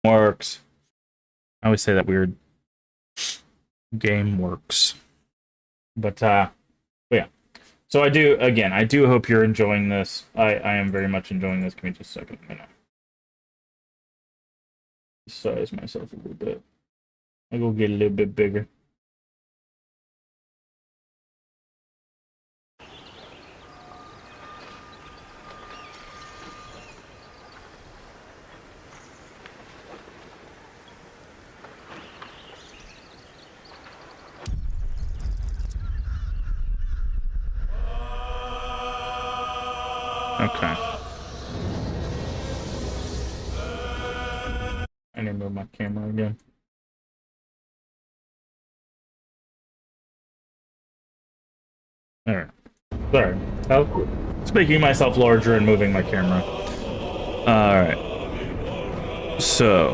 Works. I always say that weird. Game works. But yeah. So I do hope you're enjoying this. I am very much enjoying this. Give me just a second. I'm gonna size myself a little bit. I'll go get a little bit bigger. Okay. I need to move my camera again. There. Sorry. I making myself larger and moving my camera. Alright. So,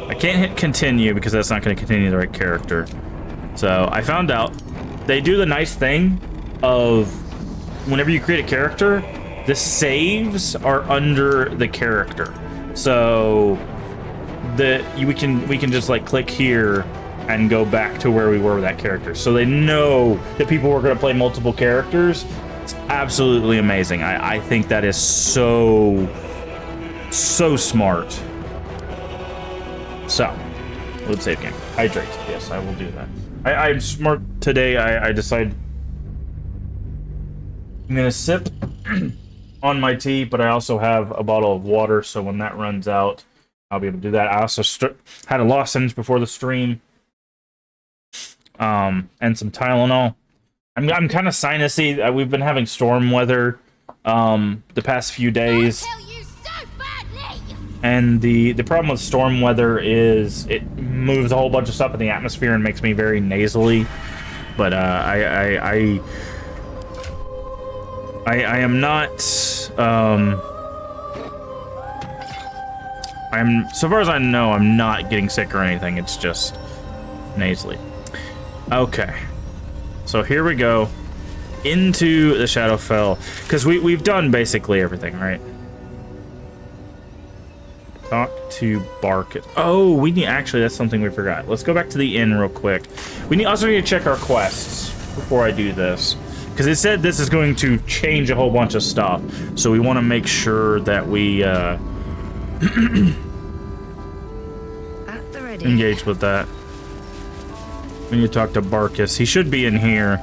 I can't hit continue because that's not going to continue the right character. So, I found out they do the nice thing of whenever you create a character, the saves are under the character. So, we can just like click here and go back to where we were with that character. So they know that people were going to play multiple characters. It's absolutely amazing. I think that is so smart. So, let's save game. Hydrate. Yes, I will do that. I'm smart today. I decide I'm going to sip on my tea, but I also have a bottle of water, so when that runs out, I'll be able to do that. I also had a lozenge before the stream, and some Tylenol. I'm kind of sinusy. We've been having storm weather the past few days, and the problem with storm weather is it moves a whole bunch of stuff in the atmosphere and makes me very nasally. But I am not. So far as I know, I'm not getting sick or anything. It's just nasally. Okay. So here we go into the Shadowfell, because we've done basically everything, right? Talk to Barkus. Oh, we need, actually, that's something we forgot. Let's go back to the inn real quick. We also need to check our quests before I do this, because it said this is going to change a whole bunch of stuff. So we want to make sure that we engage with that. We need to talk to Barkus. He should be in here.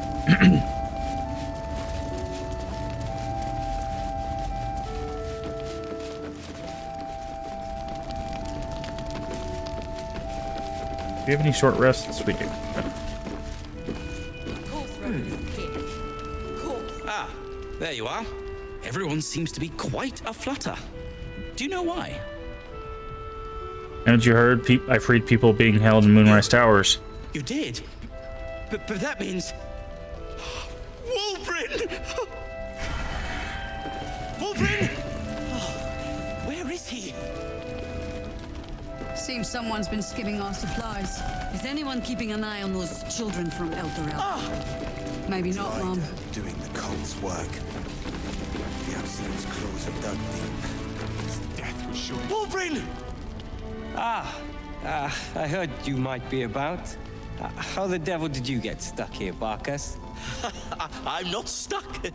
Do you have any short rests? We do. Ah, there you are. Everyone seems to be quite aflutter. Do you know why? Haven't you heard? I freed people being held in Moonrise Towers. You did? But that means... Wolverine! Wolverine! Oh, where is he? Seems someone's been skimming our supplies. Is anyone keeping an eye on those children from El Dorado? Maybe not, Mom. Doing the cult's work. The Absolute's claws have dug deep. His death was sure. Wolverine! I heard you might be about. How the devil did you get stuck here, Barkus? I'm not stuck. I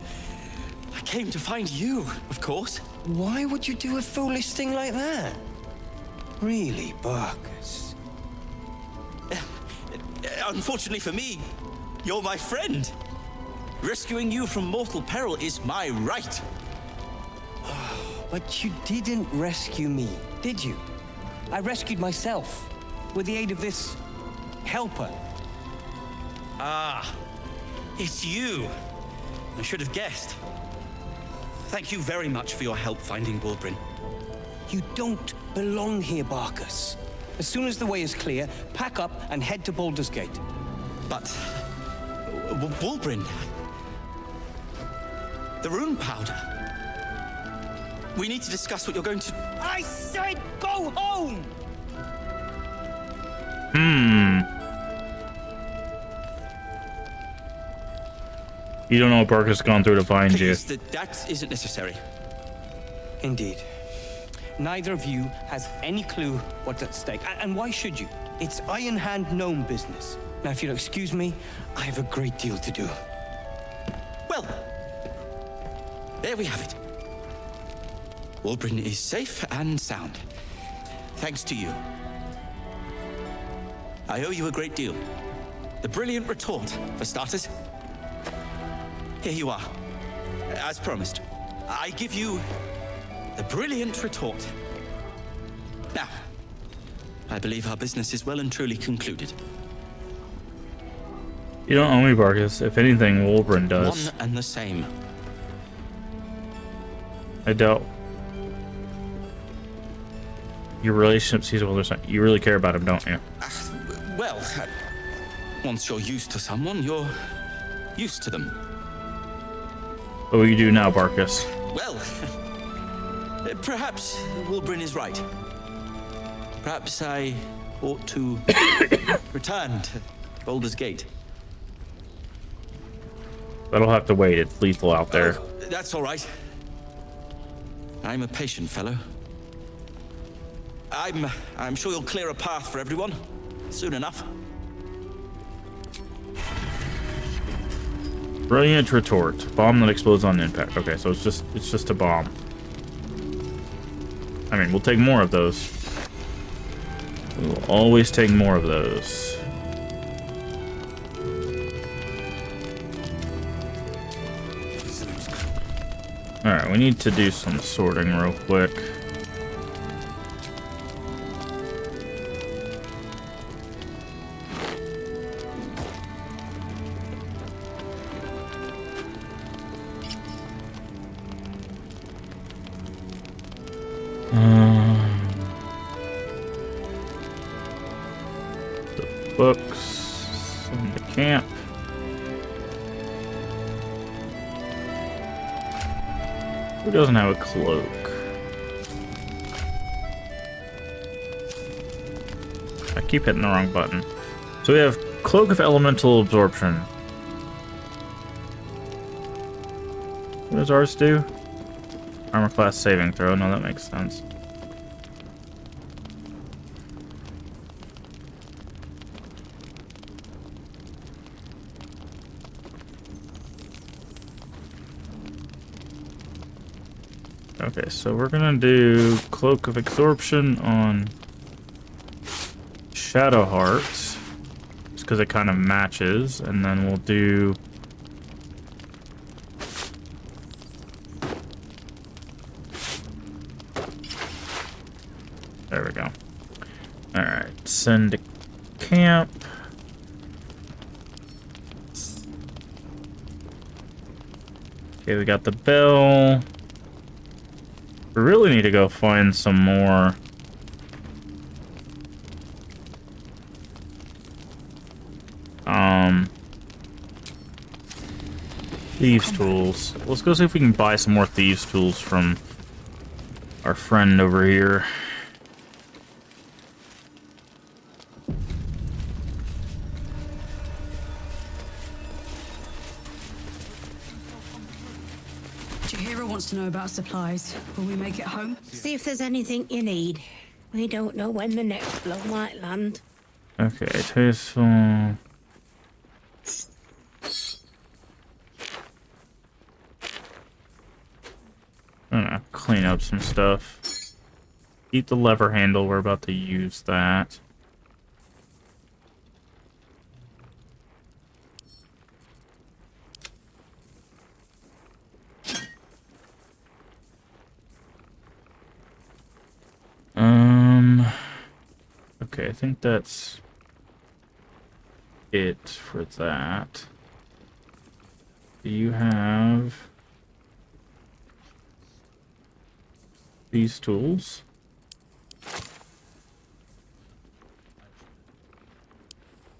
came to find you, of course. Why would you do a foolish thing like that? Really, Barkus? Unfortunately for me, you're my friend. Rescuing you from mortal peril is my right. But you didn't rescue me, did you? I rescued myself with the aid of this helper. Ah, it's you. I should have guessed. Thank you very much for your help finding Baldur. You don't belong here, Barkus. As soon as the way is clear, pack up and head to Baldur's Gate. But... Baldur... The rune powder... We need to discuss what you're going to... I said go home! You don't know what Barkus has gone through to find you. Please, that isn't necessary. Indeed. neither of you has any clue what's at stake. And why should you? It's Iron Hand gnome business. Now, if you'll excuse me, I have a great deal to do. Well, there we have it. Walbrin is safe and sound. Thanks to you. I owe you a great deal. The brilliant retort, for starters. Here you are. As promised, I give you the brilliant retort. Now, I believe our business is well and truly concluded. You don't owe me, Barkus. If anything, Wolverine does. One and the same. I doubt your relationship's feasible. You really care about him, don't you? Well, once you're used to someone, you're used to them. What will you do now, Barkus? Well, perhaps Wilbrin is right. Perhaps I ought to return to Baldur's Gate. That'll have to wait. It's lethal out there. Oh, that's all right. I'm a patient fellow. I'm sure you'll clear a path for everyone soon enough. Brilliant retort. Bomb that explodes on impact. Okay, so it's just a bomb. I mean, we'll take more of those. We'll always take more of those. Alright, we need to do some sorting real quick. The books in the camp. Who doesn't have a cloak? I keep hitting the wrong button. So we have Cloak of Elemental Absorption. What does ours do? Armor class saving throw. No, that makes sense. Okay, so we're gonna do Cloak of Absorption on Shadowheart, just because it kind of matches, and then we'll do there we go. Alright, send to camp. Okay, we got the bell. We really need to go find some more thieves tools. Let's go see if we can buy some more thieves tools from our friend over here. Chihiro wants to know about supplies. Will we make it home? See if there's anything you need. We don't know when the next blow might land. Okay, tasteful. I'm gonna clean up some stuff. Eat the lever handle, we're about to use that. Okay, I think that's it for that. Do you have these tools?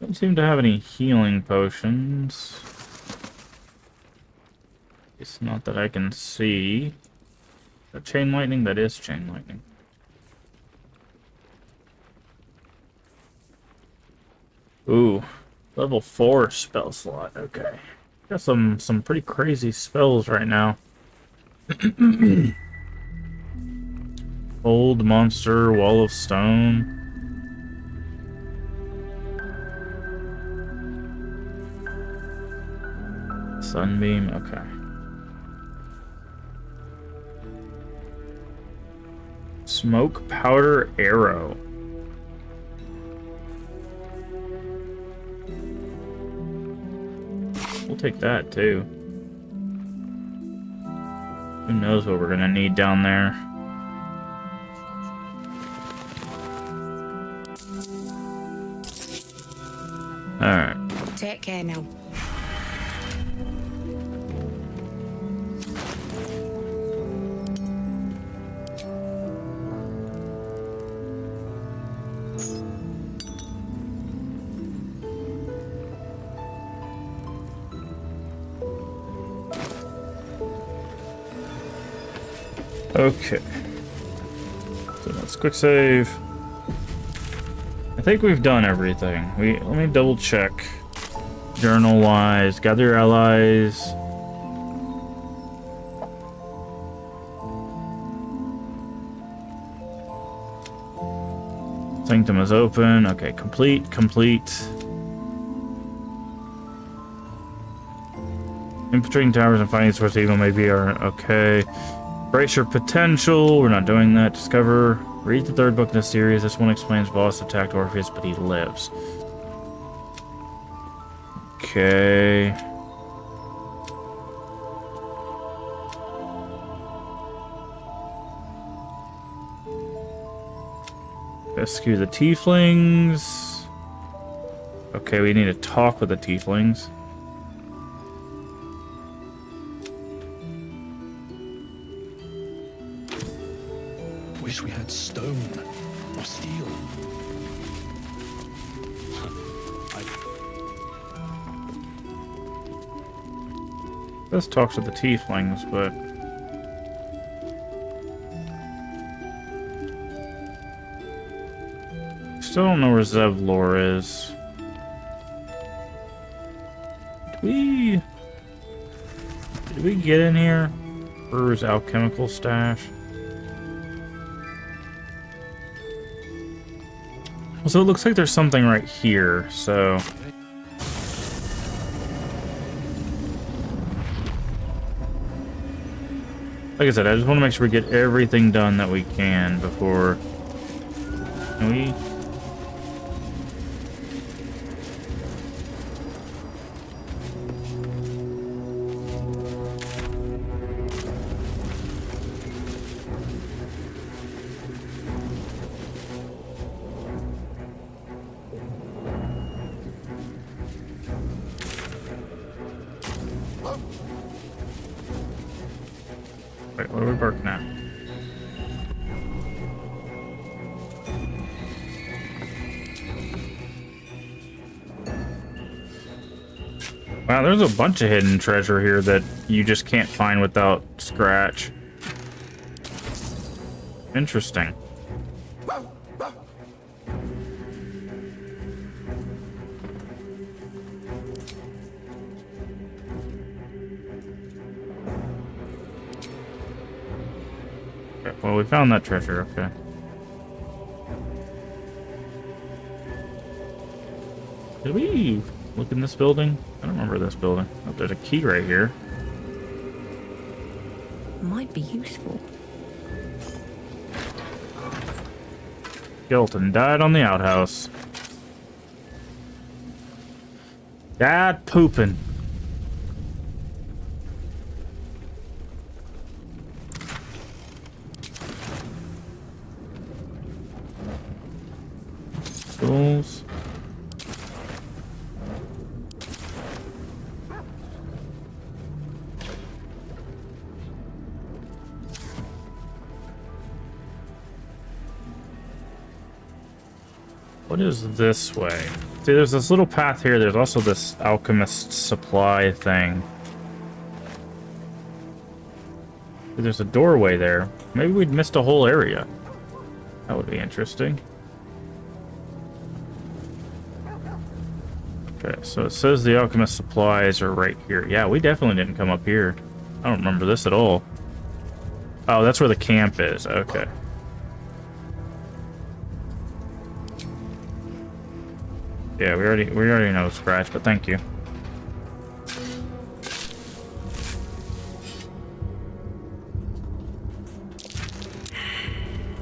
Don't seem to have any healing potions. It's not that I can see. That chain lightning? That is chain lightning. Ooh, level 4 spell slot. Okay, got some pretty crazy spells right now. Well, Old monster, wall of stone. Sunbeam, okay. Smoke powder arrow. We'll take that too. Who knows what we're gonna need down there. Alright. Take care now. Okay. So let's quick save. I think we've done everything. Let me double check. Journal wise, gather your allies. Sanctum is open. Okay, complete. Infiltrating towers and finding source of evil maybe are okay. Brace your potential. We're not doing that. Discover. Read the third book in the series. This one explains Voss attacked Orpheus, but he lives. Okay. Rescue the tieflings. Okay, we need to talk with the tieflings. Wish we had stone or steel. Let's talk to the tieflings, but still don't know where Zevlor is. Did we get in here? Brewer's alchemical stash. So it looks like there's something right here, so... Like I said, I just want to make sure we get everything done that we can before... Can we... Wait, what are we barking at? Wow, there's a bunch of hidden treasure here that you just can't find without scratch. Interesting. Well, we found that treasure, okay. Did we look in this building? I don't remember this building. Oh, there's a key right here. Might be useful. Skeleton died on the outhouse. Dad pooping. Tools. What is this way? See, there's this little path here. There's also this alchemist supply thing. There's a doorway there. Maybe we'd missed a whole area. That would be interesting. Okay, so it says the alchemist supplies are right here. Yeah, we definitely didn't come up here. I don't remember this at all. Oh, that's where the camp is. Okay. Yeah, we already know Scratch, but thank you.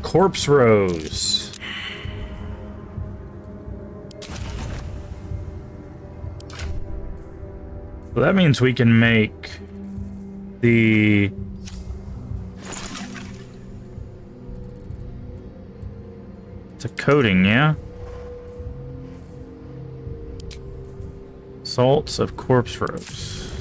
Corpse Rose. So that means we can make the it's a coating, yeah? Salts of Corpse Rose.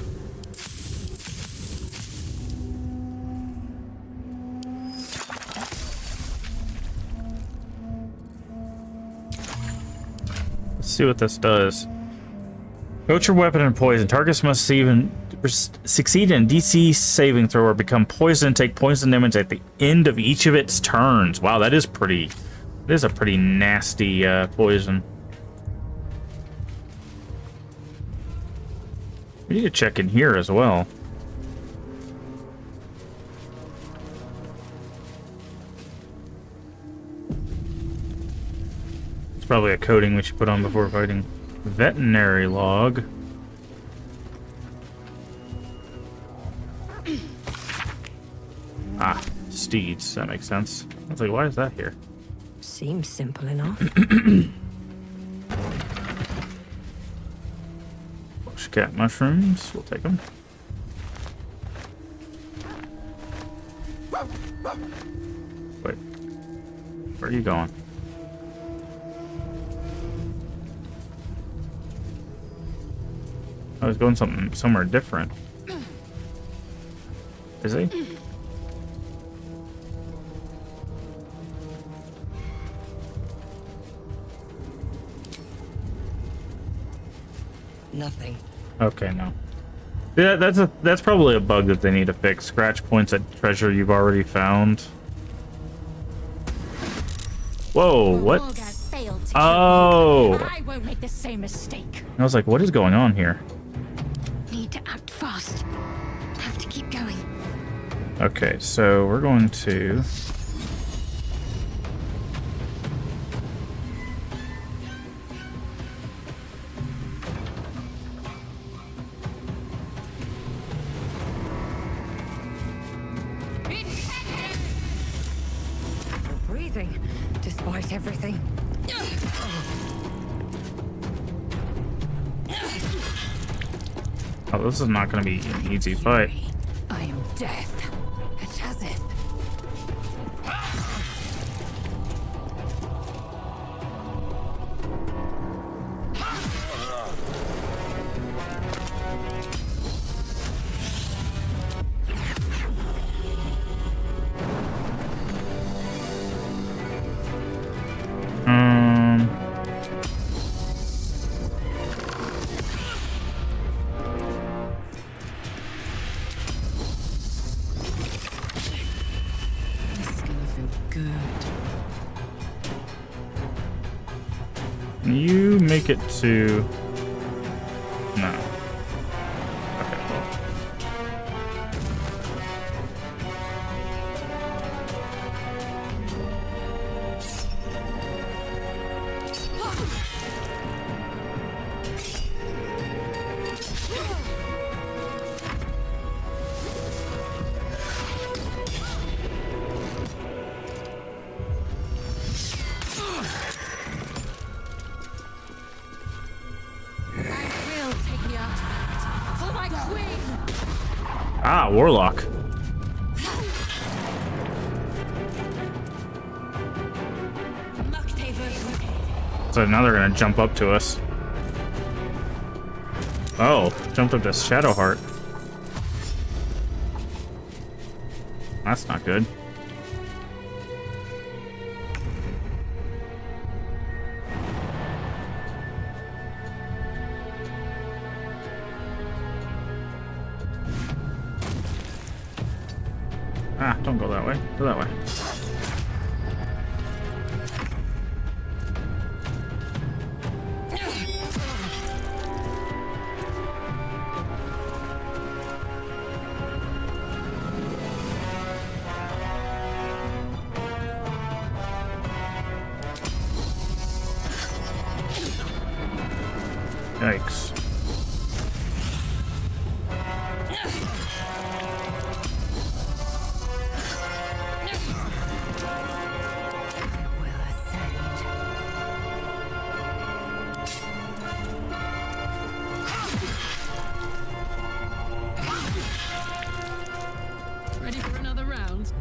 Let's see what this does. Coat your weapon in poison. Targets must succeed in DC saving throw or become poisoned. Take poison damage at the end of each of its turns. Wow, that is pretty. That is a pretty nasty poison. We need to check in here as well. It's probably a coating we should put on before fighting. Veterinary log. Ah, steeds. That makes sense. I was like, why is that here? Seems simple enough. Bush cat mushrooms. We'll take them. Wait. Where are you going? I was going somewhere different. Is he? Nothing. Okay, no. Yeah, that's probably a bug that they need to fix. Scratch points at treasure you've already found. Whoa, what? Oh! I won't make the same mistake. I was like, what is going on here? Need to act fast. Have to keep going. Okay, so we're going to... Breathing, despite everything. Oh, this is not going to be an easy fight. I am death. It has it. You make it to... No. Okay, well. Ah, Warlock. So now they're gonna jump up to us. Oh, jumped up to Shadowheart. That's not good. Ah, don't go that way. Go that way. Yikes. Ready for another round?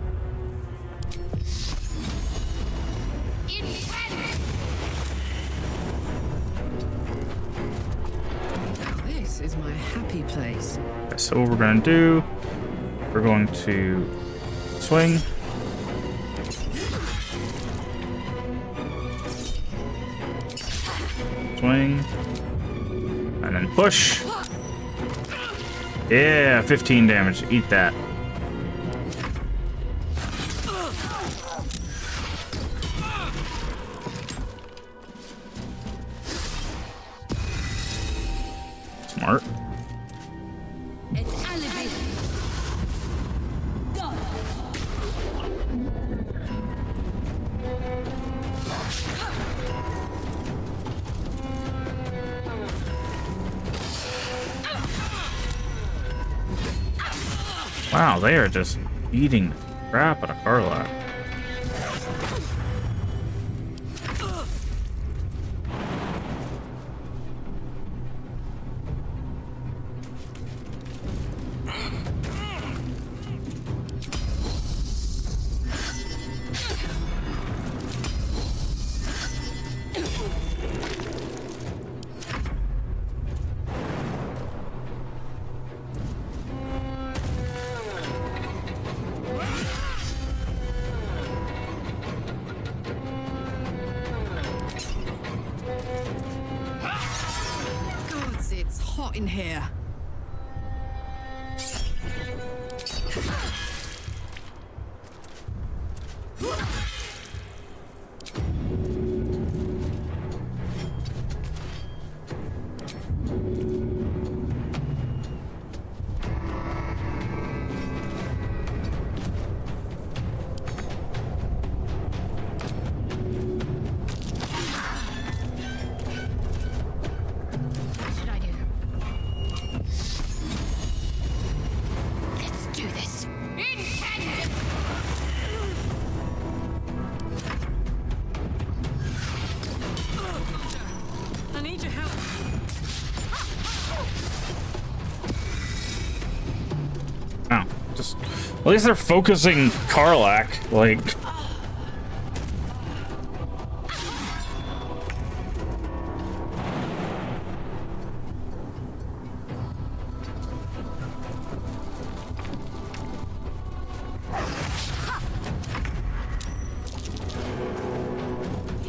This is my happy place. So what we're gonna do, we're going to swing. Swing. And then push. Yeah, 15 damage. Eat that. Smart. It's elevated. Done. Wow, they are just eating the crap out of Karlach. Gods, it's hot in here. What should I do? Let's do this. I need your help. Wow. Just at least they're focusing Karlach. Like,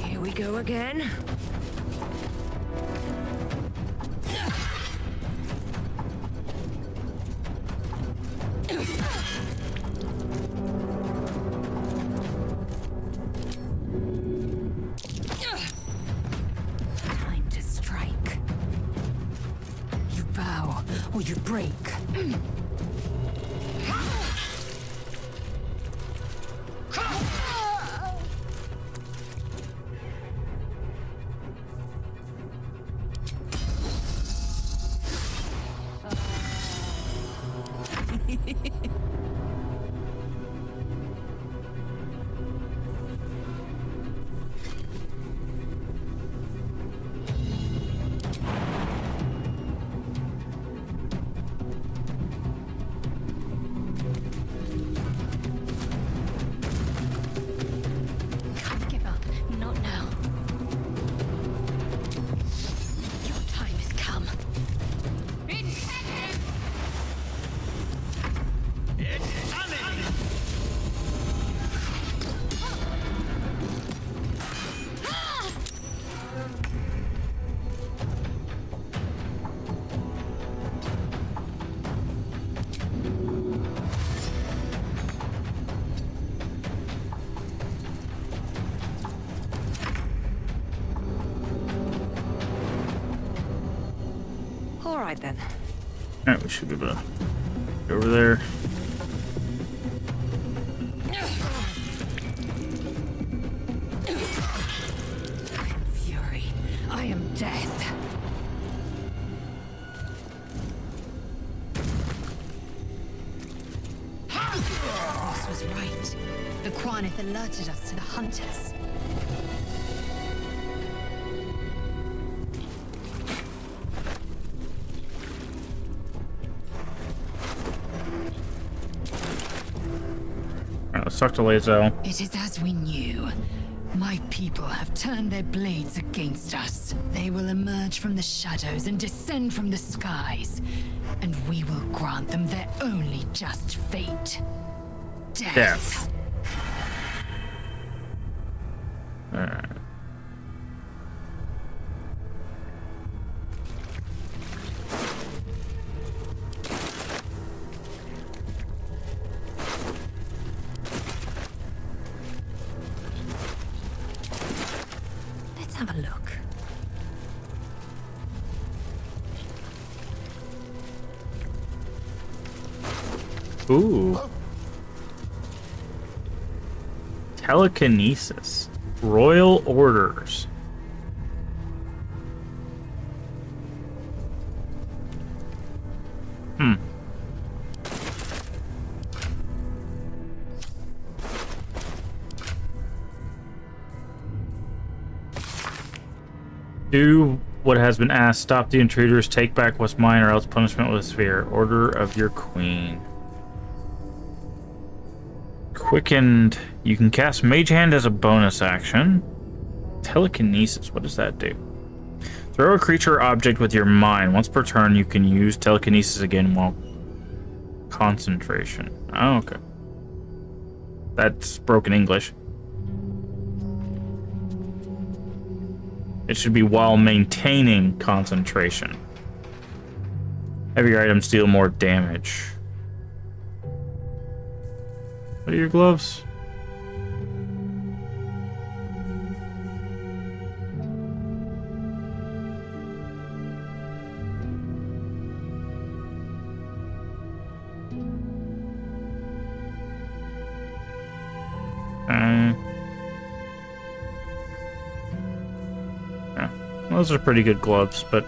Here we go again. Time to strike. You bow or you break. Can't give up. Not now. Your time has come. All right then. alright, we should be able to get over there. Fury. I am death. The Quanith alerted us to the hunters. Alright, let's talk to Lae'zel. It is as we knew. My people have turned their blades against us. They will emerge from the shadows and descend from the skies. And we will grant them their only just fate. Death. Alright. Let's have a look. Ooh. Telekinesis. Royal orders. Do what has been asked. Stop the intruders. Take back what's mine, or else punishment will severe. Order of your queen. Quickened. You can cast Mage Hand as a bonus action. Telekinesis. What does that do? Throw a creature or object with your mind. Once per turn, you can use telekinesis again while concentration. Oh, okay. That's broken English. It should be while maintaining concentration. Heavier items deal more damage. What are your gloves? Yeah, those are pretty good gloves, but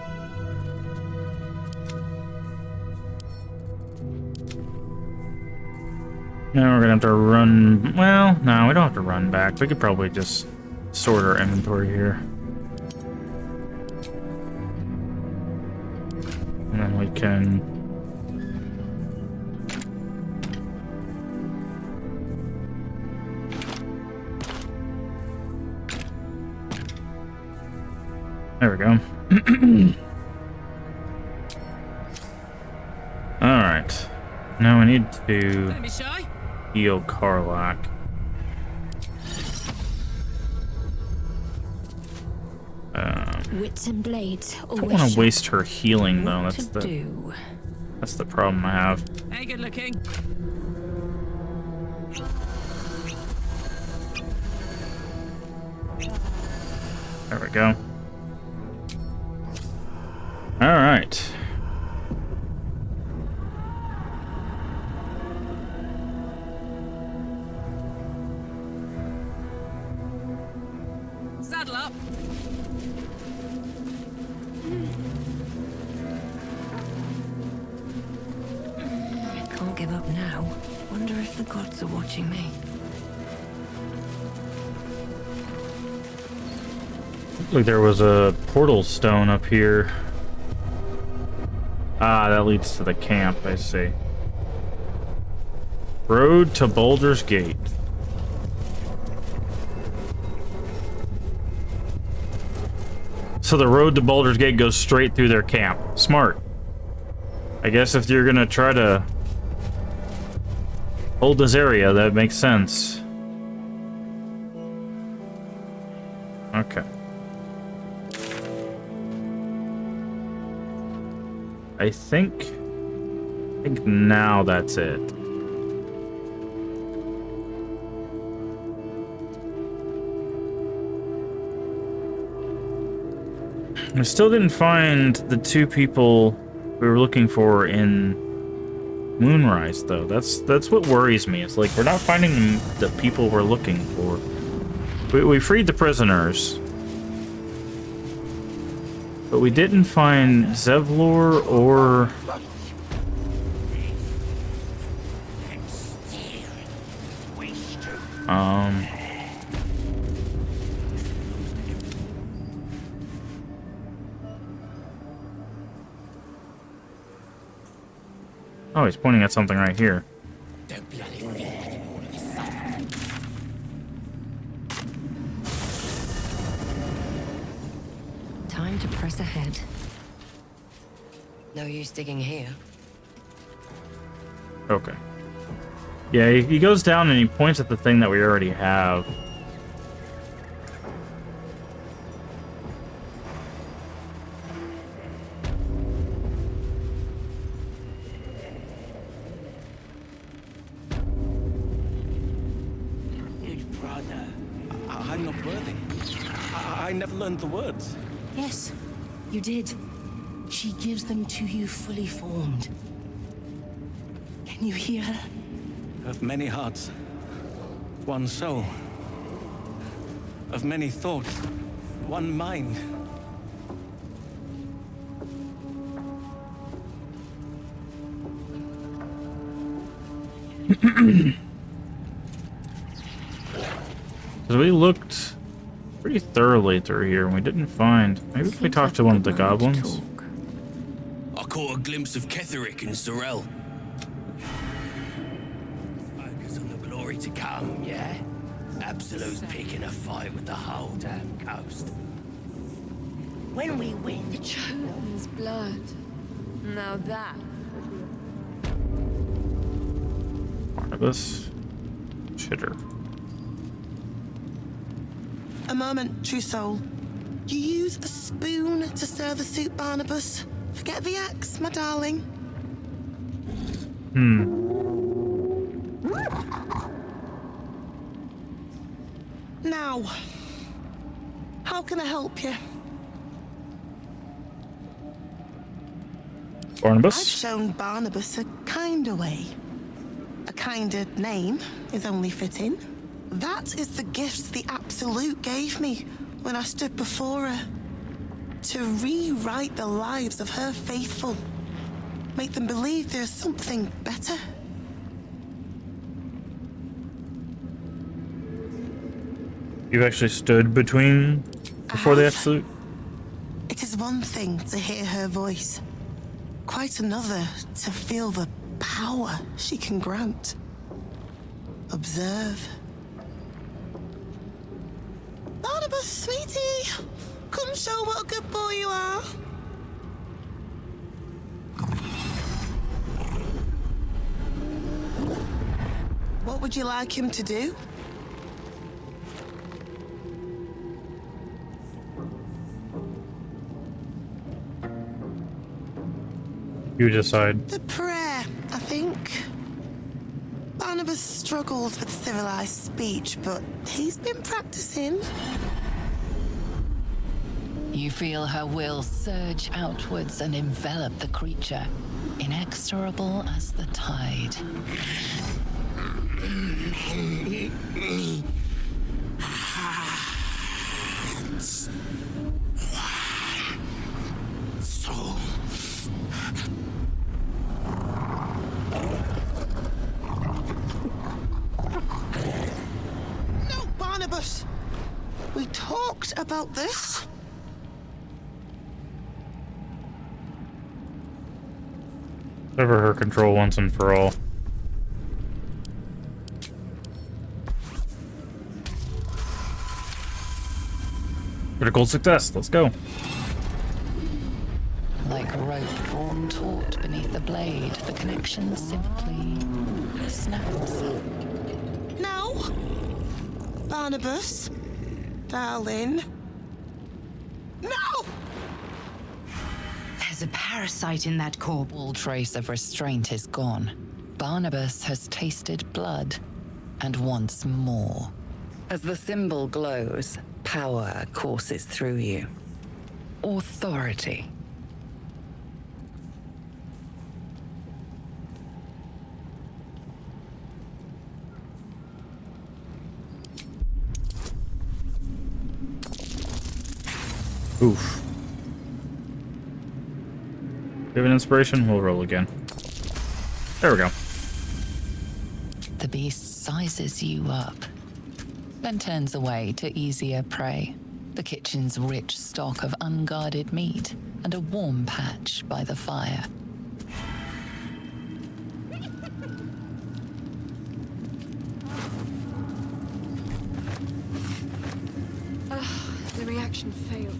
now we're gonna have to run. Well, no, we don't have to run back. We could probably just sort our inventory here, and then we can. There we go. Alright. Now we need to heal Karlach. Wits and blades. I don't want to waste her healing though. That's the problem I have. Hey, good looking. There we go. All right. Saddle up. Can't give up now. Wonder if the gods are watching me. Looked like there was a portal stone up here. Ah, that leads to the camp, I see. Road to Baldur's Gate. So the road to Baldur's Gate goes straight through their camp. Smart. I guess if you're gonna try to hold this area, that makes sense. Okay. I think now that's it. I still didn't find the two people we were looking for in Moonrise, though. That's what worries me. It's like we're not finding the people we're looking for. We freed the prisoners. But we didn't find Zevlor or... Oh, he's pointing at something right here. Time to press ahead. No use digging here. Okay. Yeah, he goes down and he points at the thing that we already have. Brother, I'm not worthy. I never learned the words. Yes, you did. She gives them to you fully formed. Can you hear her? Of many hearts, one soul. Of many thoughts, one mind. Because we looked pretty thoroughly through here and we didn't find... Maybe if we talked to one of the goblins. I caught a glimpse of Ketherick and Sorel. Focus on the glory to come, yeah? Absolute's picking a fight with the whole damn coast. When we win, The Chosen's blood. Now that. Barnabas. Chitter. A moment, true soul. You use a spoon to stir the soup, Barnabas. Forget the axe, my darling. Now, how can I help you? I've Barnabas? shown Barnabas a kinder way. A kinder name is only fitting. That is the gift the Absolute gave me when I stood before her. To rewrite the lives of her faithful. Make them believe there's something better. You actually stood between before the have. Absolute? It is one thing to hear her voice, quite another to feel the power she can grant. Observe. Barnabas, sweetie, come show what a good boy you are. What would you like him to do? You decide. The prayer, I think. Barnabas struggles with civilized speech, but he's been practicing. You feel her will surge outwards and envelop the creature, inexorable as the tide. Soul. No, Barnabas! We talked about this. Sever her control once and for all. Critical success. Let's go. Like rope drawn taut beneath the blade, the connection simply snaps. No! Barnabas, darling. No! There's a parasite in that corpse. All trace of restraint is gone. Barnabas has tasted blood and wants more. As the symbol glows, power courses through you. Authority. Oof. We have an inspiration? We'll roll again. There we go. The beast sizes you up, then turns away to easier prey. The kitchen's rich stock of unguarded meat and a warm patch by the fire. The reaction failed.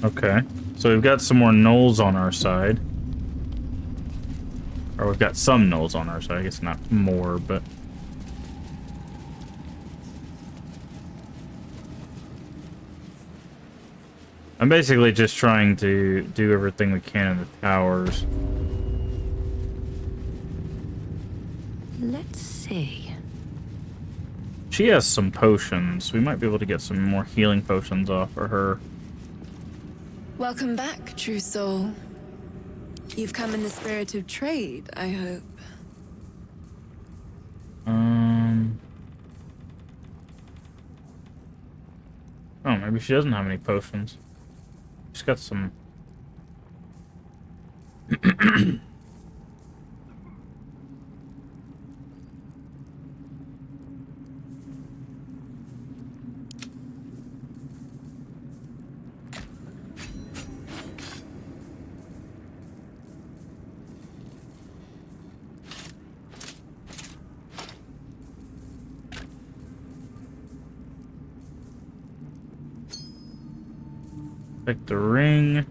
Okay, so we've got some more gnolls on our side. Or we've got some gnolls on our side, I guess not more, but... I'm basically just trying to do everything we can in the towers. Let's see. She has some potions. We might be able to get some more healing potions off of her. Welcome back, true soul. You've come in the spirit of trade, I hope. Oh, maybe she doesn't have any potions. She's got some... Take the ring.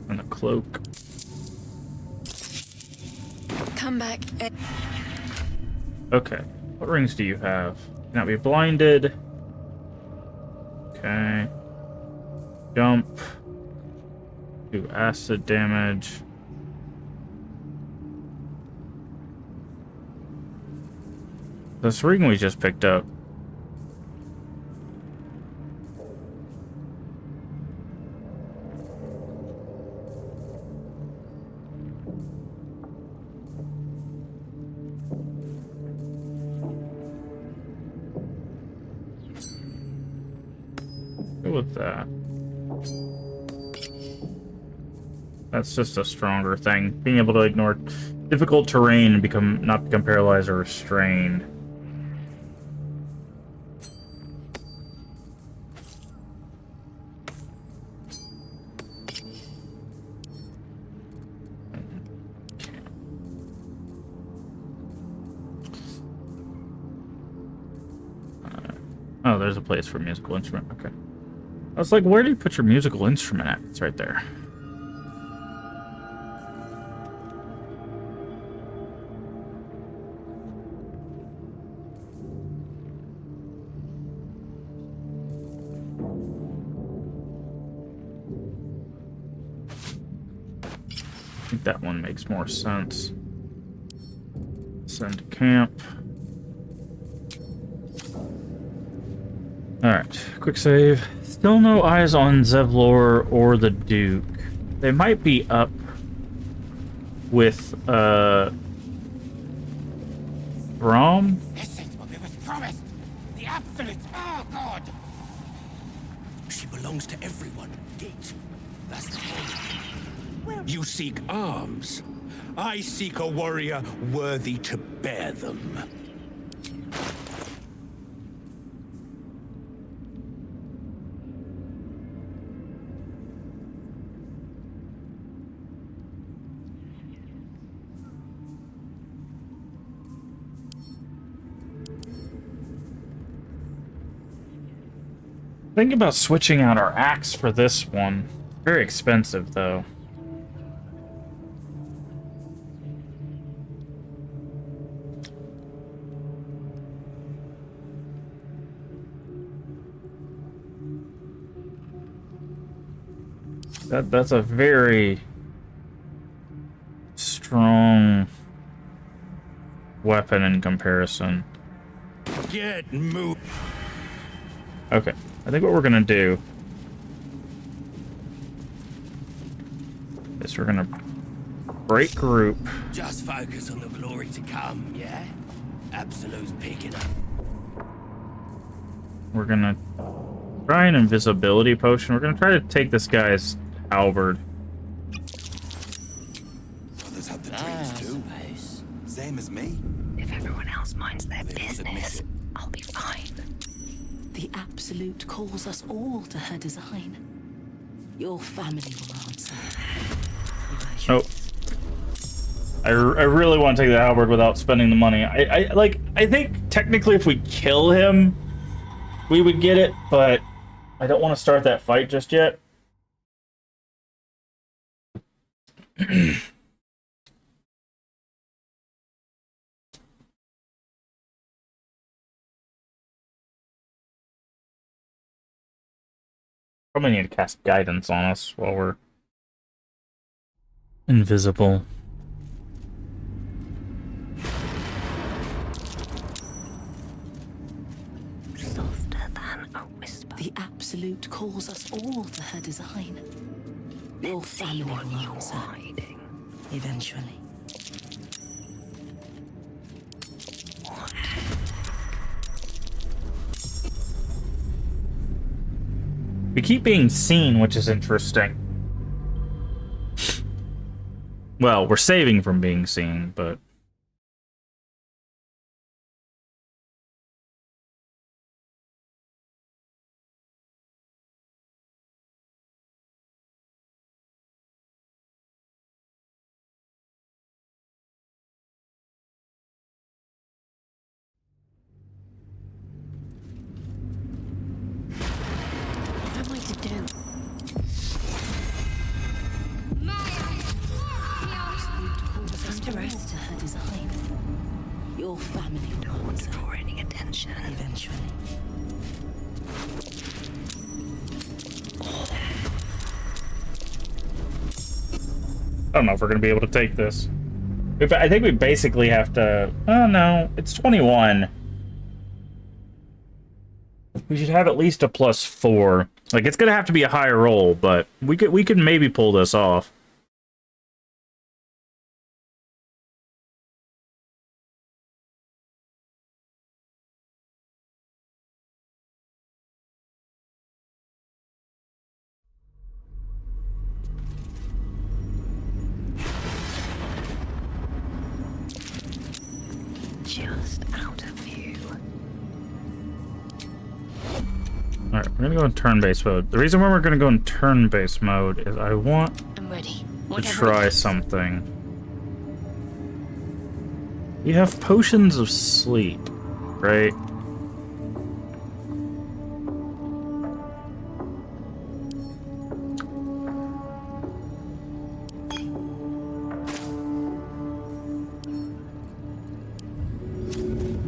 And a cloak. Come back. Okay. What rings do you have? Cannot be blinded. Okay. Jump. Do acid damage. This ring we just picked up. Go with that. That's just a stronger thing. Being able to ignore difficult terrain and not become paralyzed or restrained. Oh, there's a place for a musical instrument. Okay. I was like, where do you put your musical instrument at? It's right there. I think that one makes more sense. Send to camp. Alright, quick save. Still no eyes on Zevlor or the Duke. They might be up with, Brom? Listen, what was promised. The absolute. Oh, God. She belongs to everyone, Gate. That's the point. You seek arms. I seek a warrior worthy to bear them. Think about switching out our axe for this one. Very expensive, though. That's a very strong weapon in comparison. Get moved. Okay, I think what we're gonna do is we're gonna break group. Just focus on the glory to come, yeah? Absolute's picking up. We're gonna try an invisibility potion. We're gonna try to take this guy's halberd. Others had the dreams too. same as me. If everyone else minds their They won't admit business, it. I'll be fine. The Absolute calls us all to her design. Your family will answer. Oh. I really want to take the halberd without spending the money. I think technically if we kill him, we would get it, but I don't want to start that fight just yet. Probably need to cast guidance on us while we're invisible. Softer than a whisper. The Absolute calls us all to her design. Your family will answer. Hiding. Eventually. We keep being seen, which is interesting. Well, we're saving from being seen, but... What am I to do? Under us to her design. Your family will answer. Draw any attention. Eventually. I don't know if we're going to be able to take this. I think we basically have to... Oh, no. It's 21. We should have at least a +4. Like, it's going to have to be a higher roll, but we could maybe pull this off. Just out of view. Alright, we're gonna go in turn-based mode. The reason why we're gonna go in turn-based mode is I want I'm ready. to try something. You have potions of sleep, right?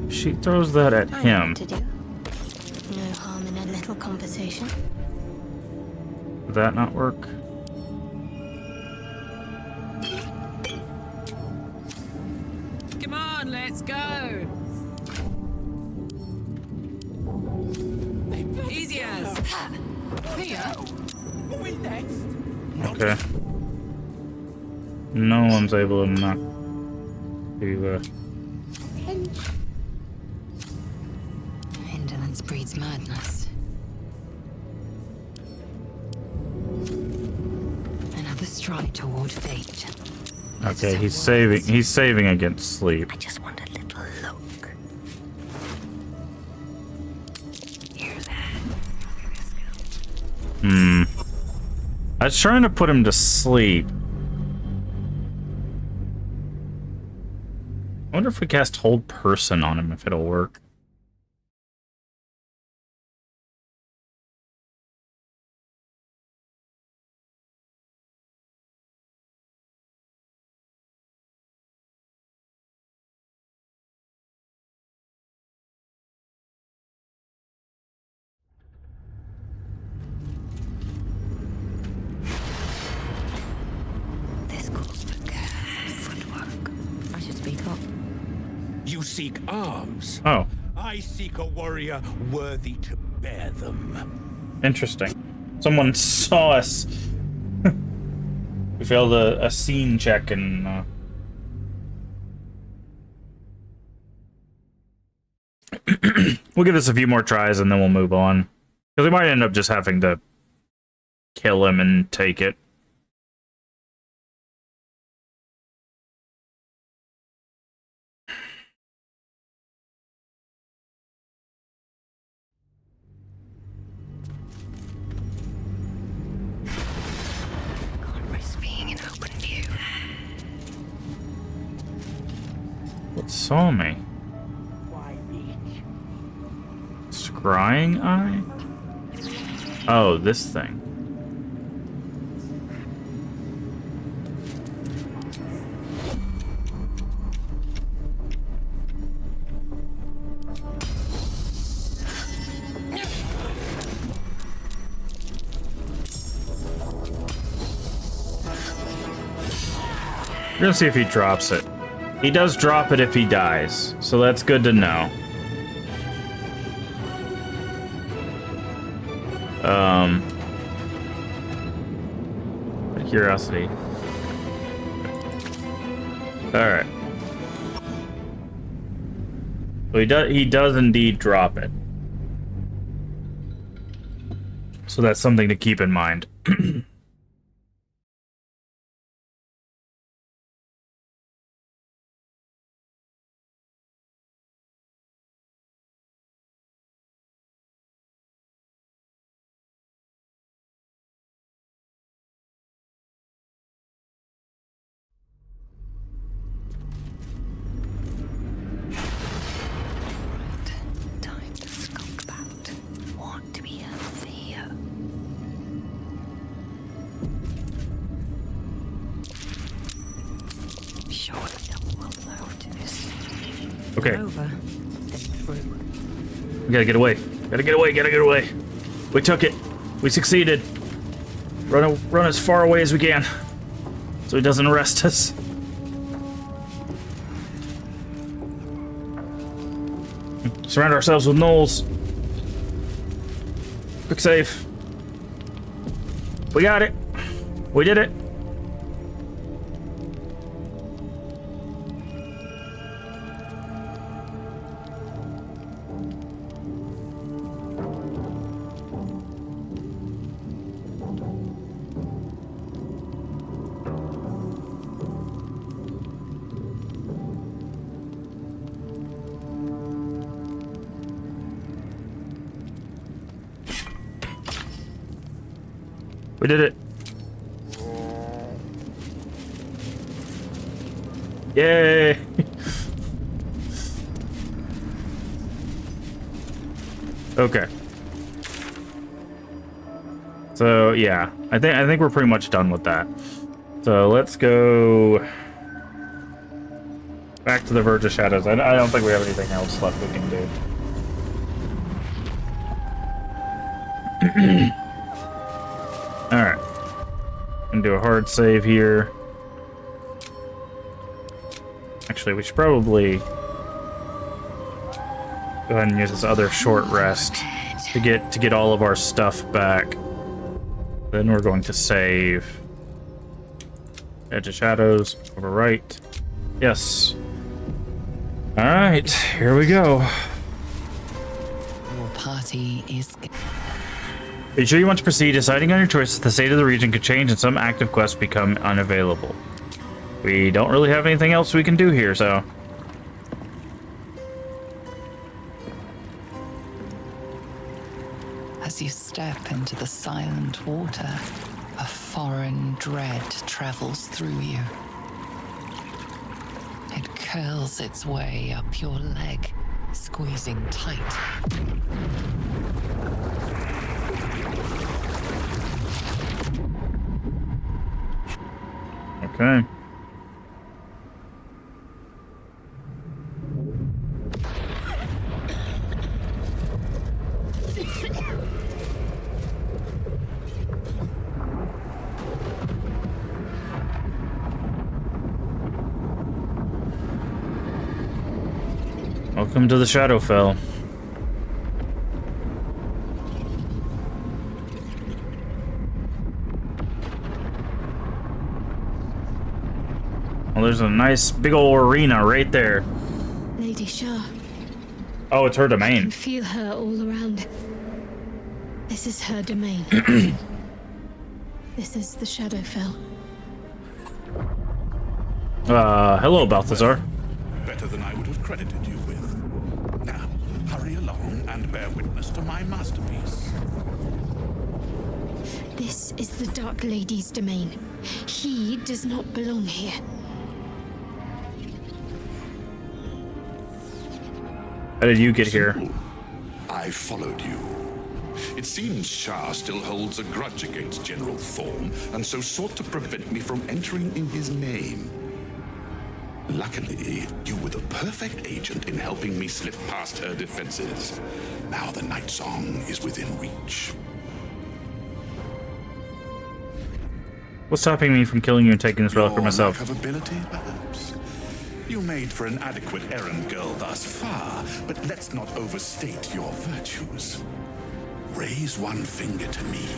She throws that at him. To do. No harm in a little conversation. Would that not work? Come on, let's go. Easy as. Here. Okay. No one's able to not do Indolence breeds madness. Another stride toward fate. Okay, he's saving against sleep. I just want a little look. Here's I was trying to put him to sleep. I wonder if we cast Hold Person on him, if it'll work. This calls for careful footwork. I should speak up. You seek arms. Oh, I seek a warrior worthy to bear them. interesting. Someone saw us. We failed a scene check and we'll give this a few more tries and then we'll move on. Because we might end up just having to kill him and take it. It saw me. Scrying eye? Oh, this thing. We're gonna see if he drops it. He does drop it if he dies, so that's good to know. Curiosity. Alright. So he does indeed drop it. So that's something to keep in mind. Okay. We gotta get away. Gotta get away. Gotta get away. We took it. We succeeded. Run as far away as we can, so he doesn't arrest us. Surround ourselves with gnolls. Quick save. We got it. We did it. We did it. Yay. Okay. So yeah, I think we're pretty much done with that. So let's go back to the Verge of Shadows. I don't think we have anything else left we can do. Alright. Gonna do a hard save here. Actually, we should probably go ahead and use this other short rest to get all of our stuff back. Then we're going to save. Edge of Shadows, over right. Yes. Alright, here we go. Your party is... Are you sure you want to proceed? Deciding on your choices, the state of the region could change and some active quests become unavailable. We don't really have anything else we can do here, so... As you step into the silent water, a foreign dread travels through you. It curls its way up your leg, squeezing tight. Okay. Welcome to the Shadowfell. Well, there's a nice big old arena right there. Lady Shah. Oh, it's her I domain. can feel her all around. This is her domain. This is the Shadowfell. Hello, Balthazar. Better than I would have credited you with. Now, hurry along and bear witness to my masterpiece. This is the Dark Lady's domain. He does not belong here. How did you get here? Simple. I followed you. It seems Shah still holds a grudge against General Thorm, and so sought to prevent me from entering in his name. Luckily, you were the perfect agent in helping me slip past her defenses. Now the Night Song is within reach. What's stopping me from killing you and taking this relic for myself? Lack of ability, perhaps? You made for an adequate errand girl thus far, but let's not overstate your virtues. Raise one finger to me,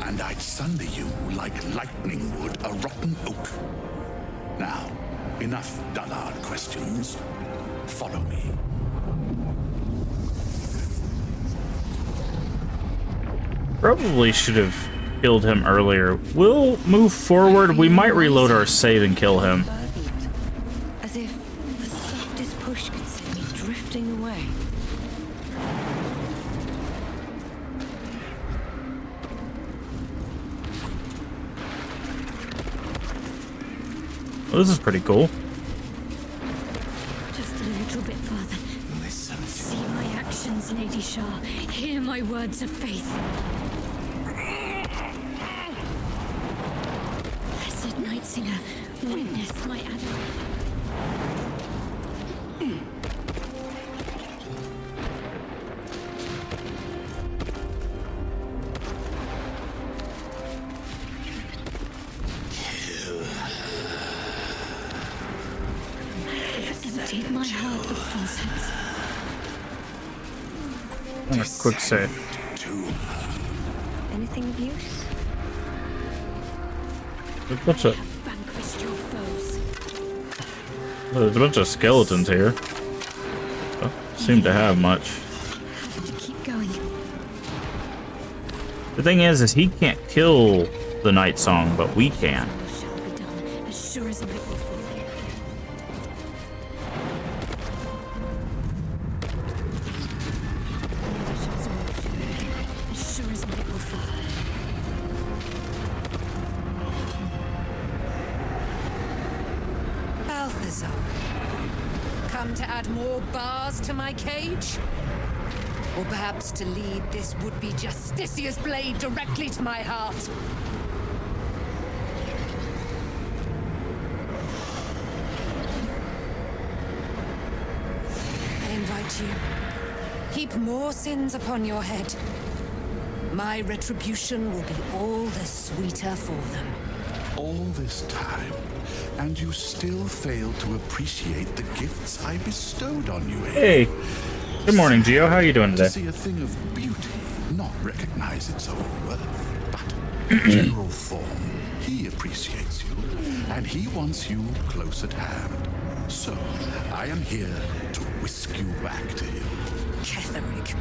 and I'd sunder you like lightning would a rotten oak. Now, enough dullard questions. Follow me. Probably should have killed him earlier. We'll move forward. We might reload our save and kill him. As if the softest push could send me drifting away. Well, this is pretty cool. Just a little bit further. Listen. See my actions, Lady Shah. Hear my words of faith. Blessed Night Singer, witness my emptied my heart of falsehoods. I'm gonna quick save. Anything of use? What's up? Vanquished your foes. There's a bunch of skeletons here. Don't seem to have much. Have to keep going. The thing is he can't kill the Night Song, but we can. Shall be done, as sure as night will fall. As sure as night will fall. Balthazar, come to add more bars to my cage? Or perhaps to lead this would-be Justicia's blade directly to my heart? I invite you. Heap more sins upon your head. My retribution will be all the sweeter for them. All this time, and you still fail to appreciate the gifts I bestowed on you. Hey. Good morning, Gio. How are you doing today? To see a thing of beauty not recognize its own worth, but General Thorm, he appreciates you, and he wants you close at hand. So, I am here to whisk you back to him. Ketherick.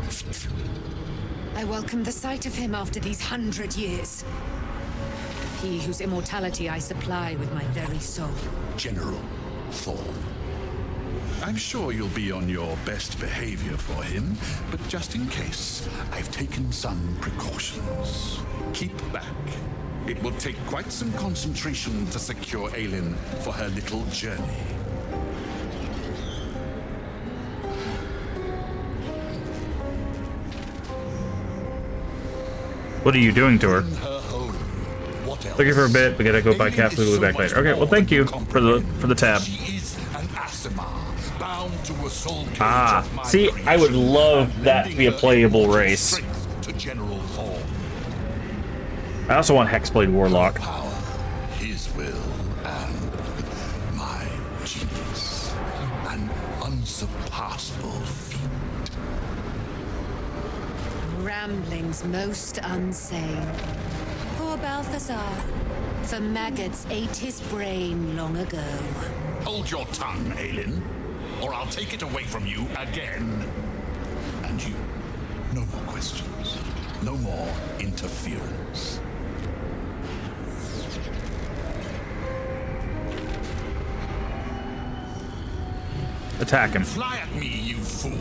I welcome the sight of him after these 100 years. He whose immortality I supply with my very soul. General Thorm. I'm sure you'll be on your best behavior for him, but just in case, I've taken some precautions. Keep back. It will take quite some concentration to secure Aelin for her little journey. What are you doing to her? Looking for a bit, we gotta go buy Catholic, we'll be back later. Okay, well thank you for the tab. Ah, see, I would love that to be a playable race. I also want Hexblade Warlock. His will and my genius. An unsurpassable feat. Ramblings most unsane. Poor Balthazar. For maggots ate his brain long ago. Hold your tongue, Aelin, or I'll take it away from you again. And you, no more questions. No more interference. Attack him. Fly at me, you fool.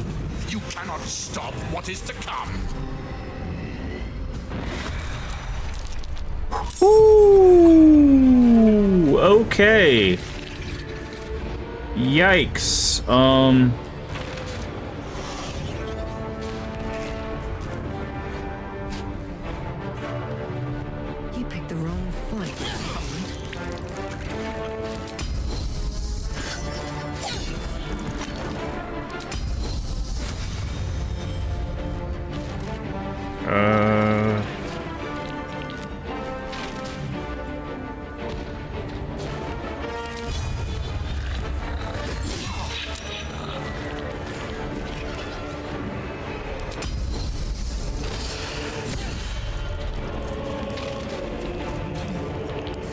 You cannot stop what is to come. Ooh, okay. Yikes.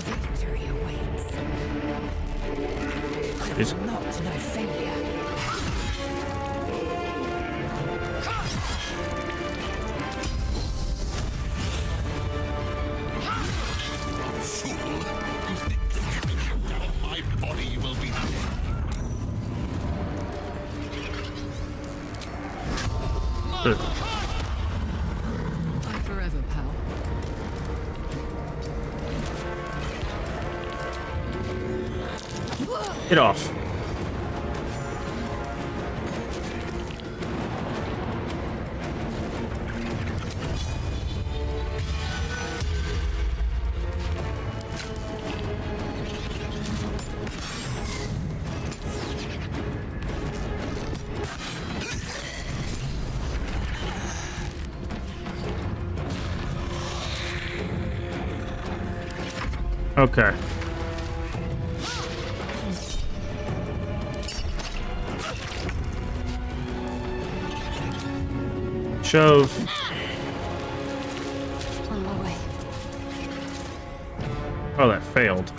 Victory awaits. I Is- will not know failure. Fool! You think my body will be... Fight forever, pal. Get off. Okay. Shove. On my way. Oh, that failed.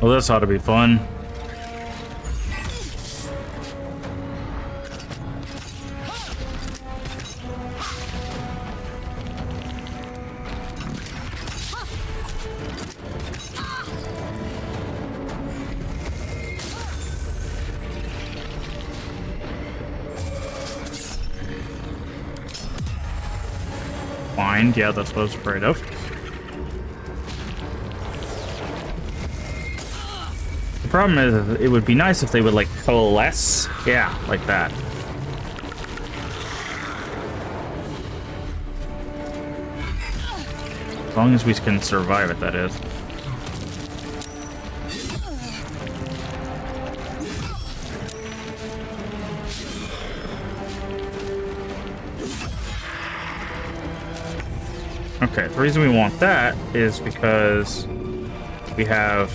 Well, this ought to be fun. Blind, yeah, that's what I was afraid of. The problem is, it would be nice if they would, like, coalesce. Yeah, like that. As long as we can survive it, that is. Okay, the reason we want that is because we have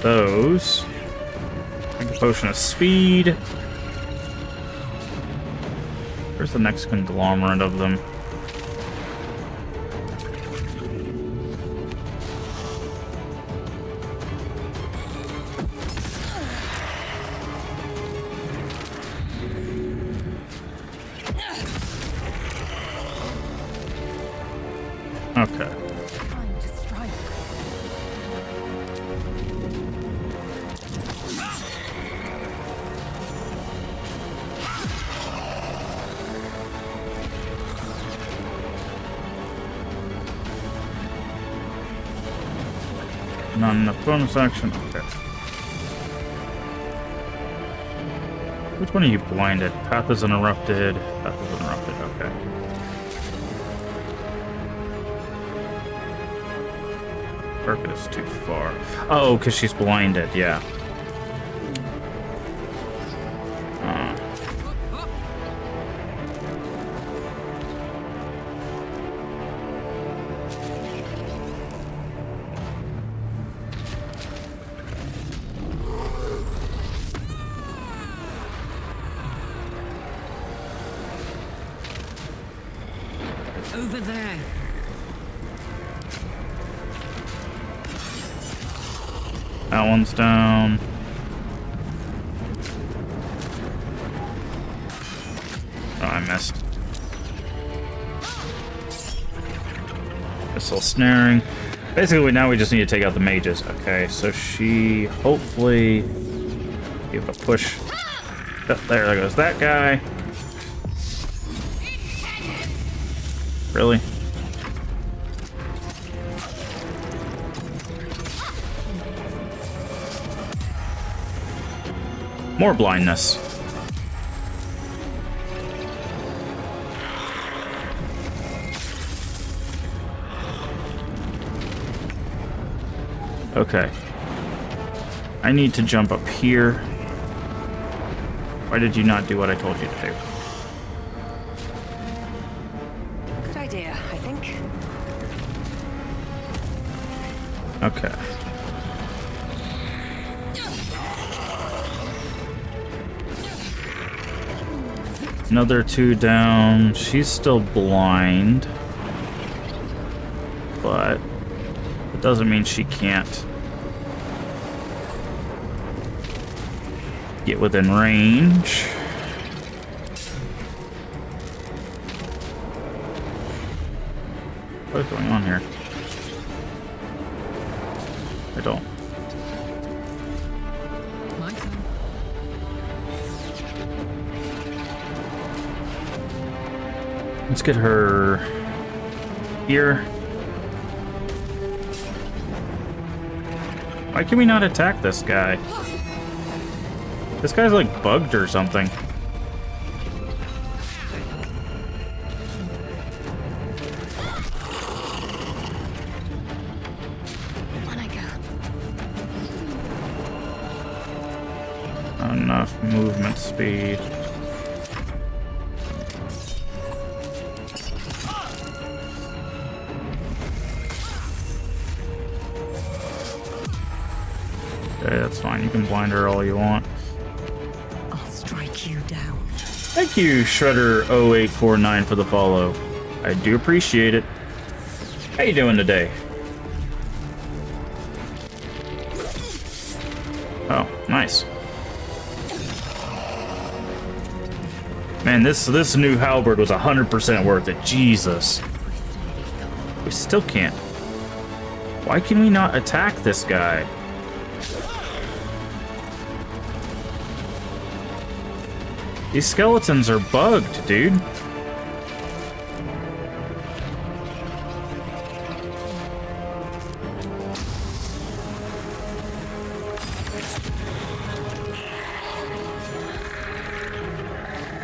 those. Make a potion of speed. Where's the next conglomerate of them? Okay. Time to strike. Not enough bonus action. Okay. Which one are you blinded? Path is interrupted. Path is interrupted. Okay. Circuit is too far. Oh, because she's blinded. Yeah. Over there. That one's down. Oh, I missed. Missile snaring. Basically, now we just need to take out the mages. Okay, so she hopefully give a push. Oh, there goes that guy. Really? More blindness. Okay. I need to jump up here. Why did you not do what I told you to do? Good idea, I think. Okay. Another 2 down. She's still blind. But it doesn't mean she can't get within range. What is going on here? I don't. My turn. Let's get her here. Why can we not attack this guy? This guy's like bugged or something. Enough movement speed. Okay, that's fine. You can blind her all you want. I'll strike you down. Thank you, Shredder0849, for the follow. I do appreciate it. How you doing today? Oh, nice. Man, this new halberd was 100% worth it. Jesus. We still can't. Why can we not attack this guy? These skeletons are bugged, dude.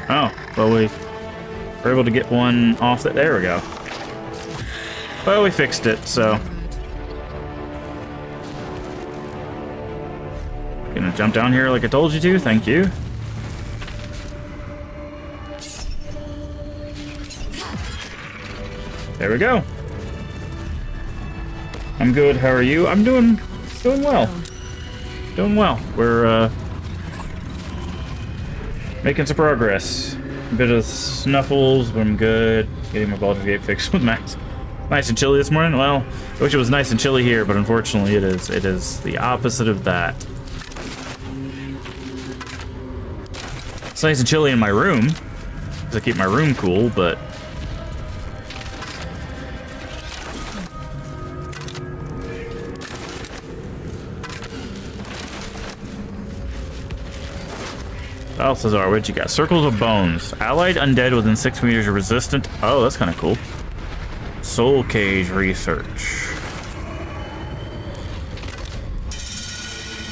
Oh, well, we were able to get one off that. There we go. Well, we fixed it, so. Gonna jump down here like I told you to. Thank you. There we go. I'm good. How are you? I'm doing well. Doing well. We're making some progress. A bit of snuffles, but I'm good. Getting my Baldur's Gate fixed with Max. Nice and chilly this morning. Well, I wish it was nice and chilly here, but unfortunately it is. It is the opposite of that. It's nice and chilly in my room, because I keep my room cool, but Balthazar, what you got? Circles of Bones. Allied undead within 6 meters are resistant. Oh, that's kind of cool. Soul Cage Research.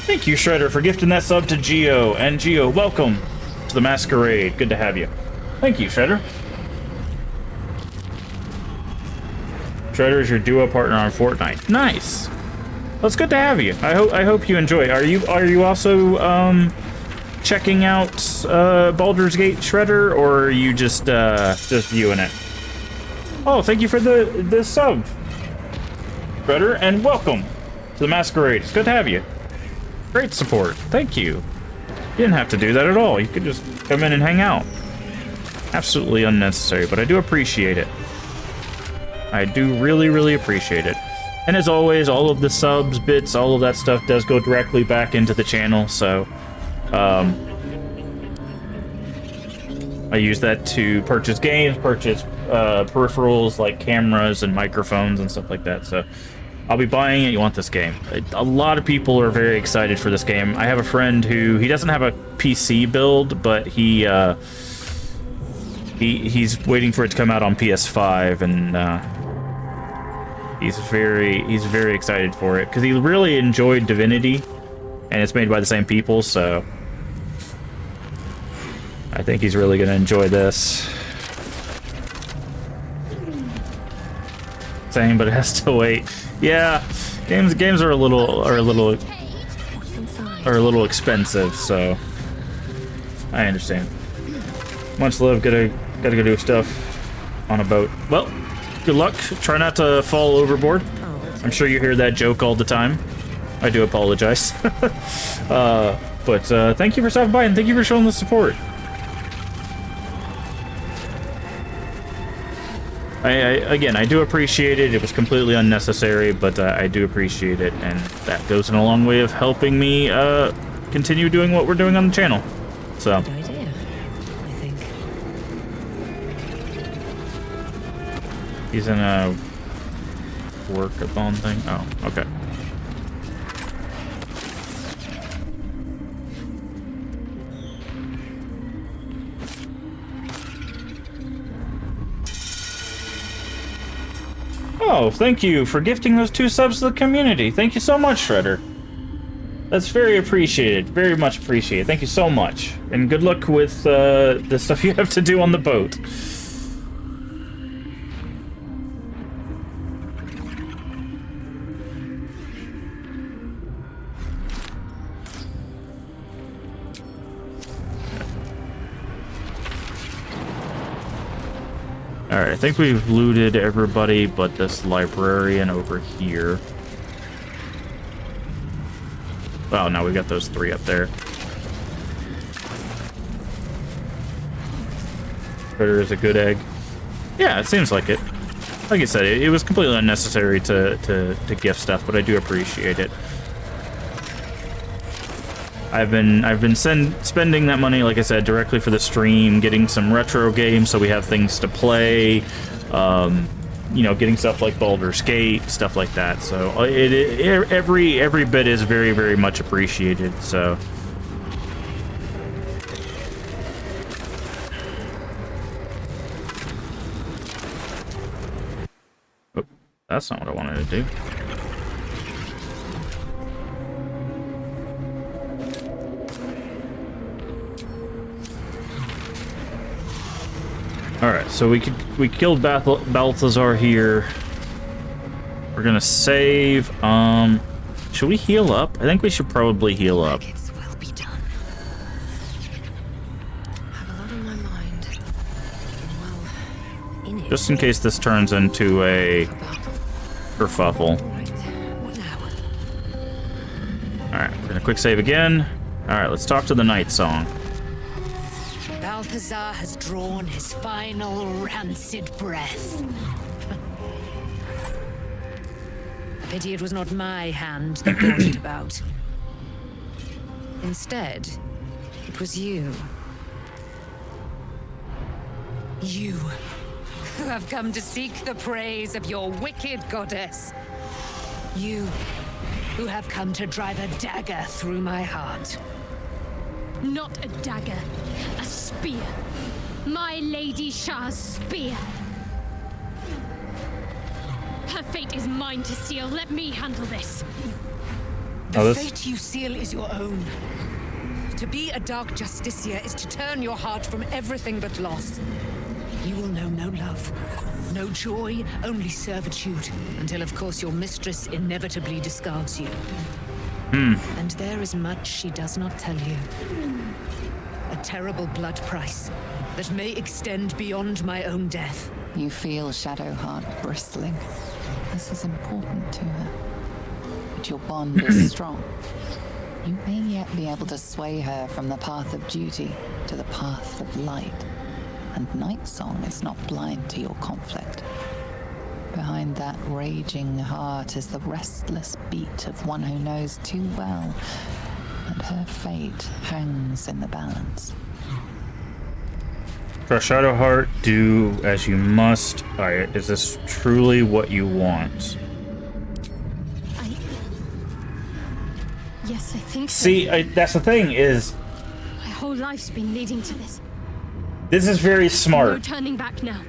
Thank you, Shredder, for gifting that sub to Geo. And Geo, welcome to the Masquerade. Good to have you. Thank you, Shredder. Shredder is your duo partner on Fortnite. Nice. Well, it's good to have you. I hope you enjoy. Are you also checking out Baldur's Gate, Shredder, or are you just viewing it? Oh, thank you for the sub, Shredder, and welcome to the Masquerade. It's good to have you. Great support. Thank you. You didn't have to do that at all. You could just come in and hang out. Absolutely unnecessary, but I do appreciate it. I do really, really appreciate it. And as always, all of the subs, bits, all of that stuff does go directly back into the channel, so I use that to purchase games, purchase peripherals like cameras and microphones and stuff like that. So I'll be buying it. You want this game? A lot of people are very excited for this game. I have a friend who he doesn't have a PC build, but he's waiting for it to come out on PS5, and he's very excited for it because he really enjoyed Divinity, and it's made by the same people. So I think he's really gonna enjoy this. Same, but it has to wait. Yeah, games are a little expensive, so I understand. Much love. Gotta go do stuff on a boat. Well, good luck. Try not to fall overboard. I'm sure you hear that joke all the time. I do apologize. But thank you for stopping by and thank you for showing the support. Again, I do appreciate it. It was completely unnecessary, but I do appreciate it, and that goes in a long way of helping me continue doing what we're doing on the channel. So. Good idea, I think. He's in a workathon thing. Oh, okay. Oh, thank you for gifting those 2 subs to the community. Thank you so much, Shredder. That's very appreciated. Very much appreciated. Thank you so much. And good luck with the stuff you have to do on the boat. Alright, I think we've looted everybody but this librarian over here. Oh, no, we got those 3 up there. Critter is a good egg. Yeah, it seems like it. Like I said, it was completely unnecessary to gift stuff, but I do appreciate it. I've been spending that money, like I said, directly for the stream, getting some retro games so we have things to play, you know, getting stuff like Baldur's Gate, stuff like that. So every bit is very, very much appreciated. So. Oh, that's not what I wanted to do. Alright, so we killed Balthazar here. We're gonna save. Should we heal up? I think we should probably heal up. Will be done. Have a lot on my mind. Well, in it. Just in case this turns into a kerfuffle. Alright, we're gonna quick save again. Alright, let's talk to the Night Song. Balthazar has drawn his final rancid breath. Pity it was not my hand that brought it about. Instead, it was you. You, who have come to seek the praise of your wicked goddess. You, who have come to drive a dagger through my heart. Not a dagger, a spear. My Lady Shah's spear. Her fate is mine to seal. Let me handle this. The fate you seal is your own. To be a Dark Justiciar is to turn your heart from everything but loss. You will know no love, no joy, only servitude, until of course your mistress inevitably discards you. And there is much she does not tell you. A terrible blood price that may extend beyond my own death. You feel Shadowheart bristling. This is important to her. But your bond is strong. You may yet be able to sway her from the path of duty to the path of light. And Nightsong is not blind to your conflict. Behind that raging heart is the restless beat of one who knows too well that her fate hangs in the balance. Trust Shadowheart, do as you must. Alright, is this truly what you want? Yes, I think so. See, that's the thing, is... My whole life's been leading to this. This is very No smart. turning back now.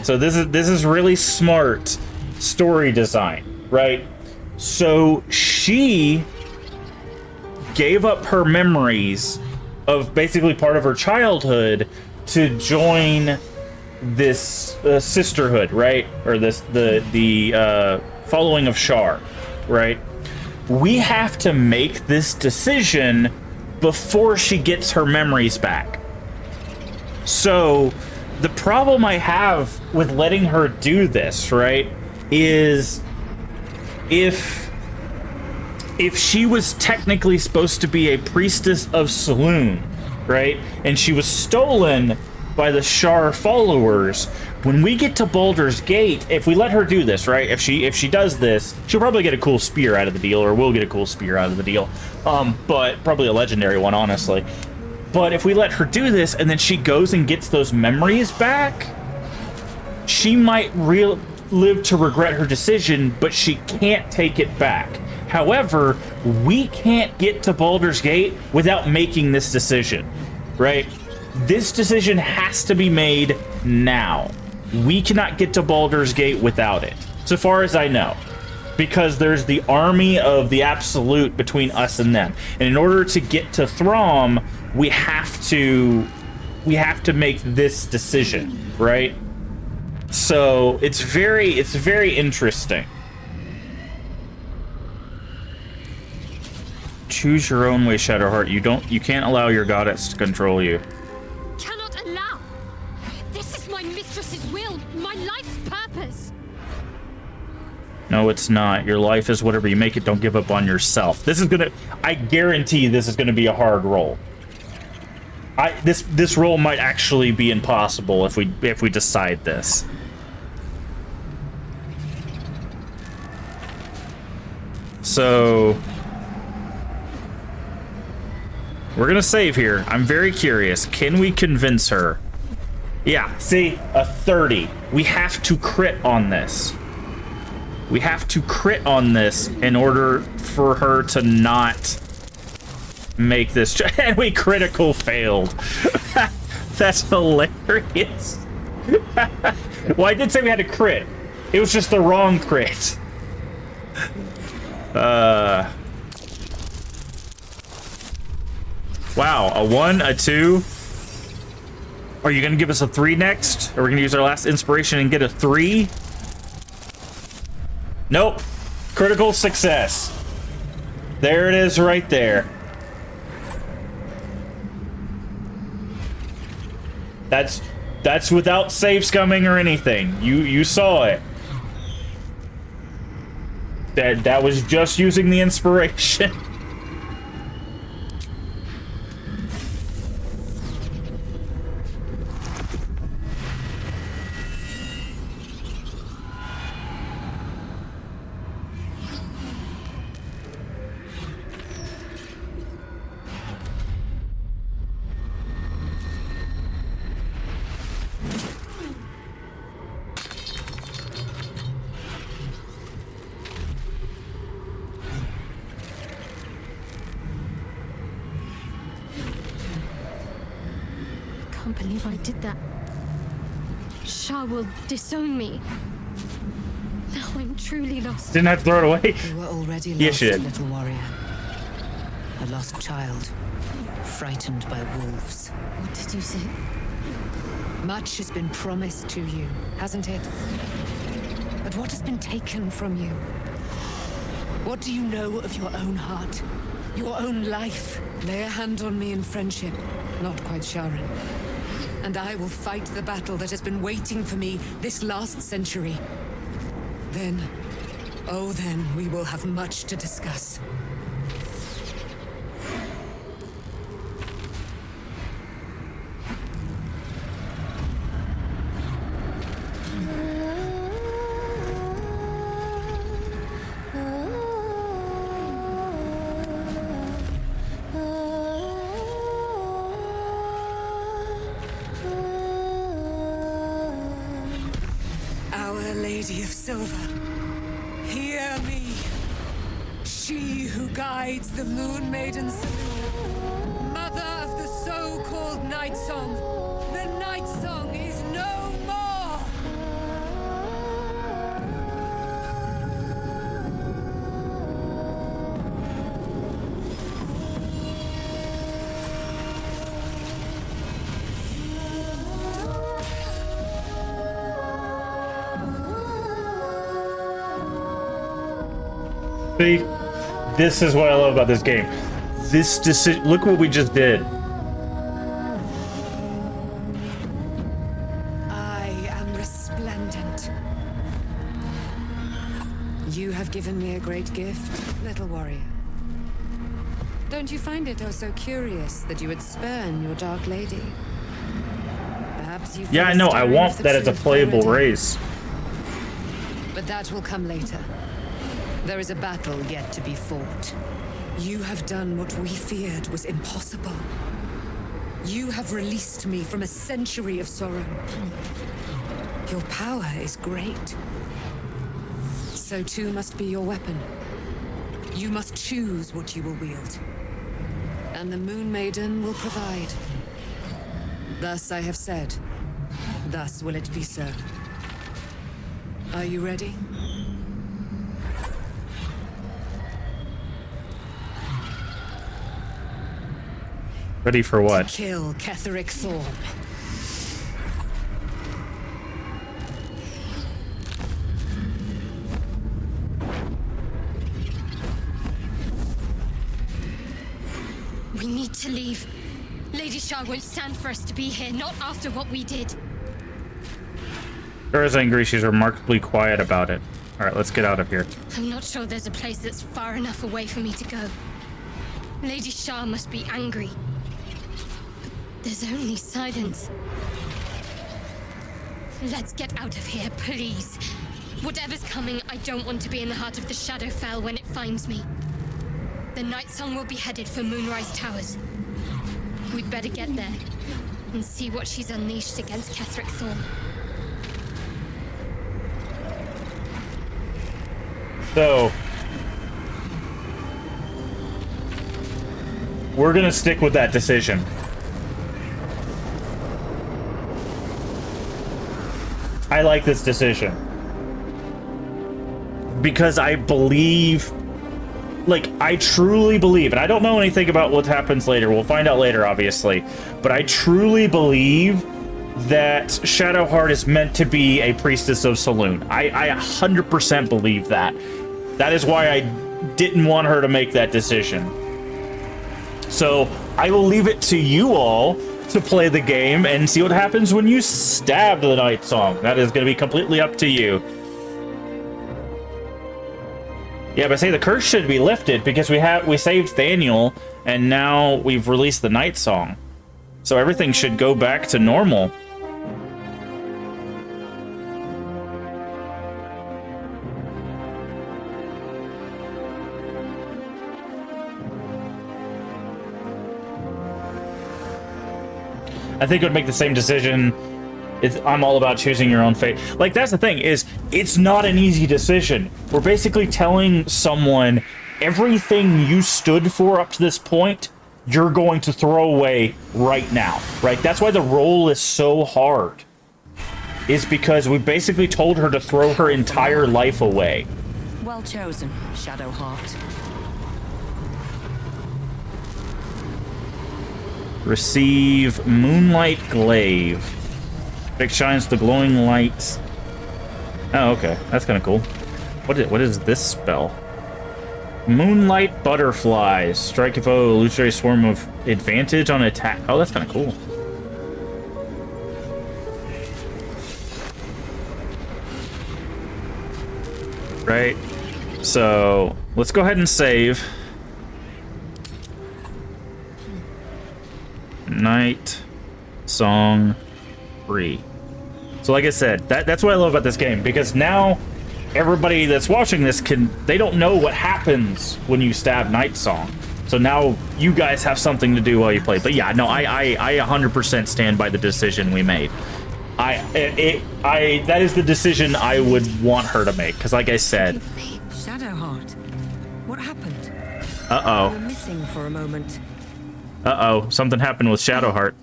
So this is really smart story design, right? So she gave up her memories of basically part of her childhood to join this sisterhood, right? Or the following of Shar, right? We have to make this decision before she gets her memories back. So the problem I have with letting her do this, right, is if she was technically supposed to be a priestess of Saloon, right, and she was stolen by the Shar followers, when we get to Baldur's Gate, if we let her do this, right, if she does this, she'll probably get a cool spear out of the deal, or we'll get a cool spear out of the deal, but probably a legendary one, honestly. But if we let her do this, and then she goes and gets those memories back, she might live to regret her decision, but she can't take it back. However, we can't get to Baldur's Gate without making this decision, right? This decision has to be made now. We cannot get to Baldur's Gate without it, so far as I know. Because there's the army of the Absolute between us and them. And in order to get to Throm, we have to make this decision, right? So it's very interesting. Choose your own way, Shadowheart. You can't allow your goddess to control you. Cannot allow. This is my mistress's will, my life's purpose. No, it's not. Your life is whatever you make it. Don't give up on yourself. I guarantee this is gonna be a hard roll. This roll might actually be impossible if we decide this. So we're gonna save here. I'm very curious. Can we convince her? Yeah, see, a 30. We have to crit on this. We have to crit on this in order for her to not make this. And we critical failed. That's hilarious. Well, I did say we had to crit. It was just the wrong crit. Wow, a 1, a 2. Are you gonna give us a 3 next? Are we gonna use our last inspiration and get a 3? Nope. Critical success. There it is right there. That's without save scumming or anything. You saw it. That was just using the inspiration. I can't believe I did that. Shah will disown me. Now I'm truly lost. Didn't have to throw it away. You were already Yes, lost, you did. little warrior. A lost child, frightened by wolves. What did you say? Much has been promised to you, hasn't it? But what has been taken from you? What do you know of your own heart? Your own life? Lay a hand on me in friendship, not quite Sharon. And I will fight the battle that has been waiting for me this last century. Then, oh then, we will have much to discuss. Our Lady of Silver, hear me. She who guides the Moon Maiden Saloon, mother of the so-called Night Song. The Night Song is no more! See? This is what I love about this game. This decision, look what we just did. I am resplendent. You have given me a great gift, little warrior. Don't you find it oh so curious that you would spurn your dark lady? Perhaps you feel Yeah, I know. I stirring want of the that as a truth playable already. race. But that will come later. There is a battle yet to be fought. You have done what we feared was impossible. You have released me from a century of sorrow. Your power is great. So too must be your weapon. You must choose what you will wield. And the Moon Maiden will provide. Thus I have said. Thus will it be so. Are you ready? Ready for what? Kill Ketheric Thorn. We need to leave. Lady Shah won't stand for us to be here, not after what we did. Her is angry. She's remarkably quiet about it. All right, let's get out of here. I'm not sure there's a place that's far enough away for me to go. Lady Shah must be angry. But there's only silence. Let's get out of here, please. Whatever's coming, I don't want to be in the heart of the Shadowfell when it finds me. The Night Song will be headed for Moonrise Towers. We'd better get there and see what she's unleashed against Ketheric Thorn. So, we're gonna stick with that decision. I like this decision. Because I believe, like, I truly believe, and I don't know anything about what happens later, we'll find out later, obviously, but I truly believe that Shadowheart is meant to be a priestess of Saloon. I 100% believe that. That is why I didn't want her to make that decision. So, I will leave it to you all to play the game and see what happens when you stab the Night Song. That is going to be completely up to you. Yeah, but I say the curse should be lifted because we saved Thaniel and now we've released the Night Song. So everything should go back to normal. I think it would make the same decision. I'm all about choosing your own fate. Like, that's the thing, is it's not an easy decision. We're basically telling someone everything you stood for up to this point, you're going to throw away right now, right? That's why the role is so hard. Is because we basically told her to throw her entire life away. Well chosen, Shadowheart. Receive Moonlight Glaive. It shines the glowing lights. Oh, okay. That's kind of cool. What is this spell? Moonlight Butterflies. Strike a foe, illusory swarm of advantage on attack. Oh, that's kind of cool. Right. So, let's go ahead and save. Night Song 3. So like I said, that's what I love about this game, because now everybody that's watching this they don't know what happens when you stab Night Song. So now you guys have something to do while you play. But yeah, no, I 100% stand by the decision we made. That is the decision I would want her to make, because like I said. Shadowheart, what happened? Uh-oh. You were missing for a moment. Uh-oh, something happened with Shadowheart.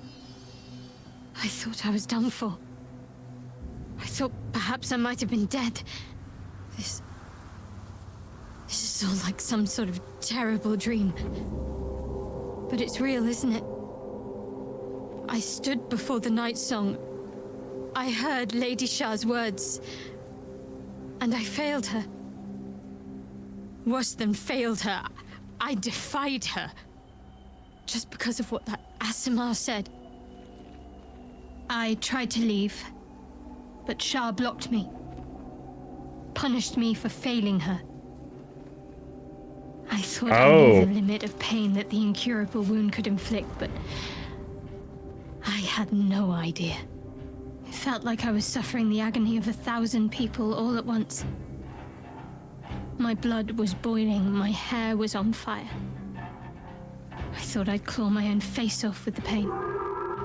I thought I was done for. I thought perhaps I might have been dead. This is all like some sort of terrible dream. But it's real, isn't it? I stood before the Night Song. I heard Lady Shah's words. And I failed her. Worse than failed her. I defied her. Just because of what that Asimar said. I tried to leave, but Shah blocked me. Punished me for failing her. I thought I knew the limit of pain that the incurable wound could inflict, but I had no idea. It felt like I was suffering the agony of 1,000 people all at once. My blood was boiling, my hair was on fire. I thought I'd claw my own face off with the pain.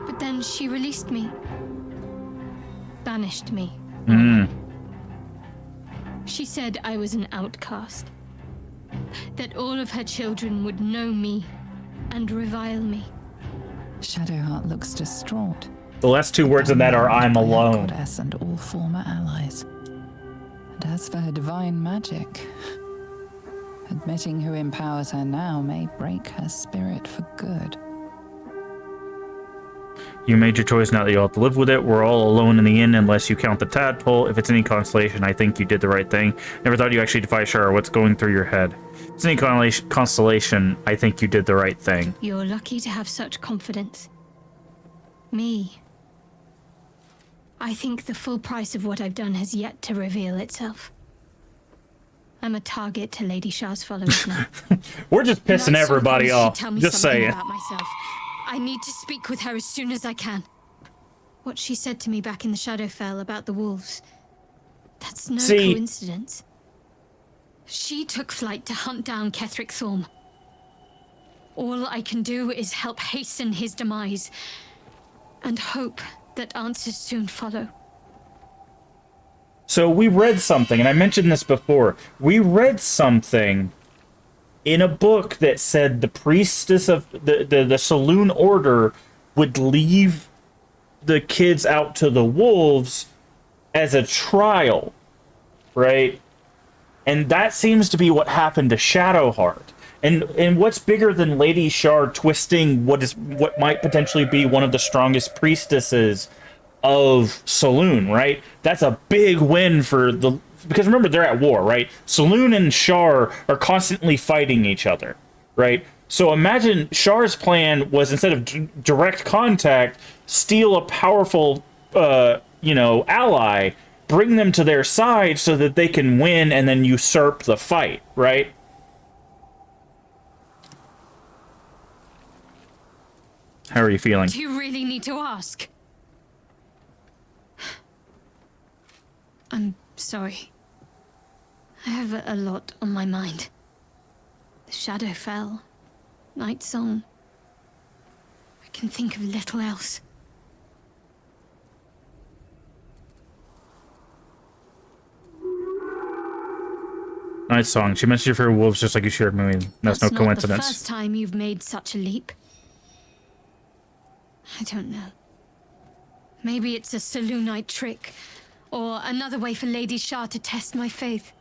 But then she released me. Banished me. She said I was an outcast. That all of her children would know me and revile me. Shadowheart looks distraught. The last two words in that are "I'm alone." Goddess and all former allies. And as for her divine magic, admitting who empowers her now may break her spirit for good. You made your choice, now that you'll have to live with it. We're all alone in the inn unless you count the tadpole. If it's any consolation, I think you did the right thing. Never thought you actually defy Shara. What's going through your head? If it's any consolation, I think you did the right thing. You're lucky to have such confidence. Me. I think the full price of what I've done has yet to reveal itself. I'm a target to Lady Shah's followers now. We're just pissing everybody off. Tell me Just something saying. about myself. I need to speak with her as soon as I can. What she said to me back in the Shadowfell about the wolves. That's no coincidence. She took flight to hunt down Ketheric Thorm. All I can do is help hasten his demise. And hope that answers soon follow. So we read something, and I mentioned this before. We read something in a book that said the priestess of the Saloon Order would leave the kids out to the wolves as a trial, right? And that seems to be what happened to Shadowheart. And what's bigger than Lady Shar twisting what might potentially be one of the strongest priestesses of Saloon, right? That's a big win for the... Because remember, they're at war, right? Saloon and Shar are constantly fighting each other, right? So imagine Shar's plan was, instead of direct contact, steal a powerful, ally, bring them to their side so that they can win and then usurp the fight, right? How are you feeling? Do you really need to ask? I'm sorry. I have a lot on my mind. The Shadowfell, Night Song. I can think of little else. Night Song. She mentioned your favorite wolves just like you shared me. That's no coincidence. Not the first time you've made such a leap. I don't know. Maybe it's a Saloonite trick, or another way for Lady Shah to test my faith.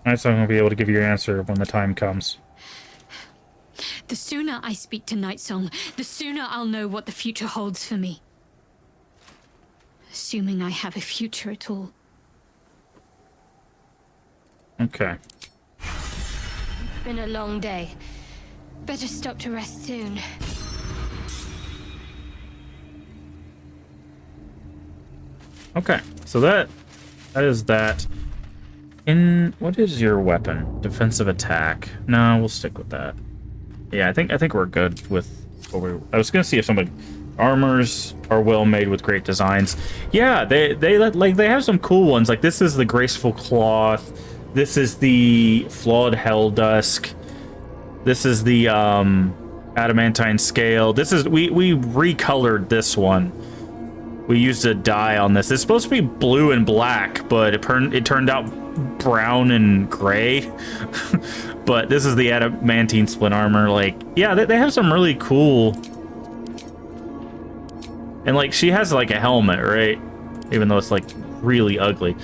Night Song will be able to give you your answer when the time comes. The sooner I speak to Night Song, the sooner I'll know what the future holds for me. Assuming I have a future at all. Okay. Been a long day. Better stop to rest soon. Okay, so that is that. What is your weapon? Defensive attack. No, we'll stick with that. Yeah, I think we're good with what we... I was gonna see if somebody... Armors are well made with great designs. Yeah, they have some cool ones. Like, this is the graceful cloth. This is the flawed hell dusk. This is the adamantine scale. This is we recolored this one. We used a dye on this. It's supposed to be blue and black, but it turned out brown and gray. But this is the adamantine split armor. Like, yeah, they have some really cool. And like, she has like a helmet, right? Even though it's like really ugly.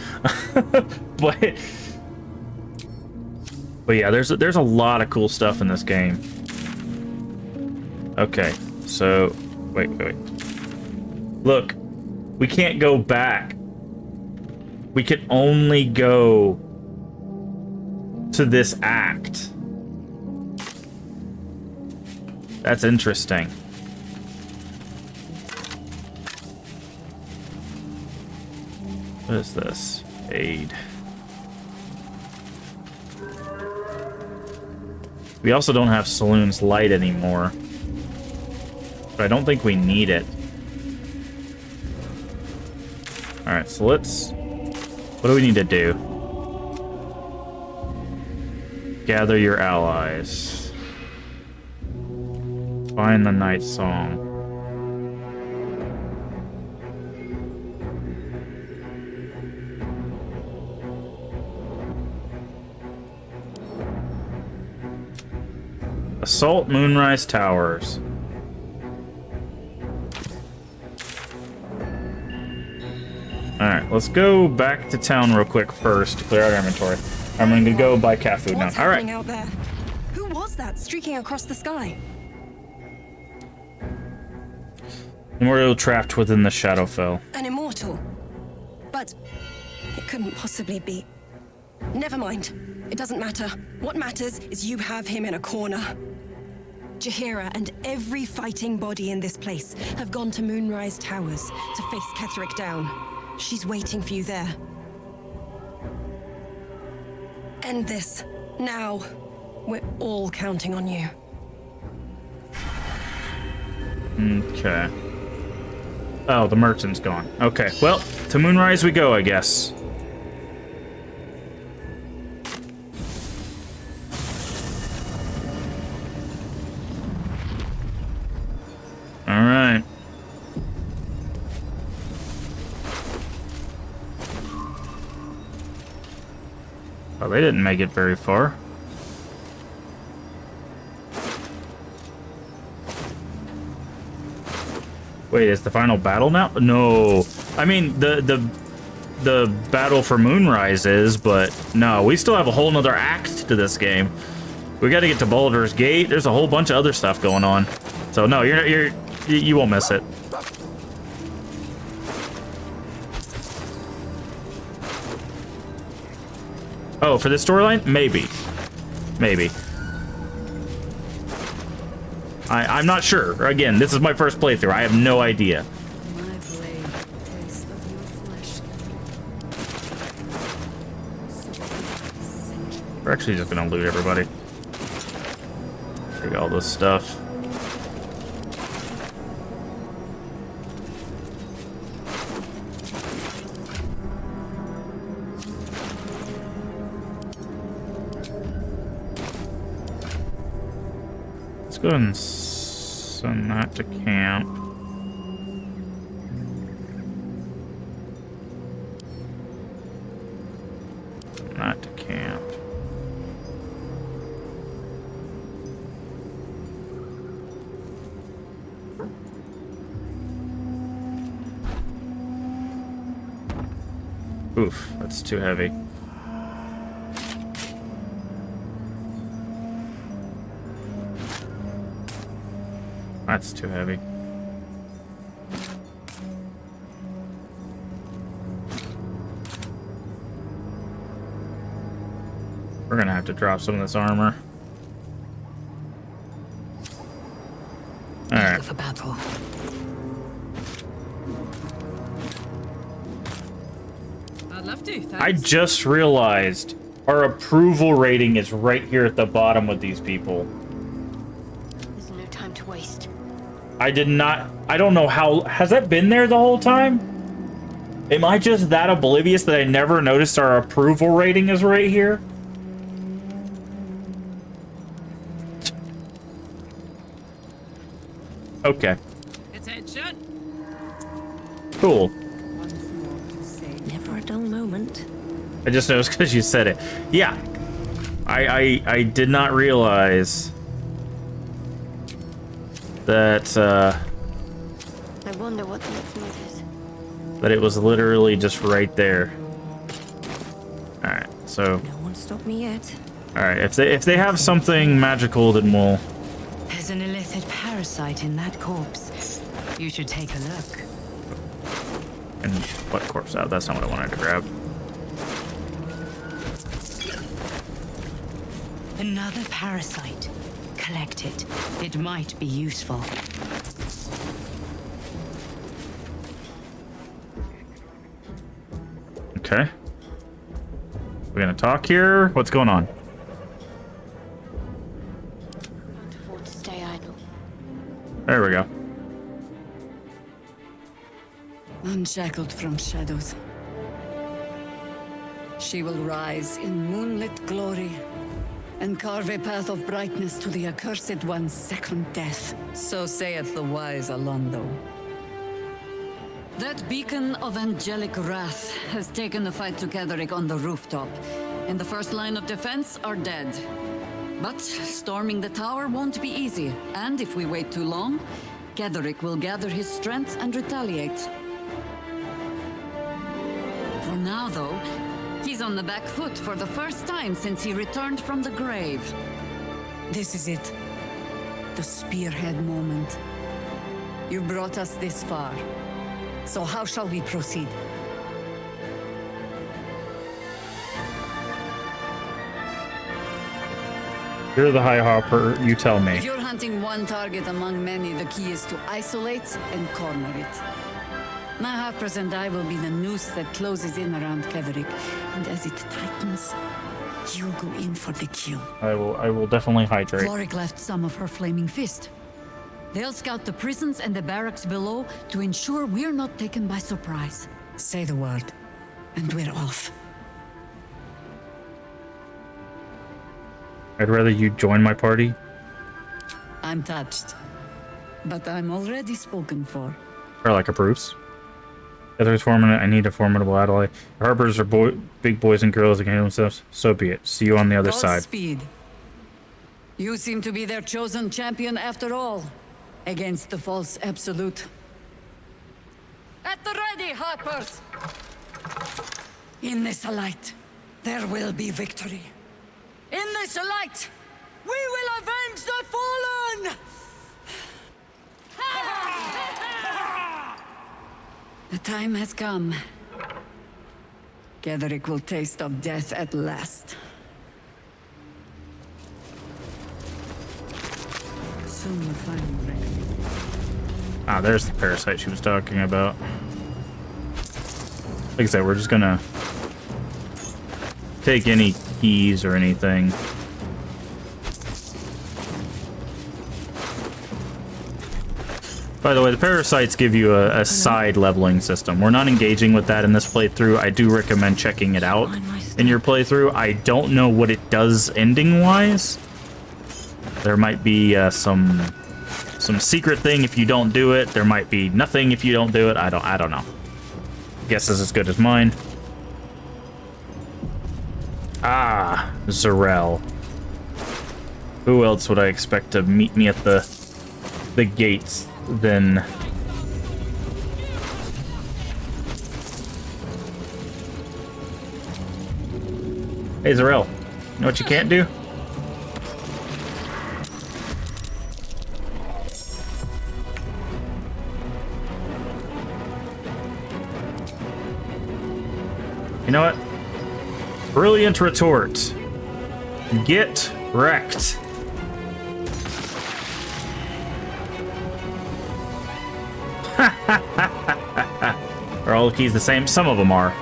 but yeah, there's a lot of cool stuff in this game. Okay, so wait. Look, We can't go back. We can only go to this act. That's interesting. What is this? Aid. We also don't have Saloon's light anymore. But I don't think we need it. Alright, so let's... What do we need to do? Gather your allies. Find the night song. Assault Moonrise Towers. Alright, let's go back to town real quick first to clear out our inventory. I'm going to go buy cat food now. What's Alright. happening out there? Who was that streaking across the sky? Immortal trapped within the Shadowfell. An immortal. But it couldn't possibly be. Never mind. It doesn't matter. What matters is you have him in a corner. Jaheira and every fighting body in this place have gone to Moonrise Towers to face Ketherick down. She's waiting for you there. End this. Now. We're all counting on you. Okay. Oh, the merchant's gone. Okay, well, to Moonrise we go, I guess. Alright. Oh, they didn't make it very far. Wait, is the final battle now? No. I mean, the battle for Moonrise is, but no, we still have a whole nother act to this game. We got to get to Baldur's Gate. There's a whole bunch of other stuff going on. So no, you won't miss it. Oh, for this storyline? Maybe. Maybe. I'm not sure. Again, this is my first playthrough. I have no idea. We're actually just gonna loot everybody. Take all this stuff. Let's go ahead and send that to camp. Send that to camp. Oof, that's too heavy. That's too heavy. We're gonna have to drop some of this armor. All right. For battle. I'd love to, thanks. I just realized our approval rating is right here at the bottom with these people. There's no time to waste. I don't know how, has that been there the whole time? Am I just that oblivious that I never noticed our approval rating is right here? Okay. Attention. Cool. Never a dull moment. I just noticed because you said it. Yeah. I did not realize that I wonder what the next move is. that it was literally just right there. All right, so. No one stopped me yet. All right, if they have something magical, then we'll. There's an illithid parasite in that corpse. You should take a look. And what corpse out? That's not what I wanted to grab. Another parasite. Collect it. It might be useful. Okay. We're gonna talk here. What's going on? Can't afford to stay idle. There we go. Unshackled from shadows. She will rise in moonlit glory and carve a path of brightness to the accursed one's second death. So saith the wise Alondo. That beacon of angelic wrath has taken the fight to Ketheric on the rooftop, and the first line of defense are dead. But storming the tower won't be easy, and if we wait too long, Ketheric will gather his strength and retaliate. For now, though, he's on the back foot for the first time since he returned from the grave. This is it. The spearhead moment. You brought us this far. So how shall we proceed? You're the High Hopper, you tell me. If you're hunting one target among many, the key is to isolate and corner it. My Harpers and I will be the noose that closes in around Ketheric, and as it tightens, you'll go in for the kill. I will definitely hydrate. Floric left some of her flaming fist. They'll scout the prisons and the barracks below to ensure we're not taken by surprise. Say the word, and we're off. I'd rather you join my party. I'm touched, but I'm already spoken for. Or approves. I need a formidable ally. The Harpers are big boys and girls that can handle themselves. So be it. See you on the other side. Speed. You seem to be their chosen champion after all. Against the false absolute. At the ready, Harpers! In this light, there will be victory. In this light, we will avenge the fallen! The time has come. Ketheric will taste of death at last. Soon the final reckoning. Ah, there's the parasite she was talking about. Like I said, we're just gonna take any keys or anything. By the way, the parasites give you a side leveling system. We're not engaging with that in this playthrough. I do recommend checking it out in your playthrough. I don't know what it does ending-wise. There might be some secret thing if you don't do it. There might be nothing if you don't do it. I don't know. Guess is as good as mine. Ah, Zarel. Who else would I expect to meet me at the gates then? Hey Zarel, you know what you can't do? You know what? Brilliant retort. Get wrecked. Are all the keys the same? Some of them are.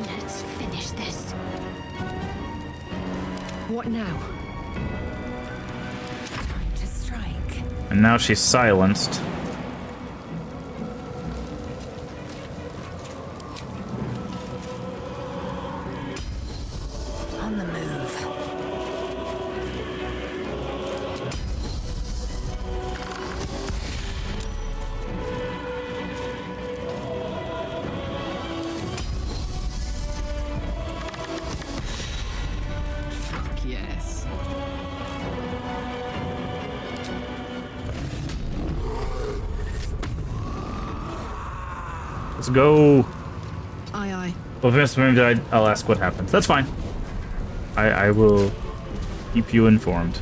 Let's finish this. What now? Time to strike. And now she's silenced. On the move. Yes. Let's go. Aye, aye. Well, if Mr. Moon died, I'll ask what happens. That's fine. I will keep you informed.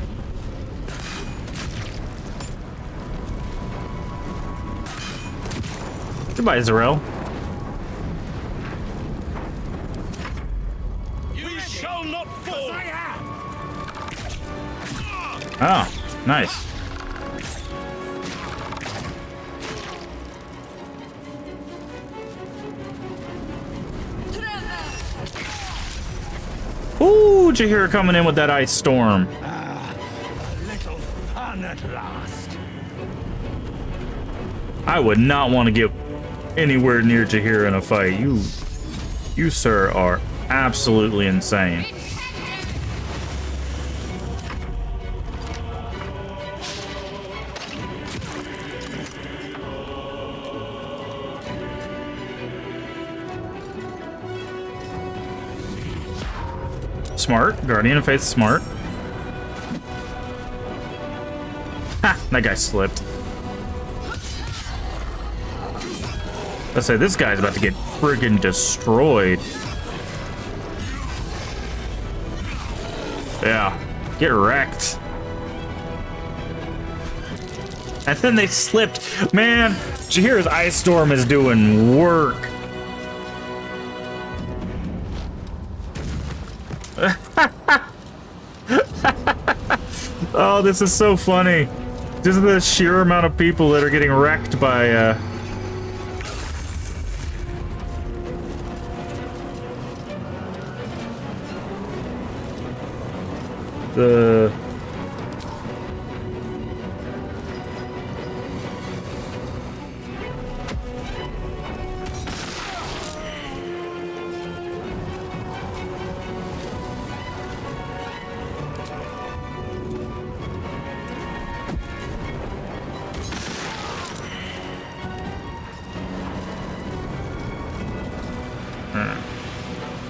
Goodbye, Zarel. We shall not fall. Oh, nice. Ooh, Jahira coming in with that ice storm. A little fun at last. I would not want to get anywhere near Jahira in a fight. You, sir, are absolutely insane. Smart. Guardian of Faith smart. Ha! That guy slipped. Let's say this guy's about to get friggin' destroyed. Yeah. Get wrecked. And then they slipped. Man, Jahira's Ice Storm is doing work. Oh, this is so funny. Just the sheer amount of people that are getting wrecked by the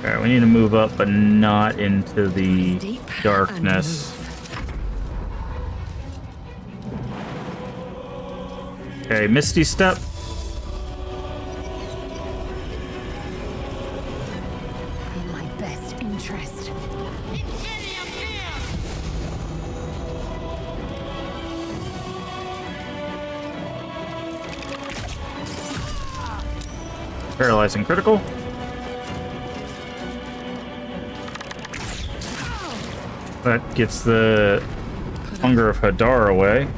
Alright, we need to move up, but not into the darkness. Okay, Misty Step. In my best interest. Paralyzing critical. That gets the Hunger of Hadar away.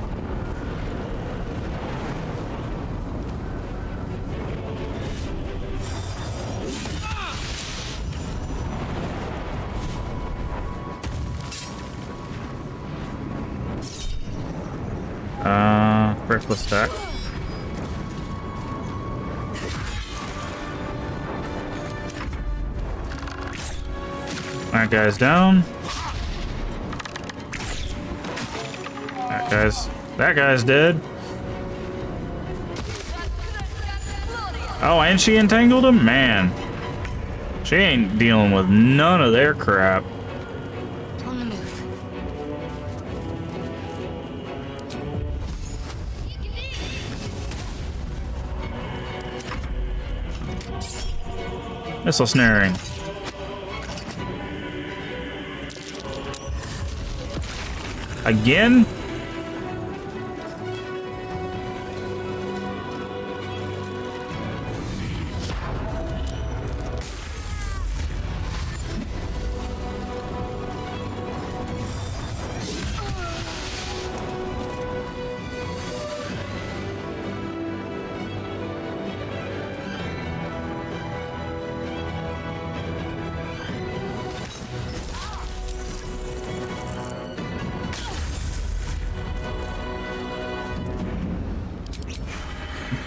Reckless attack. That guy's down. That guy's dead. Oh, and she entangled him? Man. She ain't dealing with none of their crap. On the move. Missile snaring. Again?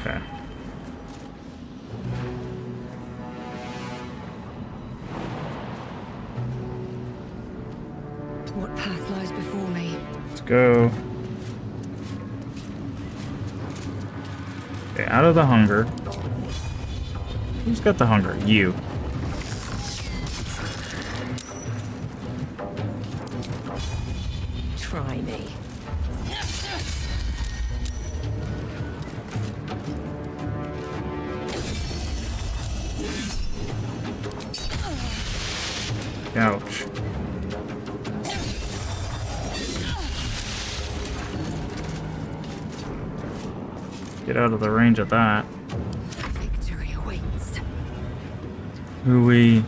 Okay. What path lies before me? Let's go. Okay, out of the hunger. Who's got the hunger? You. Try me. Ouch. Get out of the range of that. Who we... Okay.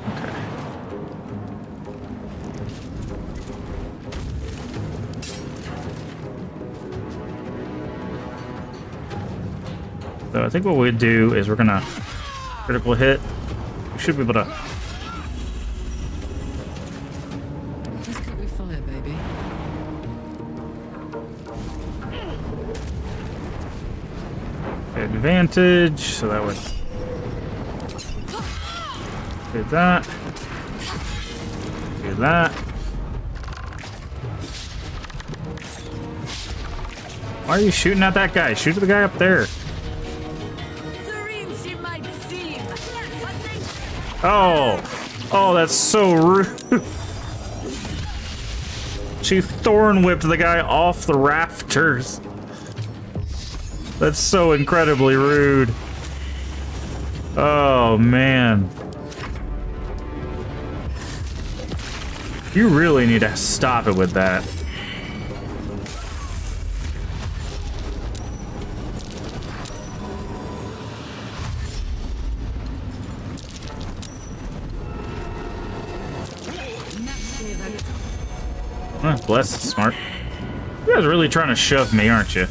So I think what we do is we're gonna critical hit. We should be able to... Let's go with fire, baby. Advantage, so that would... Do that. Do that. Why are you shooting at that guy? Shoot at the guy up there. Serene she might seem, Oh! Oh, that's so rude. She thorn whipped the guy off the rafters. That's so incredibly rude. Oh, man. You really need to stop it with that. Bless is smart. You guys are really trying to shove me, aren't you?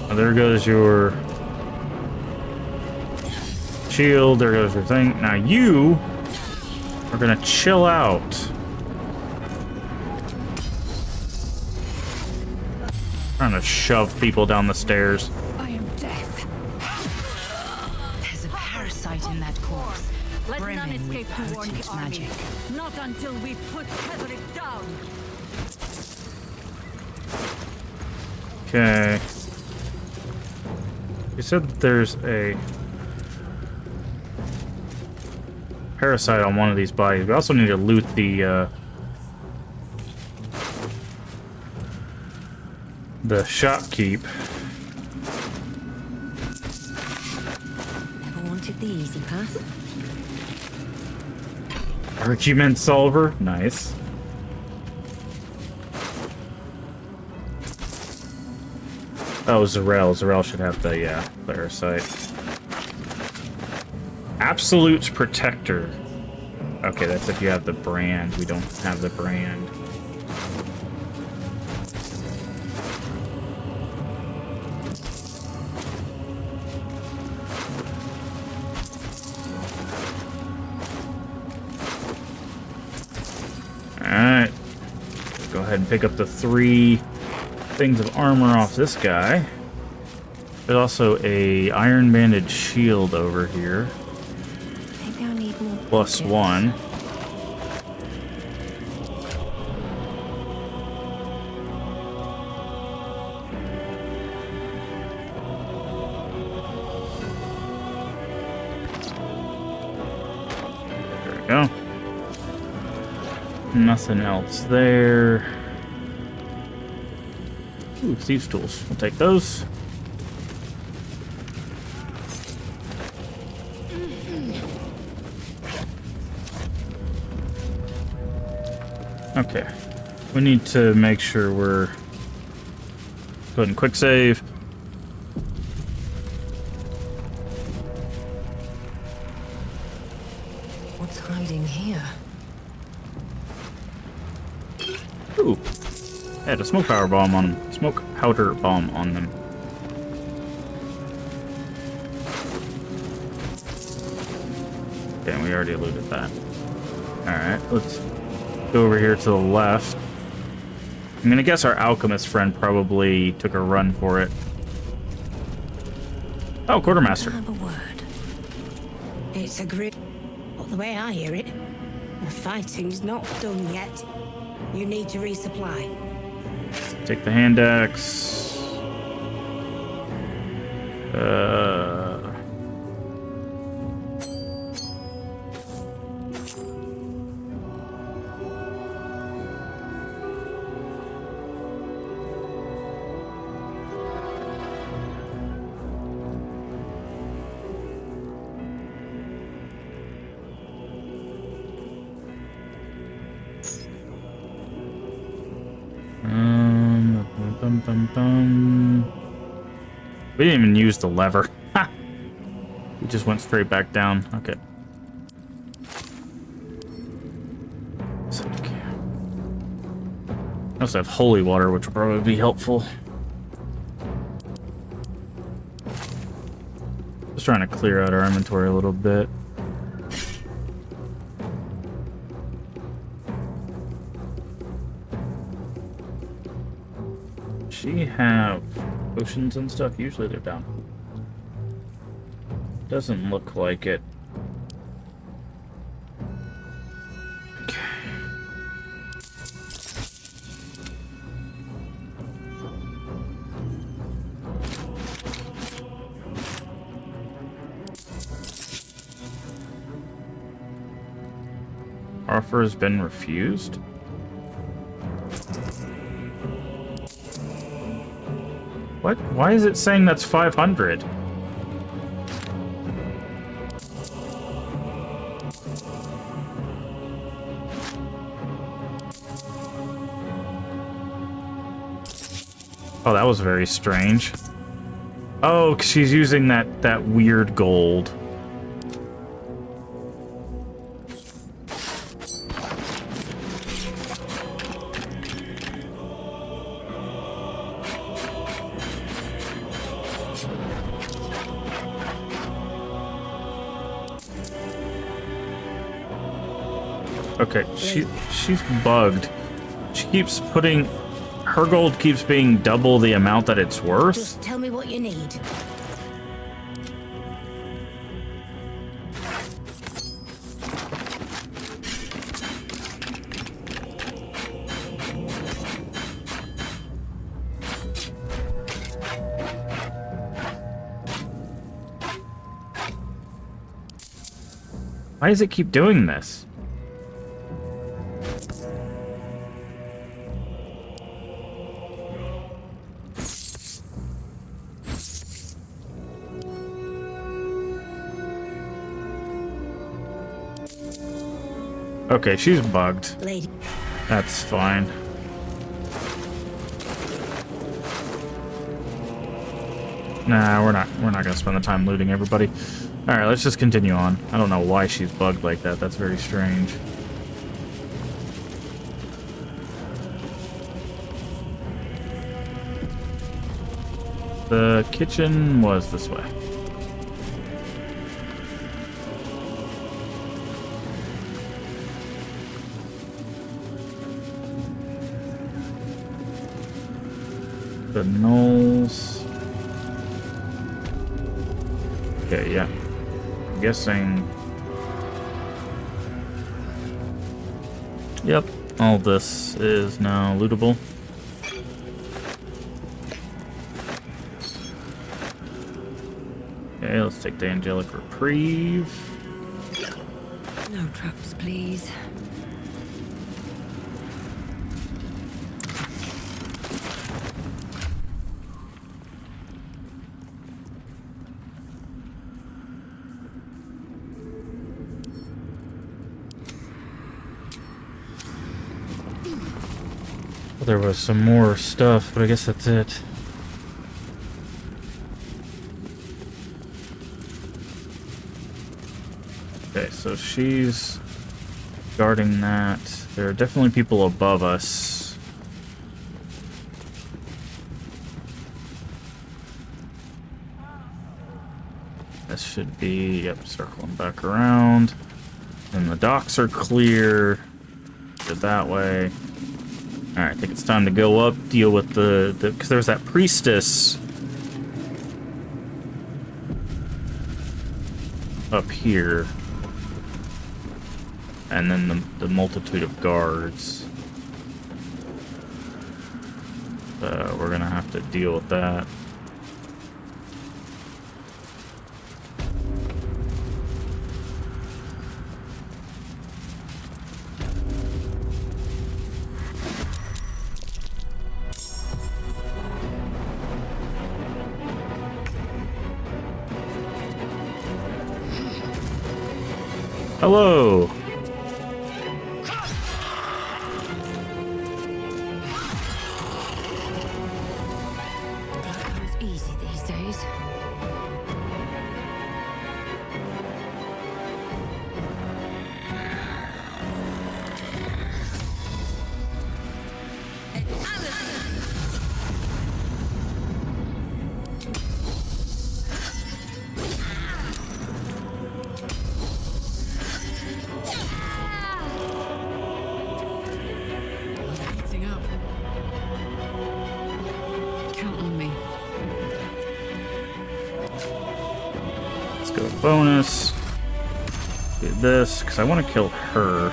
Oh, there goes your shield. There goes your thing. Now you are gonna chill out. Trying to shove people down the stairs. I am death. There's a parasite in that corpse. Let none brimming escape with to warn the potent army. magic. Not until we put Hedrick down. Okay. You said there's a parasite on one of these bodies. We also need to loot the shopkeep. Never wanted the easy path. Argument solver. Nice. Oh, Zarel. Zarel should have the, yeah, parasite. Absolute Protector. Okay, that's if you have the brand. We don't have the brand. Alright. Go ahead and pick up the 3 things of armor off this guy. There's also a iron banded shield over here. Maybe I need more. +1. There we go. Nothing else there. Ooh, thieves' tools. We'll take those. Okay. We need to make sure we're... Go ahead and quick save. What's hiding here? Ooh. Had a smoke powder bomb on them. Smoke powder bomb on them. Okay, we already looted that. Alright, let's go over here to the left. I'm gonna guess our alchemist friend probably took a run for it. Oh, quartermaster. Have a word. It's a great... But the way I hear it, the fighting's not done yet. You need to resupply. Take the hand axe. We didn't even use the lever. We just went straight back down. Okay. I also have holy water, which will probably be helpful. Just trying to clear out our inventory a little bit. She have potions and stuff? Usually they're down. Doesn't look like it. Okay. Offer has been refused? What? Why is it saying that's 500? Oh, that was very strange. Oh, 'cause she's using that weird gold. Okay, she's bugged. She keeps putting... Her gold keeps being double the amount that it's worth. Just tell me what you need. Why does it keep doing this? Okay, she's bugged. Lady. That's fine. Nah, we're not gonna spend the time looting everybody. Alright, let's just continue on. I don't know why she's bugged like that. That's very strange. The kitchen was this way. The Knolls. Okay, yeah. I'm guessing. Yep, all this is now lootable. Okay, let's take the Angelic Reprieve. No traps, please. There was some more stuff, but I guess that's it. Okay, so she's guarding that. There are definitely people above us. This should be, yep, circling back around. And the docks are clear. Go that way. Alright, I think it's time to go up, deal with the because there's that priestess up here. And then the multitude of guards. So we're gonna have to deal with that. Hello. Heating up. Count on me. Let's go bonus. Do this, because I want to kill her.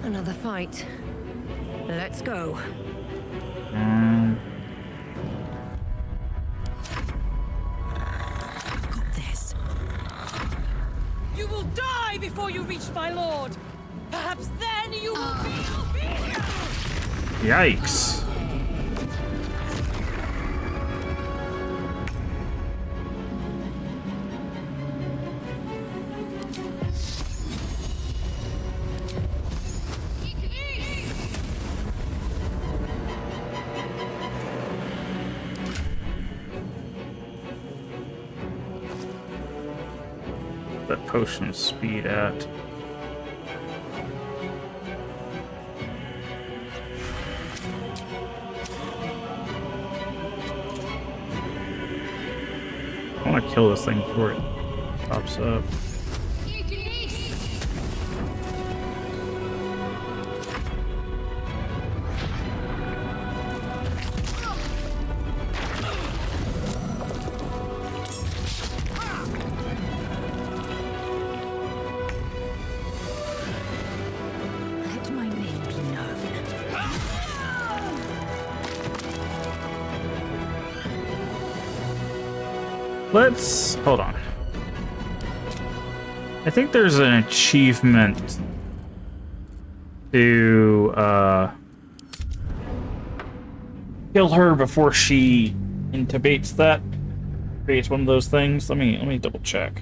Another fight. Let's go. Got this. You will die before you reach my lord. Perhaps then you will feel fear. Yikes. That potion of speed at. I want to kill this thing before it pops up. Let my name be known. Let's hold on. I think there's an achievement to kill her before she intubates that. Creates one of those things. Let me double check.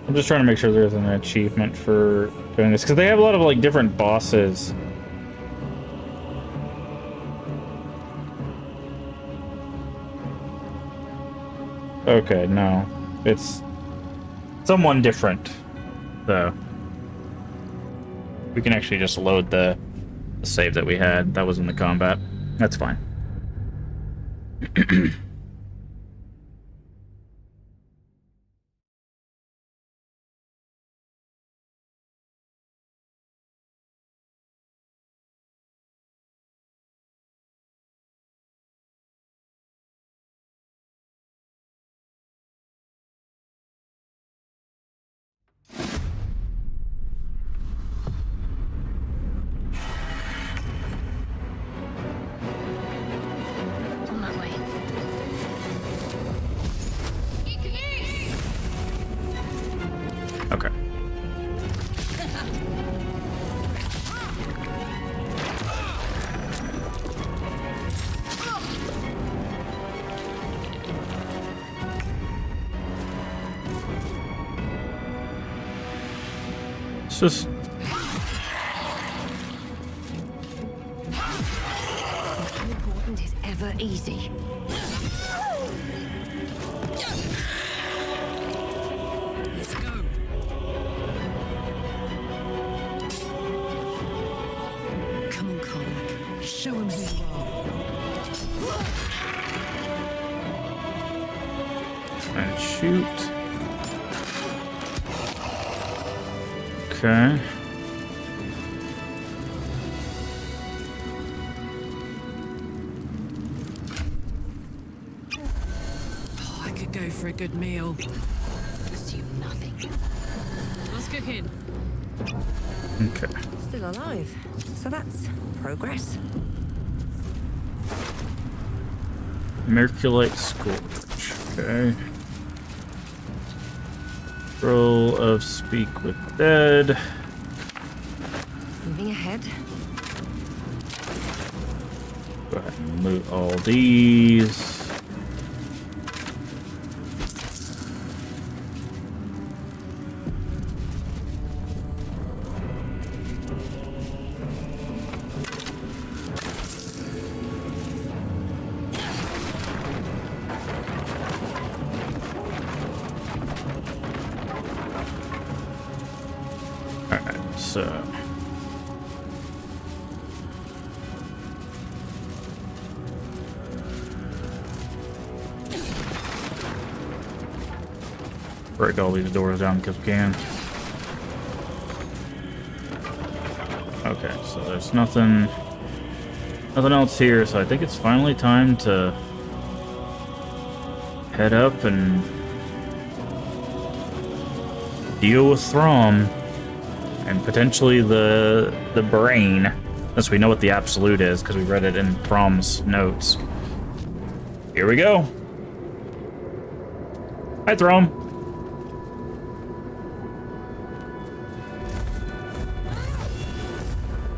I'm just trying to make sure there's an achievement for doing this, because they have a lot of like different bosses. Okay, no. It's someone different, though. We can actually just load the save that we had. That was in the combat. That's fine. On my way. Okay. It's just Important is ever easy. And shoot. Okay. Oh, I could go for a good meal. Assume nothing. What's cooking? Okay. Still alive. So that's progress. Merculite Scourge. Okay. Roll of Speak with Dead. Moving ahead. Go ahead and loot all these. So break all these doors down because we can. Okay, so there's nothing else here, so I think it's finally time to head up and deal with Throm. And potentially the brain, since we know what the absolute is, because we read it in Throm's notes. Here we go. Hi, Throm.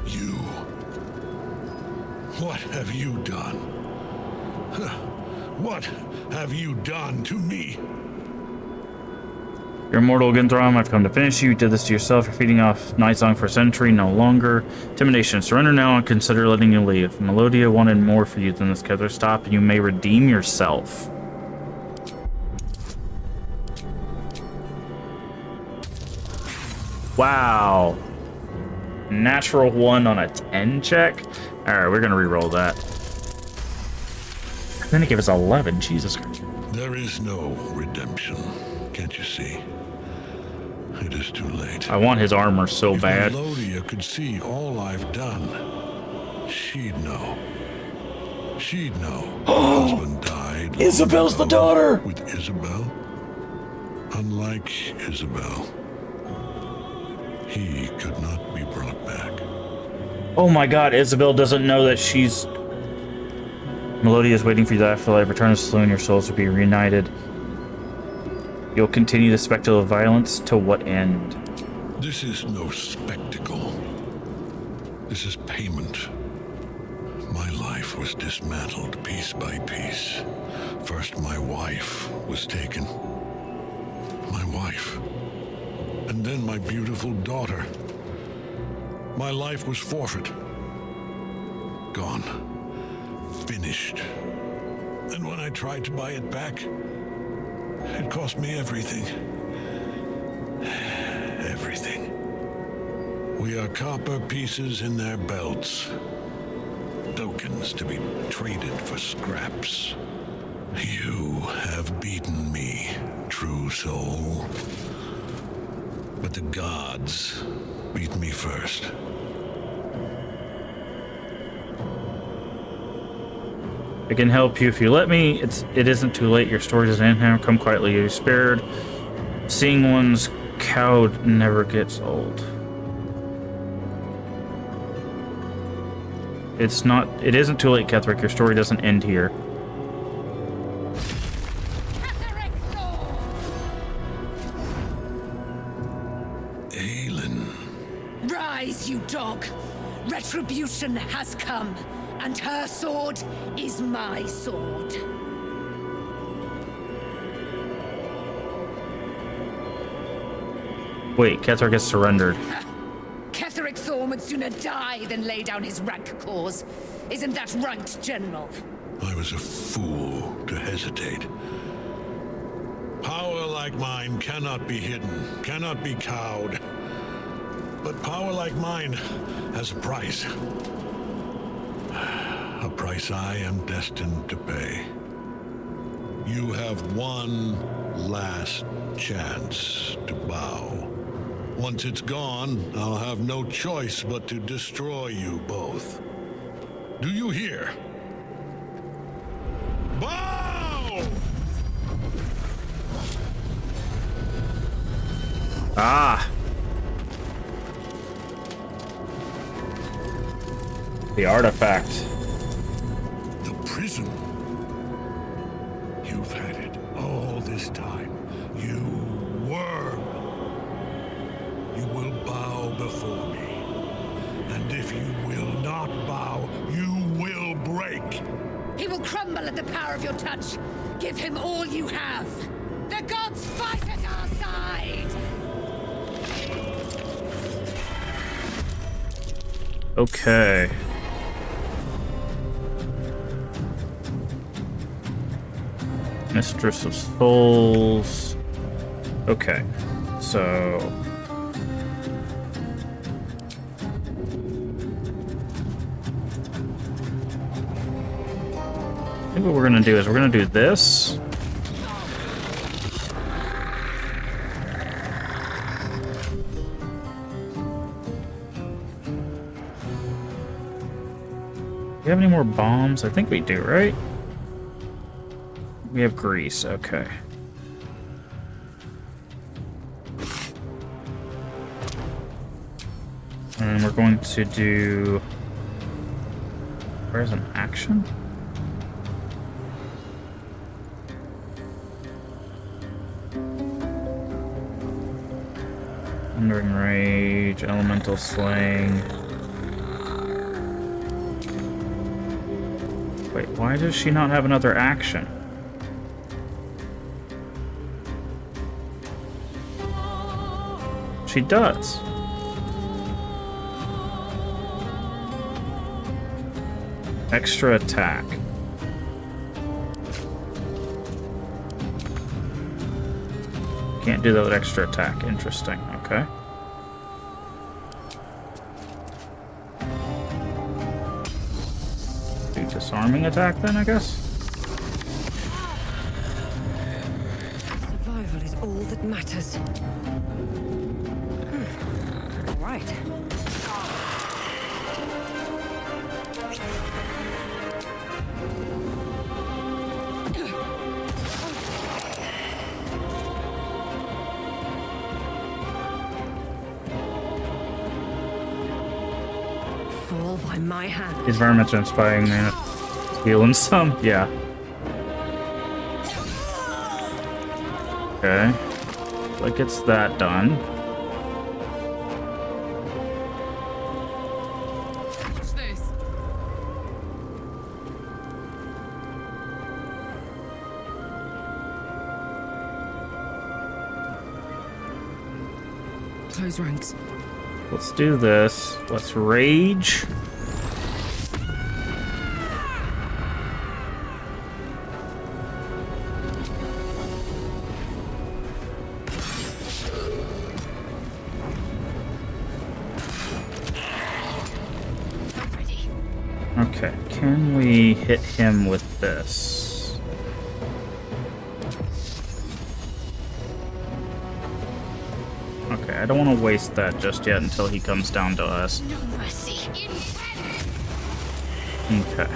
You. What have you done? What have you done to me? You're immortal again, Throm. I've come to finish you. You did this to yourself. You're feeding off Night Song for a century. No longer. Intimidation. Surrender now and consider letting you leave. Melodia wanted more for you than this, Kether. Stop and you may redeem yourself. Wow. Natural 1 on a 10 check? Alright, we're gonna re-roll that. And then it gave us 11. Jesus Christ. There is no redemption. Can't you see? It is too late. I want his armor so bad. If Melodia could see all I've done, she'd know. She'd know. Her husband died. Isabel's the daughter! With Isabel? Unlike Isabel, he could not be brought back. Oh my god, Isabel doesn't know that she's... Melodia is waiting for you to afterlife. Return of Saloon, your souls will be reunited. You'll continue the spectacle of violence to what end? This is no spectacle. This is payment. My life was dismantled piece by piece. First, my wife was taken. My wife. And then my beautiful daughter. My life was forfeit. Gone. Finished. And when I tried to buy it back, it cost me everything. Everything. We are copper pieces in their belts. Tokens to be traded for scraps. You have beaten me, true soul. But the gods beat me first. I can help you if you let me. It isn't too late. Your story doesn't end here. Come quietly. You're spared. Seeing one's cowed never gets old. It isn't too late, Ketherick. Your story doesn't end here. Rise, you dog. Retribution has come, and her sword is my sword. Wait, Ketherick has surrendered. Ketherick Thorm would sooner die than lay down his rank cause. Isn't that right, General? I was a fool to hesitate. Power like mine cannot be hidden, cannot be cowed. But power like mine has a price. A price I am destined to pay. You have one last chance to bow. Once it's gone, I'll have no choice but to destroy you both. Do you hear? Bow! Ah! The artifact. The prison. You've had it all this time. You worm. You will bow before me. And if you will not bow, you will break. He will crumble at the power of your touch. Give him all you have. The gods fight at our side! Okay. Mistress of Souls. Okay. So... I think what we're gonna do is we're gonna do this. Do we have any more bombs? I think we do, right? We have grease, okay. And we're going to do... Where's an action? Thundering Rage, Elemental Slaying. Wait, why does she not have another action? She does. Extra attack. Can't do that with extra attack. Interesting. Okay. Do disarming attack then, I guess? Survival is all that matters. All right. Fall by my hand. He's very much inspiring me. Heal him some? Yeah. Okay. Like it's that done. Watch this. Close ranks. Let's do this. Let's rage. Okay, can we hit him with this? Okay, I don't want to waste that just yet until he comes down to us. No mercy. Okay.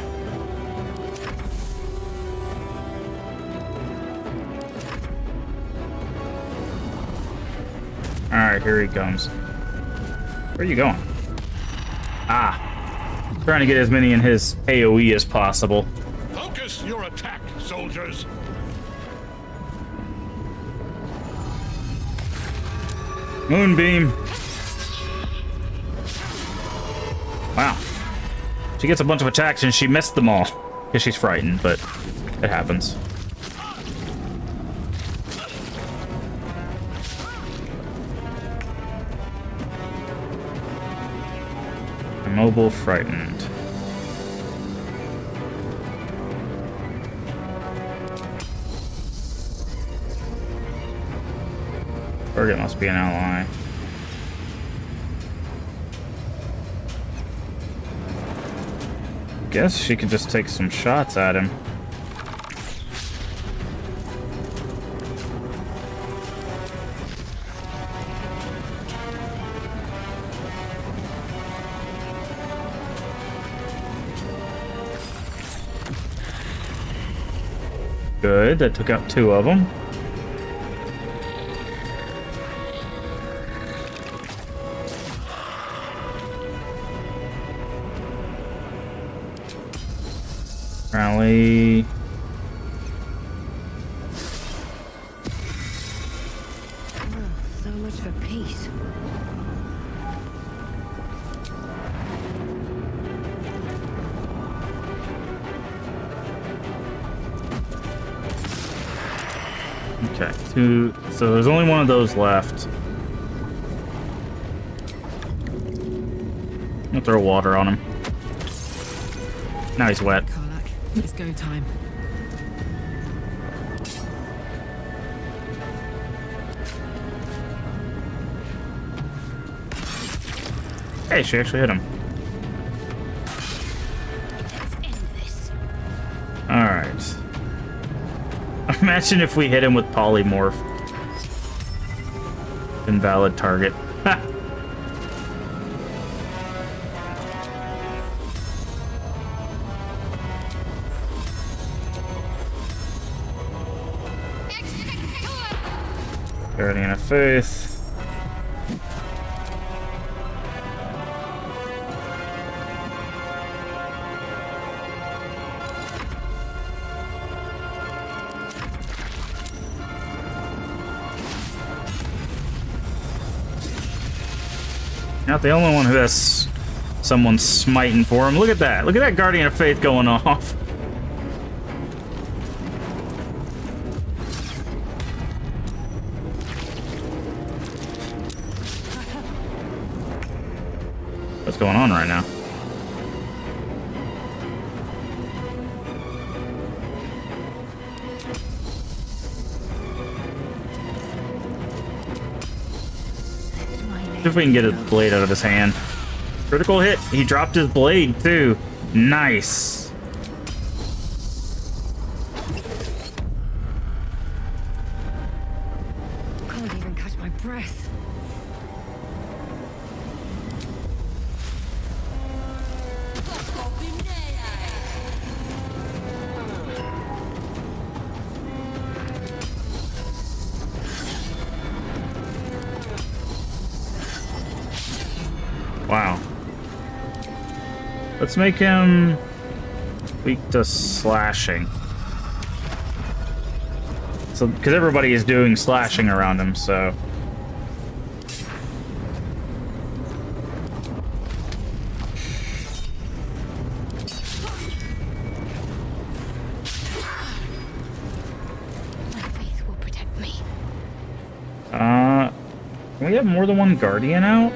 Alright, here he comes. Where are you going? Ah. Trying to get as many in his AoE as possible. Focus your attack, soldiers. Moonbeam. Wow. She gets a bunch of attacks and she missed them all. Because she's frightened, but it happens. Immobile, frightened. Target must be an ally. Guess she could just take some shots at him. Good, that took out 2 of them. Rally. So much for peace. Okay, 2. So there's only one of those left. I'll throw water on him. Now he's wet. Karlak, it's go time. Hey, she actually hit him. Alright. Imagine if we hit him with polymorph. Invalid target. Ha! Guardian of Faith. Not the only one who has someone smiting for him. Look at that. Look at that Guardian of Faith going off. What's going on right now? See if we can get his blade out of his hand. Critical hit. He dropped his blade too. Nice. Can't even catch my breath. Wow. Let's make him weak to slashing. So, because everybody is doing slashing around him, so. My faith will protect me. Can we have more than one Guardian out?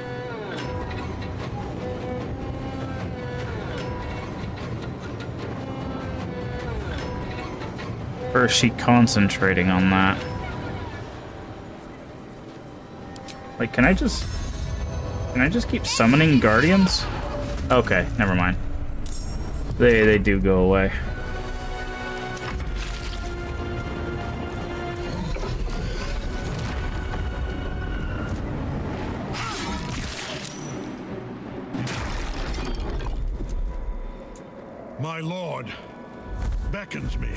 Or is she concentrating on that? Like, can I just keep summoning Guardians? Okay, never mind. They do go away. My lord beckons me.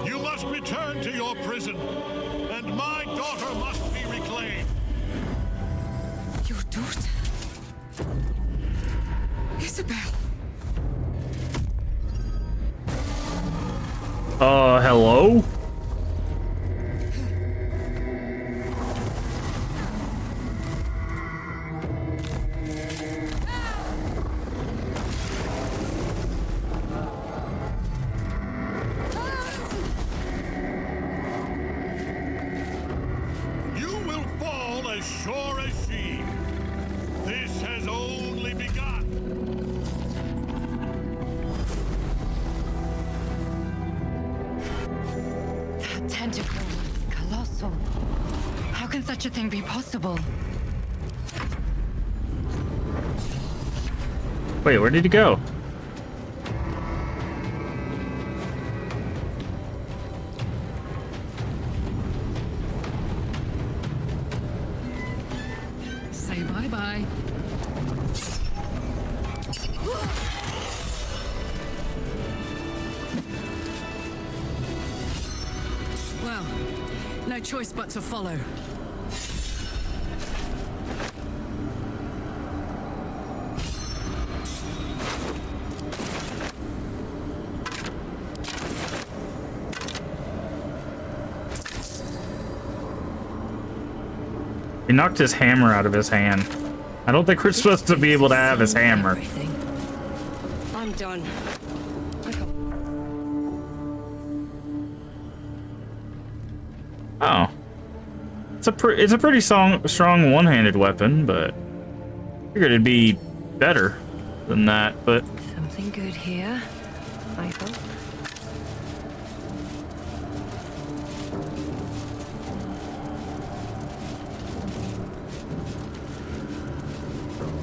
You must return to your prison, and my daughter must be reclaimed. Your daughter? Isabel. Hello? Sure as she. This has only begun. That tentacle was colossal. How can such a thing be possible? Wait, where did he go? Say bye-bye. Well, no choice but to follow. He knocked his hammer out of his hand. I don't think we're supposed to be able to have his hammer. I'm done. Oh. It's a pretty strong one-handed weapon, but I figured it'd be better than that, but Something good here, I hope.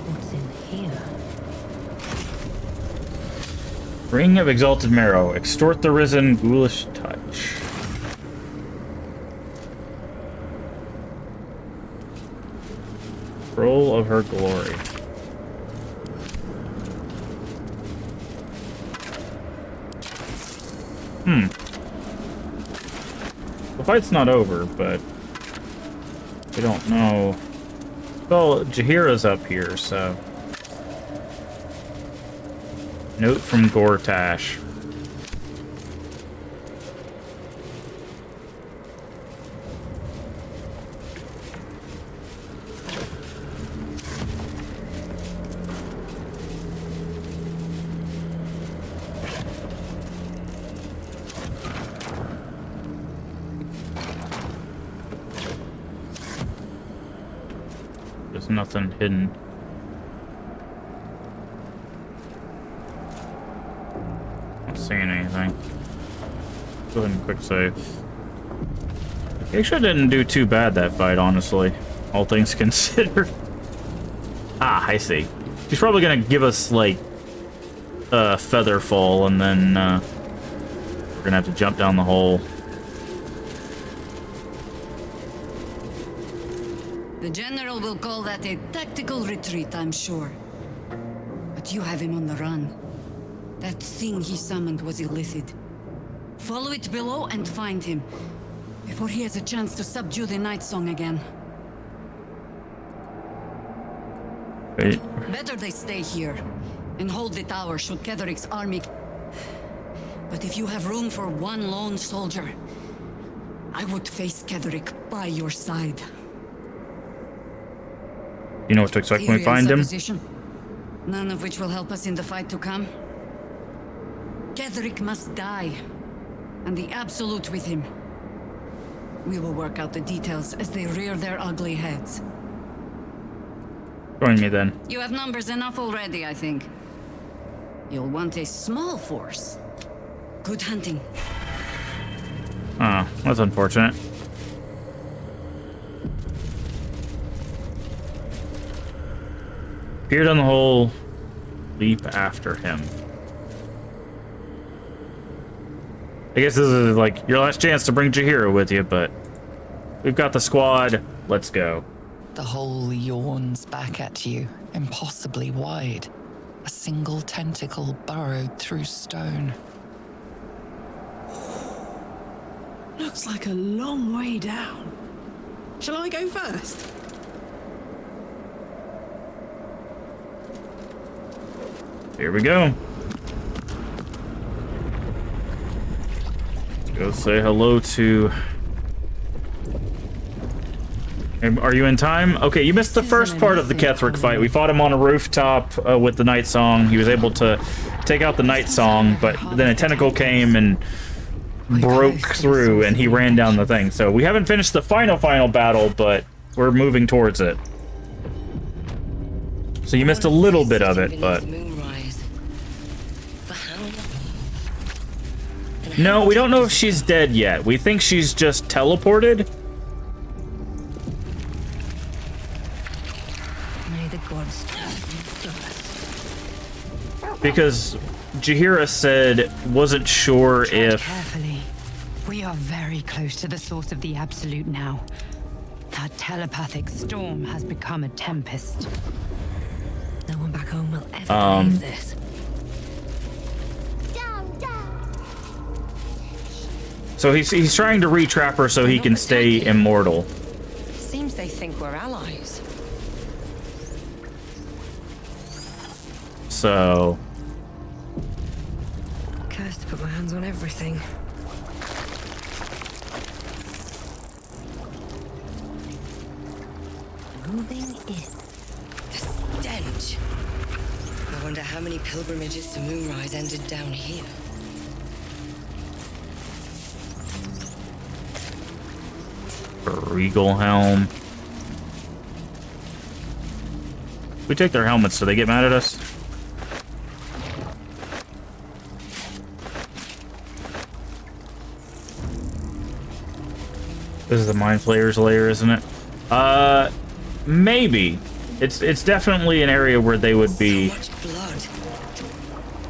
What's in here? Ring of Exalted Marrow. Extort the Risen, Ghoulish Touch. Scroll of her glory. The fight's not over, but we don't know. Well, Jaheira's up here, so. Note from Gortash. There's nothing hidden. Not seeing anything. Go ahead and quick save. Actually, didn't do too bad that fight, honestly. All things considered. Ah, I see. She's probably gonna give us like a feather fall, and then we're gonna have to jump down the hole. The General will call that a tactical retreat, I'm sure. But you have him on the run. That thing he summoned was illicit. Follow it below and find him, before he has a chance to subdue the Night Song again. Wait. Better they stay here, and hold the tower should Ketheric's army... But if you have room for one lone soldier, I would face Ketheric by your side. You know what to expect when we find him? None of which will help us in the fight to come. Ketheric must die, and the Absolute with him. We will work out the details as they rear their ugly heads. Join me then. You have numbers enough already, I think. You'll want a small force. Good hunting. Oh, that's unfortunate. Appeared on the hole. Leap after him. I guess this is like your last chance to bring Jaheira with you, but we've got the squad. Let's go. The hole yawns back at you, impossibly wide. A single tentacle burrowed through stone. Looks like a long way down. Shall I go first? Here we go. Let's go say hello to... Are you in time? Okay, you missed the first part of the Ketheric fight. We fought him on a rooftop with the Night Song. He was able to take out the Night Song, but then a tentacle came and broke through, and he ran down the thing. So we haven't finished the final battle, but we're moving towards it. So you missed a little bit of it, but... No, we don't know if she's dead yet. We think she's just teleported. May the gods Because Jaheira said wasn't sure if... Carefully. We are very close to the source of the Absolute now. That telepathic storm has become a tempest. No one back home will ever believe this. So he's trying to re-trap her so he can stay immortal. Seems they think we're allies. So... Cursed to put my hands on everything. Moving in. The stench. I wonder how many pilgrimages to Moonrise ended down here. Regal helm. We take their helmets, do they get mad at us? This is the Mind Flayer's lair, isn't it? Maybe. It's definitely an area where they would be. So much blood.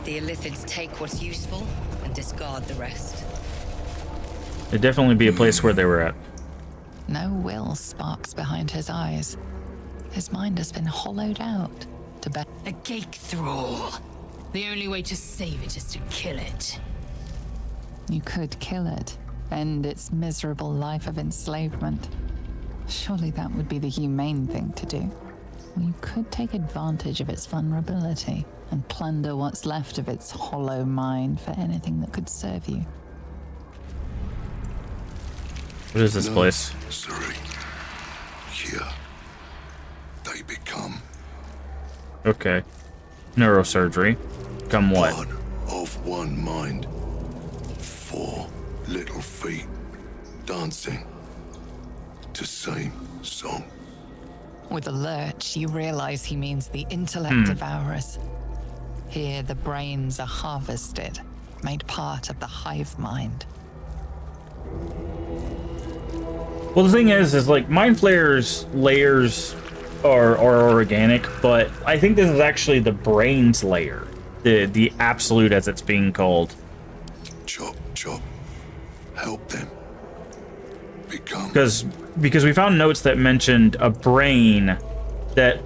The Illithids take what's useful and discard the rest. It'd definitely be a place where they were at. No will sparks behind his eyes. His mind has been hollowed out to bet. A cake thrall. The only way to save it is to kill it. You could kill it, end its miserable life of enslavement. Surely that would be the humane thing to do. Or you could take advantage of its vulnerability and plunder what's left of its hollow mind for anything that could serve you. What is this place? Sorry. Here, they become Okay. Neurosurgery. Come what? one of one mind. 4 little feet dancing to same song. With a lurch, you realize he means the intellect devourers. Here, the brains are harvested, made part of the hive mind. Well, the thing is like Mind Flayer's layers are organic, but I think this is actually the brains layer, the absolute as it's being called. Chop, chop. Help them become. Because we found notes that mentioned a brain that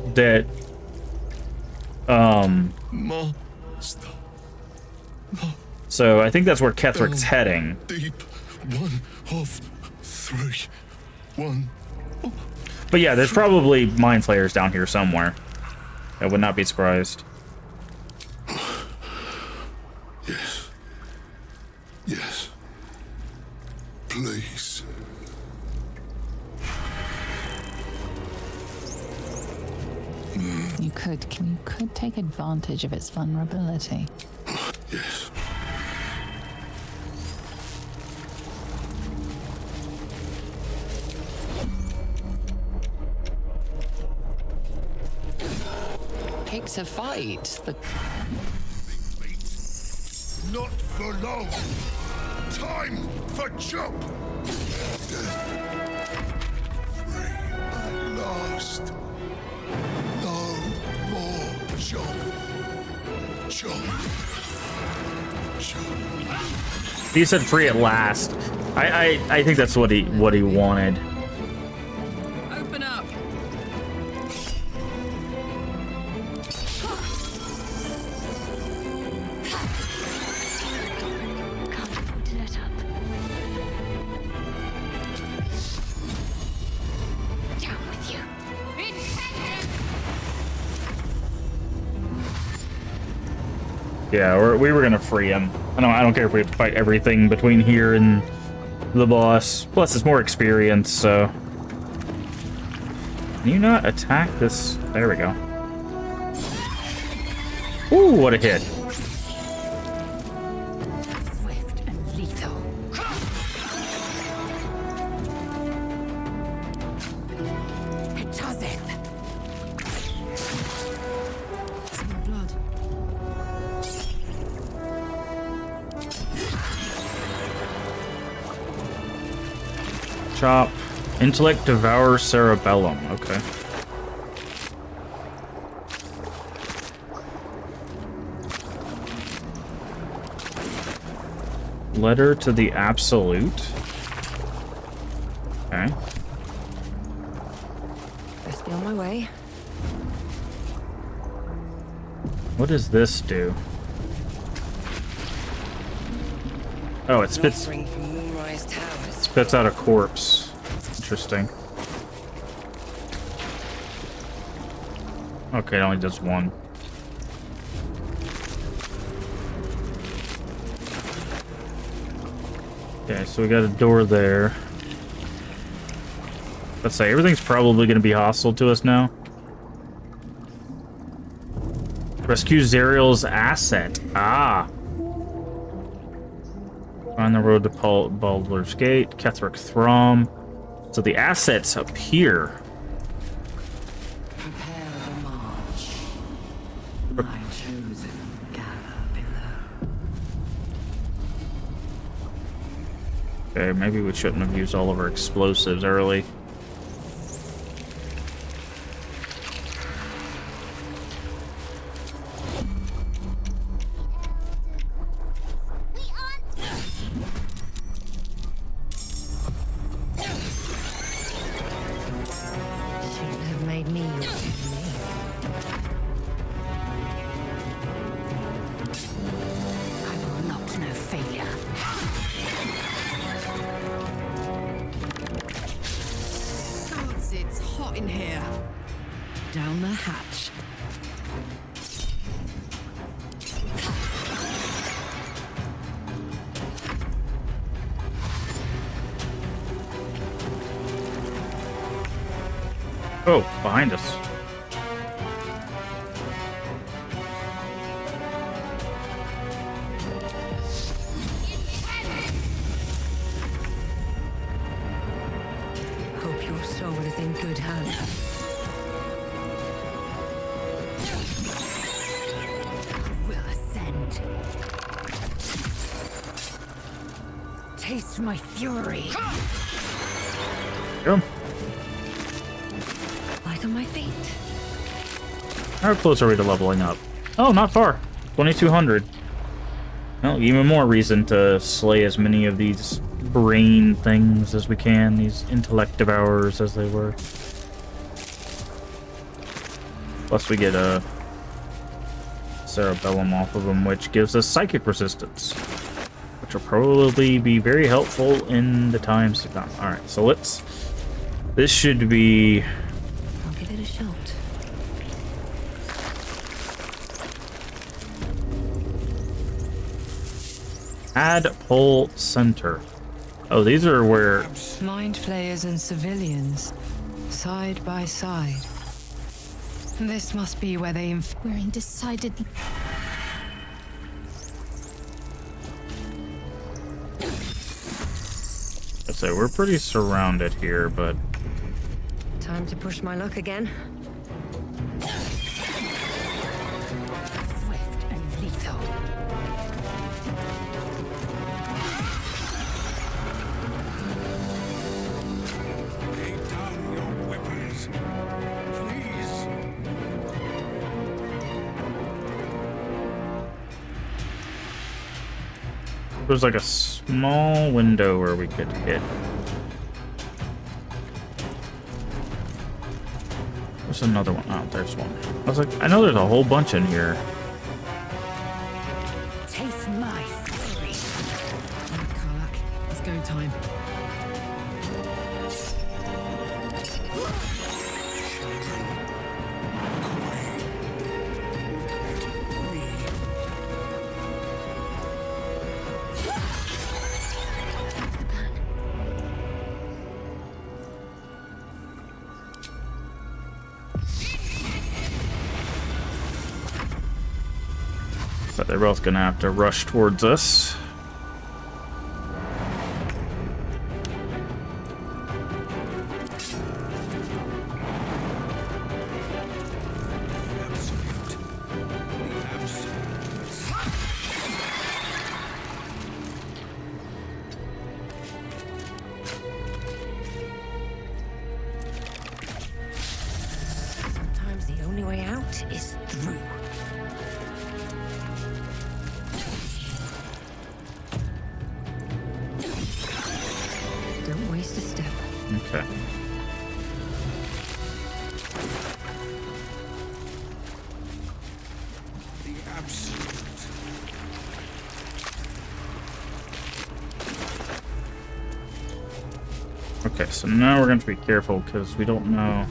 Master. So I think that's where Kethric's heading. Deep. 1 of 3. 1. But yeah, there's probably Mind Flayers down here somewhere. I would not be surprised. Yes. Yes. Please. You could take advantage of its vulnerability. Yes. Pick to fight. Not for long. Time for chop. Free at last. No more chop. Chop. Chop. He said free at last. I think that's what he wanted. Open up. Can't afford to let up. Down with you. Yeah, we were gonna free him. I don't care if we have to fight everything between here and the boss. Plus, it's more experience, so. Can you not attack this? There we go. Ooh, what a hit. Swift and lethal. It does it. Some more blood. Chop. Intellect devour cerebellum. Okay. Letter to the Absolute. Okay. Best be on my way. What does this do? Oh, it spits. An offering from Moonrise those towers. Spits out a corpse. Interesting. Okay, it only does one. Okay, so we got a door there. Let's say everything's probably going to be hostile to us now. Rescue Zariel's asset. Ah. On the road to Baldur's Gate, Ketheric Throm. So the asset's up here. Prepare the march. My chosen gather below. Okay, maybe we shouldn't have used all of our explosives early. Down the hatch. Oh, behind us. Hope your soul is in good hands. Taste my fury. Go. Light on my feet. How close are we to leveling up? Oh, not far. 2200. Well, even more reason to slay as many of these brain things as we can. These intellect devourers, as they were. Plus, we get a cerebellum off of them, which gives us psychic resistance, which will probably be very helpful in the times to come. Alright, so let's... This should be... I'll give it a shot. Tadpole Center. Oh, these are where... Mind flayers and civilians, side by side. This must be where they... We're in decided... So we're pretty surrounded here, but... Time to push my luck again. Swift and lethal. Lay down your weapons, please. There's like a small window where we could hit. There's another one. Oh, there's one. I was like, I know there's a whole bunch in here. Taste my fury. Karlak, it's go time. But they're both gonna have to rush towards us. Sometimes the only way out is through. Don't waste a step. Okay. The absolute. Okay, so now we're going to be careful because we don't know.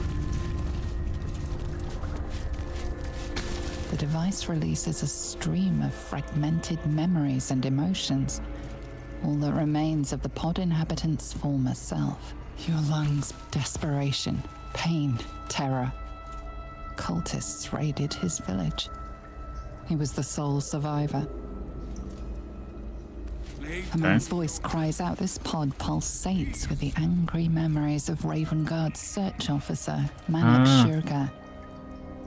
The device releases a stream of fragmented memories and emotions. All that remains of the pod inhabitant's former self. Your lungs, desperation, pain, terror. Cultists raided his village. He was the sole survivor. A man's voice cries out. This pod pulsates with the angry memories of Ravengard's search officer, Manat Shurga.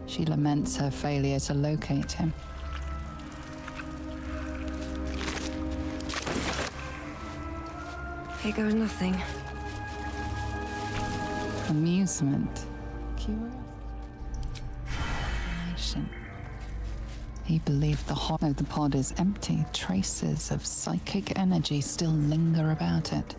She laments her failure to locate him. Here goes nothing. Amusement. Curiosity. He believed the pod is empty. Traces of psychic energy still linger about it,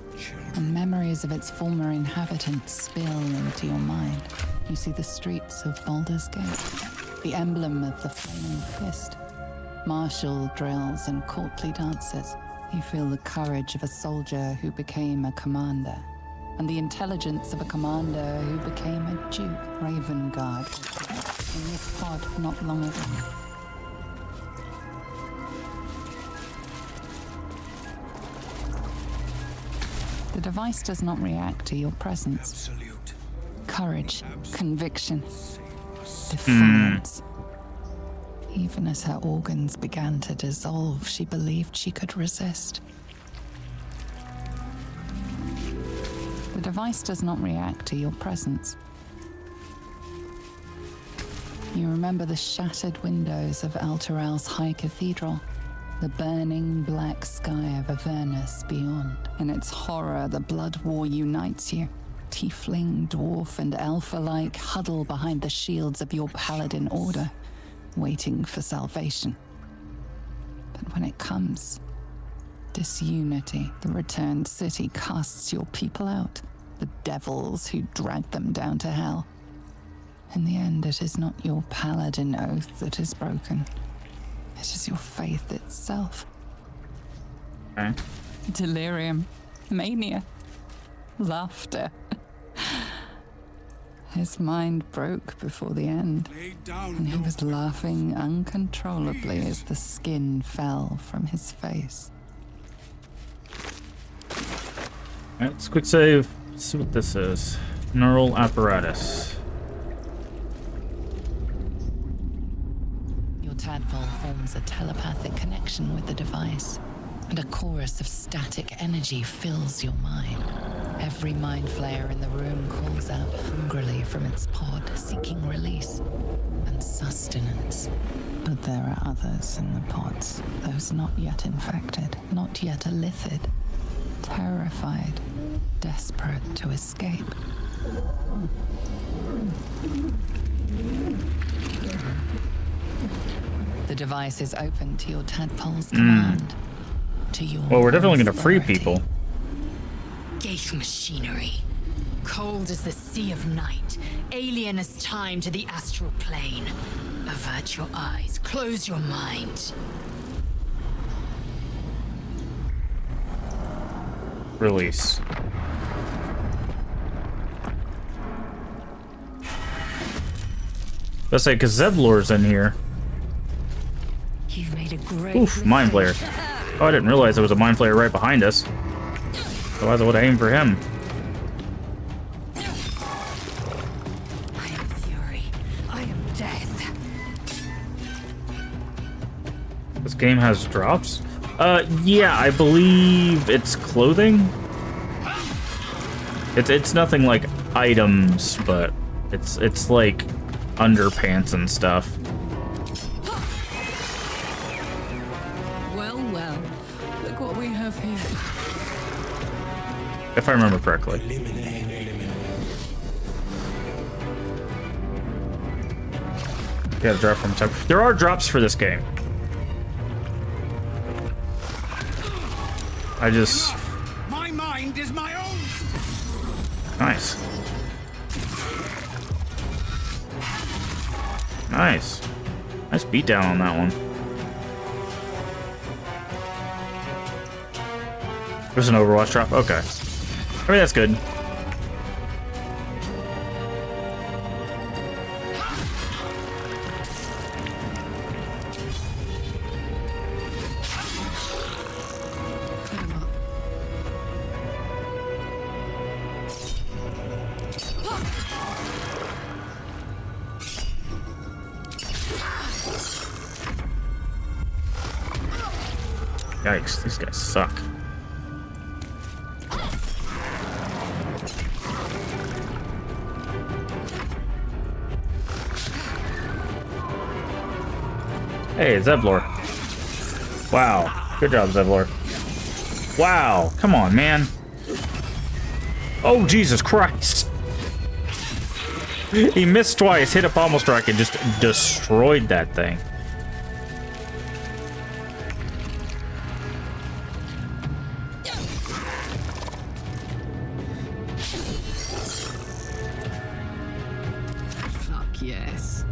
and memories of its former inhabitants spill into your mind. You see the streets of Baldur's Gate, the emblem of the flaming fist, martial drills and courtly dances. You feel the courage of a soldier who became a commander, and the intelligence of a commander who became a duke. Ravengard in this pod not long ago. The device does not react to your presence. Absolute. Courage, conviction, defiance. Even as her organs began to dissolve, she believed she could resist. The device does not react to your presence. You remember the shattered windows of Alteral's High Cathedral, the burning black sky of Avernus beyond. In its horror, the blood war unites you. Tiefling, dwarf, and elf alike huddle behind the shields of your paladin order, waiting for salvation. But when it comes, disunity, the returned city casts your people out, the devils who dragged them down to hell. In the end, it is not your paladin oath that is broken. It is your faith itself. Okay. Delirium, mania, laughter. His mind broke before the end, and he was laughing uncontrollably as the skin fell from his face. Alright, let's quick save. Let's see what this is. Neural apparatus. Your tadpole forms a telepathic connection with the device, and a chorus of static energy fills your mind. Every mind flayer in the room calls out hungrily from its pod, seeking release and sustenance. But there are others in the pods, those not yet infected, not yet elithid, terrified, desperate to escape. The device is open to your tadpole's command. To your well, we're definitely going to free people. Gate machinery. Cold as the sea of night. Alien as time to the astral plane. Avert your eyes. Close your mind. Release. Let's say, because Zevlor's in here. You've made a great Oof, mind flayer. Oh, I didn't realize there was a mind flayer right behind us. Otherwise, I would have aimed for him. I am fury. I am death. This game has drops? Yeah, I believe it's clothing. It's nothing like items, but it's like underpants and stuff. Well, look what we have here. If I remember correctly. Yeah, drop from time. There are drops for this game. My mind is my own. Nice. Nice. Nice beatdown on that one. There's an Overwatch drop? Okay. I mean, that's good. Yikes, these guys suck. Hey, Zevlor. Wow. Good job, Zevlor. Wow. Come on, man. Oh, Jesus Christ. He missed twice, hit a pommel strike, and just destroyed that thing. Fuck yes.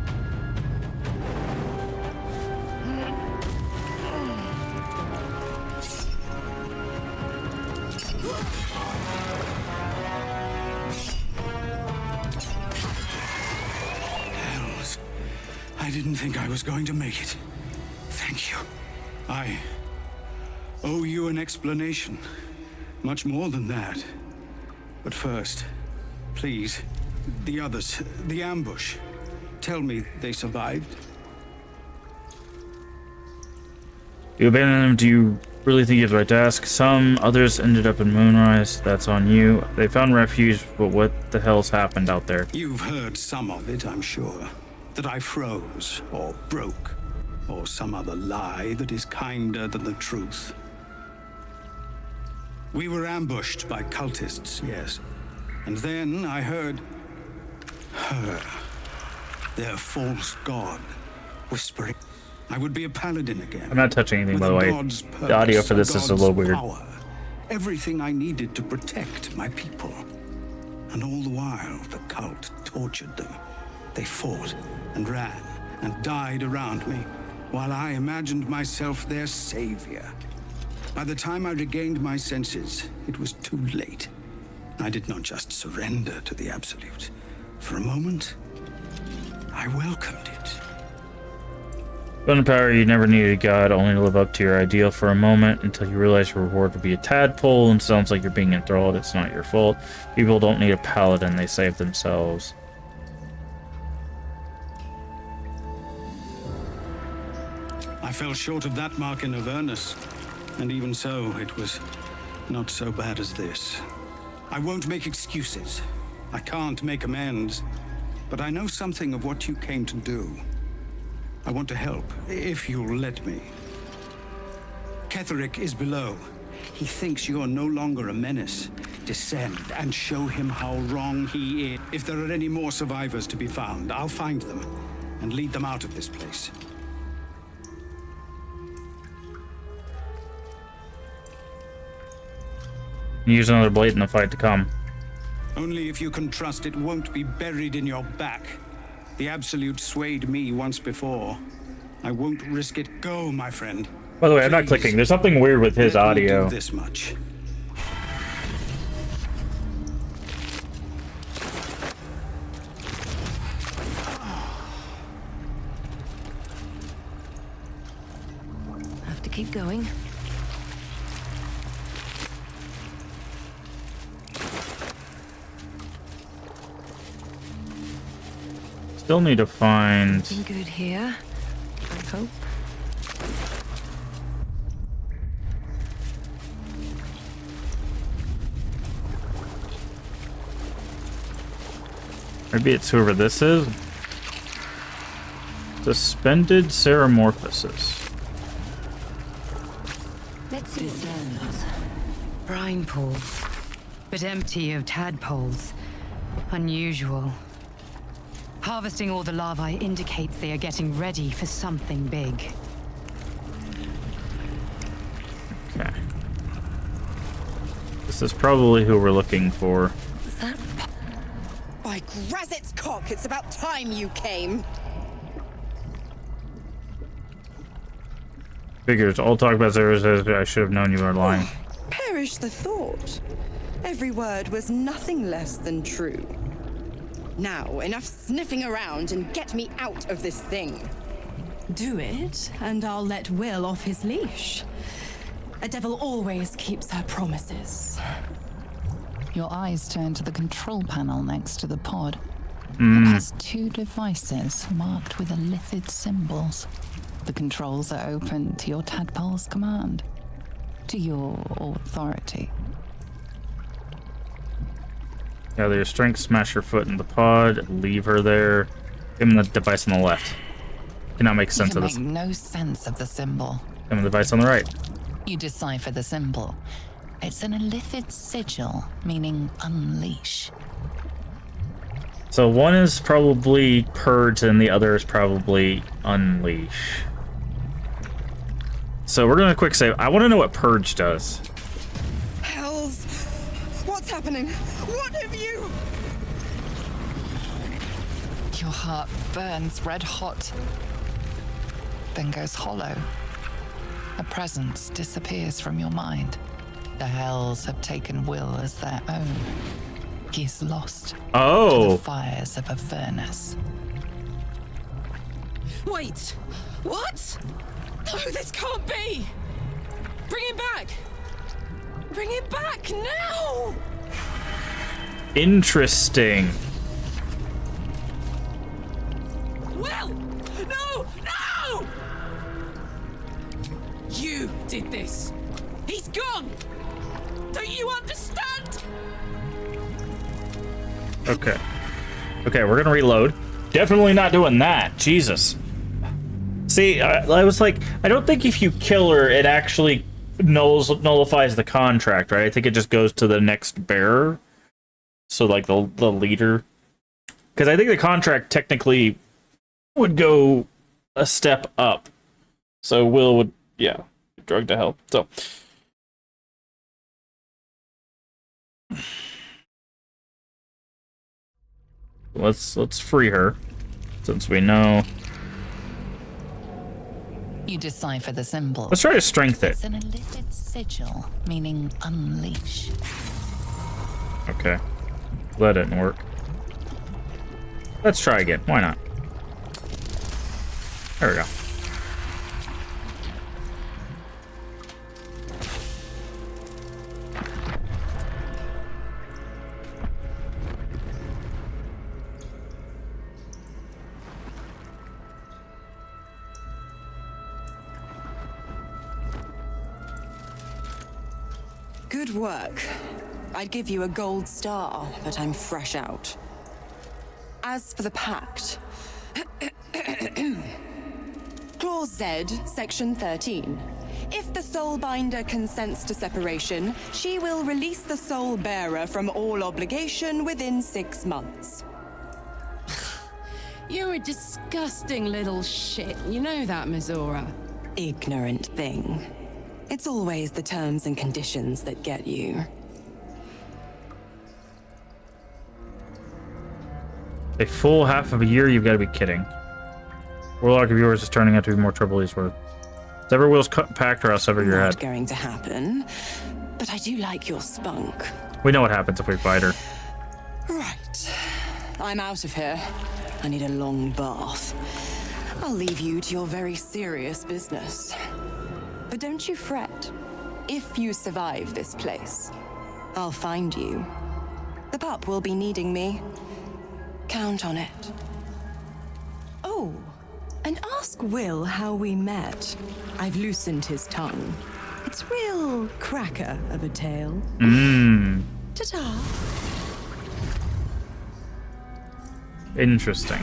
Hells. I didn't think I was going to make it. Thank you. I owe you an explanation. Much more than that. But first, please, the others, the ambush. Tell me they survived. You abandoned them. Do you really think you have the right to ask? Some others ended up in Moonrise. That's on you. They found refuge, but what the hell's happened out there? You've heard some of it, I'm sure. That I froze, or broke, or some other lie that is kinder than the truth. We were ambushed by cultists, yes. And then I heard her, their false god, whispering I would be a paladin again. I'm not touching anything, by the way. The audio for this is a little weird. Power, everything I needed to protect my people. And all the while, the cult tortured them. They fought and ran and died around me, while I imagined myself their savior. By the time I regained my senses, it was too late. I did not just surrender to the Absolute. For a moment, I welcomed it. Bone power, you never needed a god, only to live up to your ideal for a moment until you realize your reward would be a tadpole, and sounds like you're being enthralled. It's not your fault. People don't need a paladin, they save themselves. I fell short of that mark in Avernus, and even so, it was not so bad as this. I won't make excuses. I can't make amends, but I know something of what you came to do. I want to help, if you'll let me. Ketherick is below. He thinks you're no longer a menace. Descend and show him how wrong he is. If there are any more survivors to be found, I'll find them and lead them out of this place. Use another blade in the fight to come. Only if you can trust it won't be buried in your back. The Absolute swayed me once before. I won't risk it. Go, my friend. By the way, I'm not clicking. There's something weird with his audio. Do this much. Have to keep going. Still need to find... Something good here, I hope. Maybe it's whoever this is. Suspended Ceramorphosis. Let's see. Brine pool, but empty of tadpoles. Unusual. Harvesting all the larvae indicates they are getting ready for something big. Okay. This is probably who we're looking for. By Grazit's cock, it's about time you came. Figures. All talk about services. I should have known you were lying. Perish the thought. Every word was nothing less than true. Now, enough sniffing around and get me out of this thing. Do it, and I'll let Will off his leash. A devil always keeps her promises. Your eyes turn to the control panel next to the pod. Mm. It has two devices marked with elithid symbols. The controls are open to your tadpole's command. to your authority. Gather your strength, smash your foot in the pod, leave her there. Give him the device on the left. Cannot make sense of this. You make no sense of the symbol. Give him the device on the right. You decipher the symbol. It's an illithid sigil, meaning unleash. So one is probably purge and the other is probably unleash. So we're gonna quick save. I want to know what purge does. Hells! What's happening? What have you? Your heart burns red hot, then goes hollow. A presence disappears from your mind. The Hells have taken Will as their own. He is lost to the fires of Avernus. Wait! What? No, this can't be! Bring him back! Bring him back now! Interesting. Will! No! No! You did this! He's gone! Don't you understand? Okay. Okay, we're gonna reload. Definitely not doing that. Jesus. See, I was like, I don't think if you kill her, it actually nullifies the contract, right? I think it just goes to the next bearer. So, like, the leader. Because I think the contract technically would go a step up. So Will would, yeah, drug to hell. So. Let's free her, since we know. You decipher the symbol. Let's try to strength it. It's an illithid sigil, meaning unleash. Okay. That didn't work. Let's try again. Why not? There we go. Good work. I'd give you a gold star, but I'm fresh out. As for the pact... Clause Z, Section 13. If the Soulbinder consents to separation, she will release the Soul Bearer from all obligation within 6 months. You're a disgusting little shit. You know that, Mizora. Ignorant thing. It's always the terms and conditions that get you. A full half of a year? You've got to be kidding. Warlock of yours is turning out to be more trouble he's worth. Sever Will's pact or I'll sever your head. Not going to happen, but I do like your spunk. We know what happens if we fight her. Right. I'm out of here. I need a long bath. I'll leave you to your very serious business. But don't you fret. If you survive this place, I'll find you. The pup will be needing me. Count on it. Oh, and ask Will how we met. I've loosened his tongue. It's real cracker of a tale. Mmm. Ta-ta. Interesting.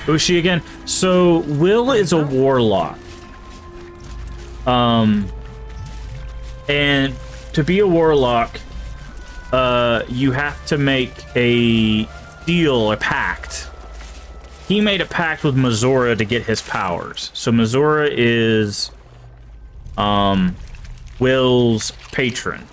Who's she again? So, Will is a warlock. And to be a warlock, you have to make a deal, a pact. He made a pact with Mizora to get his powers. So Mizora is Will's patron.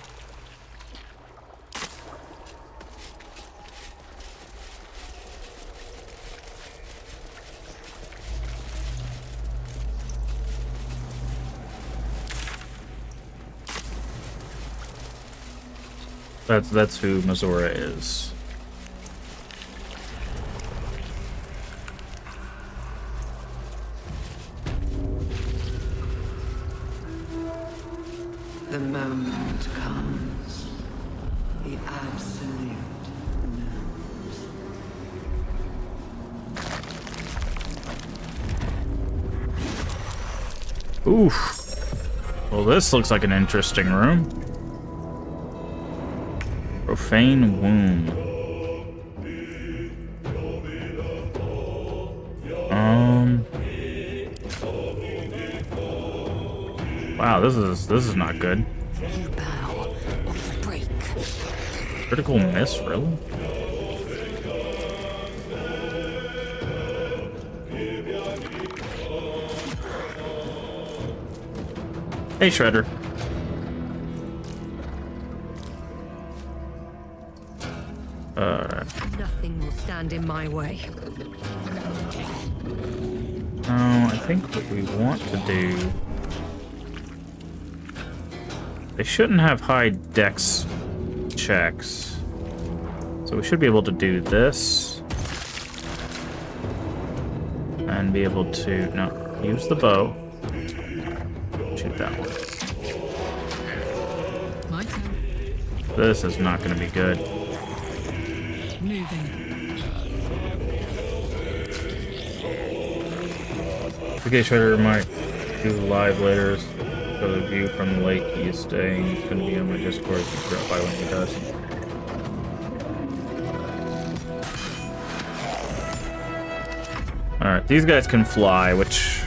That's who Mizora is. The moment comes. The absolute knows. Oof. Well, this looks like an interesting room. Profane womb. Wow, this is not good. You bow or break. Critical miss, really? Hey, Shredder. Nothing will stand in my way. I think what we want to do... They shouldn't have high dex checks. So we should be able to do this. And be able to... No, use the bow. Shoot that one. My turn. This is not going to be good. Moving. Okay, Shredder might do live later. For the view from the lake he is staying. He's going to be on my Discord. You can drop by when he does. Alright, these guys can fly, which...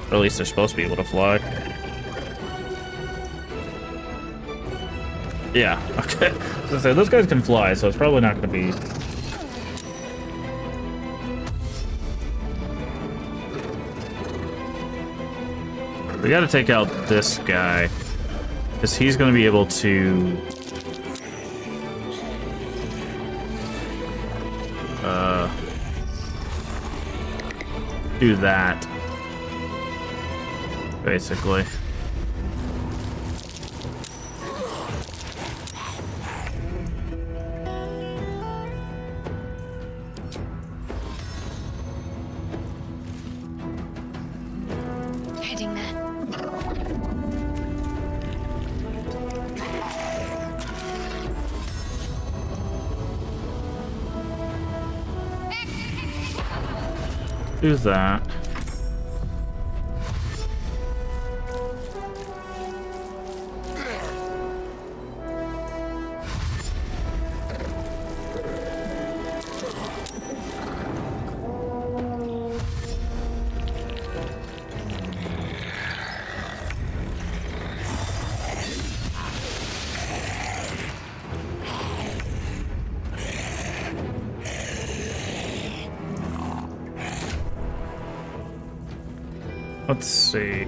Or at least they're supposed to be able to fly. Yeah, okay. So those guys can fly, so it's probably not going to be... We gotta take out this guy, because he's gonna be able to... do that. Basically. Heading there. Do that. Let's see.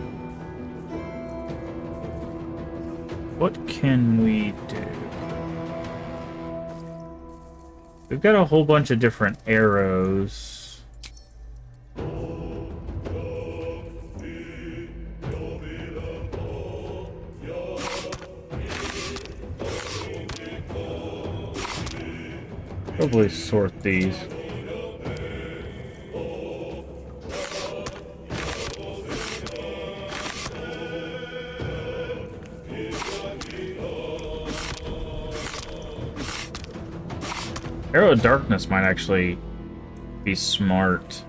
What can we do? We've got a whole bunch of different arrows. Probably sort these. Arrow of Darkness might actually be smart.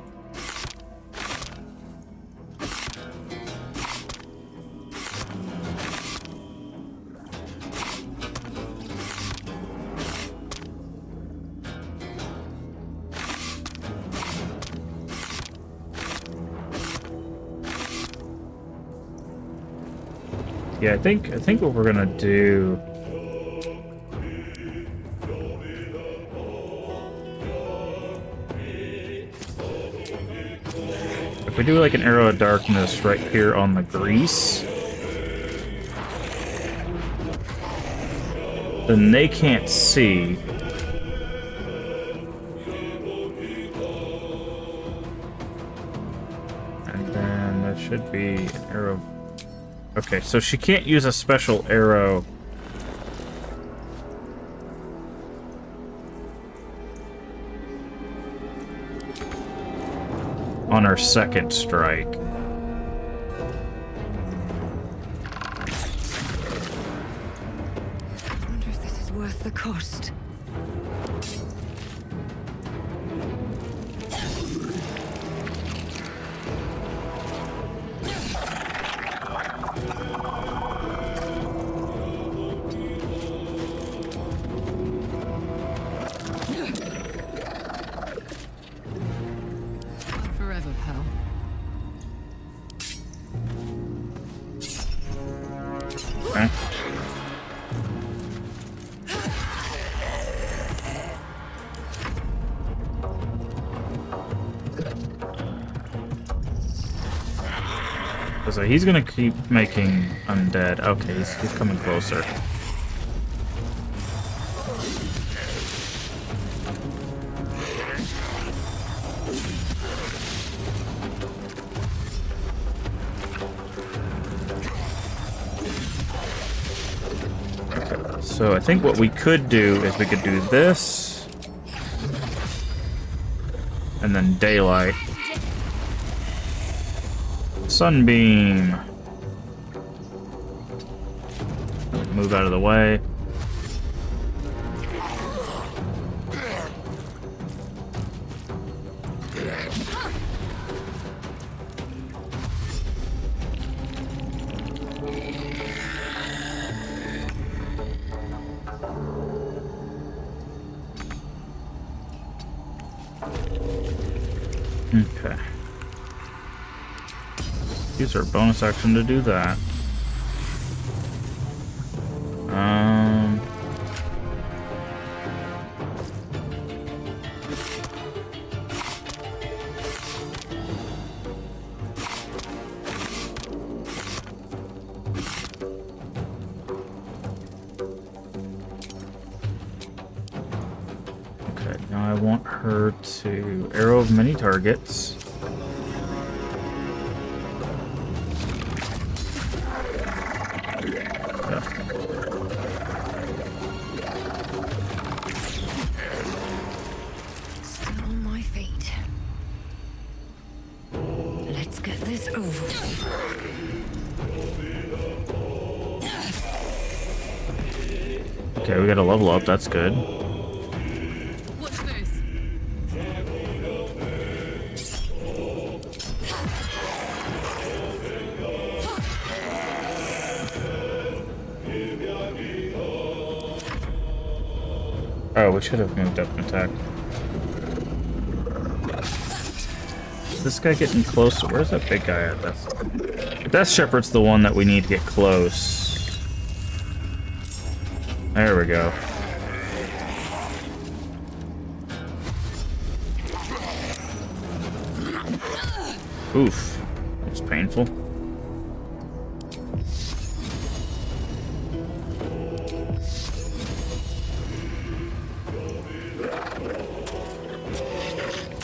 Yeah, I think what we're gonna do. If we do like an Arrow of Darkness right here on the grease, then they can't see. And then that should be an arrow. Okay, so she can't use a special arrow. On her second strike. I wonder if this is worth the cost. So he's gonna keep making undead. Okay, he's coming closer. Okay, so I think what we could do is we could do this, and then daylight. Sunbeam. Move out of the way. Okay. Use our bonus action to do that. Okay, now I want her to arrow of many targets. Still on my feet. Let's get this over with. Okay, we got a level up, that's good. What's this? Oh, we should have moved up and attacked. Is this guy getting close? Where's that big guy at? Death Shepherd's the one that we need to get close. There we go. Oof. That's painful.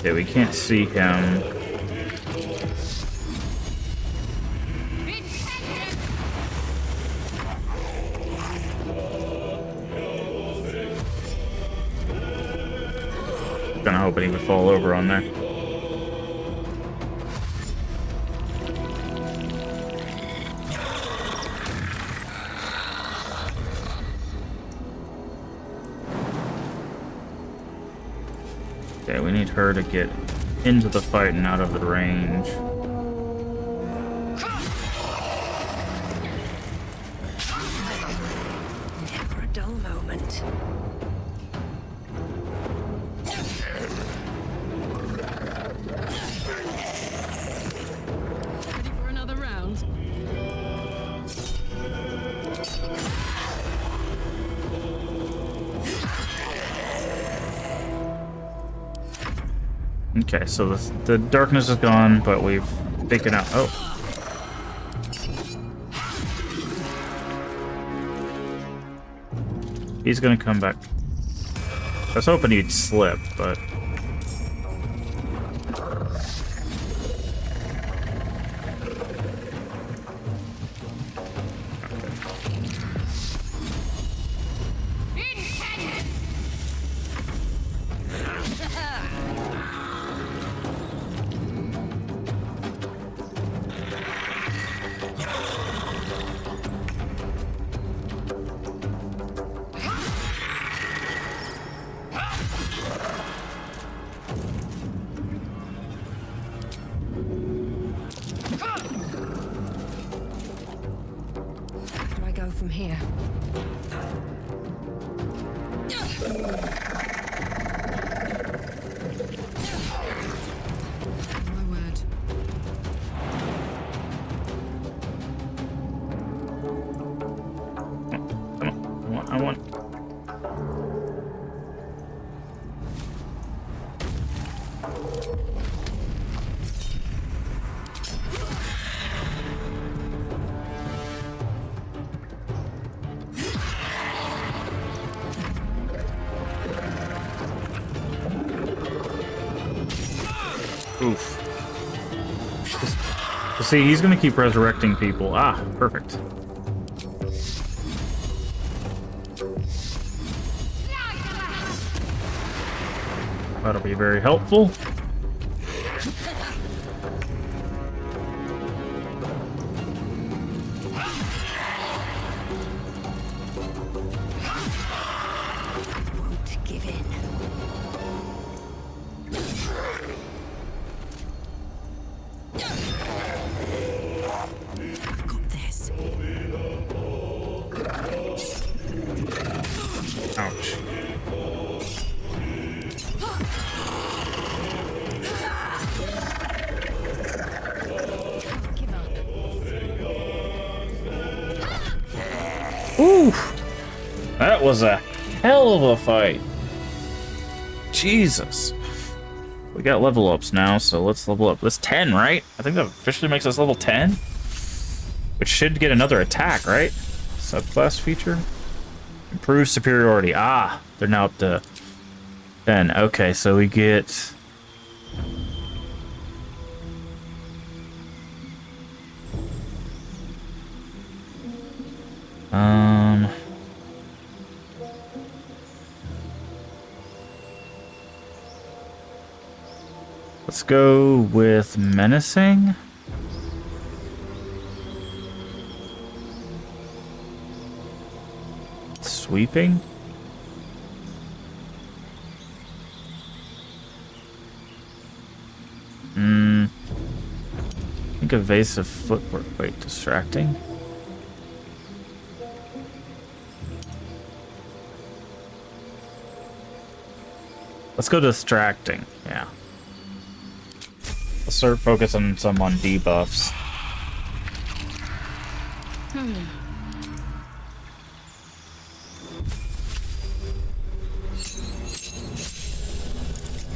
Okay, we can't see him. Kinda hoping he would fall over on there. Okay, we need her to get into the fight and out of the range. Never a dull moment. Ready for another round? Okay, so the darkness is gone, but we've taken out... Oh. He's gonna come back. I was hoping he'd slip, but... Where do I go from here? My word. I want... Oof. See, he's gonna keep resurrecting people. Ah, perfect. That'll be very helpful. Won't give in. I've got this. Ouch. Ooh, that was a hell of a fight. Jesus. We got level ups now, so let's level up. That's 10, right? I think that officially makes us level 10. Which should get another attack, right? Subclass feature. Improve superiority. Ah, they're now up to 10. Okay, so we get... Let's go with menacing. Sweeping. I think evasive footwork. Wait, distracting. Let's go distracting. Yeah. Let's start focusing some on debuffs.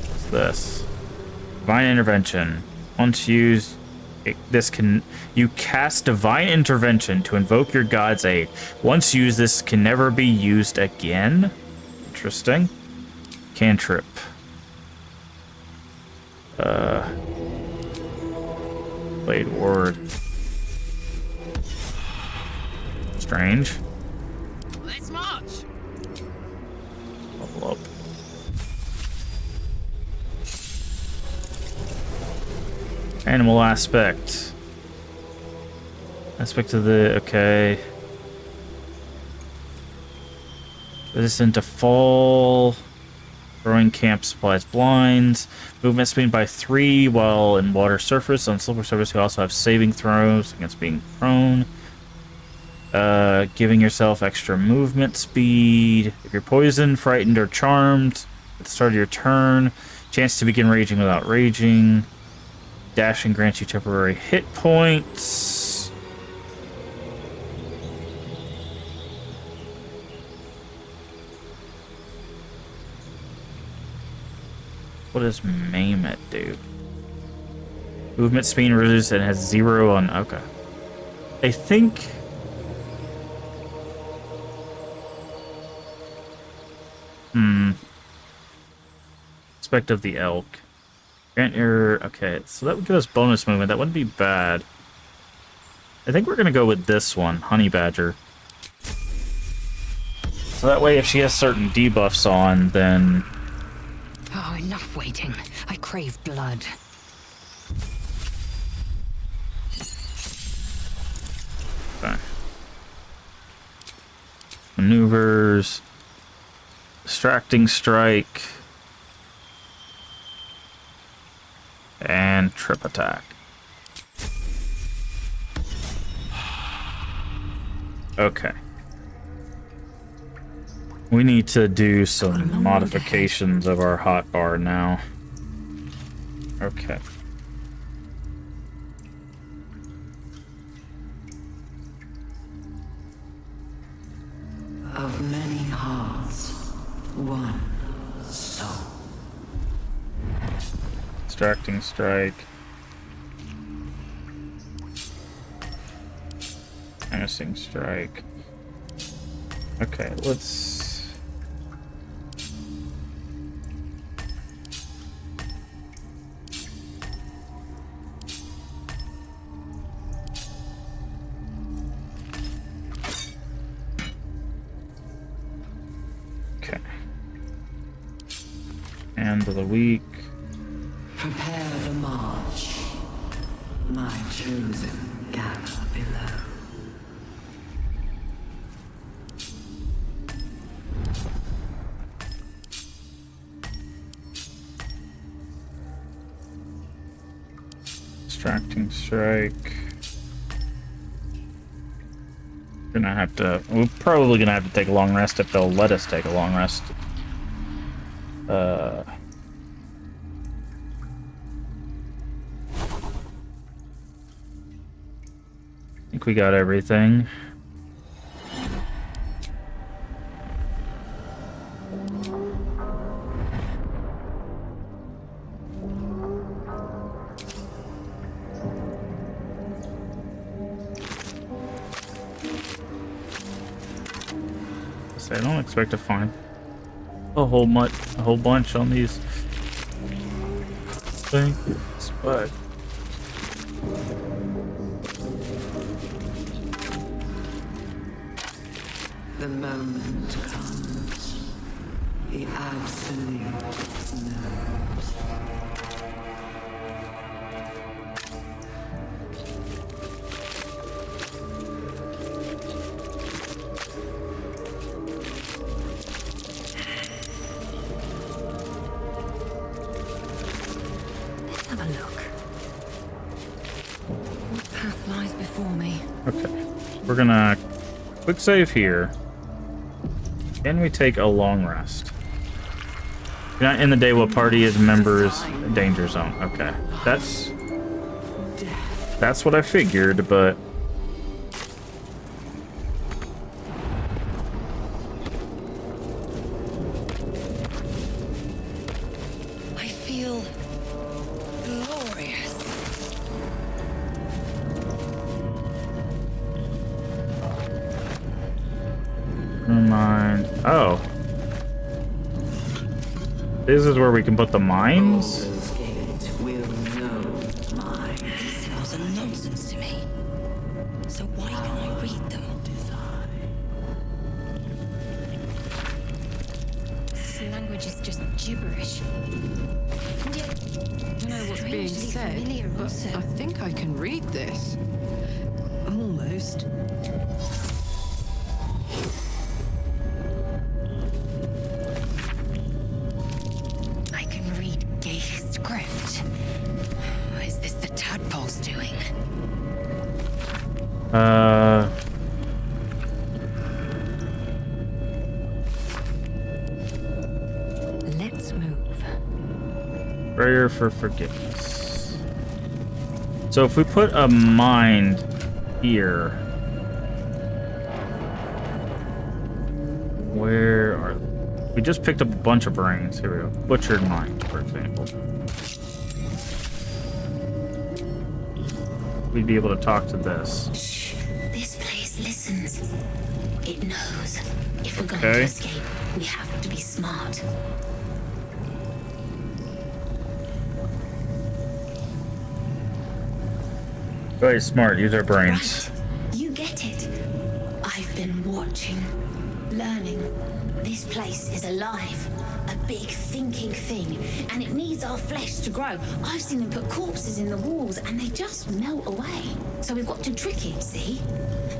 What's this? Divine Intervention. Once used, you cast Divine Intervention to invoke your god's aid. Once used, this can never be used again. Interesting. Cantrip. Blade Ward. Strange. Let's march. Level up. Animal aspect. Aspect of the... okay. Resistant to fall. Throwing camp supplies blinds. Movement speed by 3 while in water surface. On slippery surface, you also have saving throws against being prone. Giving yourself extra movement speed. If you're poisoned, frightened, or charmed at the start of your turn, chance to begin raging without raging. Dashing grants you temporary hit points. What does maim it do? Movement speed reduced and has 0 on... okay. I think... Aspect of the elk. Grant your... okay, so that would give us bonus movement. That wouldn't be bad. I think we're going to go with this one, Honey Badger. So that way if she has certain debuffs on, then... Oh, enough waiting. I crave blood. Okay. Maneuvers. Distracting strike. And trip attack. Okay. We need to do some modifications of our hotbar now. Okay. Of many hearts, one soul. Distracting strike. Menacing strike. Okay, let's... Hand of the week. Prepare the march. My chosen gather below. Distracting strike. We're probably gonna have to take a long rest if they'll let us take a long rest. I think we got everything. I don't expect to find a whole bunch on these things, but The moment comes. The absolute knows. Let's have a look. What path lies before me? okay. We're gonna quick save here. Can we take a long rest? You're not in the day what party is members danger zone. Okay. That's what I figured, but I feel glorious. never mind. Oh. This is where we can put the mines? These symbols are nonsense to me. So why can't I read them? This language is just gibberish. And yet, I don't know what's being strangely said, familiar but also. I think I can read this. Almost. I can read gay script. Is this the tadpoles doing? Let's move. Prayer for forgiveness. So if we put a mine here, where are we? Just picked up a bunch of brains. Here we go. Butchered mine, for example. We'd be able to talk to this. This place listens. It knows. If we're going Okay. to escape, we have to be smart. Very smart. Use our brains. You get it. I've been watching, learning. This place is alive. A big thinking thing. And it needs our flesh to grow. I've seen them put corpses in the walls and they just melt away. So we've got to trick it, see?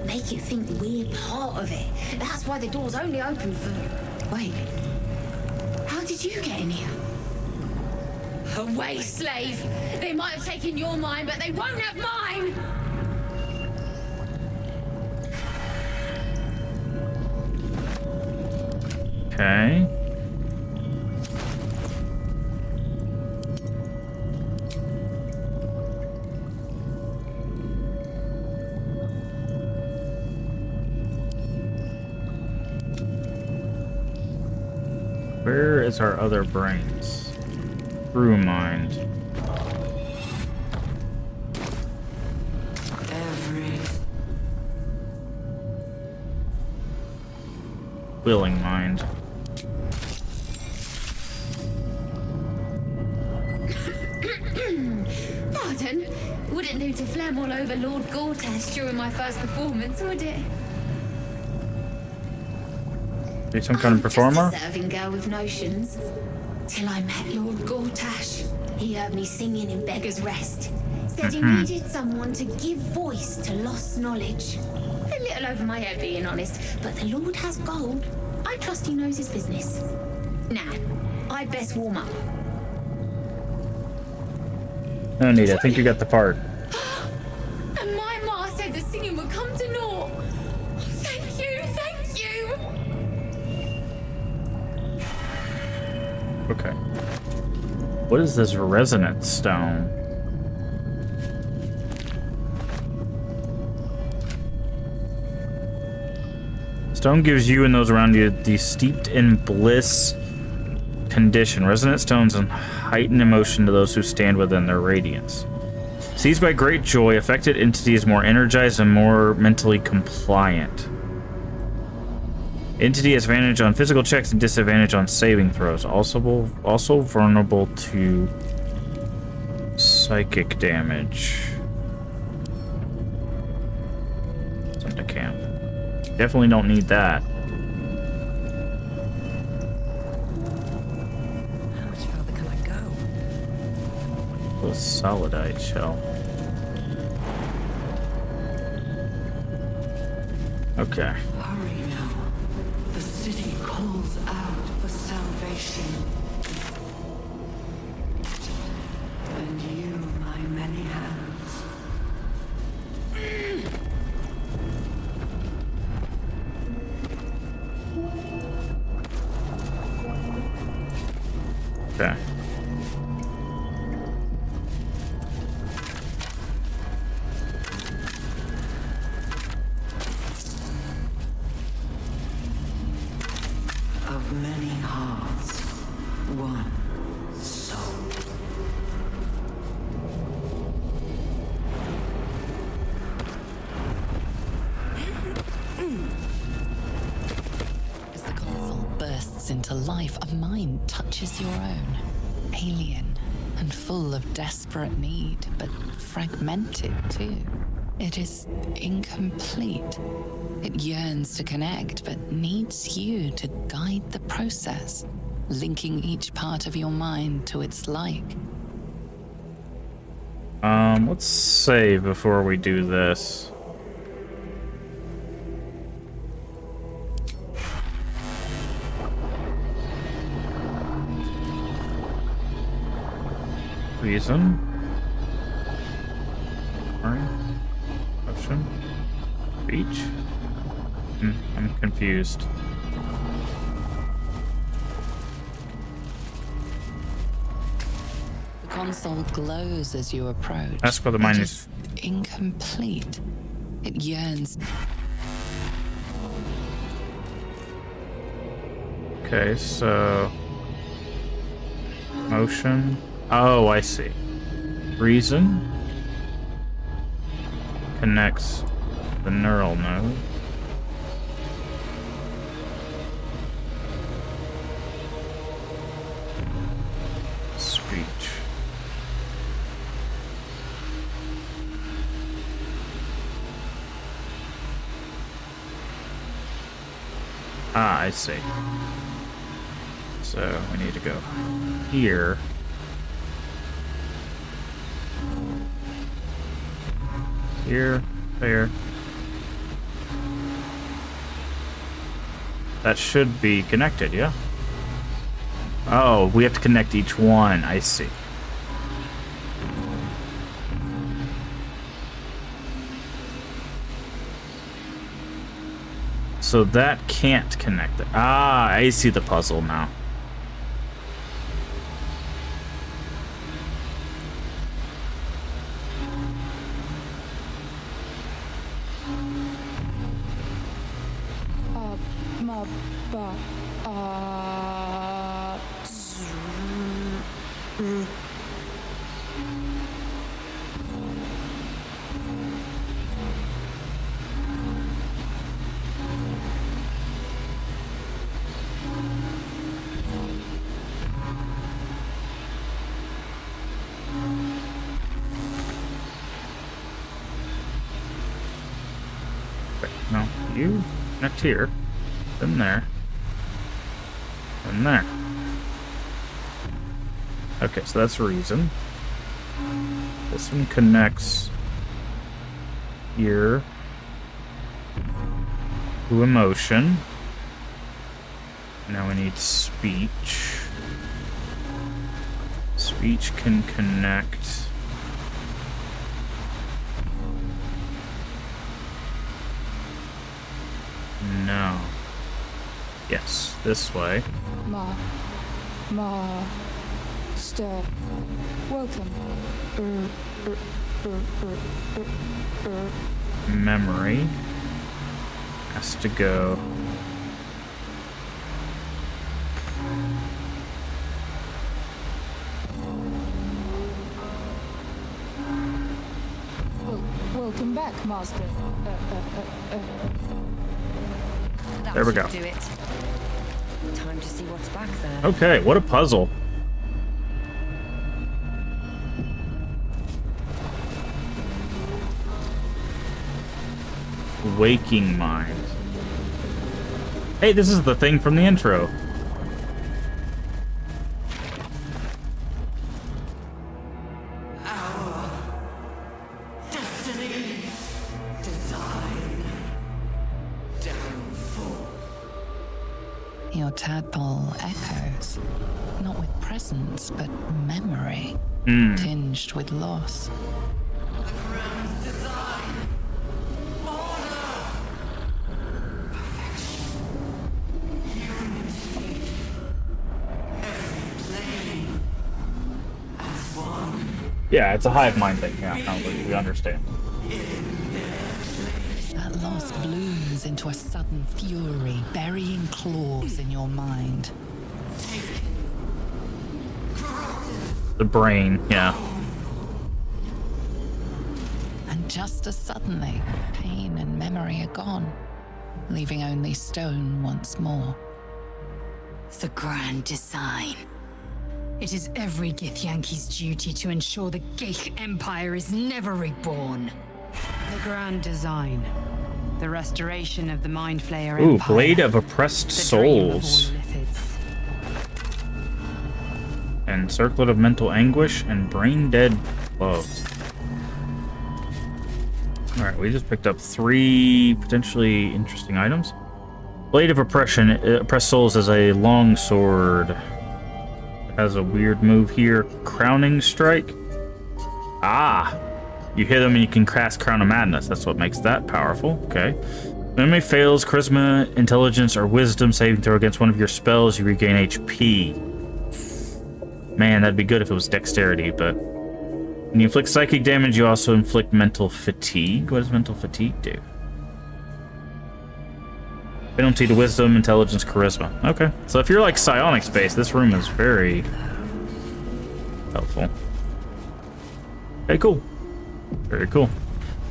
Make it think we're part of it. That's why the door's only open for... Wait. How did you get in here? Away, slave! They might have taken your mind, but they won't have mine! Okay. Where is our other brains? Through mind. Willing mind. Pardon? Wouldn't do to phlegm all over Lord Gortash during my first performance, would it? Be some kind of performer? Just a serving girl with notions. Till I met Lord Gortash. He heard me singing in Beggar's Rest. Said he Mhm. needed someone to give voice to lost knowledge. A little over my head, being honest, but the Lord has gold. I trust he knows his business. Now, I'd best warm up. No need, I think you got the part. And my ma said the singing would come to naught. Thank you, thank you. Okay. What is this resonance stone? Stone gives you and those around you the steeped in bliss condition. Resonant stones heighten emotion to those who stand within their radiance. Seized by great joy, affected entity is more energized and more mentally compliant. Entity has advantage on physical checks and disadvantage on saving throws. Also vulnerable to psychic damage. Something to camp. Definitely don't need that. How much further can I go? A solidite shell. Okay. Hurry now. The city calls out for salvation. And you, my many hands. Okay. Of many hearts, one soul. As the console bursts into life, a mind touches your own. Alien and full of desperate need, but fragmented too. It is incomplete. It yearns to connect, but needs you to guide the process, linking each part of your mind to its like. Let's save before we do this. Reason. Alright. Option. Reach. I'm confused. The console glows as you approach. Ask what the mine It is. Incomplete. It yearns. Okay, so motion. Oh, I see. Reason connects the neural node. Speech. Ah, I see. So we need to go here. Here, there. That should be connected, yeah? Oh, we have to connect each one. I see. So that can't connect it. Ah, I see the puzzle now. No, you connect here, then there, then there. Okay, so that's reason. This one connects here to emotion. Now we need speech. Speech can connect. No. Yes, this way. Master, welcome. Memory has to go. Welcome back, Master. There we go. Do it. Time to see what's back there. Okay, what a puzzle. Waking mind. Hey, this is the thing from the intro. Your tadpole echoes, not with presence, but memory, tinged with loss. Yeah, it's a hive mind thing. Yeah, we understand. That loss blooms into a sudden fury, burying claws in your mind. The brain, yeah. And just as suddenly, pain and memory are gone, leaving only stone once more. The grand design. It is every Githyanki's duty to ensure the Geich Empire is never reborn. The grand design. The restoration of the Mind Flayer Ooh, Empire. Blade of Oppressed Souls. And Circlet of Mental Anguish and Brain Dead Gloves. Alright, we just picked up 3 potentially interesting items. Blade of Oppressed Souls is a long sword. Has a weird move here. Crowning Strike. Ah! You hit them and you can cast Crown of Madness. That's what makes that powerful. Okay. Enemy fails Charisma, Intelligence, or Wisdom saving throw against one of your spells, you regain HP. Man, that'd be good if it was Dexterity, but... When you inflict Psychic damage, you also inflict Mental Fatigue. What does Mental Fatigue do? Penalty to Wisdom, Intelligence, Charisma. Okay. So if you're like psionics based, this room is very helpful. Okay, cool. Very cool.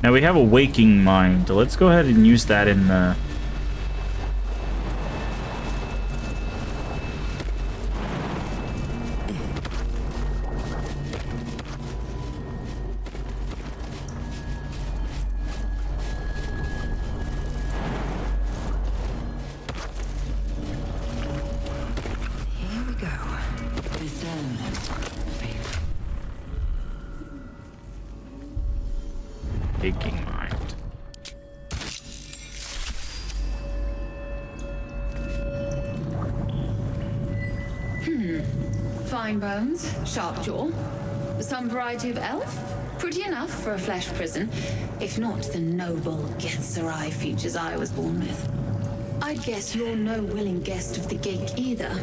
Now we have a Waking Mind. Let's go ahead and use that in the... Waking Mind. Fine bones, sharp jaw. Some variety of elf? Pretty enough for a flesh prison, if not the noble Gethzerai features I was born with. I'd guess you're no willing guest of the Geich either.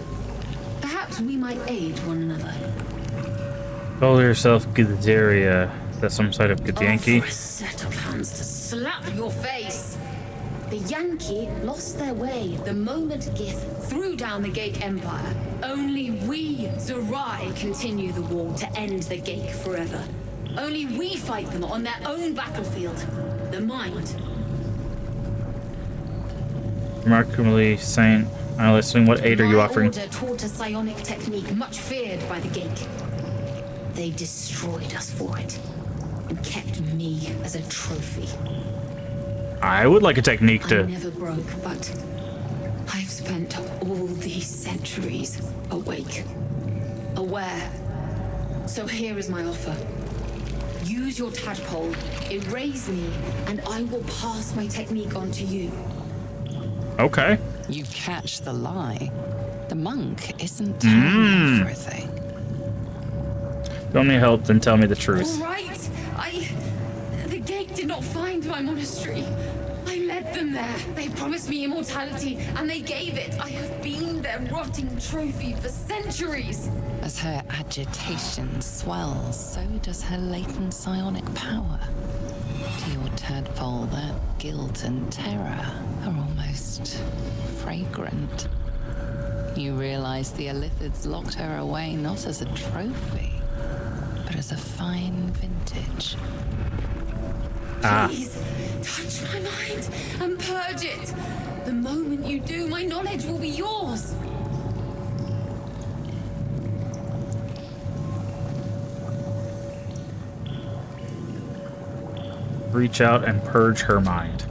Perhaps we might aid one another. Call yourself Githzeria. That's some side of Githyanki. Oh, for a set of hands to slap your face! The Yankee lost their way the moment Gith threw down the Geich Empire. Only we, Zerai, continue the war to end the Geich forever. Only we fight them on their own battlefield. The mind. Remarkably sane. Listening. What aid are you offering? My order taught a psionic technique much feared by the Geich. They destroyed us for it, and kept me as a trophy. I would like a technique I to... never broke, but I've spent all these centuries awake, aware, So here is my offer. Use your tadpole, erase me, and I will pass my technique on to you. Okay. You catch the lie. The monk isn't telling everything. Don't need help, then tell me the truth. All right. The gate did not find my monastery. I led them there. They promised me immortality, and they gave it. I have been their rotting trophy for centuries. As her agitation swells, so does her latent psionic power. To your tadpole, that guilt and terror are almost fragrant. You realize the Illithids locked her away not as a trophy, but as a fine vintage. Please, touch my mind and purge it. The moment you do, my knowledge will be yours. Reach out and purge her mind.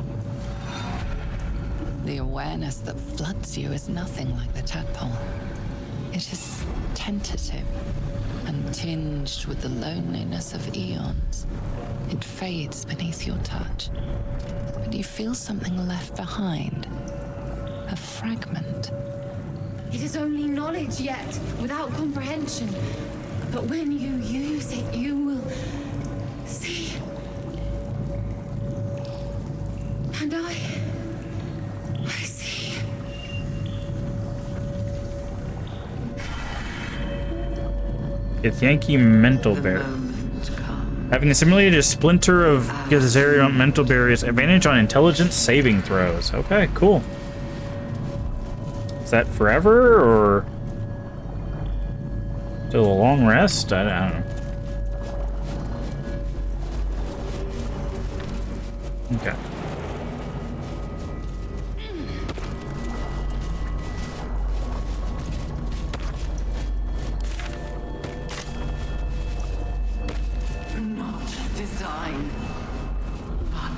The awareness that floods you is nothing like the tadpole. It is tentative and tinged with the loneliness of eons. It fades beneath your touch, but you feel something left behind. A fragment. It is only knowledge yet, without comprehension. But when you use it, you will see. And I see. It's Yankee mental bear. Having assimilated a splinter of Gazarian mental barriers, advantage on intelligence saving throws. Okay, cool. Is that forever or still a long rest? I don't know. Okay. Not design, but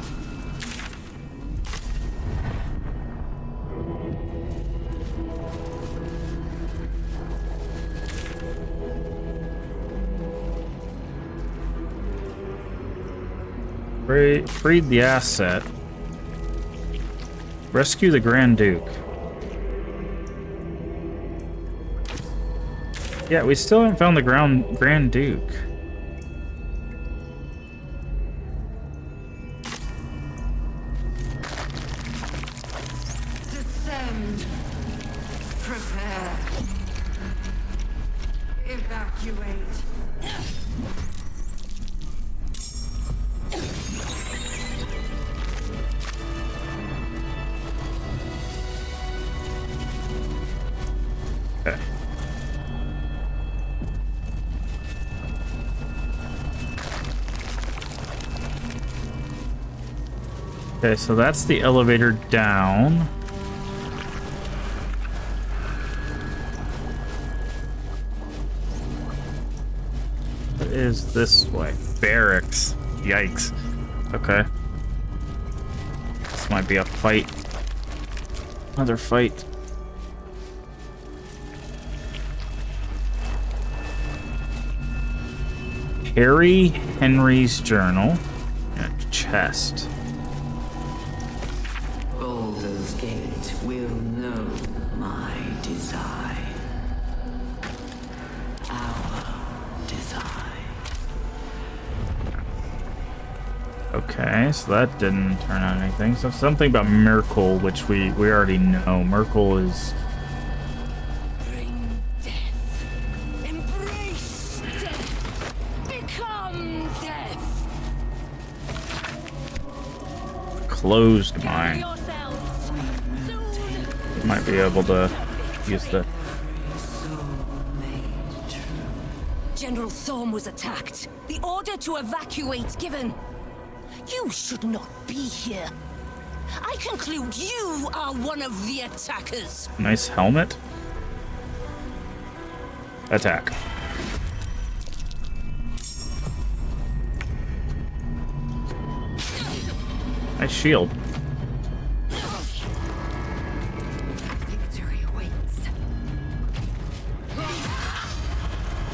Freed the asset. Rescue the Grand Duke. Yeah, we still haven't found the Grand Duke. descend, prepare, evacuate. Okay. Okay, so that's the elevator down. What is this way? Barracks. Yikes. Okay. This might be a fight. Another fight. Harry Henry's journal and a chest. Baldur's Gate will know my design. Our design. Okay, so that didn't turn out anything. So something about Merkel, which we already know. Merkel is Embrace death. Become death. closed mine. Might be able to use the... General Thorm was attacked. The order to evacuate given. You should not be here. I conclude you are one of the attackers. Nice helmet. Attack. Nice shield. Victory awaits.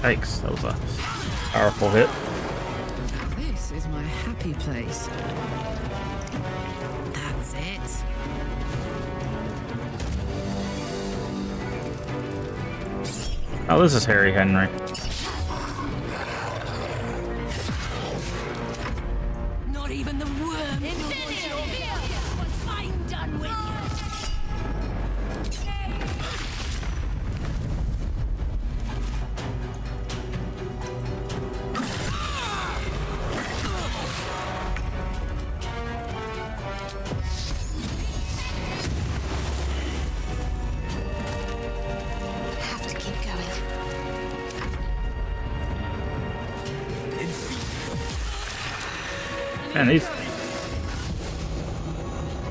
Yikes, that was a powerful hit. This is my happy place. That's it. Oh, this is Harry Henry. Not even the worm. I'm done with you. Have to keep going. Man, these...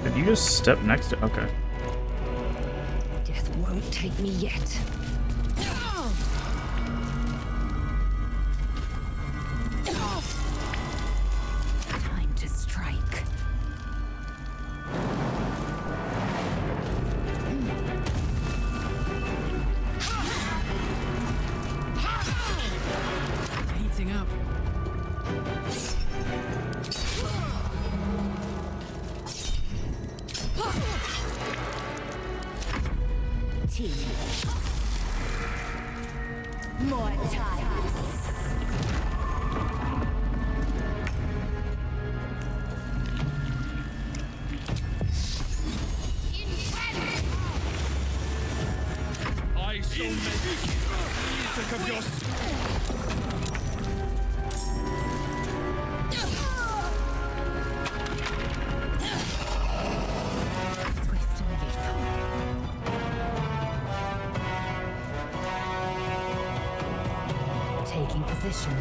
Did you just step next to... Okay. Death won't take me yet. Time to strike. Heating up. More time. I shall make music of your Swift and lethal. Taking position.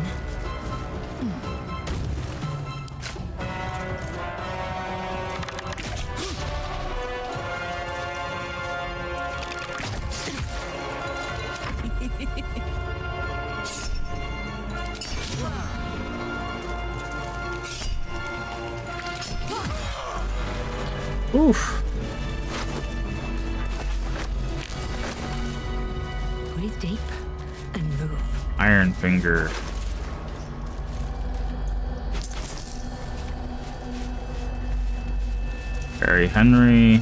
Oof. Breathe deep and move. Iron Finger. Harry Henry.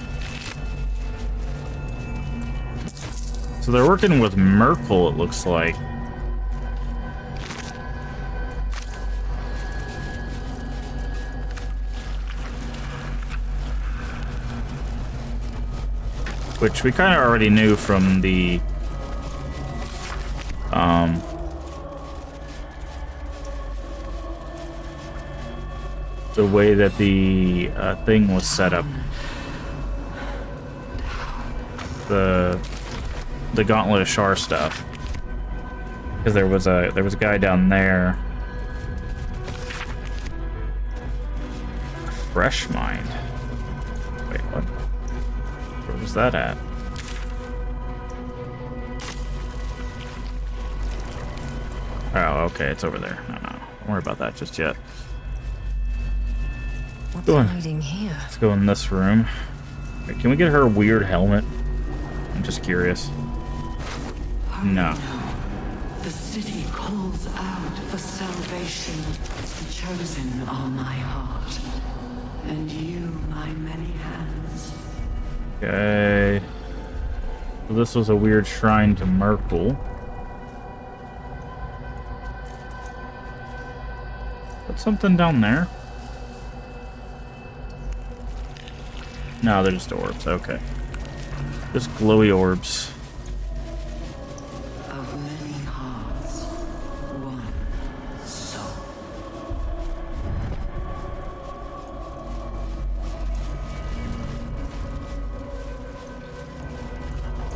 So they're working with Merkel, it looks like. Which we kind of already knew from the way that the thing was set up. The Gauntlet of Shar stuff. Because there was a guy down there. Fresh Mind. Wait, what? Where was that at? Oh, okay, it's over there. No, don't worry about that just yet. What's Go on. hiding here? Let's go in this room. Wait, can we get her a weird helmet? I'm just curious. No. The city calls out for salvation. The chosen are my heart, and you my many hands. Okay. So this was a weird shrine to Merkel. Put something down there. No, they're just orbs. Okay. Just glowy orbs. Of many hearts, one soul.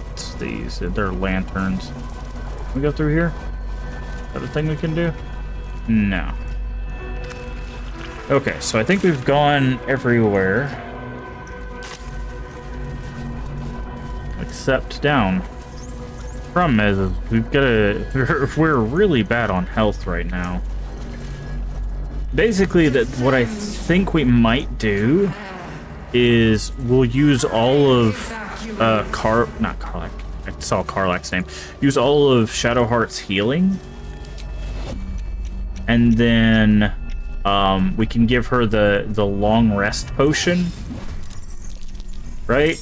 What's these? They're lanterns. Can we go through here? Is that a thing we can do? No. Okay, so I think we've gone everywhere. Except down. Problem is we've got we're really bad on health right now. Basically, what I think we might do is we'll use all of not Karlach. I saw Karlach's name. Use all of Shadowheart's healing And then we can give her the long rest potion. Right?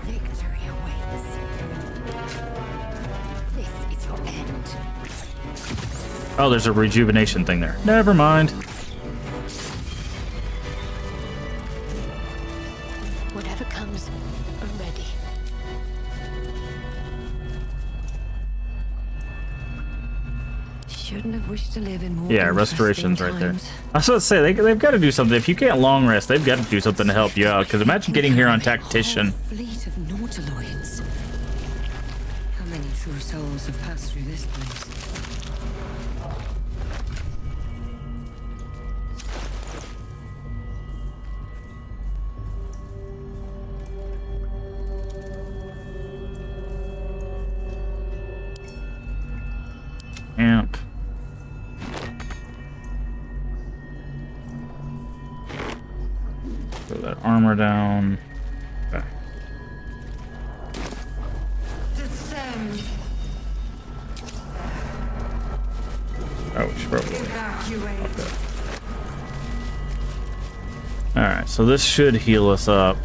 Victory awaits. This is your end. Oh, there's a rejuvenation thing there. Never mind. Whatever comes, I'm ready. Shouldn't have wished to live in more. Yeah, restoration's right there. I was about to say, they've got to do something. If you can't long rest, they've got to do something to help you out. Because imagine getting here on Tactician. Fleet of nautiloids. How many true souls have passed through this place? Amp. Throw that armor down. Okay. Descend. Oh, we should probably. Evacuate. Okay. Alright, so this should heal us up.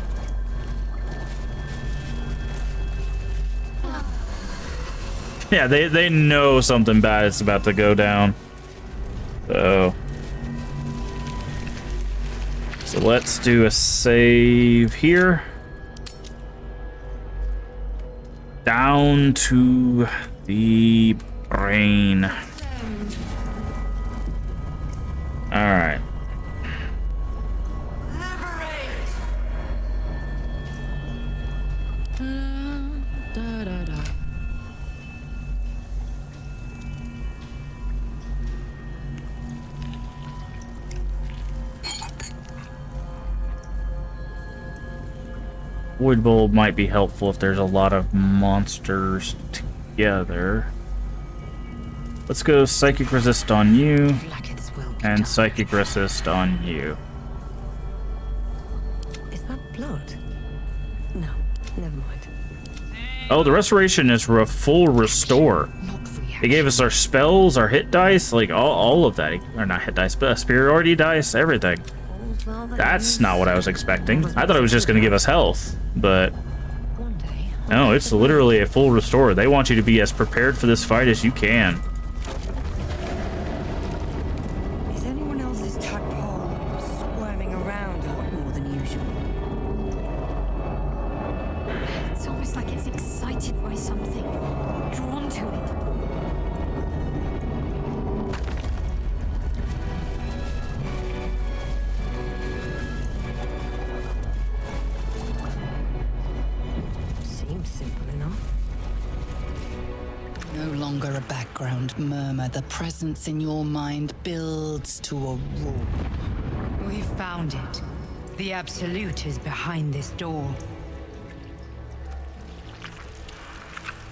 Yeah, they know something bad is about to go down. So let's do a save here. Down to the brain. All right. Void Bulb might be helpful if there's a lot of monsters together. Let's go Psychic Resist on you, and Psychic Resist on you. Is that blood? No, never mind. Oh, the restoration is a full restore. They gave us our spells, our hit dice, like all of that. Or not hit dice, but superiority dice, everything. That's not what I was expecting. I thought it was just going to give us health, but no, it's literally a full restore. They want you to be as prepared for this fight as you can. Is anyone else's tadpole squirming around a lot more than usual? It's almost like it's excited by something, drawn to it. No longer a background murmur. The presence in your mind builds to a roar. We found it. The Absolute is behind this door.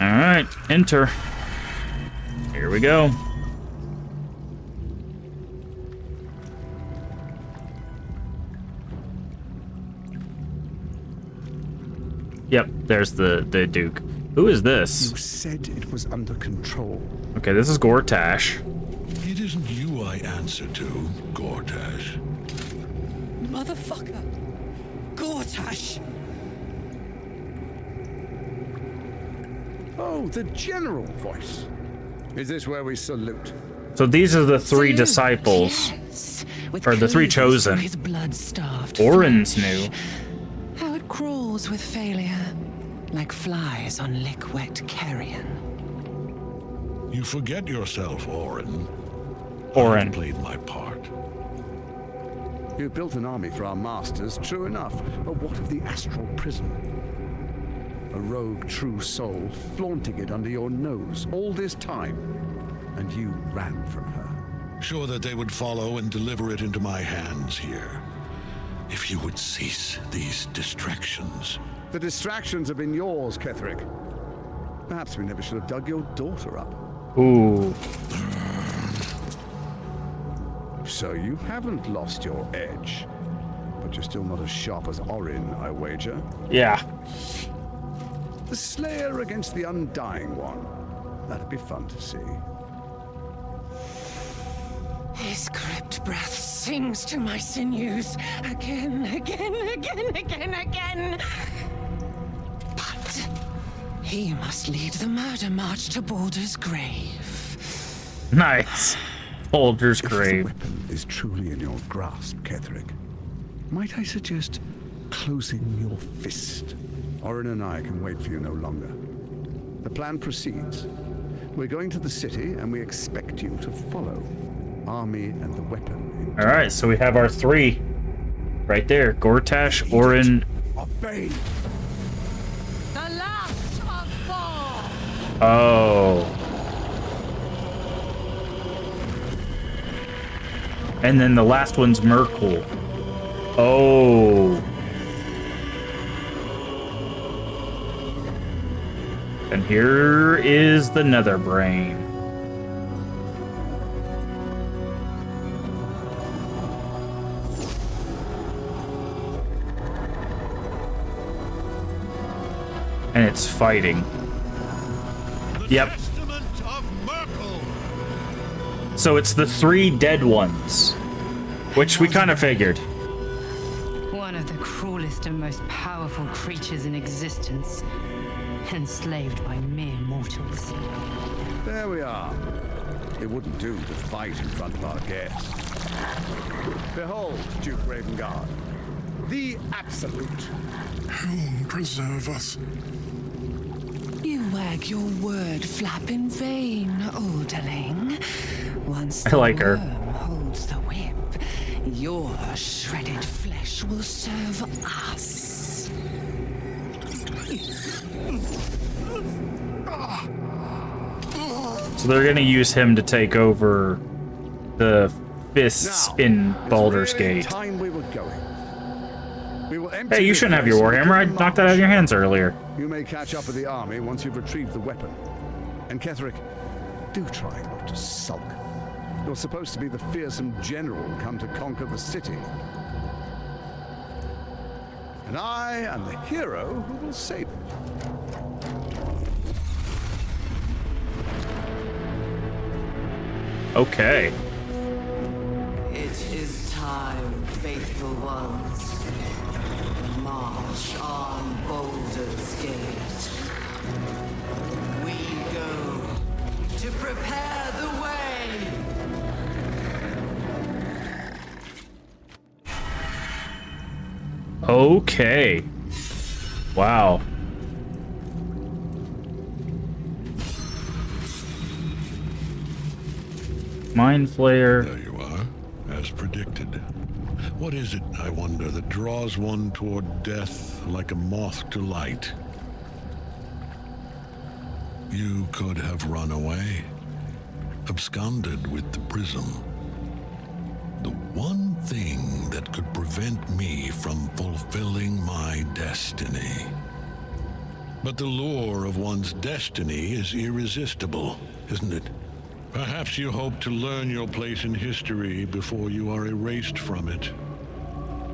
All right, enter. Here we go. Yep, there's the Duke. Who is this? You said it was under control. Okay, this is Gortash. It isn't you I answer to, Gortash. Motherfucker! Gortash! Oh, the general voice. Is this where we salute? So these are the three disciples, or the three chosen. His blood-starved Orin's flesh. new. How it crawls with failure, like flies on lick-wet carrion. You forget yourself, Orin. Orin. I played my part. You built an army for our masters, true enough. But what of the astral prison? A rogue true soul flaunting it under your nose all this time, and you ran from her. Sure that they would follow and deliver it into my hands here. If you would cease these distractions. The distractions have been yours, Ketherick. Perhaps we never should have dug your daughter up. Ooh. So you haven't lost your edge. But you're still not as sharp as Orin, I wager. Yeah. The Slayer against the Undying One. That'd be fun to see. His crypt breath sings to my sinews again. But he must lead the murder march to Baldur's grave. Nice. Baldur's grave. If the weapon is truly in your grasp, Ketherick, might I suggest closing your fist? Orin and I can wait for you no longer. The plan proceeds. We're going to the city, and we expect you to follow. Army and the weapon. All right, so we have our 3 right there: Gortash, Orin. Obey. The last of 4. Oh. And then the last one's Merkel. Oh. And here is the Nether Brain. And it's fighting. Yep. So it's the 3 dead ones, which we kind of figured. One of the cruelest and most powerful creatures in existence, enslaved by mere mortals. There we are. It wouldn't do to fight in front of our guests. Behold, Duke Ravengard, the Absolute. Whom preserve us? You wag your word flap in vain, Alderling. Once I like her. the worm holds the whip, your shredded flesh will serve us. So they're gonna use him to take over the fists Now, in Baldur's it's really Gate. time we were going. We will empty Hey, you this shouldn't have place your and Warhammer. I begin the knocked that out of your march. hands earlier. You may catch up with the army once you've retrieved the weapon. And Ketherick, do try not to sulk. You're supposed to be the fearsome general come to conquer the city. And I am the hero who will save it. Okay. It is time, faithful ones. March on Baldur's Gate. We go to prepare the way. Okay. Wow. Mind Flayer. There you are, as predicted. What is it, I wonder, that draws one toward death like a moth to light? You could have run away, absconded with the prism. The one thing that could prevent me from fulfilling my destiny. But the lure of one's destiny is irresistible, isn't it? Perhaps you hope to learn your place in history before you are erased from it.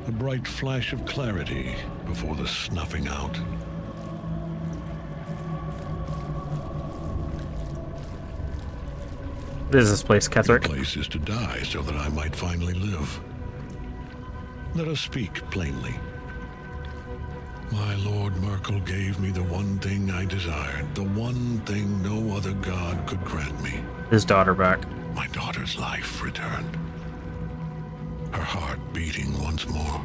A bright flash of clarity before the snuffing out. What is this place, Ketherick? The place is to die so that I might finally live. Let us speak plainly. My Lord Merkel gave me the one thing I desired, the one thing no other god could grant me. His daughter back. My daughter's life returned. Her heart beating once more.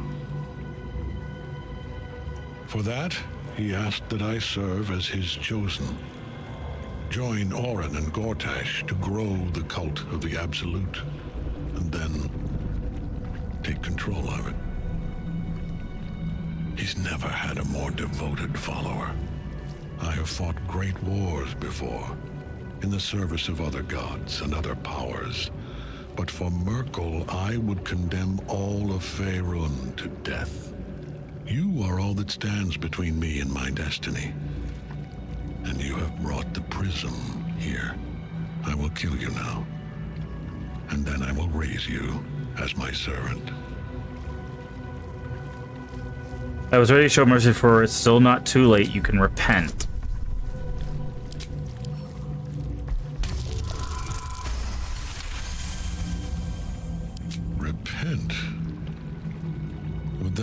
For that, he asked that I serve as his chosen. Join Orin and Gortash to grow the cult of the Absolute, and then take control of it. He's never had a more devoted follower. I have fought great wars before, in the service of other gods and other powers. But for Merkel, I would condemn all of Faerun to death. You are all that stands between me and my destiny. And you have brought the prism here. I will kill you now. And then I will raise you as my servant. I was ready to show mercy, for it's still not too late. You can repent.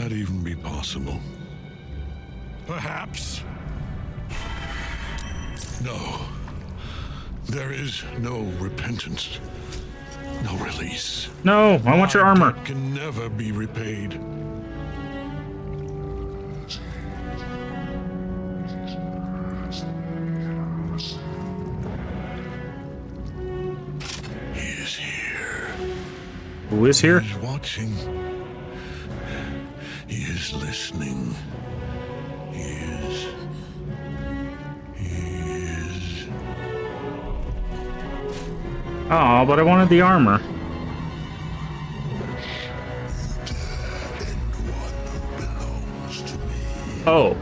that even be possible? Perhaps. No. There is no repentance. No release. No, I want your armor. Debt can never be repaid. He is here. Who is here? He is watching. He is listening. He is. Oh, but I wanted the armor. Oh.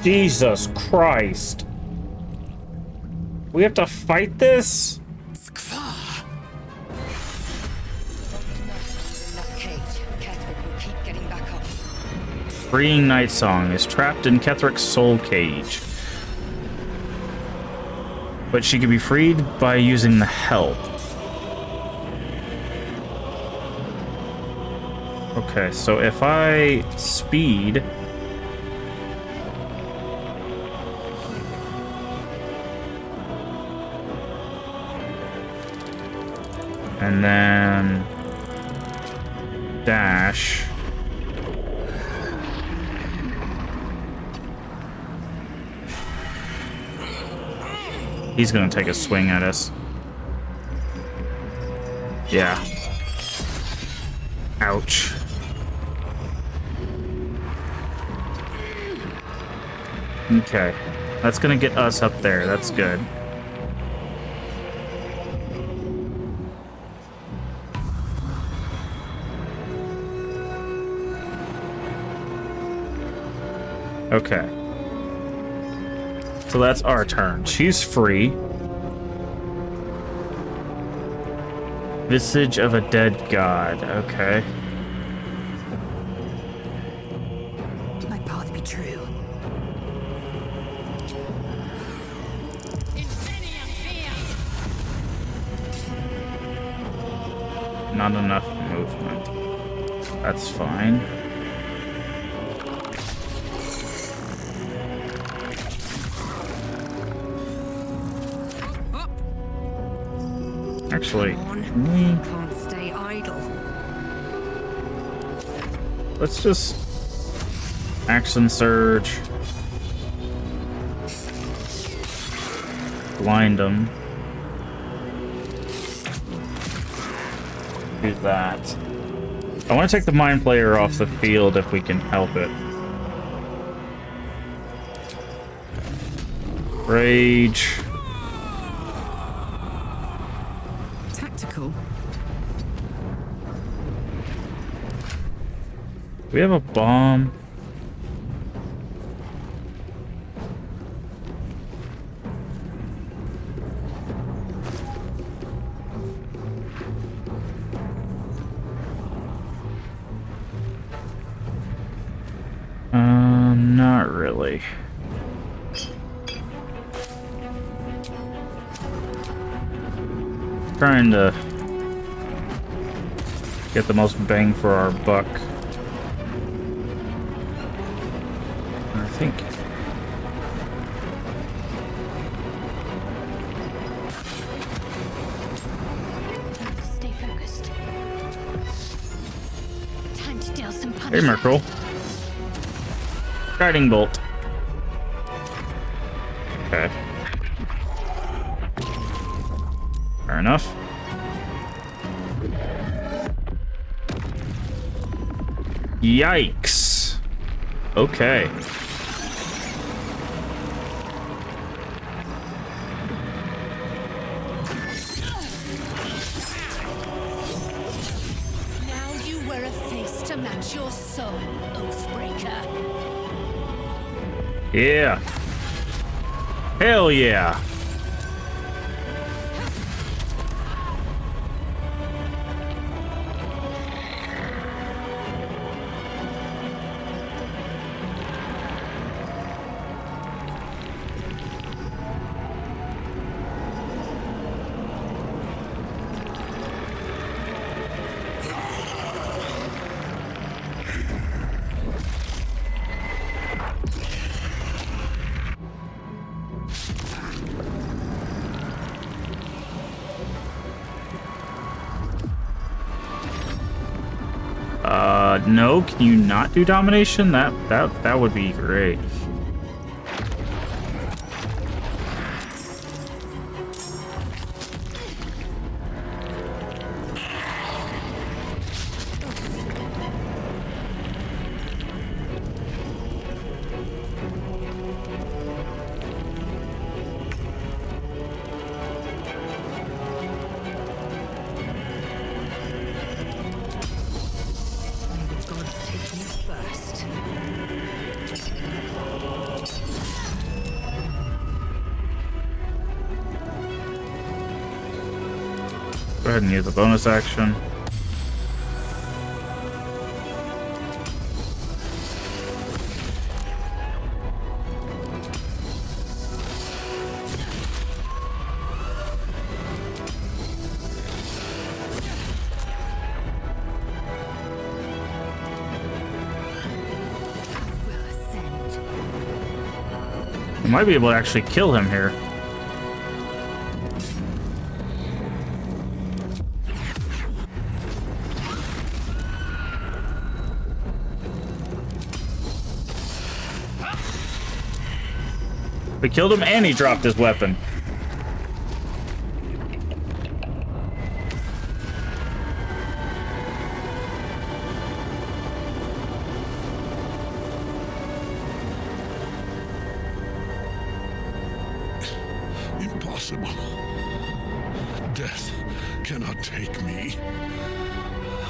Jesus Christ. We have to fight this? Freeing Night Song is trapped in Kethric's soul cage. But she can be freed by using the help. Okay, so if I speed... and then dash. He's gonna take a swing at us. Yeah. Ouch. Okay. That's gonna get us up there. That's good. Okay. So that's our turn. She's free. Visage of a dead god. Okay. My path be true. Not enough movement. That's fine. Actually, Can't stay idle. let's just action surge, blind them. Do that. I want to take the mind player off the field if we can help it. Rage. Tactical. We have a bomb. Not really. Trying to get the most bang for our buck. I think Stay Hey, Merkel. Guiding bolt. Okay. Fair enough. Yikes. Okay. Now you wear a face to match your soul, Oathbreaker. Yeah. Hell yeah. No, can you not do domination? That would be great. Go ahead and use the bonus action. We might be able to actually kill him here. We killed him and he dropped his weapon. Impossible. Death cannot take me.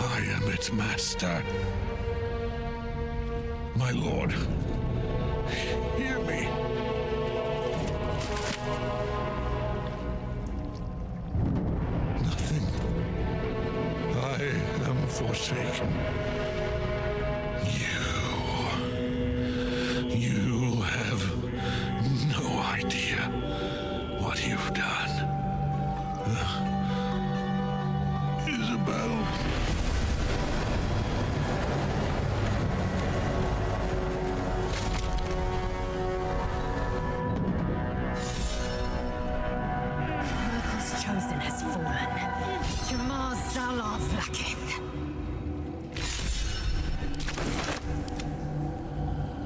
I am its master. My lord, hear me. Nothing. I am forsaken. You have no idea what you've done. Isabel. Merkel's chosen has fallen. Jamar Zalar Vlakith.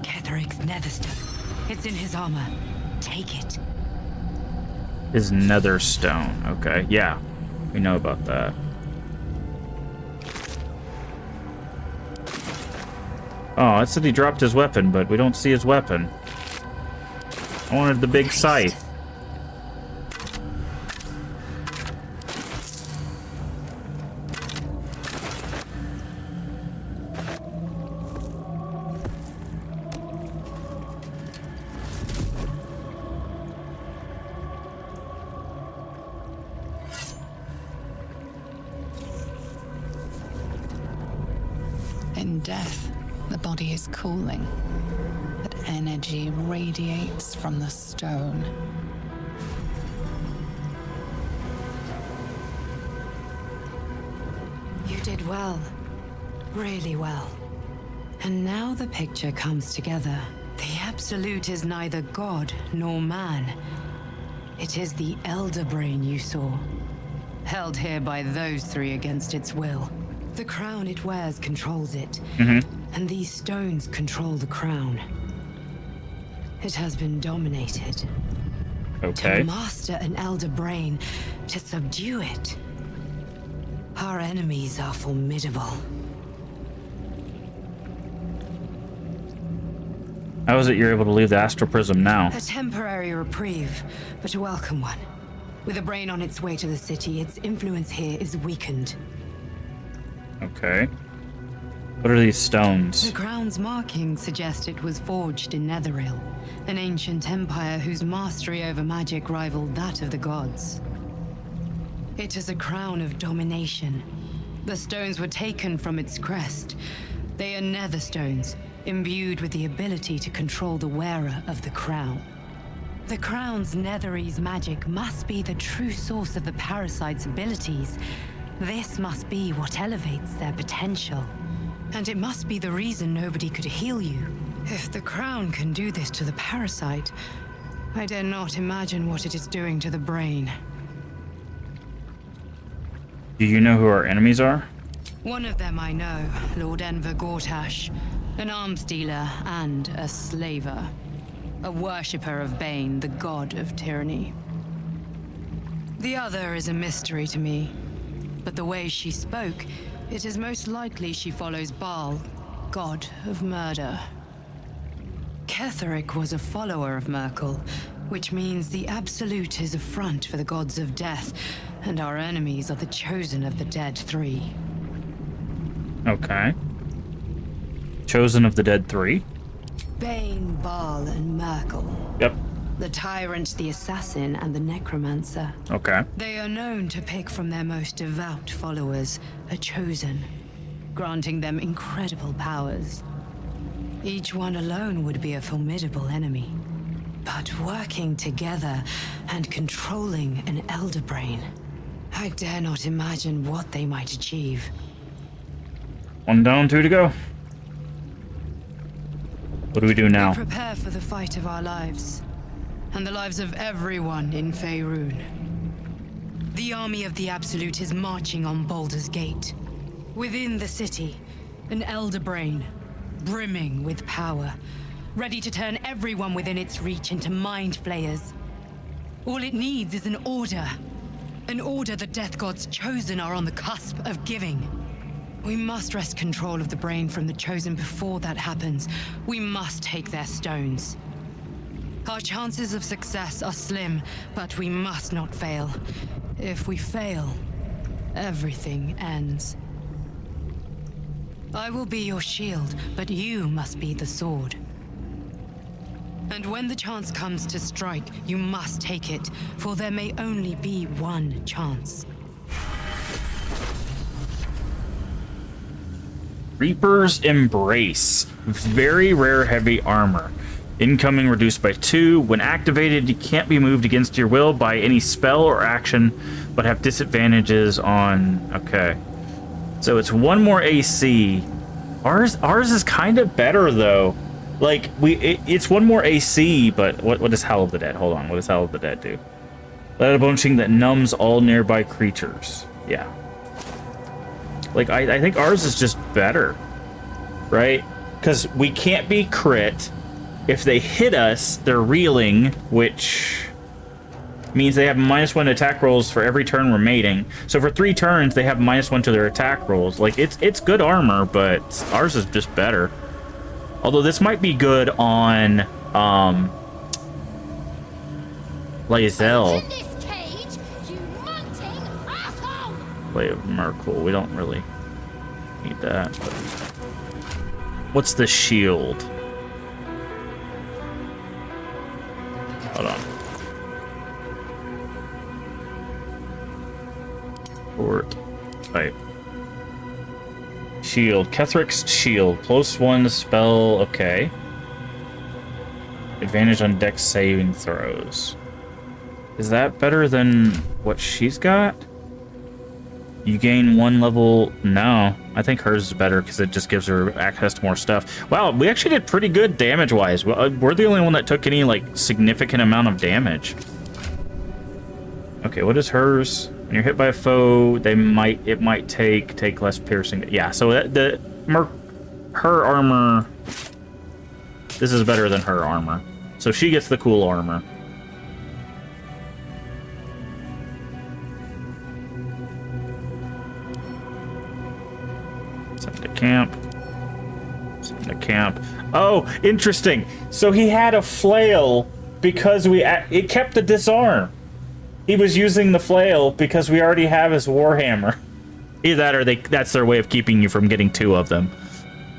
Ketheric's netherstone. It's in his armor. Take it. His nether stone. Okay, yeah. We know about that. Oh, it said he dropped his weapon, but we don't see his weapon. I wanted the big scythe. In death, the body is cooling, but energy radiates from the stone. You did well. Really well. And now the picture comes together. The Absolute is neither god nor man. It is the Elder Brain you saw, held here by those three against its will. The crown it wears controls it. And these stones control the crown. It has been dominated. Okay. To master an elder brain, to subdue it. Our enemies are formidable. How is it you're able to leave the astral prism now? A temporary reprieve, but a welcome one. With a brain on its way to the city, its influence here is weakened. Okay. What are these stones? The crown's markings suggest it was forged in Netheril, an ancient empire whose mastery over magic rivaled that of the gods. It is a crown of domination. The stones were taken from its crest. They are nether stones, imbued with the ability to control the wearer of the crown. The crown's Netherese magic must be the true source of the parasite's abilities. This must be what elevates their potential. And it must be the reason nobody could heal you. If the crown can do this to the parasite, I dare not imagine what it is doing to the brain. Do you know who our enemies are? One of them I know, Lord Enver Gortash, an arms dealer and a slaver. A worshipper of Bane, the god of tyranny. The other is a mystery to me, but the way she spoke, it is most likely she follows Baal, god of murder. Ketheric was a follower of Merkel, which means the Absolute is a front for the gods of death, and our enemies are the chosen of the Dead Three. Okay. Chosen of the Dead Three? Bane, Baal, and Merkel. Yep. The Tyrant, the Assassin, and the Necromancer. Okay. They are known to pick from their most devout followers a chosen, granting them incredible powers. Each one alone would be a formidable enemy. But working together and controlling an elder brain, I dare not imagine what they might achieve. One down, two to go. What do we do now? We prepare for the fight of our lives, and the lives of everyone in Faerun. The army of the Absolute is marching on Baldur's Gate. Within the city, an elder brain, brimming with power, ready to turn everyone within its reach into mind flayers. All it needs is an order the Death God's chosen are on the cusp of giving. We must wrest control of the brain from the chosen before that happens. We must take their stones. Our chances of success are slim, but we must not fail. If we fail, everything ends. I will be your shield, but you must be the sword. And when the chance comes to strike, you must take it, for there may only be one chance. Reaper's Embrace. Very rare heavy armor. Incoming reduced by 2. When activated, you can't be moved against your will by any spell or action, but have disadvantages on... Okay. So it's 1 more AC. Ours is kind of better, though. Like, it's 1 more AC, but what does Howl of the Dead? Hold on, what does Howl of the Dead do? Let a bonishing that numbs all nearby creatures. Yeah. Like, I think ours is just better, right? Because we can't be crit. If they hit us, they're reeling, which means they have -1 attack rolls for every turn remaining. So for 3 turns, they have -1 to their attack rolls. Like, it's good armor, but ours is just better. Although this might be good on, Lae'zel. Play of Merkel. We don't really need that. But... What's the shield? Hold on. Fort type. Shield. Ketheric's shield. +1 spell. Okay. Advantage on dex saving throws. Is that better than what she's got? You gain 1 level. No, I think hers is better because it just gives her access to more stuff. Wow, we actually did pretty good damage-wise. We're the only one that took any like significant amount of damage. Okay, what is hers? When you're hit by a foe, it might take less piercing. Yeah, so her armor... This is better than her armor. So she gets the cool armor. Send to camp. Send to camp. Oh, interesting. So he had a flail because it kept the disarm. He was using the flail because we already have his warhammer. Either that or that's their way of keeping you from getting 2 of them.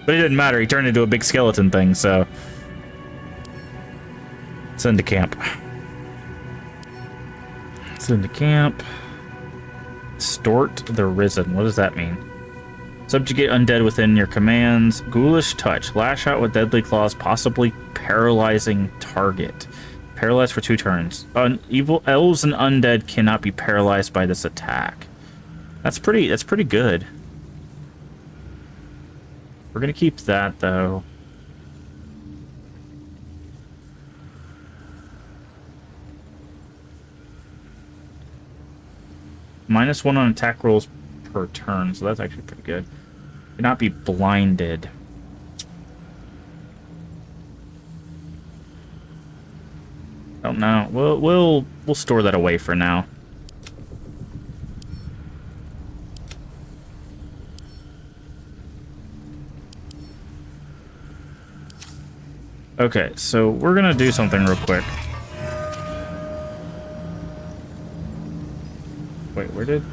But it didn't matter. He turned into a big skeleton thing, so... Send to camp. Send to camp. Stort the Risen. What does that mean? Subjugate undead within your commands. Ghoulish touch. Lash out with deadly claws, possibly paralyzing target. Paralyzed for 2 turns. Evil elves and undead cannot be paralyzed by this attack. That's pretty good. We're gonna keep that though. -1 on attack rolls per turn, so that's actually pretty good. Cannot be blinded. Don't know. We'll store that away for now. Okay, so we're gonna do something real quick. Wait, where did...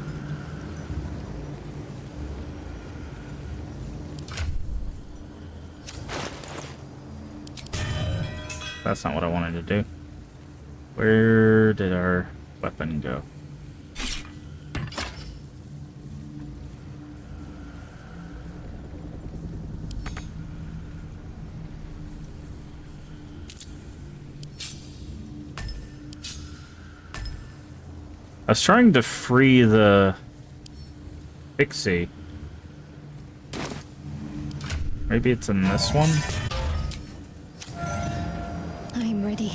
That's not what I wanted to do. Where did our weapon go? I was trying to free the pixie. Maybe it's in this one? I'm ready.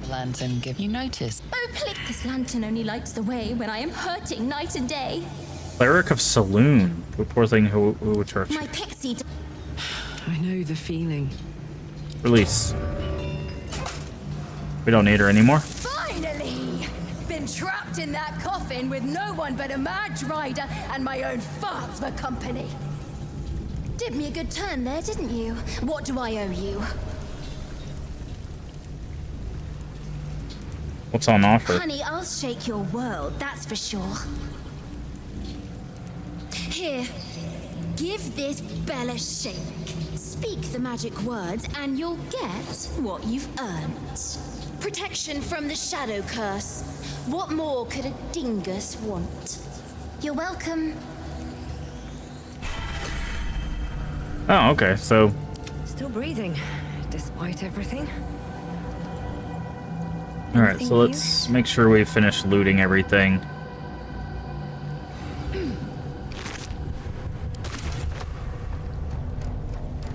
Lantern, give you notice. Oh, please. This lantern only lights the way when I am hurting night and day. Cleric of Saloon. The poor thing who would hurt you. My pixie. I know the feeling. Release. We don't need her anymore. Finally! Been trapped in that coffin with no one but a Mad Rider and my own farts for company. Did me a good turn there, didn't you? What do I owe you? What's on offer? Honey, I'll shake your world, that's for sure. Here, give this bell a shake. Speak the magic words and you'll get what you've earned. Protection from the shadow curse. What more could a dingus want? You're welcome. Oh, okay, so... Still breathing, despite everything. Alright, so let's make sure we finish looting everything.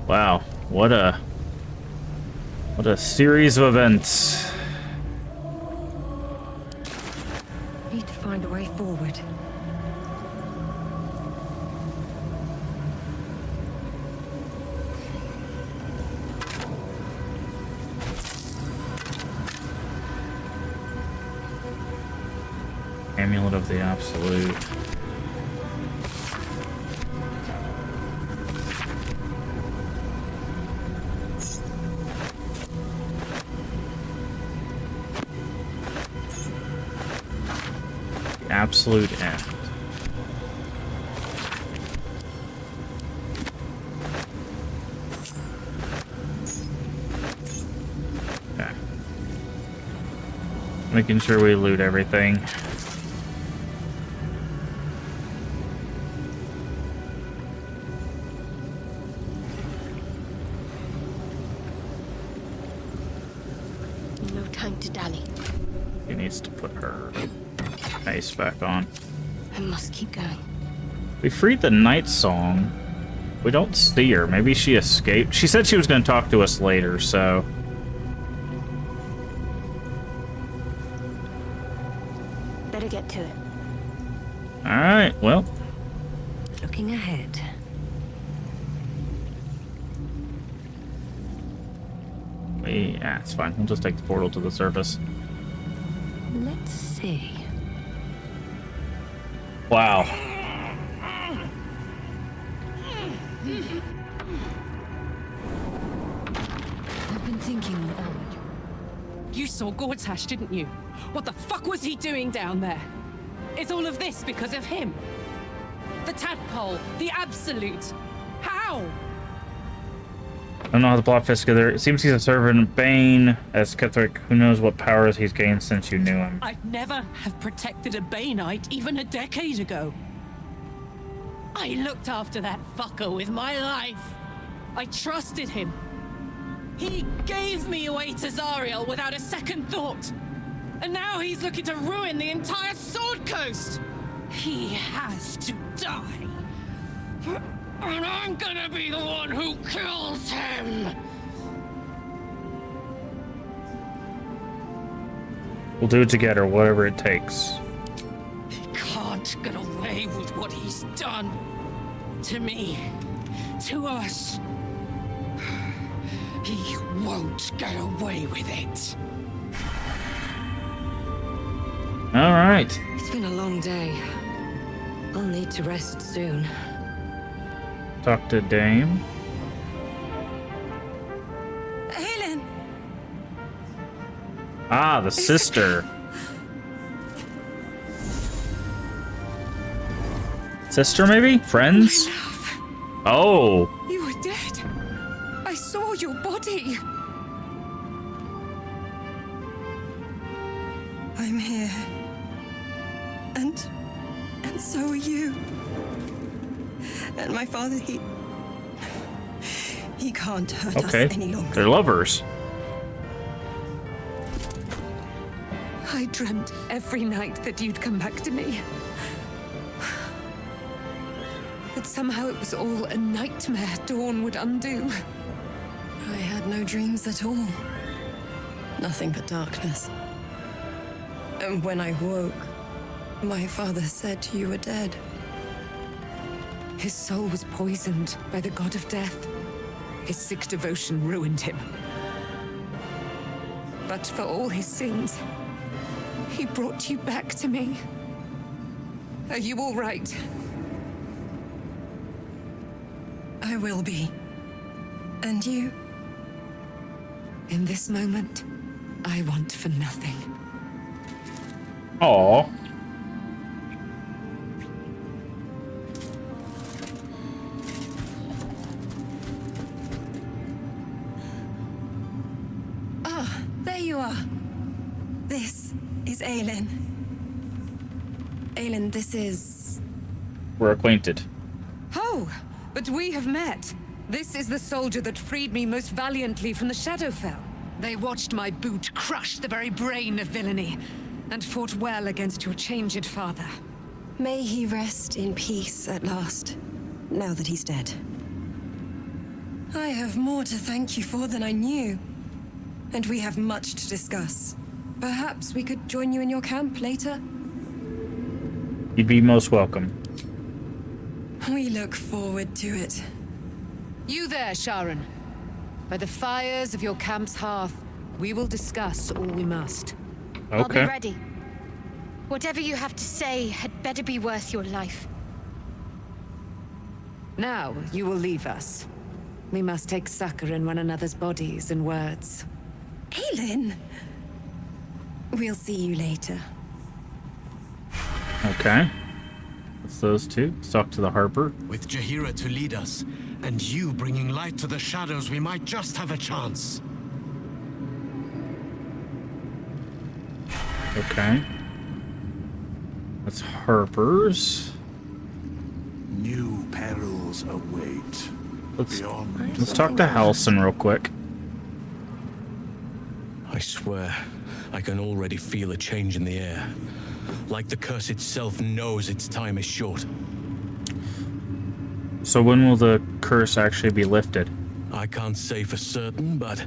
Wow, what a series of events. Need to find a way forward. Amulet of the Absolute. The Absolute End. Okay. Making sure we loot everything. He needs to put her mace back on. I must keep going. We freed the Night Song. We don't see her. Maybe she escaped. She said she was going to talk to us later, so... Better get to it. Alright, well. Looking ahead. Yeah, it's fine. We'll just take the portal to the surface. Let's see. Wow. I've been thinking on Elwood. You saw Gortash, didn't you? What the fuck was he doing down there? Is all of this because of him? The tadpole, the absolute. How? I don't know how the plot fits together. It seems he's a servant of Bane. As Ketherick, who knows what powers he's gained since you knew him. I'd never have protected a Baneite even a decade ago. I looked after that fucker with my life. I trusted him. He gave me away to Zariel without a second thought. And now he's looking to ruin the entire Sword Coast. He has to die. And I'm gonna be the one who kills him. We'll do it together, whatever it takes. He can't get away with what he's done. To me. To us. He won't get away with it. All right. It's been a long day. I'll need to rest soon. Talk to Dame. Helen! Ah, the sister. Sister, maybe? Friends? Oh. You were dead. I saw your body. I'm here. And so are you. And my father, he can't hurt us any longer. They're lovers. I dreamt every night that you'd come back to me. That somehow it was all a nightmare Dawn would undo. I had no dreams at all. Nothing but darkness. And when I woke, my father said you were dead. His soul was poisoned by the god of death. His sick devotion ruined him. But for all his sins, he brought you back to me. Are you all right? I will be. And you? In this moment, I want for nothing. Aww. Ah, there you are. This is Aelin. Aelin, this is... We're acquainted. Oh, but we have met. This is the soldier that freed me most valiantly from the Shadowfell. They watched my boot crush the very brain of villainy, and fought well against your changed father. May he rest in peace at last, now that he's dead. I have more to thank you for than I knew. And we have much to discuss. Perhaps we could join you in your camp later? You'd be most welcome. We look forward to it. You there, Sharon. By the fires of your camp's hearth, we will discuss all we must. Okay. I'll be ready. Whatever you have to say had better be worth your life. Now, you will leave us. We must take succor in one another's bodies and words. Aelin! We'll see you later. Okay. That's those two. Let's talk to the Harper. With Jaheira to lead us, and you bringing light to the shadows, we might just have a chance. Okay. That's Harper's. New perils await. Let's talk to Halson real quick. I swear, I can already feel a change in the air. Like the curse itself knows its time is short. So when will the curse actually be lifted? I can't say for certain, but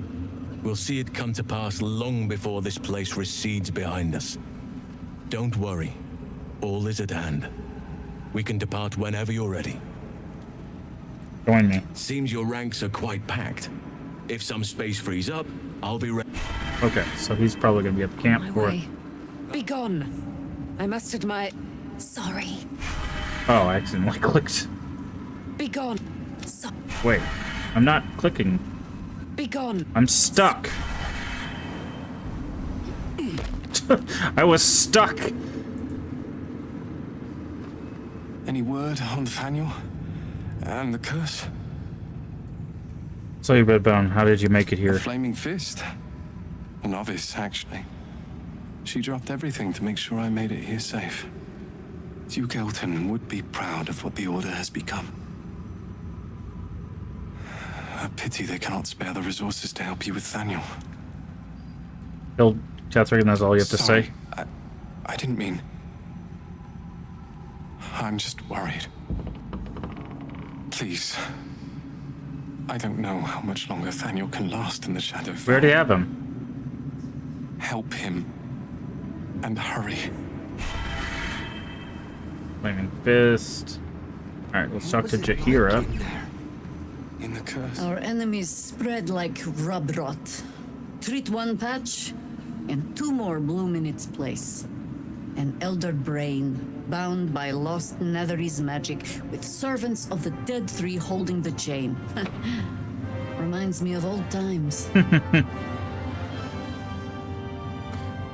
we'll see it come to pass long before this place recedes behind us. Don't worry. All is at hand. We can depart whenever you're ready. Join me. Seems your ranks are quite packed. If some space frees up, I'll be ready. Okay, so he's probably gonna be at the camp for it. Be gone. I must admire. Sorry. Oh, I accidentally clicked. Be gone. Wait, I'm not clicking. Be gone. I'm stuck. I was stuck. Any word on Nathaniel? And the curse? So, Redbone, how did you make it here? A flaming fist. A novice, actually. She dropped everything to make sure I made it here safe. Duke Elton would be proud of what the Order has become. A pity they cannot spare the resources to help you with Nathaniel. Catherine, that's all you have to say? I didn't mean... I'm just worried. Please. I don't know how much longer Nathaniel can last in the shadow. We already have him. Help him. And hurry. Flaming Fist. Alright, let's talk to Jaheira. In the curse. Our enemies spread like rub rot. Treat one patch, and two more bloom in its place. An elder brain, bound by lost Netherese magic, with servants of the dead three holding the chain. Reminds me of old times. You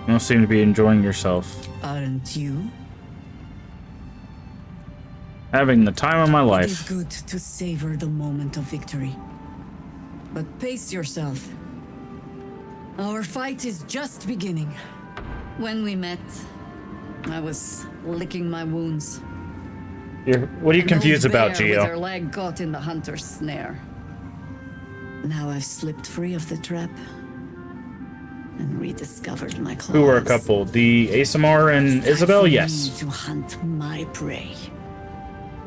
don't seem to be enjoying yourself. Aren't you? Having the time of my It is life. good to savor the moment of victory. But pace yourself. Our fight is just beginning. When we met, I was licking my wounds. What are you An confused old about, bear with Gio? her leg caught in the hunter's snare. Now I've slipped free of the trap and rediscovered my claws. Who were a couple? The Asamar and Isabel? Yes. To hunt my prey.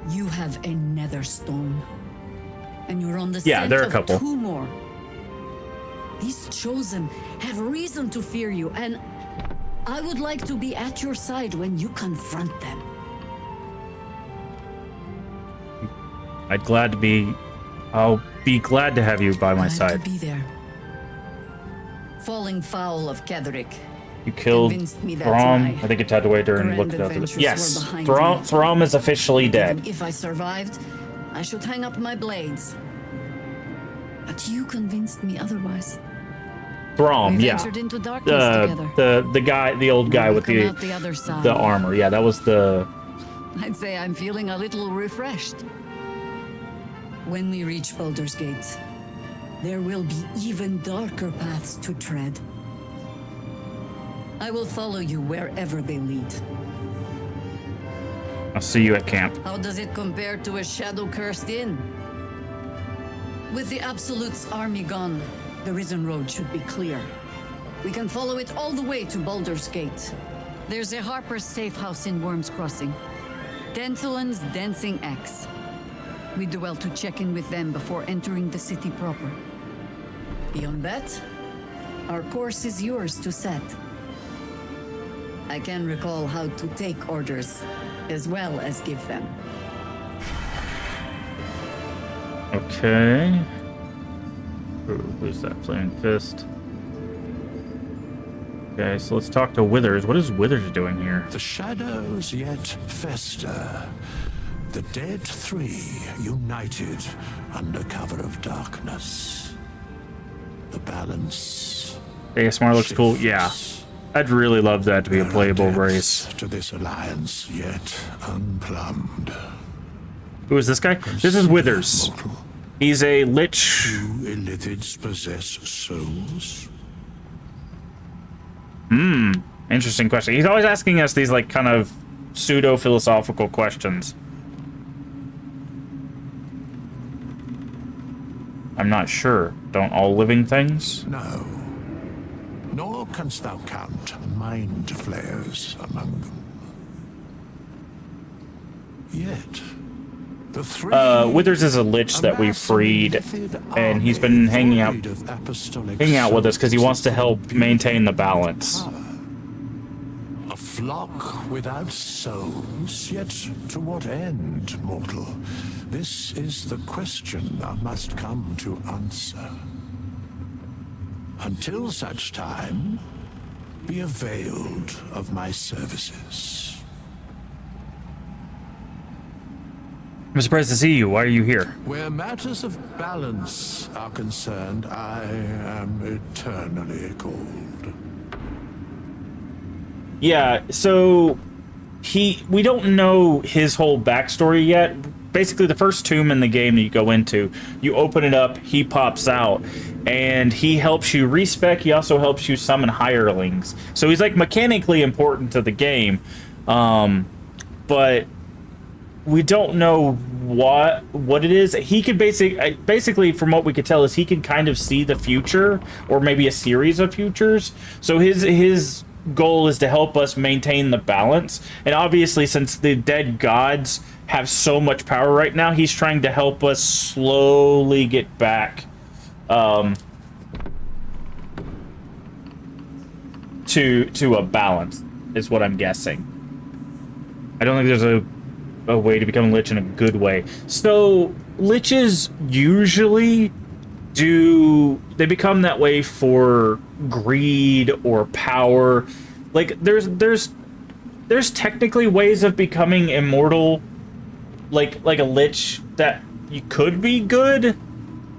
You have a nether stone, and you're on the Yeah, scent they're a of couple. two more. These chosen have reason to fear you, and I would like to be at your side when you confront them. I'll be glad to have you by my Glad side. to be there. Falling foul of Ketherick. You killed Convinced me that Throm. my I think it had to wait there and grand look it up. adventures Yes, were behind Throm is officially dead. If I survived, I should hang up my blades. But you convinced me otherwise. Throm, We yeah. ventured into darkness together. The old guy We've with come out the other side. the armor. Yeah, that was the. I'd say I'm feeling a little refreshed. When we reach Baldur's Gate, there will be even darker paths to tread. I will follow you wherever they lead. I'll see you at camp. How does it compare to a shadow-cursed inn? With the Absolute's army gone, the Risen Road should be clear. We can follow it all the way to Baldur's Gate. There's a Harper's safe house in Worm's Crossing. Denthelin's Dancing Axe. We do well to check in with them before entering the city proper. Beyond that, our course is yours to set. I can recall how to take orders, as well as give them. Okay. Who's that? Flaming Fist. Okay, so let's talk to Withers. What is Withers doing here? The shadows yet fester. The dead three united under cover of darkness. The balance. ASMR looks cool. Yeah. I'd really love that to be a playable race. To this alliance yet unplumbed. Who is this guy? This is Withers. He's a lich. Do illithids possess souls? Interesting question. He's always asking us these like kind of pseudo-philosophical questions. I'm not sure. Don't all living things? No. Nor canst thou count mind flayers among them. Yet, the three Withers is a lich that we freed, and he's been hanging out with us because he wants to help maintain the balance. a flock without souls, yet to what end, mortal? This is the question thou must come to answer. Until such time, be availed of my services. I'm surprised to see you. Why are you here? Where matters of balance are concerned, I am eternally cold. Yeah, so we don't know his whole backstory yet. Basically, the first tomb in the game that you go into, you open it up, he pops out, and he helps you respec. He also helps you summon hirelings. So he's like mechanically important to the game, but we don't know what it is. He could basically, from what we could tell, is he can kind of see the future, or maybe a series of futures. So his goal is to help us maintain the balance. And obviously, since the dead gods have so much power right now, he's trying to help us slowly get back to a balance, is what I'm guessing. I don't think there's a way to become a lich in a good way. So liches usually they become that way for greed or power. Like there's technically ways of becoming immortal, like a lich, that you could be good.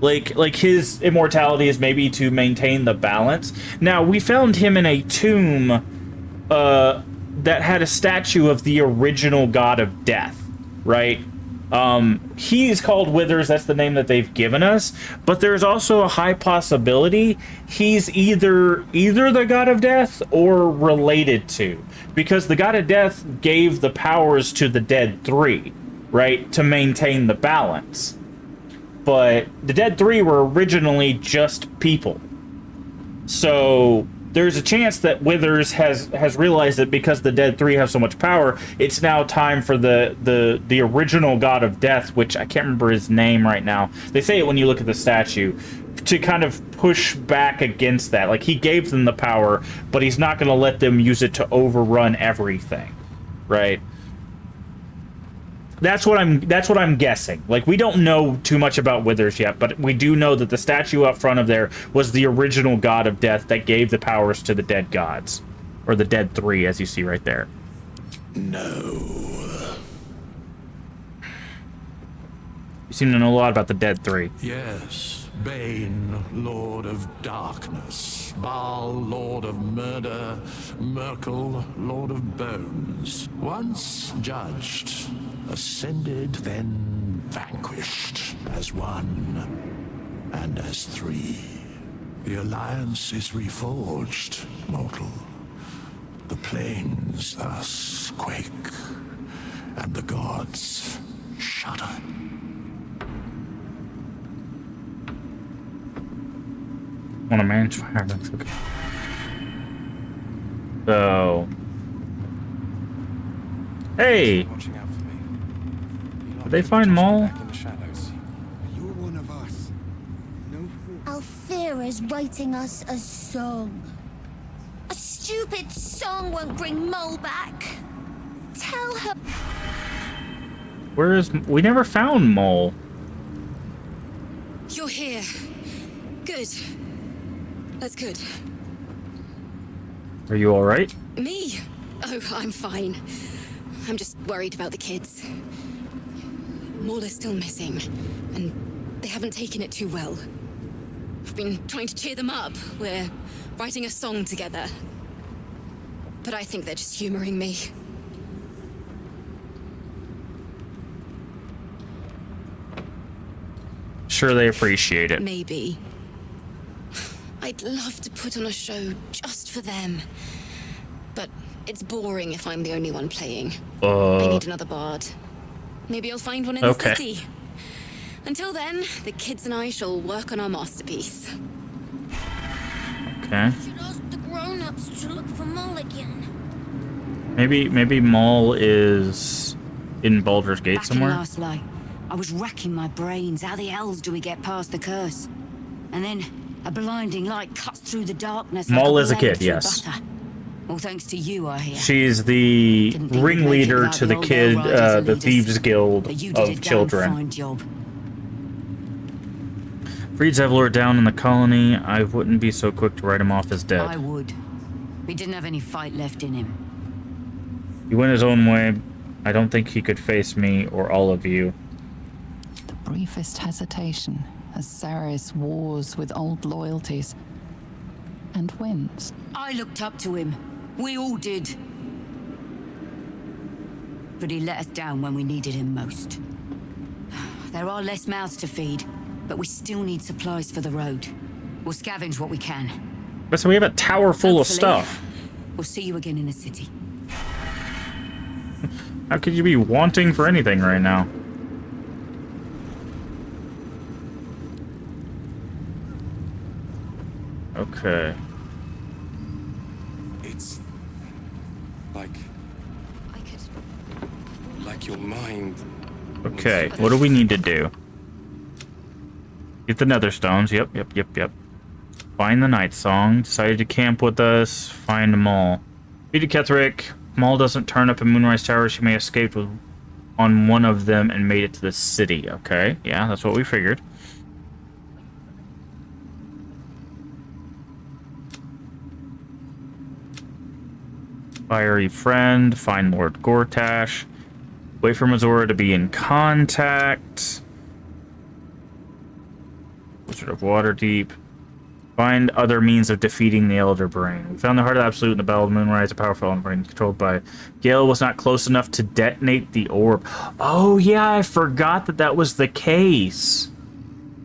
Like his immortality is maybe to maintain the balance. Now, we found him in a tomb that had a statue of the original god of death, right? He's called Withers, that's the name that they've given us, but there's also a high possibility he's either the god of death or related to, because the god of death gave the powers to the dead three, right, to maintain the balance. But the dead three were originally just people. So there's a chance that Withers has realized that because the dead three have so much power, it's now time for the original god of death, which I can't remember his name right now. They say it when you look at the statue, to kind of push back against that. Like, he gave them the power, but he's not going to let them use it to overrun everything, right? That's what I'm guessing. Like, we don't know too much about Withers yet, but we do know that the statue up front of there was the original god of death that gave the powers to the dead gods, or the dead three, as you see right there. No. You seem to know a lot about the dead three. Yes. Bane, Lord of Darkness. Baal, Lord of Murder. Merkel, Lord of Bones. Once judged, ascended, then vanquished, as one and as three. The alliance is reforged, mortal. The plains thus quake, and the gods shudder. Want to manage fire, that's okay. So... Hey! Did they find Maul? Althera's writing us a song. A stupid song won't bring Mole back. Tell her... Where is... We never found Mole. You're here. Good. That's good. Are you alright? Me? Oh, I'm fine. I'm just worried about the kids. Maul is still missing, and they haven't taken it too well. I've been trying to cheer them up. We're writing a song together. But I think they're just humoring me. Sure, they appreciate it. Maybe. I'd love to put on a show just for them. But it's boring if I'm the only one playing. I need another bard. Maybe I'll find one in the city. Until then, the kids and I shall work on our masterpiece. Okay. Should ask the grown-ups to look for Mole again. Maybe Maul is in Baldur's Gate somewhere. Last night, I was racking my brains. How the hells do we get past the curse? And then a blinding light cuts through the darkness. Maul like is a kid, blade through yes. butter. All thanks to you, I hear. She's the ringleader to the kid, the Thieves Guild of Children. Fine job. Freed Zevlor down in the colony. I wouldn't be so quick to write him off as dead. I would. He didn't have any fight left in him. He went his own way. I don't think he could face me or all of you. The briefest hesitation as Saris wars with old loyalties and wins. I looked up to him. We all did. But he let us down when we needed him most. There are less mouths to feed, but we still need supplies for the road. We'll scavenge what we can. But so we have a tower full Hopefully, of stuff. We'll see you again in the city. How could you be wanting for anything right now? Okay. It's like your mind. Okay, what do we need to do? Get the nether stones. Yep. Find the night song. Decided to camp with us. Find Maul. Defeated Ketherick. Maul doesn't turn up in Moonrise Tower. She may have escaped on one of them and made it to the city. Okay, yeah, that's what we figured. Fiery friend. Find Lord Gortash. Wait for Mazora to be in contact. Wizard of Waterdeep. Find other means of defeating the Elder Brain. We found the Heart of Absolute in the Battle of Moonrise, a powerful Elder Brain controlled by Gale was not close enough to detonate the orb. Oh yeah, I forgot that was the case.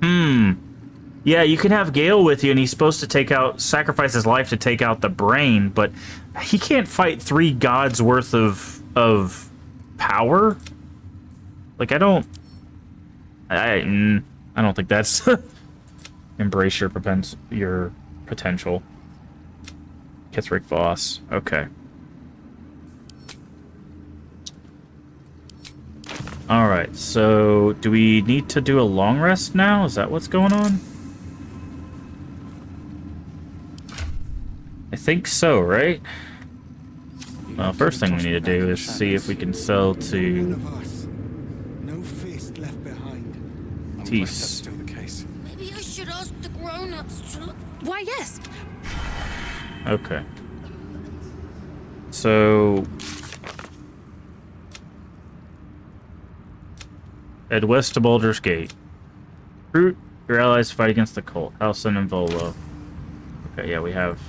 Yeah, you can have Gale with you, and he's supposed to sacrifice his life to take out the brain, but he can't fight 3 gods worth of power. Like, I don't think that's embrace your potential. Kithric Voss. Okay. Alright, so do we need to do a long rest now? Is that what's going on? I think so, right? Well, first thing we need to do is see if we can sell to Tease. Maybe I should ask the grown-ups to look. Why, yes. Okay. So head west to Baldur's Gate. Recruit your allies to fight against the cult. Halsin and Volo. Okay, yeah, we have.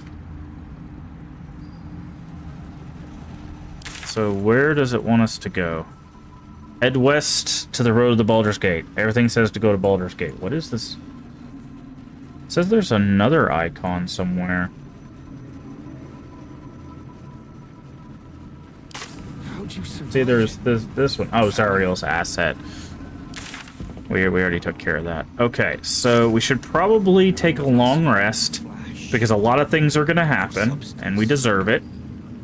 So where does it want us to go? Head west to the road to the Baldur's Gate. Everything says to go to Baldur's Gate. What is this? It says there's another icon somewhere. See, there's this one. Oh, Zariel's asset. We already took care of that. Okay, so we should probably take a long rest because a lot of things are going to happen, and we deserve it.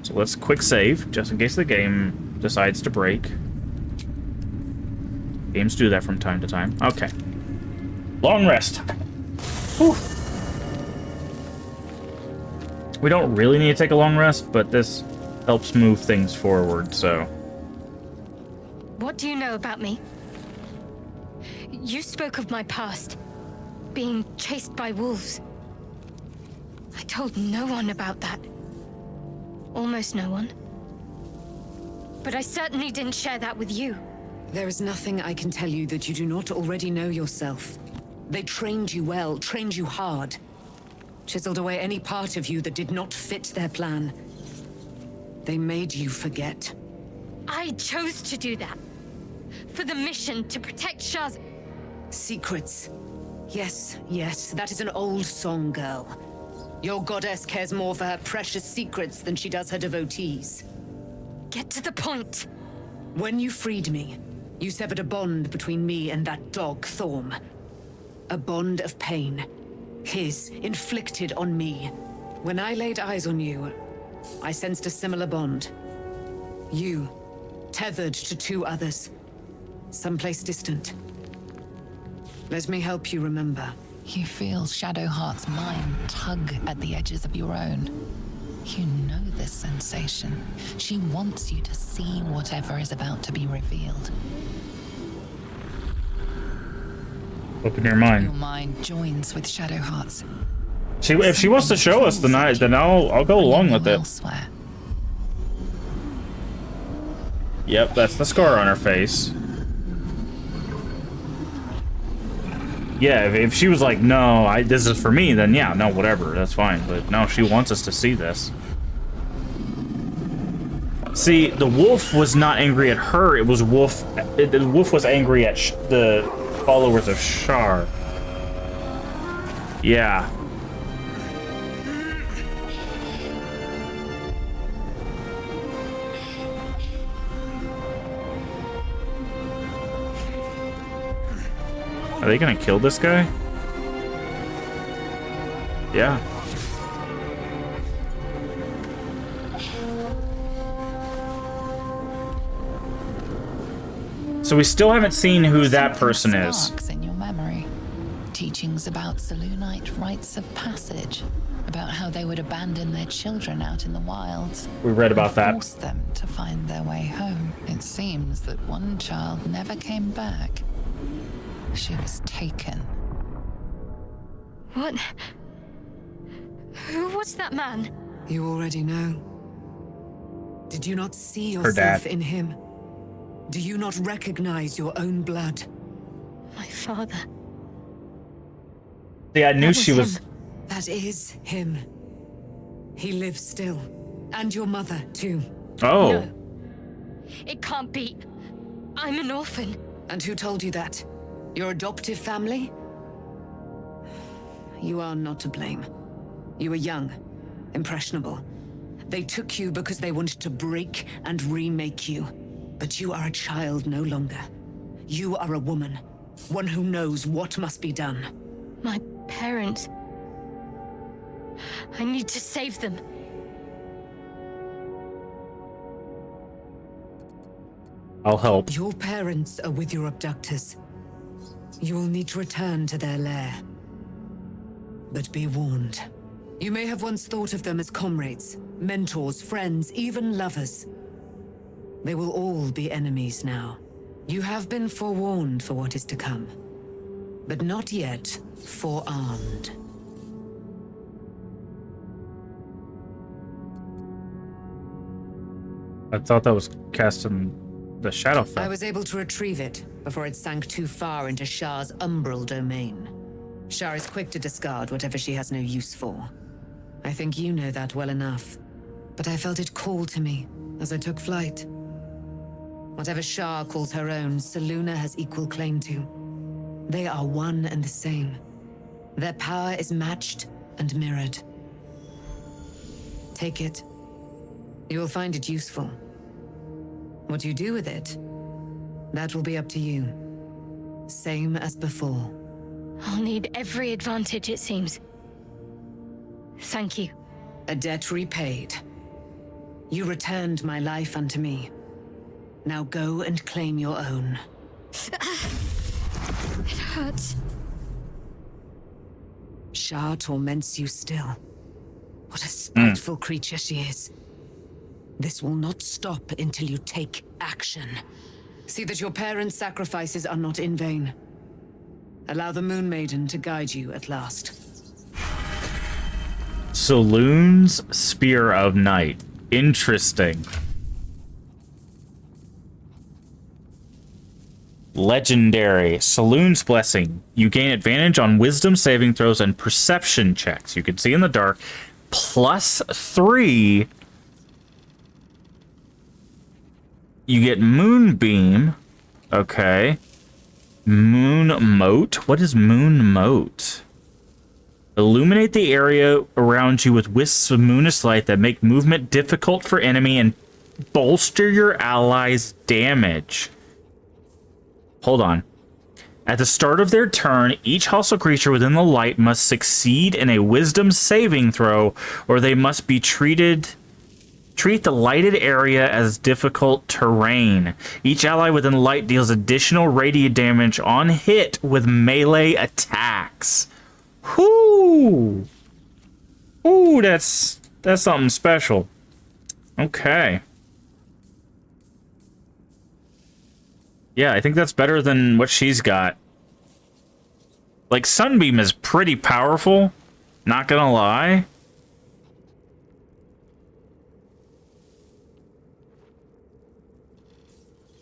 So let's quick save, just in case the game decides to break. Games do that from time to time. Okay. Long rest. Whew. We don't really need to take a long rest, but this helps move things forward, so. What do you know about me? You spoke of my past, being chased by wolves. I told no one about that. Almost no one. But I certainly didn't share that with you. There is nothing I can tell you that you do not already know yourself. They trained you well, trained you hard. Chiseled away any part of you that did not fit their plan. They made you forget. I chose to do that. For the mission to protect Shaz. Secrets. Yes, that is an old song, girl. Your goddess cares more for her precious secrets than she does her devotees. Get to the point. When you freed me, you severed a bond between me and that dog, Thorm. A bond of pain. His, inflicted on me. When I laid eyes on you, I sensed a similar bond. You, tethered to 2 others. Someplace distant. Let me help you remember. You feel Shadowheart's mind tug at the edges of your own. You know this sensation. She wants you to see whatever is about to be revealed. Open your mind. Your mind joins with Shadowheart's. If she wants to show us then I'll go along with it. Elsewhere. Yep, that's the scar on her face. Yeah, if she was like, no, this is for me, then yeah, no, whatever, that's fine. But no, she wants us to see this. See, the wolf was not angry at her. It was wolf. The wolf was angry at the followers of Shar. Yeah. Are they gonna kill this guy? Yeah. So we still haven't seen who that person is. In your memory, teachings about Selûnite rites of passage, about how they would abandon their children out in the wilds. We read about that. Force them to find their way home. It seems that one child never came back. She was taken. What? Who was that man? You already know. Did you not see Her dad. yourself in him? Do you not recognize your own blood? My father. Yeah, I knew she was. That is him. He lives still. And your mother, too. Oh. No. It can't be. I'm an orphan. And who told you that? Your adoptive family? You are not to blame. You were young, impressionable. They took you because they wanted to break and remake you. But you are a child no longer. You are a woman. One who knows what must be done. My parents. I need to save them. I'll help. Your parents are with your abductors. You will need to return to their lair. But be warned. You may have once thought of them as comrades, mentors, friends, even lovers. They will all be enemies now. You have been forewarned for what is to come, but not yet forearmed. I thought that was casting the shadow I was able to retrieve it before it sank too far into Shar's umbral domain. Shar is quick to discard whatever she has no use for. I think you know that well enough, but I felt it call to me as I took flight. Whatever Shar calls her own, Selûne has equal claim to. They are one and the same. Their power is matched and mirrored. Take it. You will find it useful. What you do with it, that will be up to you. Same as before. I'll need every advantage, it seems. Thank you. A debt repaid. You returned my life unto me. Now go and claim your own. It hurts. Shar torments you still. What a spiteful creature she is. This will not stop until you take action. See that your parents' sacrifices are not in vain. Allow the Moon Maiden to guide you at last. Selûne's Spear of Night. Interesting. Legendary. Selûne's Blessing. You gain advantage on wisdom saving throws and perception checks. You can see in the dark. +3. You get Moonbeam. Okay. Moon Moat. What is Moon Moat? Illuminate the area around you with wisps of moonish light that make movement difficult for enemy and bolster your allies' damage. Hold on. At the start of their turn, each hostile creature within the light must succeed in a wisdom saving throw, or they must be treat the lighted area as difficult terrain. Each ally within light deals additional radiant damage on hit with melee attacks. Whoo! Ooh, that's That's something special. Okay. Yeah, I think that's better than what she's got. Like, Sunbeam is pretty powerful, not gonna lie.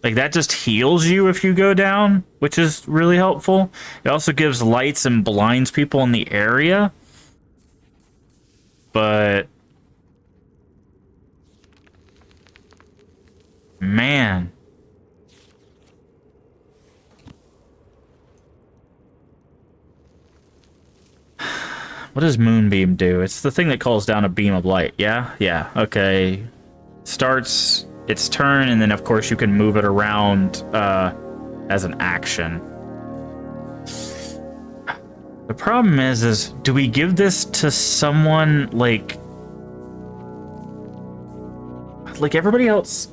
Like, that just heals you if you go down, which is really helpful. It also gives lights and blinds people in the area. But... man. What does Moonbeam do? It's the thing that calls down a beam of light, yeah? Yeah, okay. Starts its turn, and then of course you can move it around as an action. The problem is do we give this to someone like everybody else?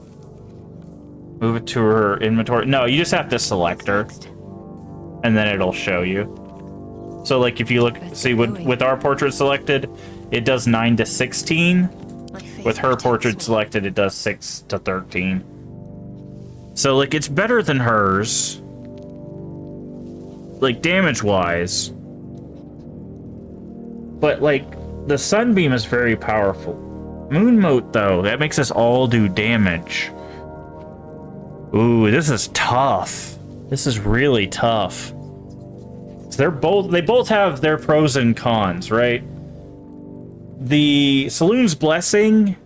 Move it to her inventory? No, you just have to select her, and then it'll show you. So, like, if you look, see, with our portrait selected, it does 9 to 16. With her portrait selected, it does 6 to 13. So, like, it's better than hers. Like, damage-wise. But, like, the Sunbeam is very powerful. Moonmote, though, that makes us all do damage. Ooh, this is tough. This is really tough. They both have their pros and cons, right? The Saloon's Blessing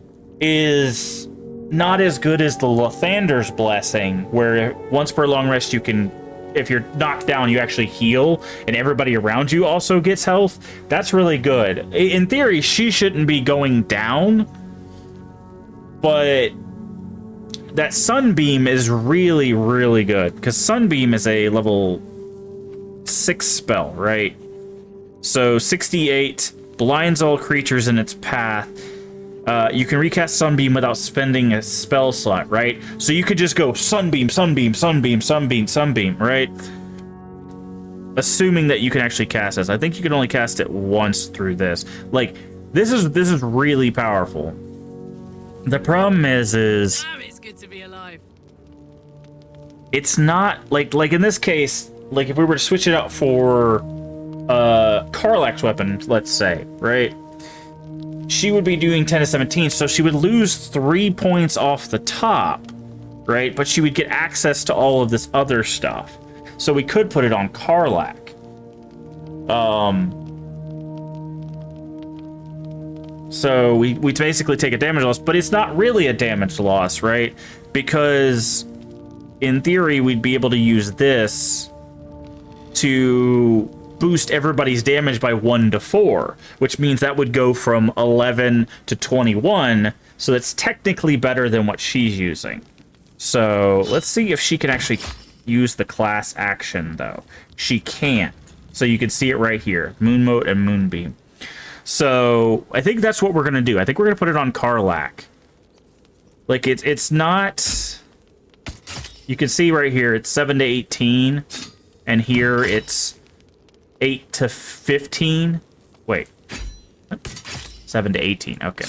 is not as good as the Lathander's Blessing, where once per long rest you can, if you're knocked down, you actually heal, and everybody around you also gets health. That's really good. In theory, she shouldn't be going down, but that Sunbeam is really, really good, because Sunbeam is a level 6 spell, right? So 68 blinds all creatures in its path. You can recast Sunbeam without spending a spell slot, right? So you could just go Sunbeam, Sunbeam, Sunbeam, Sunbeam, Sunbeam, right? Assuming that you can actually cast this. I think you can only cast it once through this. Like, this is really powerful. The problem is Damn, it's good to be alive. It's not like in this case. Like, if we were to switch it out for Karlach's weapon, let's say, right? She would be doing 10 to 17, so she would lose 3 points off the top, right? But she would get access to all of this other stuff. So we could put it on Karlach. So we basically take a damage loss, but it's not really a damage loss, right? Because in theory, we'd be able to use this to boost everybody's damage by 1 to 4, which means that would go from 11 to 21, so that's technically better than what she's using. So let's see if she can actually use the class action, though. She can't. So you can see it right here, Moonmote and Moonbeam. So I think that's what we're going to do. I think we're going to put it on Karlach. Like, it's not... You can see right here, it's 7 to 18. And here it's 8 to 15. Wait. 7 to 18. Okay.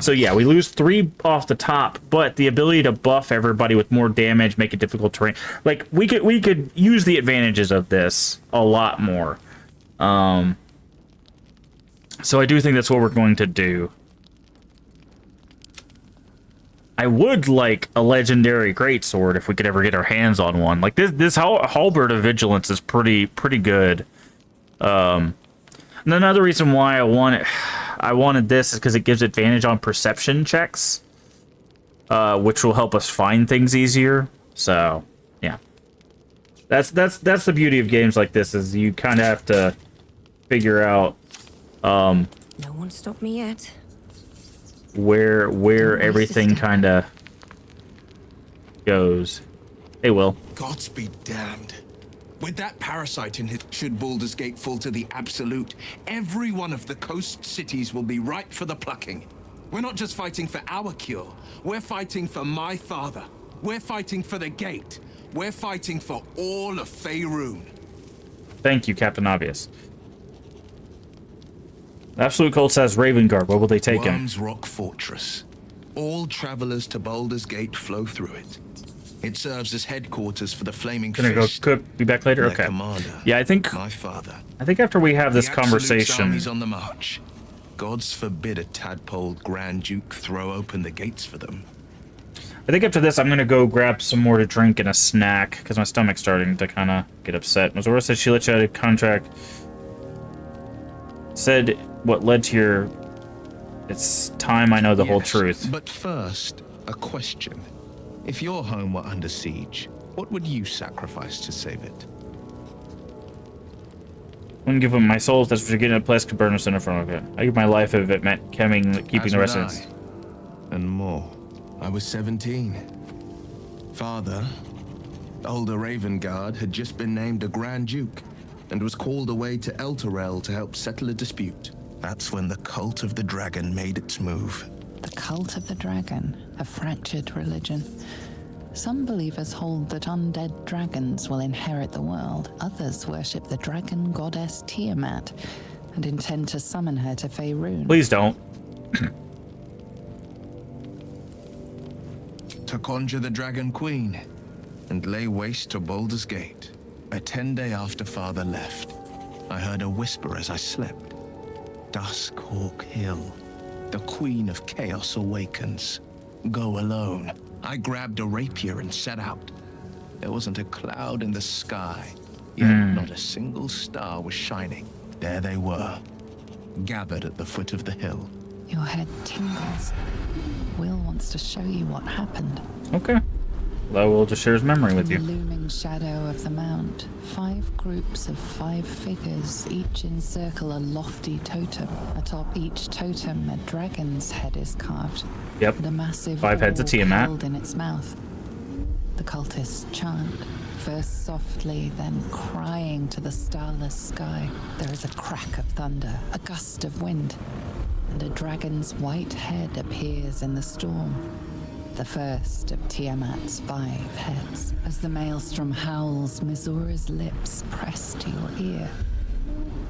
So yeah, we lose 3 off the top, but the ability to buff everybody with more damage, make it difficult terrain. Like, we could use the advantages of this a lot more. So I do think that's what we're going to do. I would like a legendary greatsword if we could ever get our hands on one. Like, this halberd of vigilance is pretty good. And another reason why I wanted this is because it gives advantage on perception checks, which will help us find things easier. So yeah, that's the beauty of games like this, is you kind of have to figure out no one stopped me yet. Where everything kind of goes. Hey, Will. Gods be damned. With that parasite in his... Should Baldur's Gate fall to the Absolute, every one of the coast cities will be ripe for the plucking. We're not just fighting for our cure. We're fighting for my father. We're fighting for the Gate. We're fighting for all of Faerun. Thank you, Captain Obvious. Absolute Cult says Ravengard. Where will they take him? Worm's Rock Fortress. All travelers to Baldur's Gate flow through it. It serves as headquarters for the Flaming Gonna go Fist. cook. Be back later. Their Okay. commander, Yeah, I think. my father. I think after we have this The Absolute's conversation. army's on the march. Gods forbid a tadpole Grand Duke throw open the gates for them. I think after this, I'm gonna go grab some more to drink and a snack because my stomach's starting to kind of get upset. Mazora said she let you out of contract. Said what led to your. It's time I know the whole truth. But first, a question. If your home were under siege, what would you sacrifice to save it? Wouldn't give them my soul. That's what you're getting. A place could burn us in front of it. I give my life if it meant keeping As the would residents. I, and more. I was 17. Father, older Ravengard, had just been named a Grand Duke and was called away to Elturel to help settle a dispute. That's when the Cult of the Dragon made its move. The Cult of the Dragon, a fractured religion. Some believers hold that undead dragons will inherit the world. Others worship the dragon goddess Tiamat and intend to summon her to Faerun. Please don't. To conjure the Dragon Queen and lay waste to Baldur's Gate. A 10-day after Father left, I heard a whisper as I slept. Duskhawk Hill. The Queen of Chaos awakens. Go alone. I grabbed a rapier and set out. There wasn't a cloud in the sky, yet not a single star was shining. There they were, gathered at the foot of the hill. Your head tingles. Will wants to show you what happened. Okay. Well, we'll just share his memory with you. In the looming shadow of the mount, 5 groups of 5 figures each encircle a lofty totem. Atop each totem, a dragon's head is carved. Yep. The massive 5 heads of orb Tiamat. held in its mouth. The cultists chant, first softly, then crying to the starless sky. There is a crack of thunder, a gust of wind, and a dragon's white head appears in the storm. The first of Tiamat's 5 heads. As the maelstrom howls, Mizora's lips press to your ear.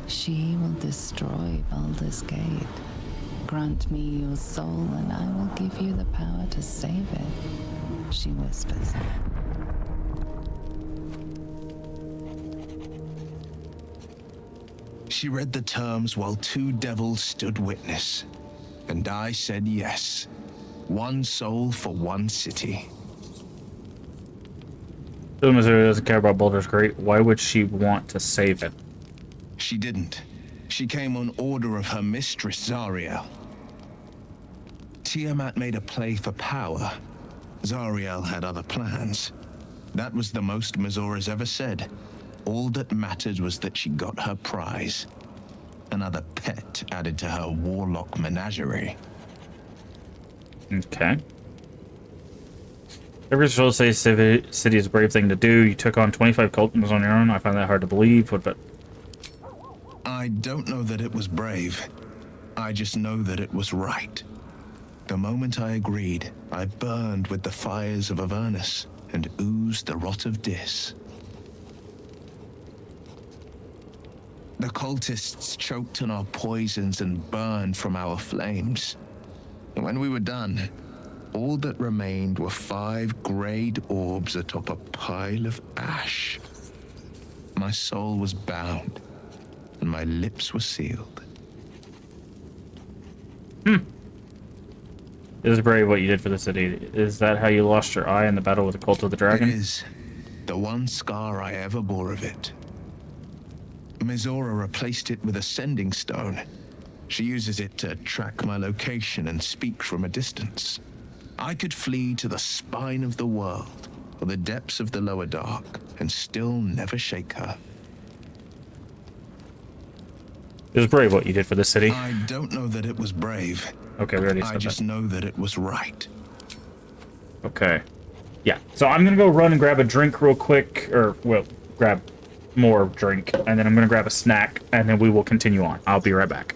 She will destroy Baldur's Gate. Grant me your soul, and I will give you the power to save it, she whispers. She read the terms while 2 devils stood witness, and I said yes. 1 soul for 1 city. Still, Missouri doesn't care about Baldur's Gate. Why would she want to save it? She didn't. She came on order of her mistress, Zariel. Tiamat made a play for power. Zariel had other plans. That was the most Mizora's ever said. All that mattered was that she got her prize. Another pet added to her warlock menagerie. Okay. Every soul says city is a brave thing to do. You took on 25 cultists on your own. I find that hard to believe. What about... I don't know that it was brave. I just know that it was right. The moment I agreed, I burned with the fires of Avernus and oozed the rot of Dis. The cultists choked on our poisons and burned from our flames. And when we were done, all that remained were 5 grayed orbs atop a pile of ash. My soul was bound, and my lips were sealed. It is brave what you did for the city. Is that how you lost your eye in the battle with the Cult of the Dragon? It is. The one scar I ever bore of it. Mizora replaced it with a sending stone. She uses it to track my location and speak from a distance. I could flee to the spine of the world, or the depths of the lower dark, and still never shake her. It was brave what you did for the city. I don't know that it was brave. Okay, we already said that. I just know that it was right. Okay. Yeah, so I'm gonna go run and grab a drink real quick, or, well, grab more drink, and then I'm gonna grab a snack, and then we will continue on. I'll be right back.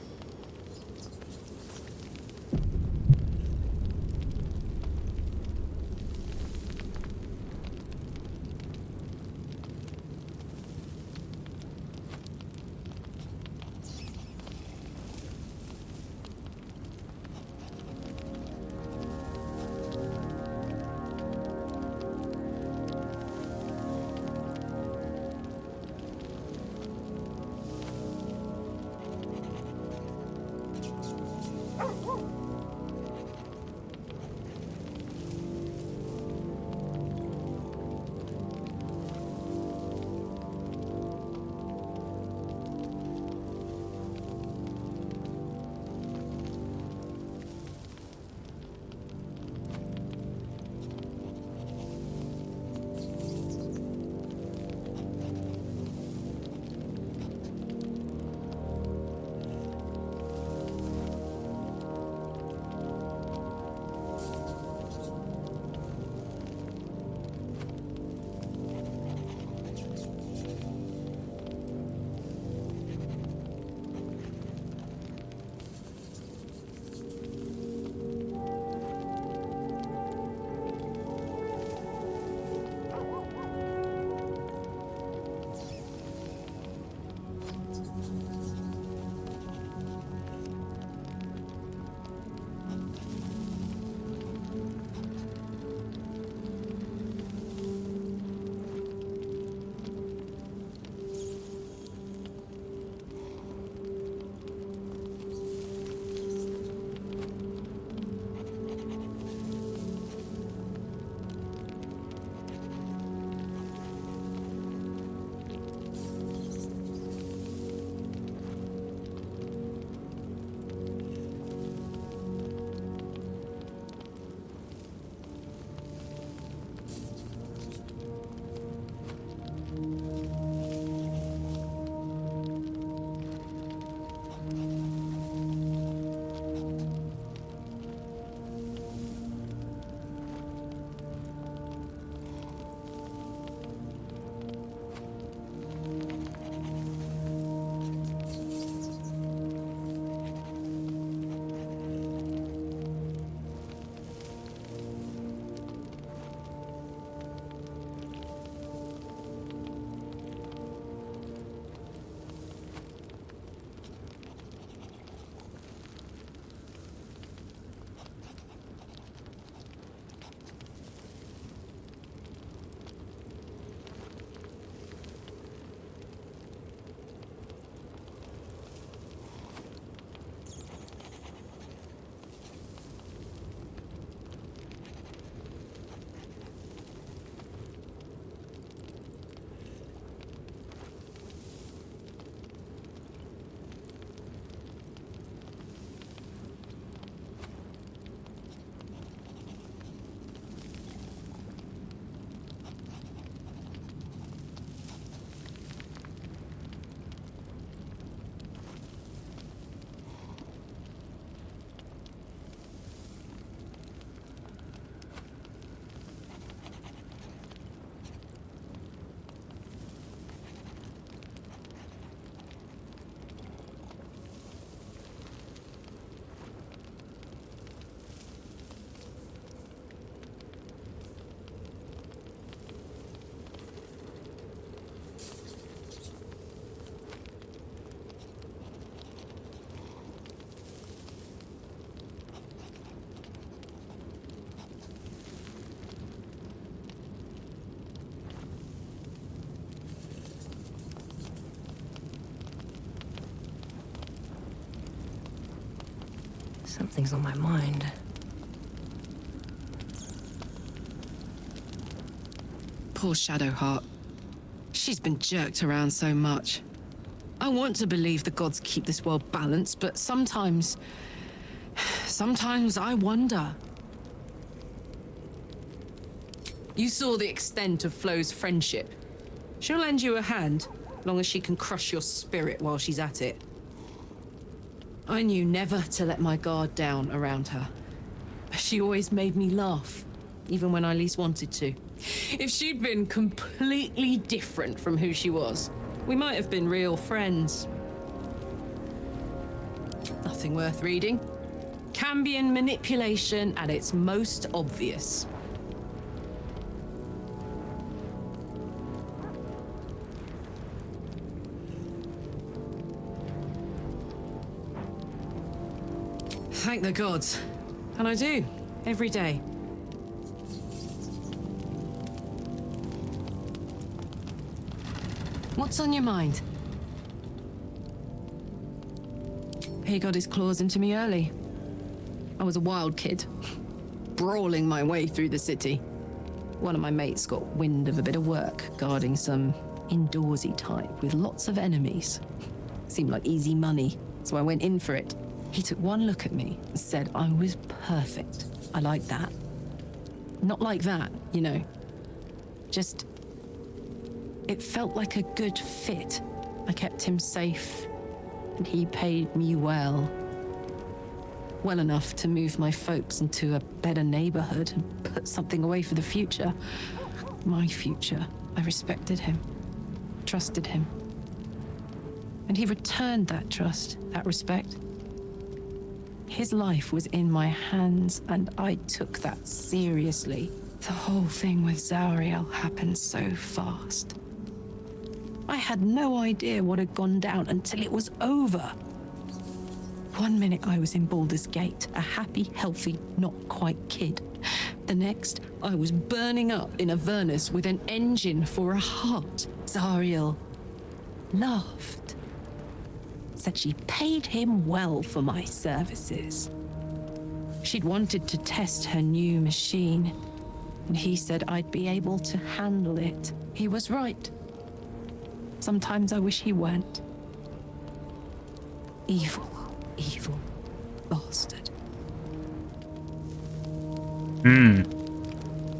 Something's on my mind. Poor Shadowheart. She's been jerked around so much. I want to believe the gods keep this world balanced, but sometimes I wonder. You saw the extent of Flo's friendship. She'll lend you a hand, long as she can crush your spirit while she's at it. I knew never to let my guard down around her. She always made me laugh, even when I least wanted to. If she'd been completely different from who she was, we might have been real friends. Nothing worth reading. Cambion manipulation at its most obvious. Thank the gods. And I do, every day. What's on your mind? He got his claws into me early. I was a wild kid, brawling my way through the city. One of my mates got wind of a bit of work guarding some indoorsy type with lots of enemies. Seemed like easy money, so I went in for it. He took one look at me and said I was perfect. I like that. Not like that, you know. Just... it felt like a good fit. I kept him safe, and he paid me well. Well enough to move my folks into a better neighborhood and put something away for the future. My future. I respected him, trusted him. And he returned that trust, that respect. His life was in my hands, and I took that seriously. The whole thing with Zariel happened so fast. I had no idea what had gone down until it was over. One minute I was in Baldur's Gate, a happy, healthy, not quite kid. The next, I was burning up in Avernus with an engine for a heart. Zariel laughed. Said she paid him well for my services. She'd wanted to test her new machine, and he said I'd be able to handle it. He was right. Sometimes I wish he weren't. Evil, evil bastard.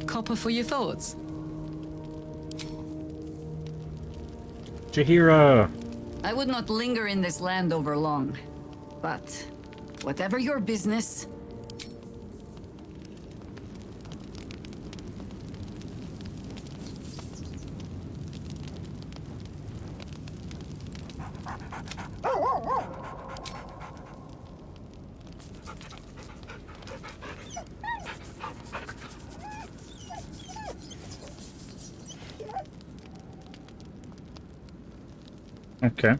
Copper for your thoughts? Jaheira! I would not linger in this land over long, but whatever your business. Okay.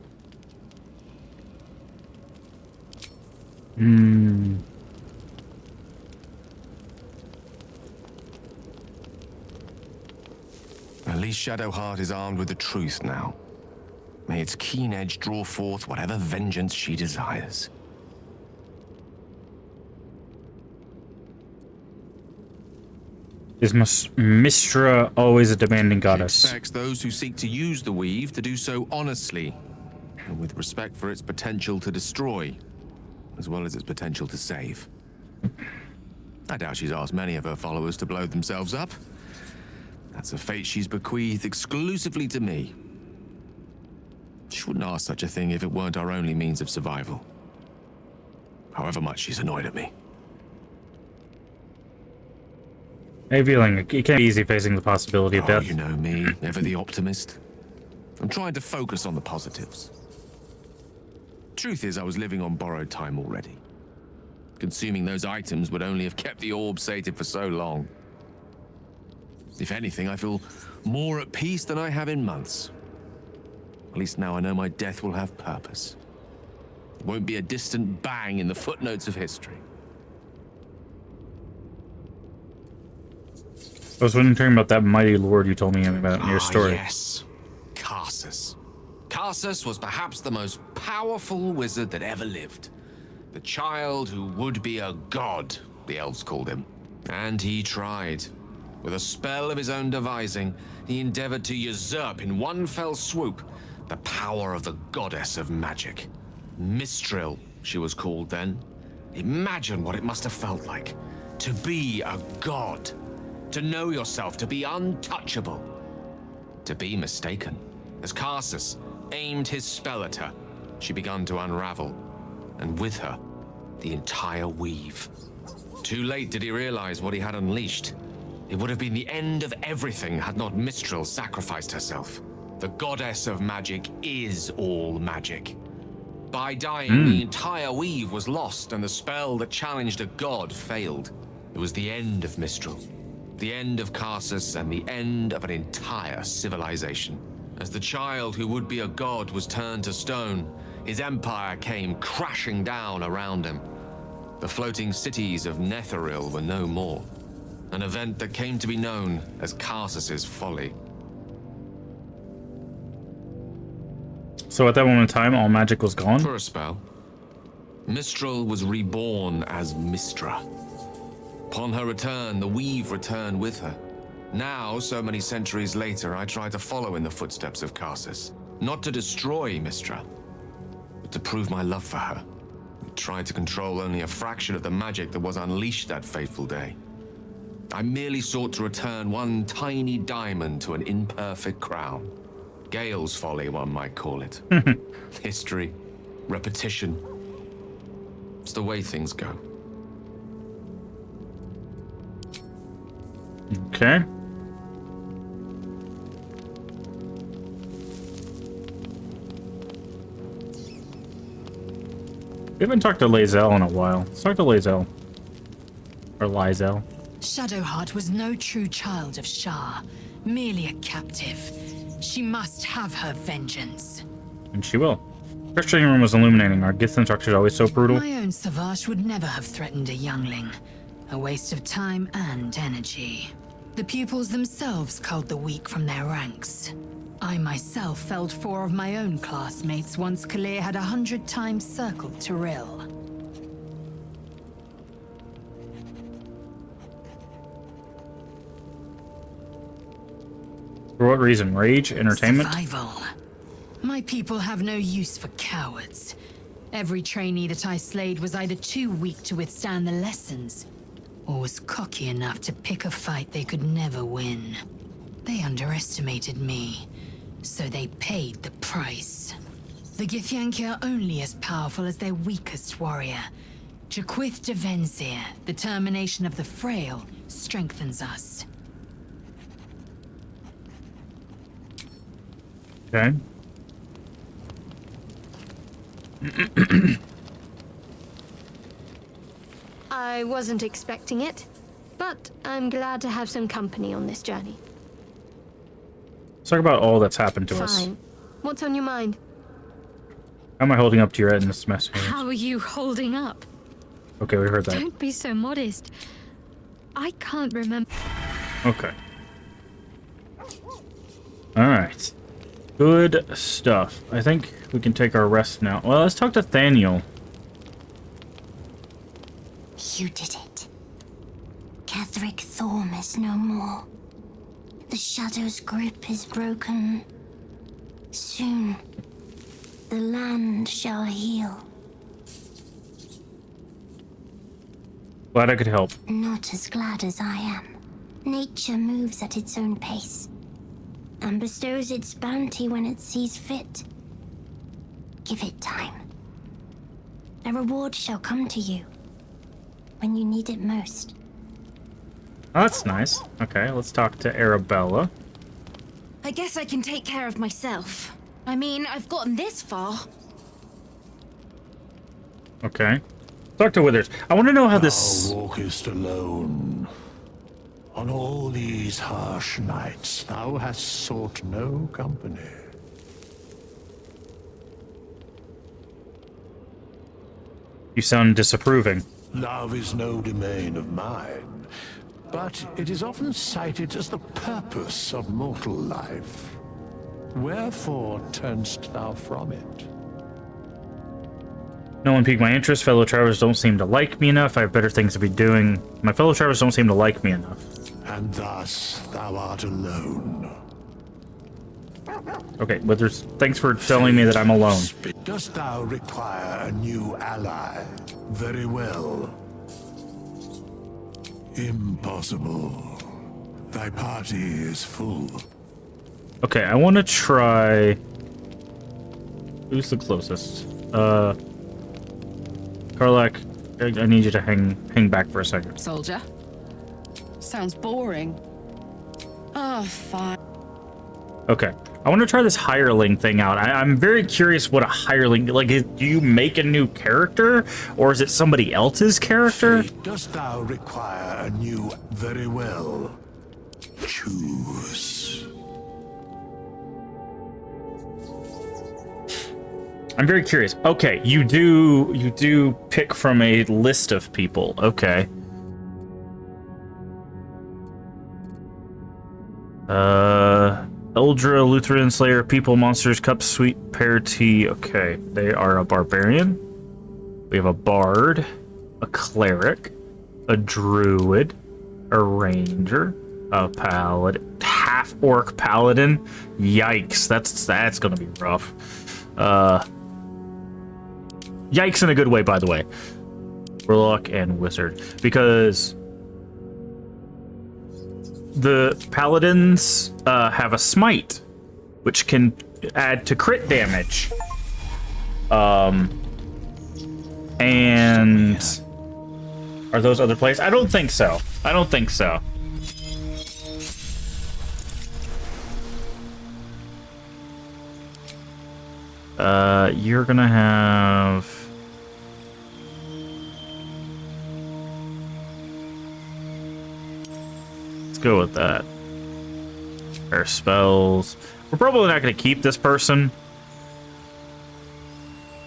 At least Shadowheart is armed with the truth now. May its keen edge draw forth whatever vengeance she desires. Is Mistra always a demanding goddess? She expects those who seek to use the weave to do so honestly, and with respect for its potential to destroy, as well as its potential to save. I doubt she's asked many of her followers to blow themselves up. That's a fate she's bequeathed exclusively to me. She wouldn't ask such a thing if it weren't our only means of survival. However much she's annoyed at me. I have a feeling it can't be easy facing the possibility of death. You know me, ever the optimist. I'm trying to focus on the positives. Truth is, I was living on borrowed time already. Consuming those items would only have kept the orb sated for so long. If anything, I feel more at peace than I have in months. At least now I know my death will have purpose. It won't be a distant bang in the footnotes of history. I was wondering about that mighty lord you told me about in your story. Yes. Karsus. Karsus was perhaps the most powerful wizard that ever lived. The child who would be a god, the elves called him. And he tried. With a spell of his own devising, he endeavored to usurp in one fell swoop the power of the goddess of magic. Mistral, she was called then. Imagine what it must have felt like to be a god, to know yourself, to be untouchable, to be mistaken. As Karsus aimed his spell at her, she began to unravel, and with her, the entire weave. Too late did he realize what he had unleashed. It would have been the end of everything had not Mistral sacrificed herself. The goddess of magic is all magic. By dying, the entire weave was lost, and the spell that challenged a god failed. It was the end of Mistral, the end of Karsus, and the end of an entire civilization. As the child who would be a god was turned to stone, his empire came crashing down around him. The floating cities of Netheril were no more. An event that came to be known as Karsus's folly. So at that moment in time, all magic was gone? For a spell. Mistral was reborn as Mistra. Upon her return, the weave returned with her. Now, so many centuries later, I try to follow in the footsteps of Karsus. Not to destroy Mistra, but to prove my love for her. I tried to control only a fraction of the magic that was unleashed that fateful day. I merely sought to return one tiny diamond to an imperfect crown. Gale's folly, one might call it. History, repetition. It's the way things go. Okay. We haven't talked to Lae'zel in a while. Let's talk to Lae'zel. Or Lae'zel. Shadowheart was no true child of Shah, merely a captive. She must have her vengeance. And she will. First training room was illuminating. Are Gith's instructors always so brutal? My own Savage would never have threatened a youngling. A waste of time and energy. The pupils themselves culled the weak from their ranks. I myself felled 4 of my own classmates once Kalir had 100 times circled Tyrell. For what reason? Rage? Entertainment? Survival. My people have no use for cowards. Every trainee that I slayed was either too weak to withstand the lessons, or was cocky enough to pick a fight they could never win. They underestimated me, so they paid the price. The Githyanki are only as powerful as their weakest warrior. Jaquith de Venzir, the termination of the frail, strengthens us. Okay. I wasn't expecting it, but I'm glad to have some company on this journey. Let's talk about all that's happened to us. Fine. What's on your mind? How am I holding up to your end in this mess? How are you holding up? Okay, we heard that. Don't be so modest. I can't remember. Okay. Alright. Good stuff. I think we can take our rest now. Well, let's talk to Thaniel. You did it. Catherick Thorm is no more. The Shadow's grip is broken. Soon, the land shall heal. Glad I could help. Not as glad as I am. Nature moves at its own pace, and bestows its bounty when it sees fit. Give it time. A reward shall come to you when you need it most. Oh, that's nice. Okay, let's talk to Arabella. I guess I can take care of myself. I mean, I've gotten this far. Okay. Talk to Withers. I want to know how this... Thou walkest alone. On all these harsh nights, thou hast sought no company. You sound disapproving. Love is no domain of mine, but it is often cited as the purpose of mortal life. Wherefore turnst thou from it? No one piqued my interest. Fellow travelers don't seem to like me enough. I have better things to be doing. My fellow travelers don't seem to like me enough. And thus thou art alone. Okay, but thanks for telling me that I'm alone. Dost thou require a new ally? Very well. Impossible. Thy party is full. Okay, I want to try... Who's the closest? Karlak, I need you to hang back for a second. Soldier? Sounds boring. Oh, fine. Okay, I want to try this hireling thing out. I'm very curious what a hireling... Like, do you make a new character? Or is it somebody else's character? Dost thou require a new... Very well. Choose. I'm very curious. Okay, you do pick from a list of people. Okay. Eldra, Lutheran, Slayer, People, Monsters, Cup, Sweet, Pear Tea. Okay, they are a barbarian. We have a bard, a cleric, a druid, a ranger, a paladin, half-orc paladin. Yikes, that's gonna be rough. Yikes in a good way, by the way. Warlock and wizard, because the paladins have a smite, which can add to crit damage. And are those other places? I don't think so. I don't think so. You're gonna have... Let's go with that. Our spells. We're probably not gonna keep this person.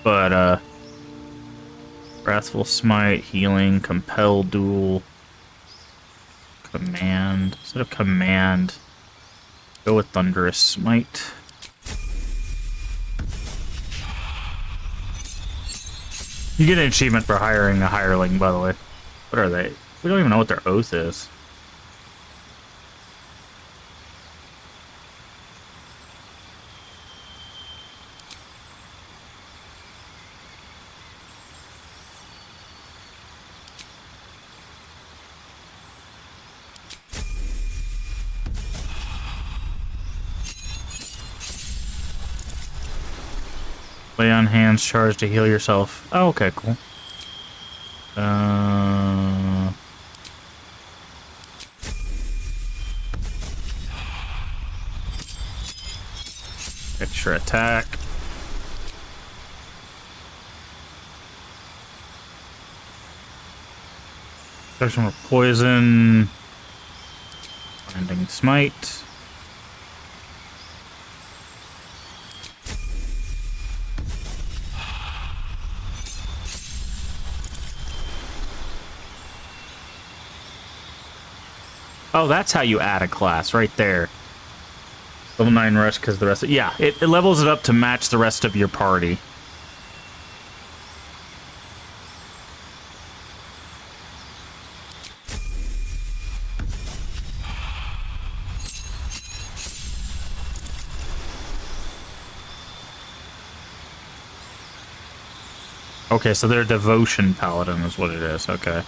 But, Wrathful Smite, Healing, Compel Duel, Command. Instead of Command, go with Thunderous Smite. You get an achievement for hiring a hireling, by the way. What are they? We don't even know what their oath is. Lay on hands, charge to heal yourself. Oh, okay, cool. Extra attack. Protection from poison. Blinding smite. Oh, that's how you add a class, right there. Level 9 rush because the rest of... Yeah, it levels it up to match the rest of your party. Okay, so they're devotion paladin is what it is. Okay.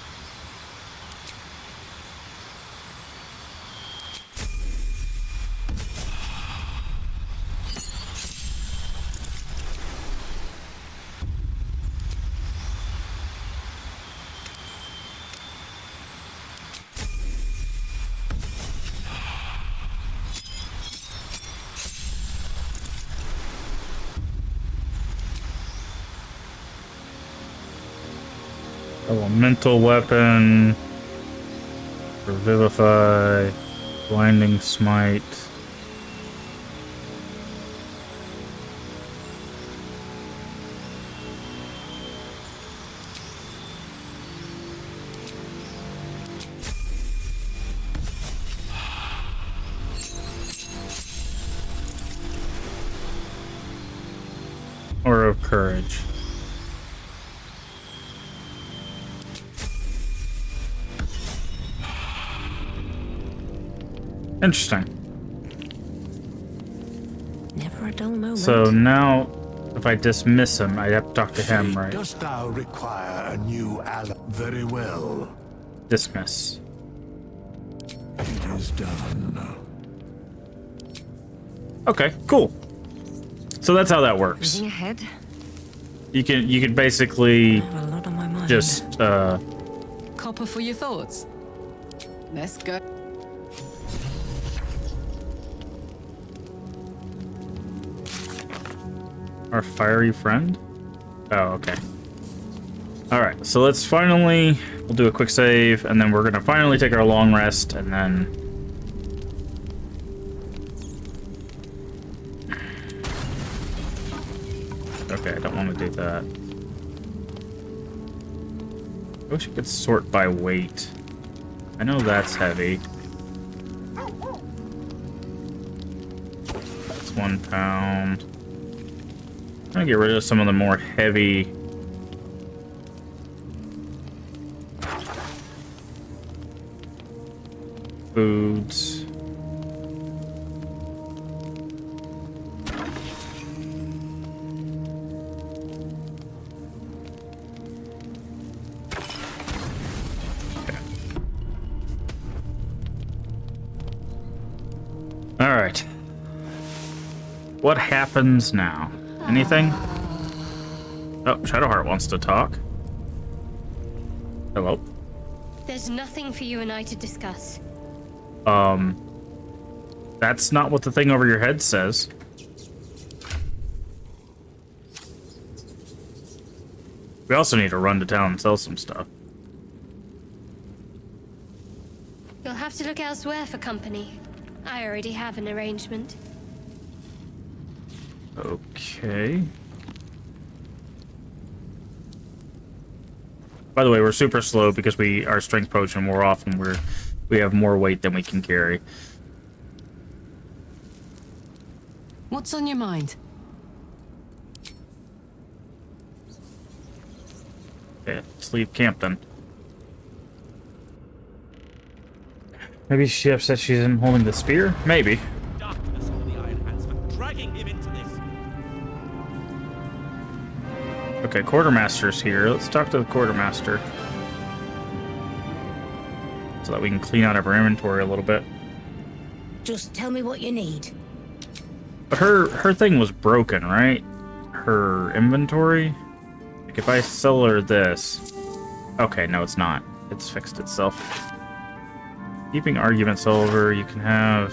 Elemental weapon, revivify, blinding smite. Or of courage. Interesting. Never a dull moment. So now, if I dismiss him, I have to talk to him, right? Dost thou require a new ally? Very well. Dismiss. It is done. Okay, cool. So that's how that works. Moving ahead. You can basically I have a lot on my mind. just Copper for your thoughts. Let's go. our fiery friend. Oh, okay. All right, so let's finally, we'll do a quick save, and then we're gonna finally take our long rest, and then okay, I don't want to do that. I wish I could sort by weight. I know that's heavy. That's 1 pound. I'm gonna get rid of some of the more heavy foods. All right. What happens now? Anything? Oh, Shadowheart wants to talk. Hello. There's nothing for you and I to discuss. That's not what the thing over your head says. We also need to run to town and sell some stuff. You'll have to look elsewhere for company. I already have an arrangement. Okay. By the way, we're super slow because our strength potion wore off and we have more weight than we can carry. What's on your mind? Okay, let's leave camp then. Maybe she upset she isn't holding the spear? Maybe. Darkness on the Iron Hands for dragging him into this. Okay, Quartermaster's here. Let's talk to the Quartermaster. So that we can clean out our inventory a little bit. Just tell me what you need. But her thing was broken, right? Her inventory? Like if I sell her this... Okay, no it's not. It's fixed itself. Keeping arguments over, you can have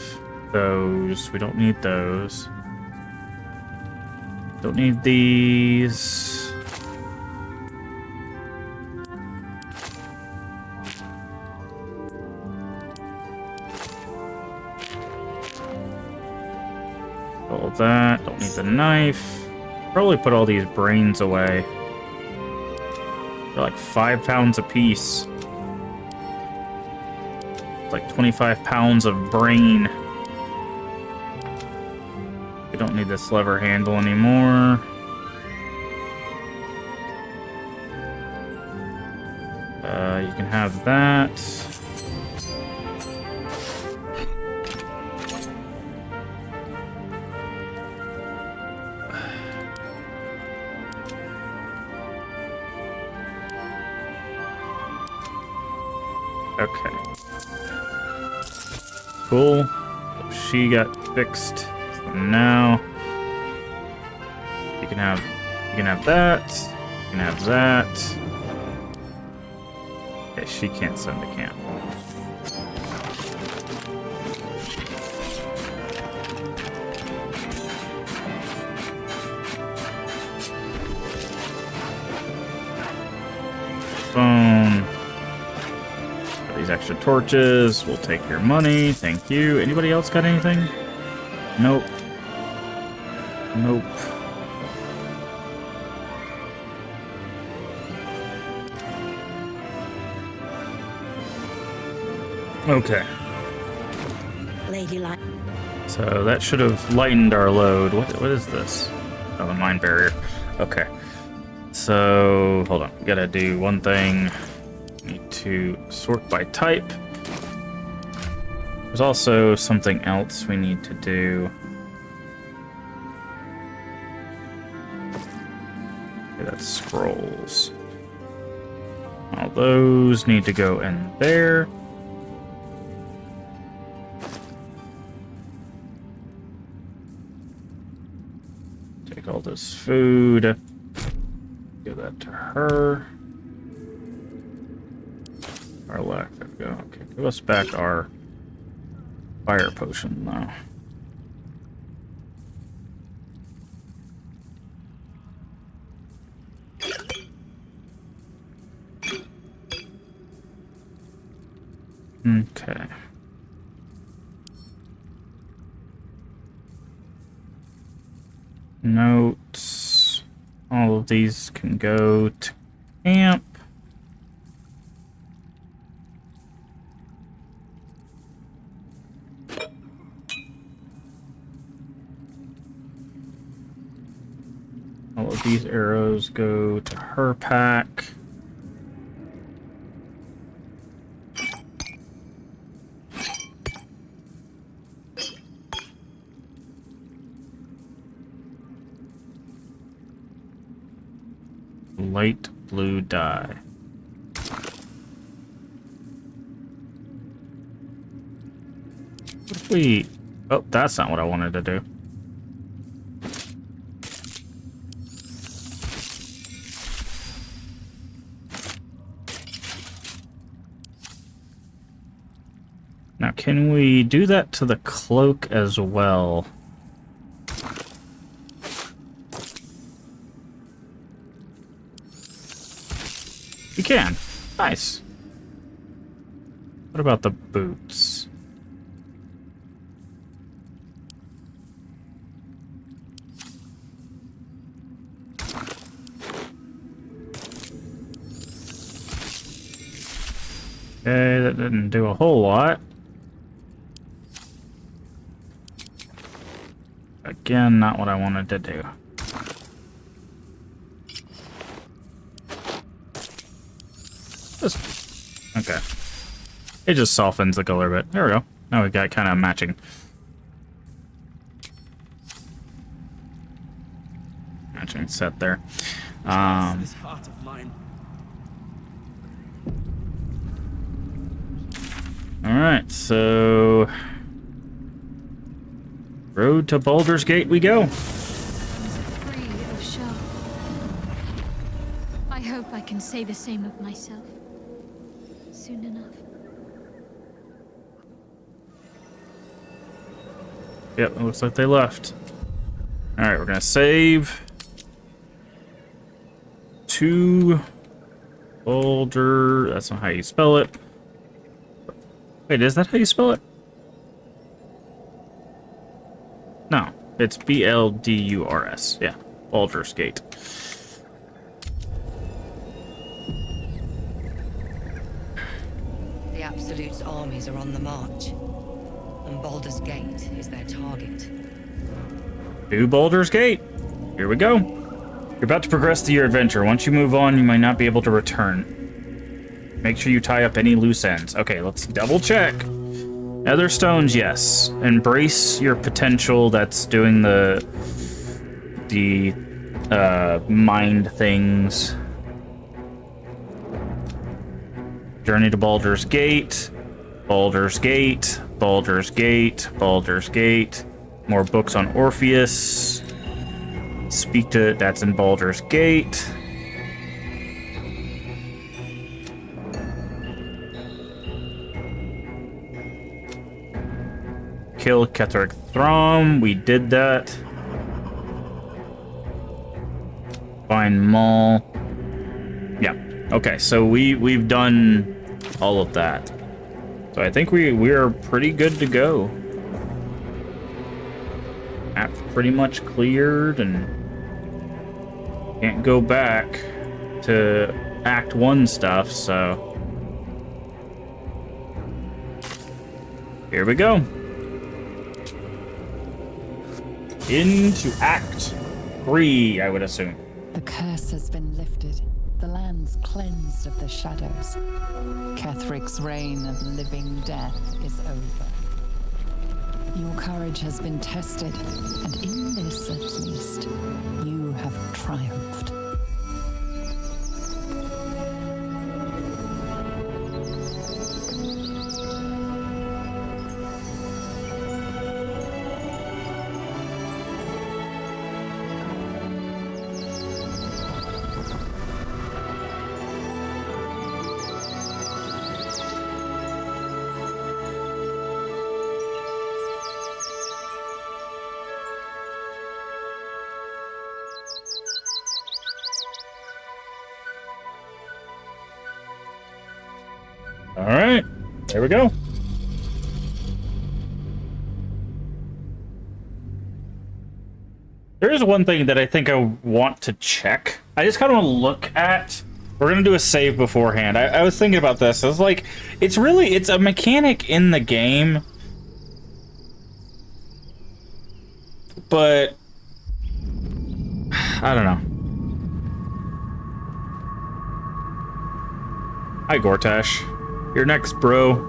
those. We don't need those. Don't need these. All that. Don't need the knife. Probably put all these brains away. They're like 5 pounds a piece. Like 25 pounds of brain. We don't need this lever handle anymore. You can have that. Okay. Cool. So she got fixed. So now you can have that. You can have that. Okay, she can't send to camp. Phone. These extra torches. We'll take your money. Thank you. Anybody else got anything? Nope. Nope. Okay. Ladylike. So that should have lightened our load. What is this? Oh, the mine barrier. Okay. So hold on. We gotta do one thing. Need to sort by type. There's also something else we need to do. Okay, that's scrolls. All those need to go in there. Take all this food. Give that to her. Our lack, there we go. Okay, give us back our fire potion now. Okay. Notes. All of these can go to camp. All of these arrows go to her pack. Light blue dye. What if we... Oh, that's not what I wanted to do. Now, can we do that to the cloak as well? You can. Nice. What about the boots? Okay, that didn't do a whole lot. Again, not what I wanted to do. Okay. It just softens the color a bit. There we go. Now we got kind of matching. Matching set there. This heart of mine. Alright, so... Road to Baldur's Gate we go. Free of Shah. I hope I can say the same of myself. Soon enough. Yep, it looks like they left. Alright, we're gonna save. To Baldur. That's not how you spell it. Wait, is that how you spell it? No, it's B-L-D-U-R-S. Yeah, Baldur's Gate. The Absolute's armies are on the march, and Baldur's Gate is their target. To Baldur's Gate. Here we go. You're about to progress to your adventure. Once you move on, you might not be able to return. Make sure you tie up any loose ends. Okay, let's double check. Nether stones, yes. Embrace your potential. That's doing the mind things. Journey to Baldur's Gate. Baldur's Gate. Baldur's Gate. Baldur's Gate. More books on Orpheus. Speak to... That's in Baldur's Gate. Kill Ketheric Throm. We did that. Find Maul. Yeah. Okay, so we've done all of that. So I think we are pretty good to go. Map pretty much cleared and can't go back to Act 1 stuff, so here we go. Into Act 3, I would assume. The curse has been lifted. The land's cleansed of the shadows. Ketheric's reign of living death is over. Your courage has been tested, and in this at least, you have triumphed. All right, there we go. There is one thing that I think I want to check. I just kind of want to look at. We're gonna do a save beforehand. I was thinking about this. I was like, it's a mechanic in the game, but I don't know. Hi, Gortash. You're next, bro.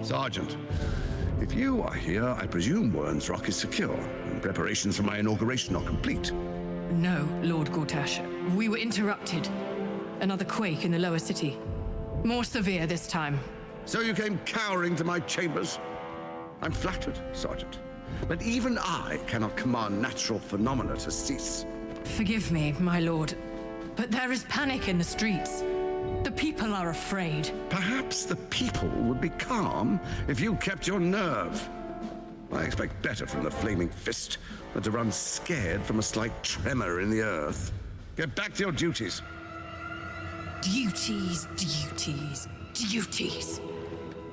Sergeant, if you are here, I presume Wern's Rock is secure, and preparations for my inauguration are complete. No, Lord Gortash. We were interrupted. Another quake in the lower city. More severe this time. So you came cowering to my chambers? I'm flattered, Sergeant. But even I cannot command natural phenomena to cease. Forgive me, my lord, but there is panic in the streets. The people are afraid. Perhaps the people would be calm if you kept your nerve. I expect better from the flaming fist than to run scared from a slight tremor in the earth. Get back to your duties. Duties, duties, duties.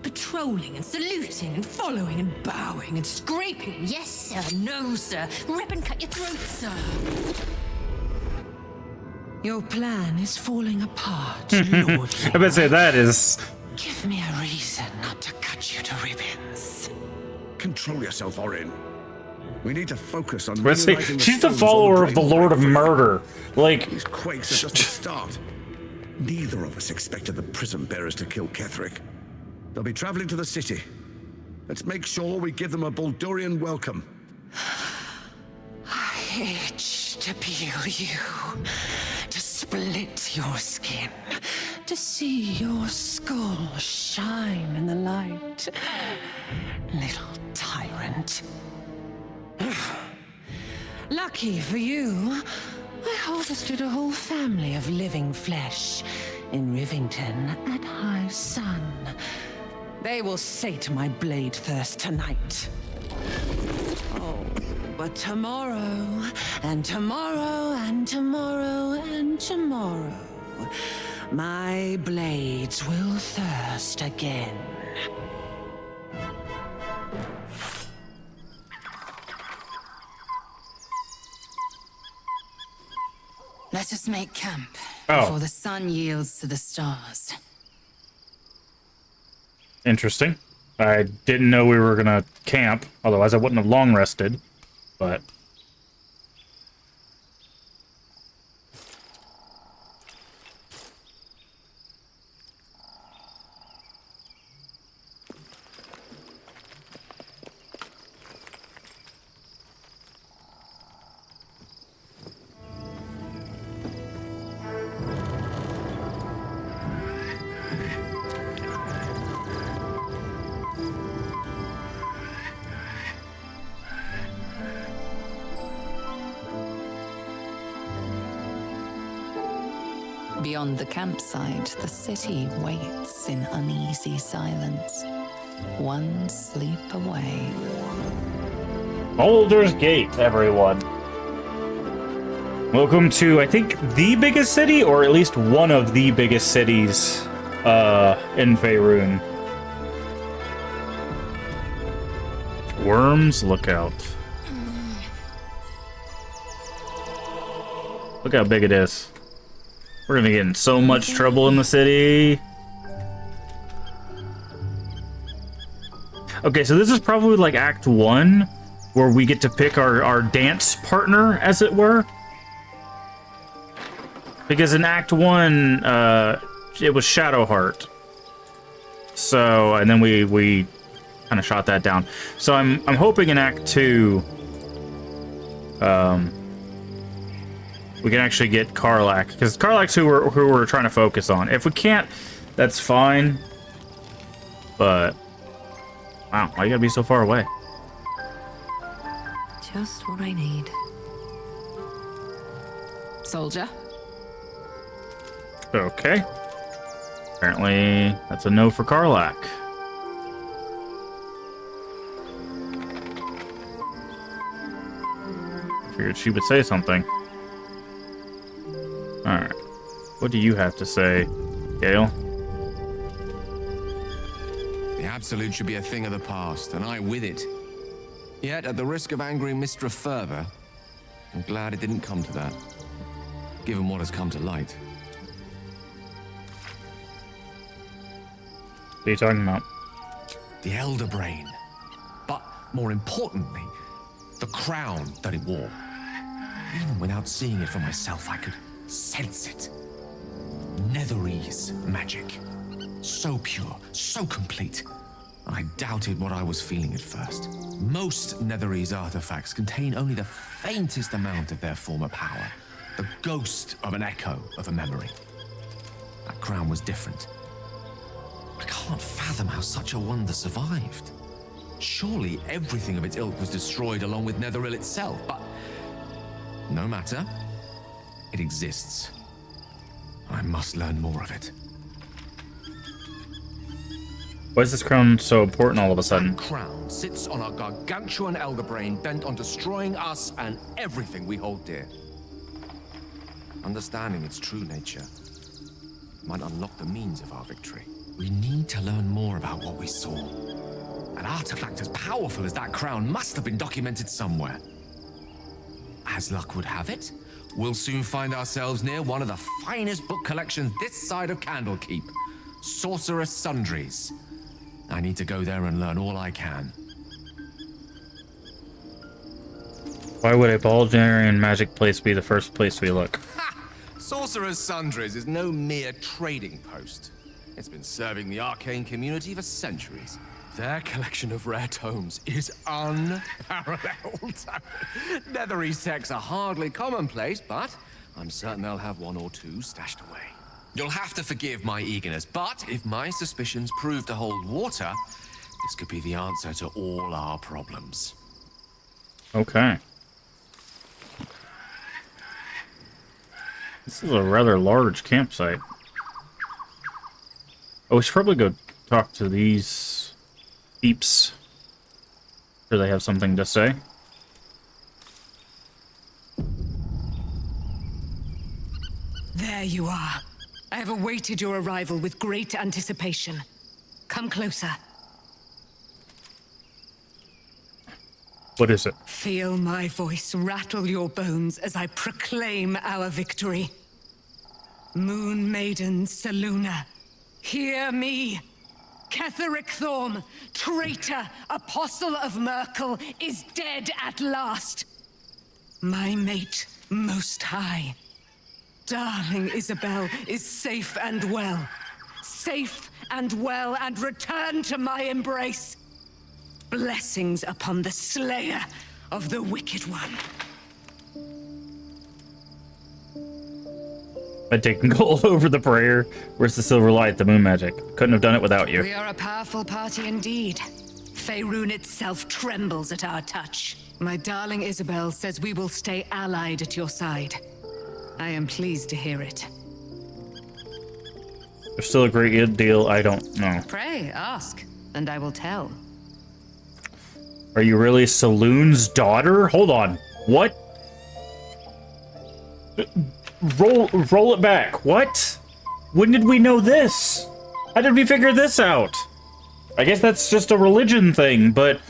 Patrolling and saluting and following and bowing and scraping and yes sir, no sir, rip and cut your throat, sir. Your plan is falling apart, Lord. I bet say that is. Give me a reason not to cut you to ribbons. Control yourself, Orin. We need to focus on. Let's see. She's the follower of the Lord of Murder. Like these quakes are just a start. Neither of us expected the prison bearers to kill Ketheric. They'll be traveling to the city. Let's make sure we give them a Baldurian welcome. I itch to peel you, to split your skin, to see your skull shine in the light. Little tyrant. Lucky for you, I harvested a whole family of living flesh in Rivington at high sun. They will sate my blade thirst tonight. Oh, but tomorrow, and tomorrow, and tomorrow, and tomorrow, my blades will thirst again. Let us make camp before the sun yields to the stars. Interesting. I didn't know we were gonna camp, otherwise I wouldn't have long rested, but... Beyond the campsite, the city waits in uneasy silence, one sleep away. Baldur's Gate, everyone. Welcome to, I think, the biggest city, or at least one of the biggest cities in Faerun. Worms Lookout. Look how big it is. We're gonna get in so much trouble in the city. Okay, so this is probably like Act 1, where we get to pick our dance partner, as it were. Because in Act 1, it was Shadowheart. So, and then we kind of shot that down. So I'm hoping in Act 2, we can actually get Karlach, because Karlach's who we're trying to focus on. If we can't, that's fine. But wow, why you gotta be so far away? Just what I need. Soldier. Okay. Apparently, that's a no for Karlach. Figured she would say something. Alright. What do you have to say, Gale? The Absolute should be a thing of the past, and I with it. Yet, at the risk of angering Mystra further, I'm glad it didn't come to that, given what has come to light. What are you talking about? The Elder Brain. But, more importantly, the crown that it wore. Even without seeing it for myself, I could sense it. Netherese magic. So pure, so complete. I doubted what I was feeling at first. Most Netherese artifacts contain only the faintest amount of their former power. The ghost of an echo of a memory. That crown was different. I can't fathom how such a wonder survived. Surely everything of its ilk was destroyed along with Netheril itself, but no matter. It exists. I must learn more of it. Why is this crown so important all of a sudden? That crown sits on a gargantuan elder brain bent on destroying us and everything we hold dear. Understanding its true nature might unlock the means of our victory. We need to learn more about what we saw. An artifact as powerful as that crown must have been documented somewhere. As luck would have it, we'll soon find ourselves near one of the finest book collections this side of Candlekeep. Sorcerer's Sundries. I need to go there and learn all I can. Why would a Baldurian magic place be the first place we look? Ha! Sorcerer's Sundries is no mere trading post. It's been serving the arcane community for centuries. Their collection of rare tomes is unparalleled. Netherese texts are hardly commonplace, but I'm certain they'll have one or two stashed away. You'll have to forgive my eagerness, but if my suspicions prove to hold water, this could be the answer to all our problems. Okay. This is a rather large campsite. Oh, we should probably go talk to these peeps. Sure they have something to say. There you are. I have awaited your arrival with great anticipation. Come closer. What is it? Feel my voice rattle your bones as I proclaim our victory. Moon Maiden Selûne, hear me. Ketheric Thorm, traitor, apostle of Merkel, is dead at last. My mate, Most High. Darling Isabel is safe and well. Safe and well, and returned to my embrace. Blessings upon the slayer of the Wicked One. I'd taken gold over the prayer. Where's the silver light, the moon magic? Couldn't have done it without you. We are a powerful party indeed. Faerun itself trembles at our touch. My darling Isabel says we will stay allied at your side. I am pleased to hear it. There's still a great deal I don't know. Pray, ask, and I will tell. Are you really Selûne's daughter? Hold on. What? Roll it back. What? When did we know this? How did we figure this out? I guess that's just a religion thing, but...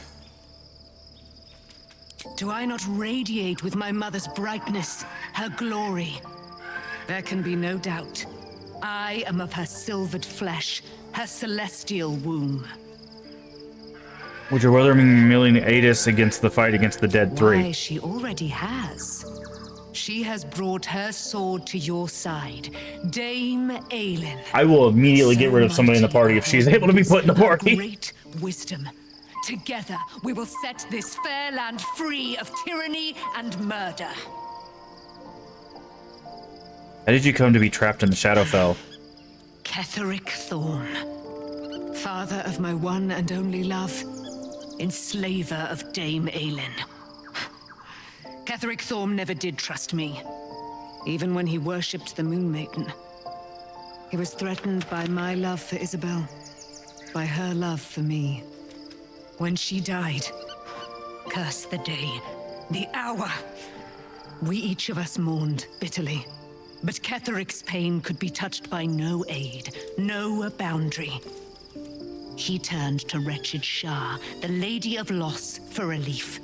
Do I not radiate with my mother's brightness, her glory? There can be no doubt. I am of her silvered flesh, her celestial womb. Would your willing aid us against the fight against the dead three? Why, she already has. She has brought her sword to your side, Dame Aelin. I will immediately get rid of somebody in the party if she's able to be put in the party. Great wisdom. Together, we will set this fair land free of tyranny and murder. How did you come to be trapped in the Shadowfell? Ketheric Thorm, father of my one and only love, enslaver of Dame Aelin. Ketheric Thorm never did trust me, even when he worshipped the Moon Maiden. He was threatened by my love for Isabel, by her love for me. When she died, curse the day, the hour, we each of us mourned bitterly. But Ketheric's pain could be touched by no aid, no boundary. He turned to wretched Shah, the Lady of Loss, for relief.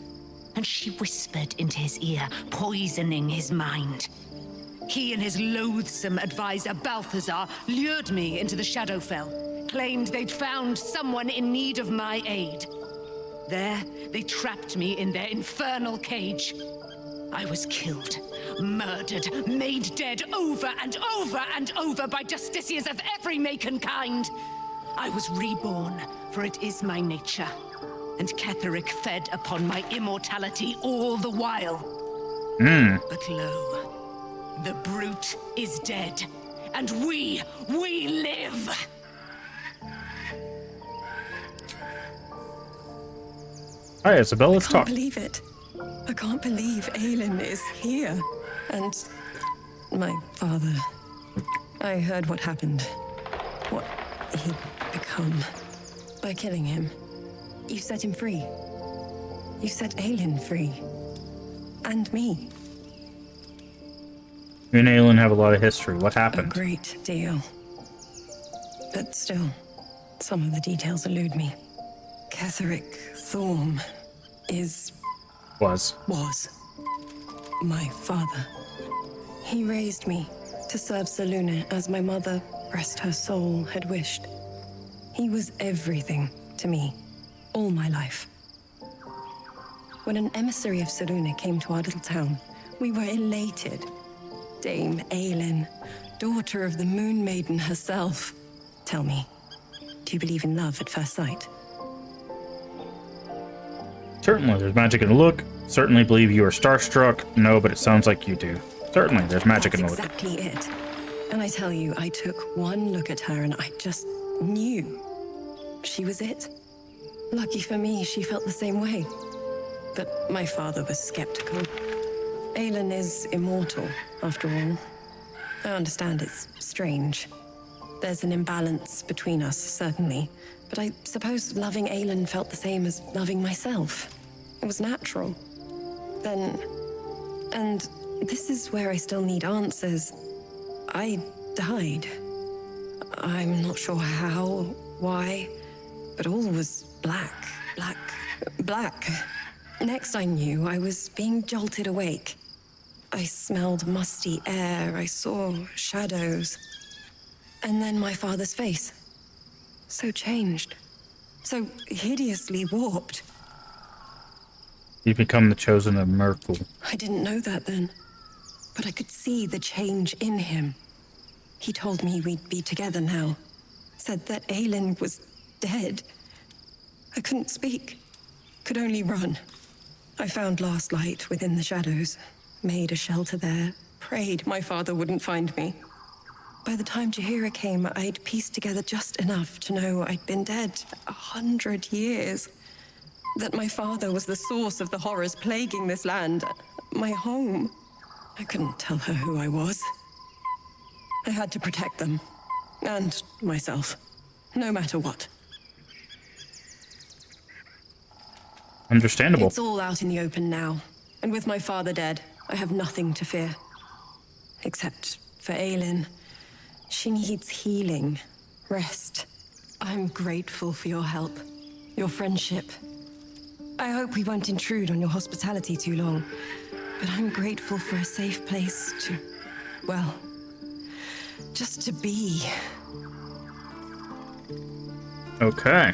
And she whispered into his ear, poisoning his mind. He and his loathsome advisor Balthazar lured me into the Shadowfell, claimed they'd found someone in need of my aid. There, they trapped me in their infernal cage. I was killed, murdered, made dead over and over and over by justiciars of every make and kind. I was reborn, for it is my nature. And Ketheric fed upon my immortality all the while. But lo, the brute is dead, and we live! Hi, Isabel, let's talk. I can't believe it. I can't believe Aelin is here. And my father. I heard what happened. What he'd become. By killing him. You set him free. You set Aelin free. And me. You and Aelin have a lot of history. What happened? A great deal. But still, some of the details elude me. Ketheric Thorm was my father. He raised me to serve Selûne as my mother, rest her soul, had wished. He was everything to me, all my life. When an emissary of Selûne came to our little town, we were elated. Dame Aelin, daughter of the Moon Maiden herself. Tell me, do you believe in love at first sight? Certainly, there's magic in the look. Certainly believe you are starstruck. No, but it sounds like you do. Certainly, there's magic in the look. That's exactly it. And I tell you, I took one look at her and I just knew. She was it. Lucky for me, she felt the same way. But my father was skeptical. Aelin is immortal, after all. I understand it's strange. There's an imbalance between us, certainly. But I suppose loving Aelin felt the same as loving myself. It was natural. Then... And this is where I still need answers. I died. I'm not sure how, why, but all was black. Next I knew, I was being jolted awake. I smelled musty air, I saw shadows. And then my father's face. So changed. So hideously warped. You've become the chosen of Merkel. I didn't know that then. But I could see the change in him. He told me we'd be together now. Said that Aelin was dead. I couldn't speak. Could only run. I found last light within the shadows. Made a shelter there. Prayed my father wouldn't find me. By the time Jaheira came, I'd pieced together just enough to know I'd been dead 100 years. That my father was the source of the horrors plaguing this land. My home. I couldn't tell her who I was. I had to protect them. And myself. No matter what. Understandable. It's all out in the open now. And with my father dead, I have nothing to fear. Except for Aelin. She needs healing. Rest. I'm grateful for your help. Your friendship. I hope we won't intrude on your hospitality too long. But I'm grateful for a safe place to... well... just to be. Okay.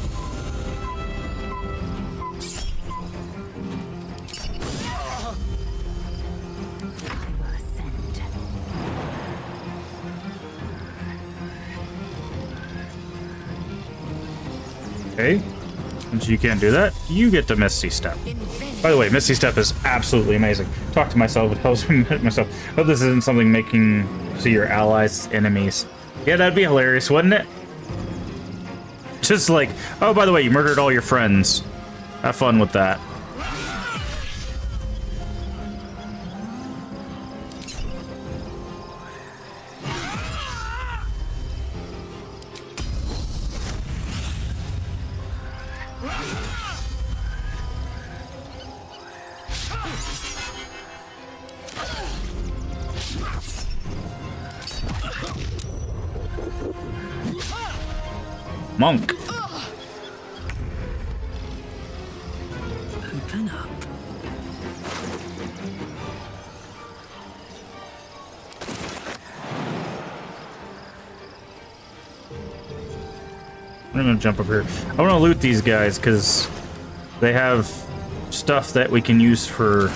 Okay. Since you can't do that, you get to Misty Step. By the way, Misty Step is absolutely amazing. Talk to myself, it helps me myself. Hope this isn't something making see your allies enemies. Yeah, that'd be hilarious, wouldn't it? Just like, oh, by the way, you murdered all your friends. Have fun with that. Monk. Open up. I'm gonna jump up here. I want to loot these guys because they have stuff that we can use for.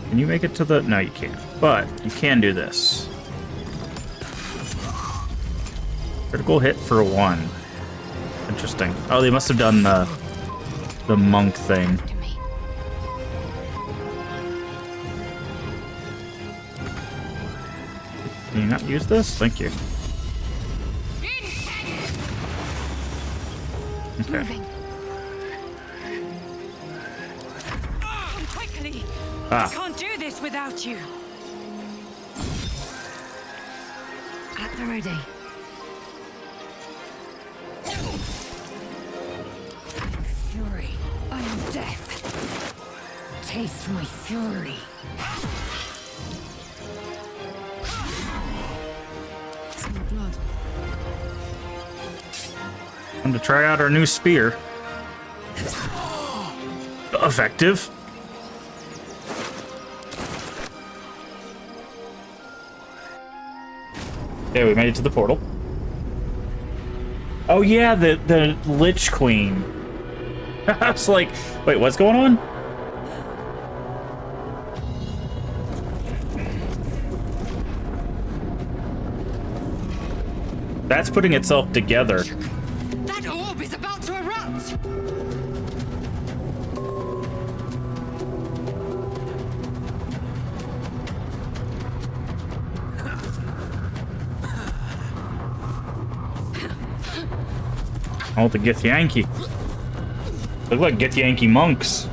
Can you make it to the? No, you can't. But you can do this. Critical hit for 1. Interesting. Oh, they must have done the monk thing. Can you not use this? Thank you. Okay. Come quickly. Ah. I can't do this without you. At the ready. Fury, I am death. Taste my fury. Some blood. Time to try out our new spear. Effective. Yeah, we made it to the portal. Oh yeah, the Lich Queen. I was like, wait, what's going on? That's putting itself together. That orb is about to erupt! Oh, the Githyanki. Look like Githyanki monks.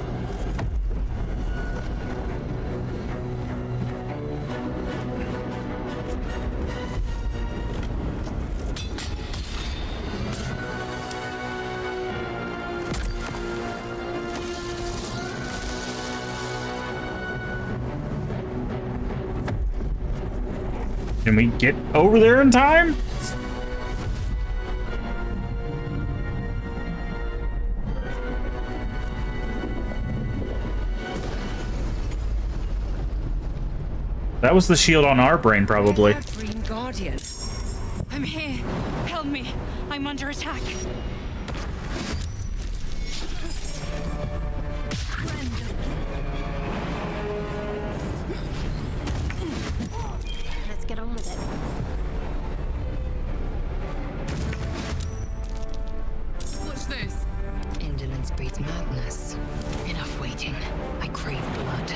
Can we get over there in time? That was the shield on our brain, probably. Green Guardian. I'm here. Help me. I'm under attack. Let's get on with it. What's this? Indolence breeds madness. Enough waiting. I crave blood.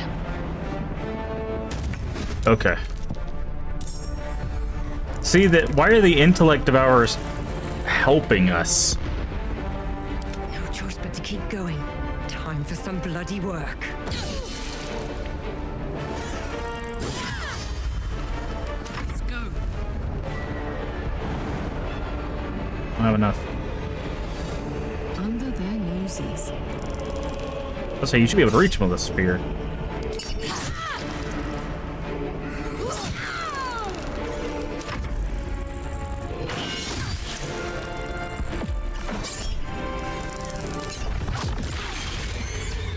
Okay. See that? Why are the intellect devourers helping us? No choice but to keep going. Time for some bloody work. Let's go. I don't have enough. Under their noses. Let's say you should be able to reach them with a spear.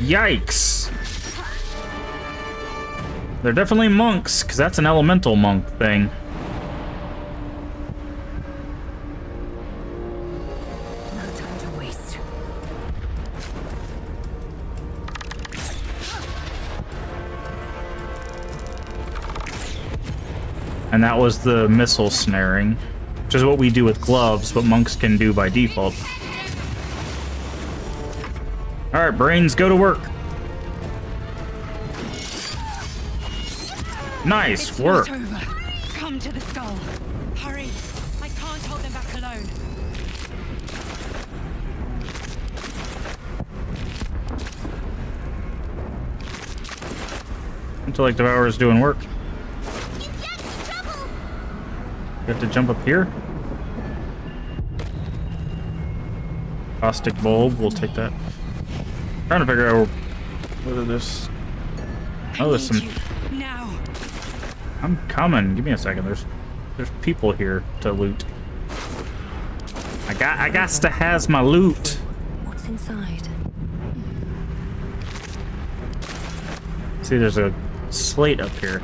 Yikes! They're definitely monks, because that's an elemental monk thing. No time to waste. And that was the missile snaring, which is what we do with gloves, but monks can do by default. All right, brains, go to work. Nice It's work. not over. Come to the skull. Hurry. I can't hold them back alone. Until like Devourer's doing work. You have to jump up here. Caustic bulb, we'll take that. Trying to figure out whether this. Oh, there's some. Now. I'm coming. Give me a second. There's people here to loot. I got to has my loot. What's inside? See, there's a slate up here.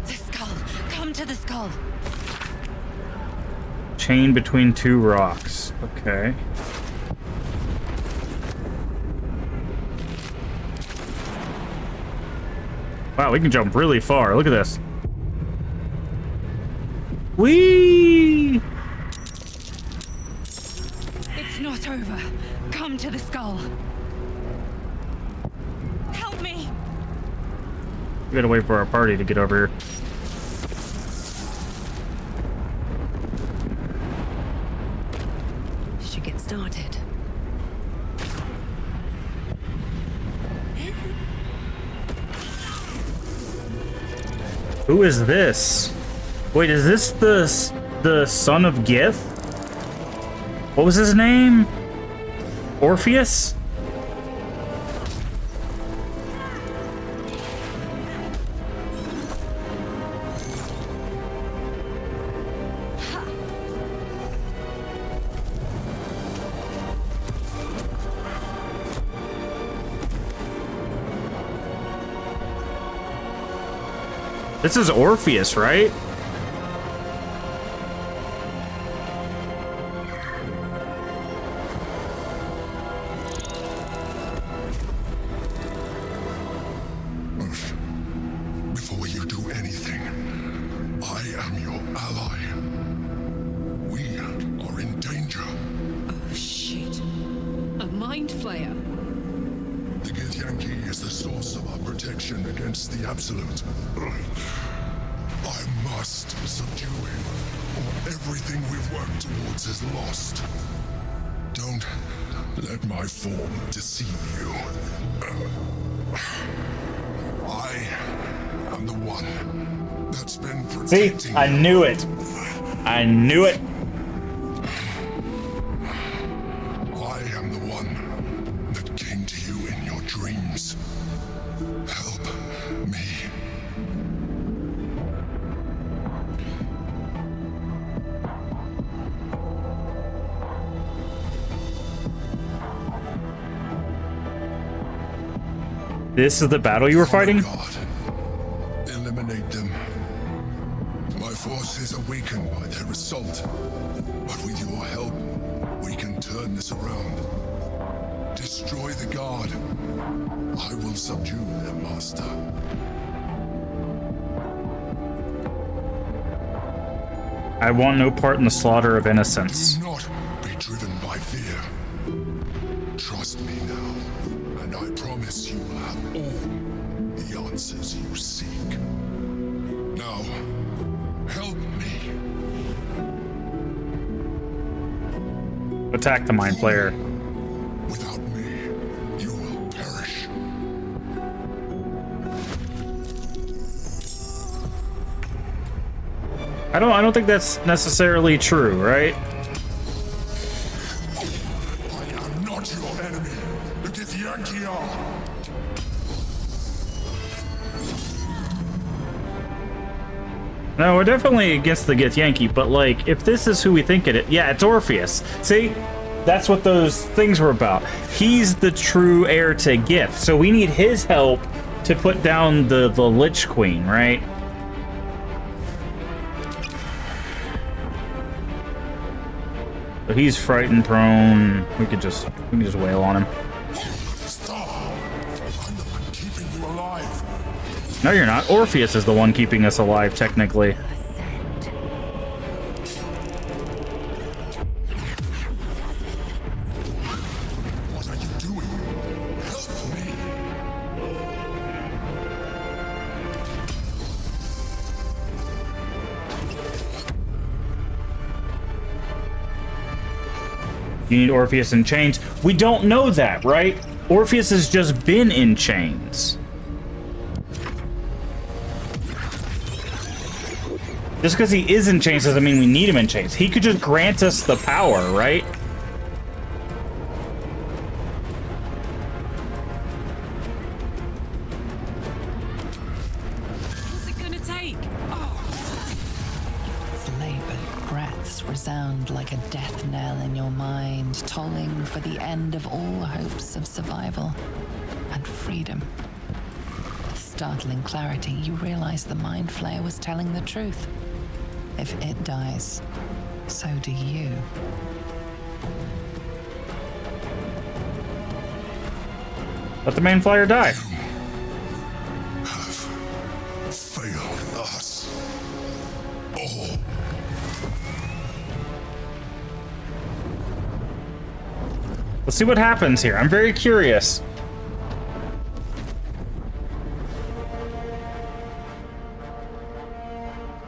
The skull. Come to the skull. Chain between two rocks. Okay. Wow, we can jump really far. Look at this. Whee! It's not over. Come to the skull. Help me. We gotta wait for our party to get over here. Should get started. Who is this? Wait, is this the son of Gith? What was his name? Orpheus? This is Orpheus, right? Before you do anything, I am your ally. We are in danger. Oh, shit. A mind flayer. The Githyanki is the source of our protection against the Absolute. I must subdue him, or everything we've worked towards is lost. Don't let my form deceive you. I am the one that's been protecting. See, I knew it. I knew it. I am the one that came to you in your dreams. Help me. This is the battle you were fighting? God, eliminate them. My forces are weakened by their assault, but with your help, we can turn this around. Destroy the guard. I will subdue their master. I want no part in the slaughter of innocents. Do not be driven by fear. Trust me now, and I promise you will have all the answers you seek. Now, help me. Attack the mind player. Without me, you will perish. I don't think that's necessarily true, right? I am not your enemy. The Githyanki are. No, we're definitely against the Githyanki, but like, if this is who we think it is, yeah, it's Orpheus. See? That's what those things were about. He's the true heir to Gith, so we need his help to put down the Lich Queen, right? So he's frightened, prone. We can just wail on him. Stop! I'm the one keeping you alive. No, you're not. Orpheus is the one keeping us alive, technically. You need Orpheus in chains. We don't know that, right? Orpheus has just been in chains. Just because he is in chains doesn't mean we need him in chains. He could just grant us the power, right? What's it gonna take? Its labored breaths resound like a death knell in your mind, tolling for the end of all hopes of survival and freedom. With startling clarity, you realize the Mind Flayer was telling the truth. If it dies, so do you. Let the main flyer die. Failed us all. Let's see what happens here. I'm very curious.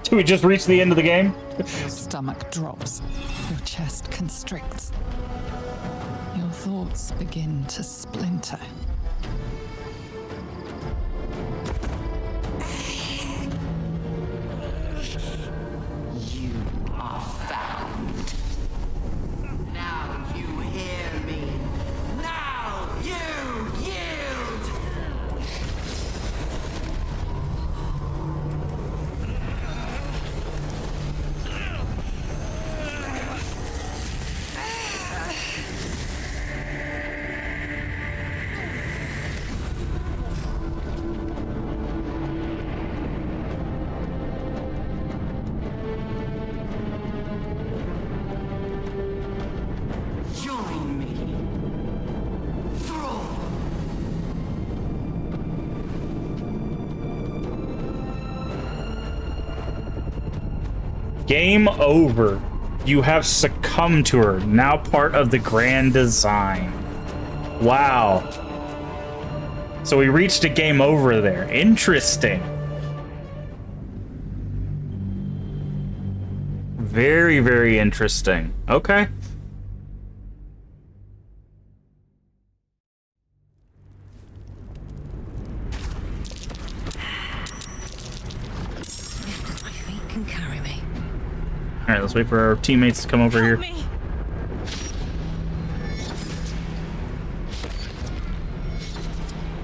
Do we just reach the end of the game? Your stomach drops. Your chest constricts. Your thoughts begin to splinter. You are found. Now you hear me. Now you yield. Join me. Throw. Game over. You have succumbed to her. Now part of the grand design. Wow. So we reached a game over there. Interesting. Very, very interesting. Okay. My feet can carry me. All right, let's wait for our teammates to come over here.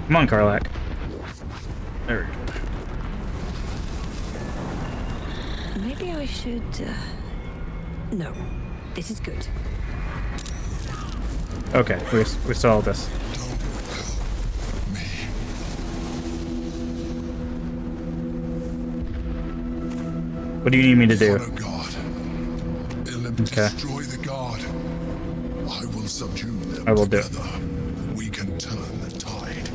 Come on, Karlak. There we go. Maybe I should. No, this is good. Okay, we saw this. What do you need me to do? Okay. Destroy the guard. I will subdue them. I will do it. Together, we can turn the tide.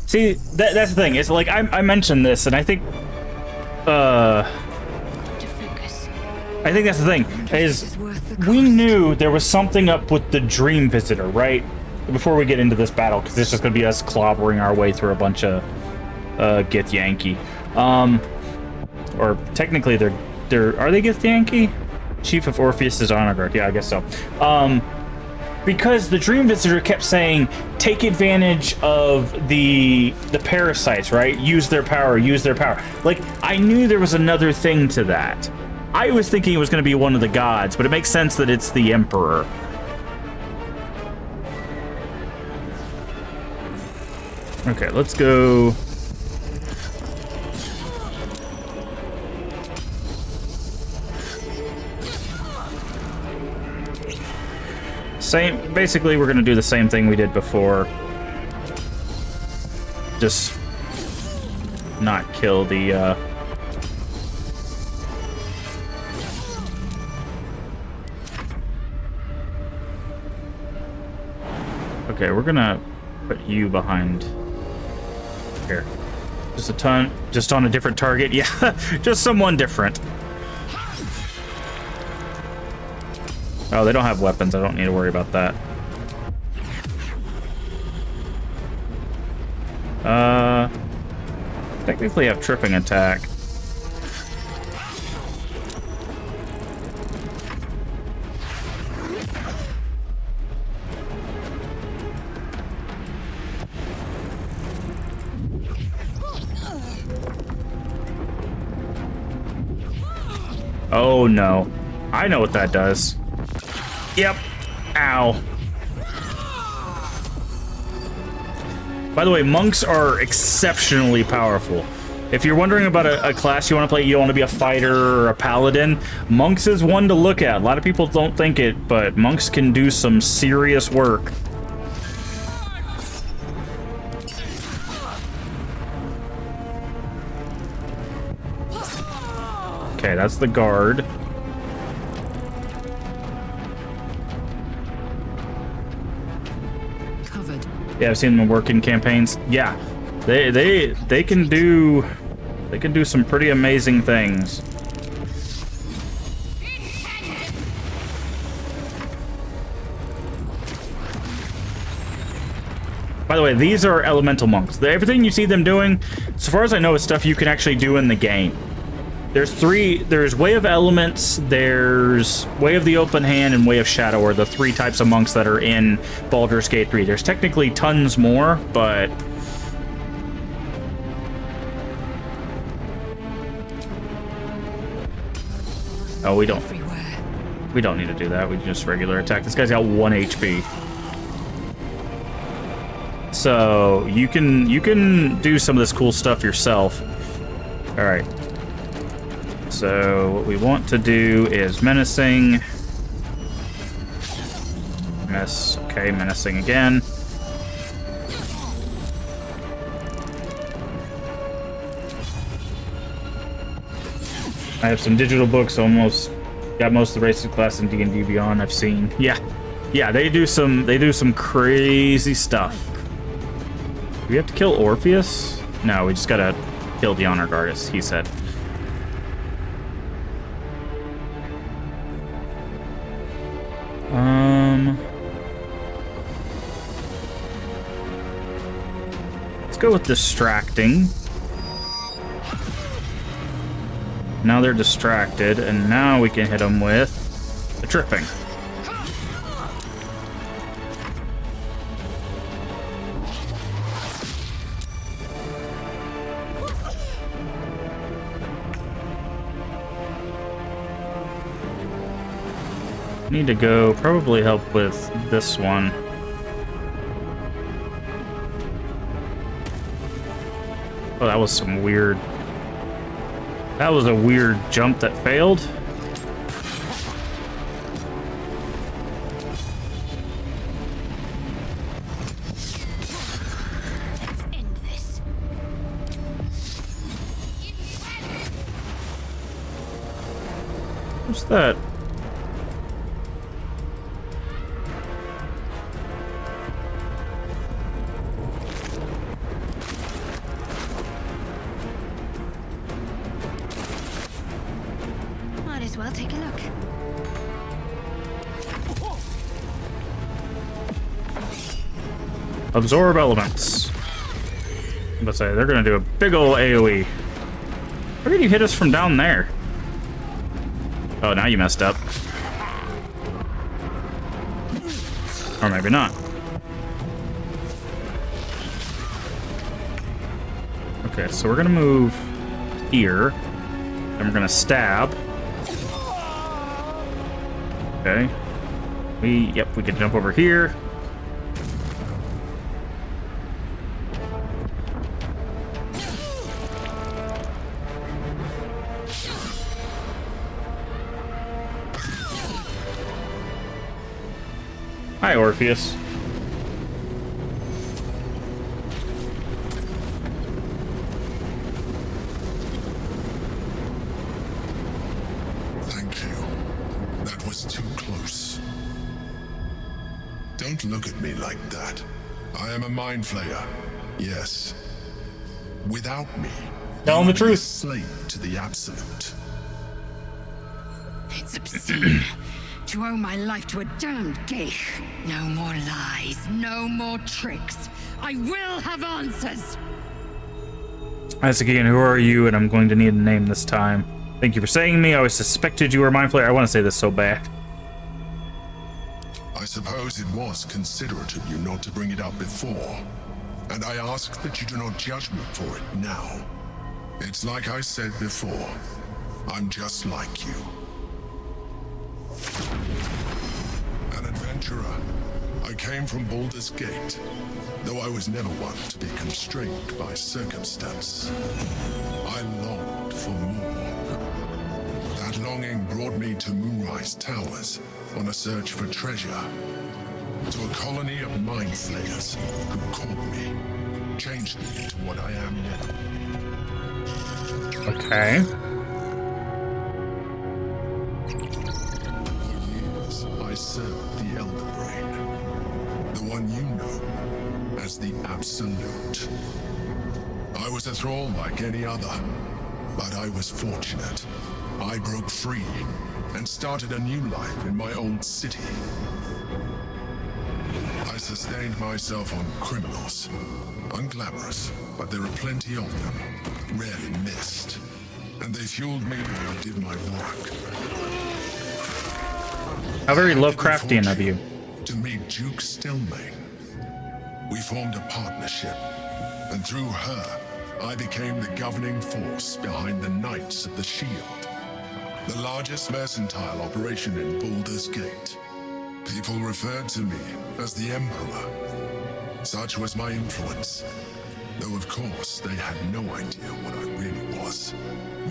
See, that's the thing. It's like I mentioned this, and I think that's the thing. Is we knew there was something up with the Dream Visitor, right? Before we get into this battle, because it's just gonna be us clobbering our way through a bunch of Gith Yankee. Or technically they're are they Gith Yankee? Chief of Orpheus's honor guard. Yeah, I guess so. Because the Dream Visitor kept saying, take advantage of the parasites, right? Use their power, use their power. Like, I knew there was another thing to that. I was thinking it was going to be one of the gods, but it makes sense that it's the Emperor. Okay, let's go. Basically, we're gonna do the same thing we did before. Just not kill the, Okay, we're gonna put you behind here. Just on a different target. Yeah, just someone different. Oh, they don't have weapons. I don't need to worry about that. Technically have tripping attack. Oh no. I know what that does. Yep. Ow. By the way, monks are exceptionally powerful. If you're wondering about a class you want to play, you don't want to be a fighter or a paladin, monks is one to look at. A lot of people don't think it, but monks can do some serious work. Okay, that's the guard. Covered. Yeah, I've seen them work in campaigns. Yeah, they can do some pretty amazing things. By the way, these are elemental monks. Everything you see them doing, so far as I know, is stuff you can actually do in the game. There's Way of Elements, there's Way of the Open Hand, and Way of Shadow are the 3 types of monks that are in Baldur's Gate 3. There's technically tons more, but... Oh, we don't need to do that. We can just regular attack. This guy's got 1 HP. So, you can do some of this cool stuff yourself. Alright. So what we want to do is menacing. Miss. Okay, menacing again. I have some digital books. Almost got most of the races class in D&D Beyond I've seen. Yeah, they do some crazy stuff. Do we have to kill Orpheus? No, we just gotta kill the honor guard, as he said. Let's go with distracting. Now they're distracted, and now we can hit them with the tripping. Need to go probably help with this one. Oh, that was some weird... That was a weird jump that failed. What's that? Might as well take a look. Absorb elements. Let's say they're gonna do a big ol' AoE. Where did you hit us from down there? Oh, now you messed up. Or maybe not. Okay, so we're gonna move here. And we're gonna stab. Okay. We can jump over here. Hi, Orpheus. Thank you. That was too close. Don't look at me like that. I am a mind flayer. Yes. Without me, tell him the truth. Slave to the absolute. It's obscene. To owe my life to a damned geek. No more lies, no more tricks. I will have answers. Isaac, again, who are you? And I'm going to need a name this time. Thank you for saying me. I always suspected you were a mind flayer. I want to say this so bad. I suppose it was considerate of you not to bring it up before. And I ask that you do not judge me for it now. It's like I said before. I'm just like you. An adventurer. I came from Baldur's Gate, though I was never one to be constrained by circumstance. I longed for more. That longing brought me to Moonrise Towers on a search for treasure. To a colony of mind flayers who caught me, changed me into what I am now. Okay. For years, I served the Elder Brain, the one you know as the Absolute. I was a thrall like any other, but I was fortunate. I broke free and started a new life in my old city. I sustained myself on criminals. Unglamorous, but there are plenty of them, rarely missed. And they fueled me while I did my work. How very Lovecraftian of you. To meet Duke Stelmane. We formed a partnership, and through her, I became the governing force behind the Knights of the Shield, the largest mercantile operation in Baldur's Gate. People referred to me as the Emperor. Such was my influence, though of course they had no idea what I really was.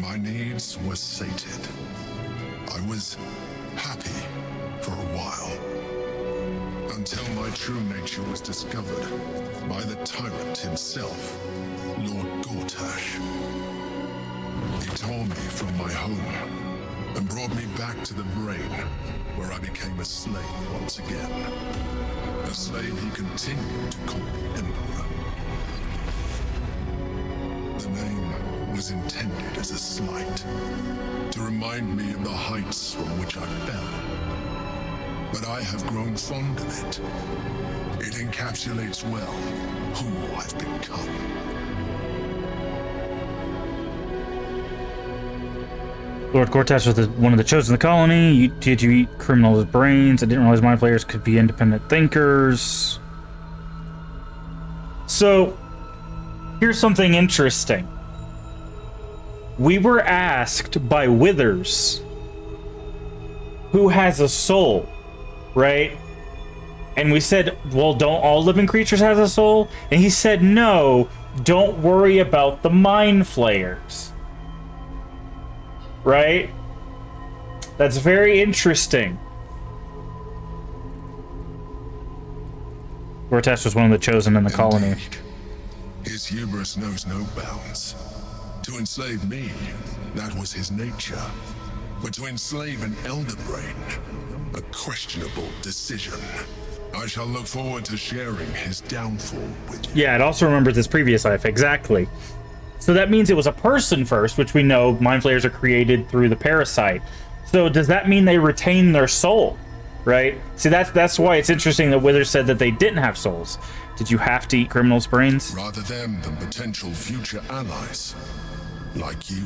My needs were sated. I was happy for a while, until my true nature was discovered by the tyrant himself, Lord Gortash. He tore me from my home and brought me back to the Brain, where I became a slave once again. A slave he continued to call the Emperor. The name was intended as a slight, to remind me of the heights from which I fell. But I have grown fond of it. It encapsulates well who I've become. Lord Gortash was one of the chosen of the colony. Did you eat criminals' brains? I didn't realize mind flayers could be independent thinkers. So, here's something interesting. We were asked by Withers who has a soul, right? And we said, well, don't all living creatures have a soul? And he said, no, don't worry about the mind flayers. Right? That's very interesting. Gortash was one of the chosen in the colony. His hubris knows no bounds. To enslave me, that was his nature. But to enslave an Elder Brain, a questionable decision. I shall look forward to sharing his downfall with you. Yeah, it also remembers his previous life, exactly. So that means it was a person first, which we know mind flayers are created through the parasite. So does that mean they retain their soul, right? See, that's why it's interesting that Withers said that they didn't have souls. Did you have to eat criminals' brains? Rather them than potential future allies, like you.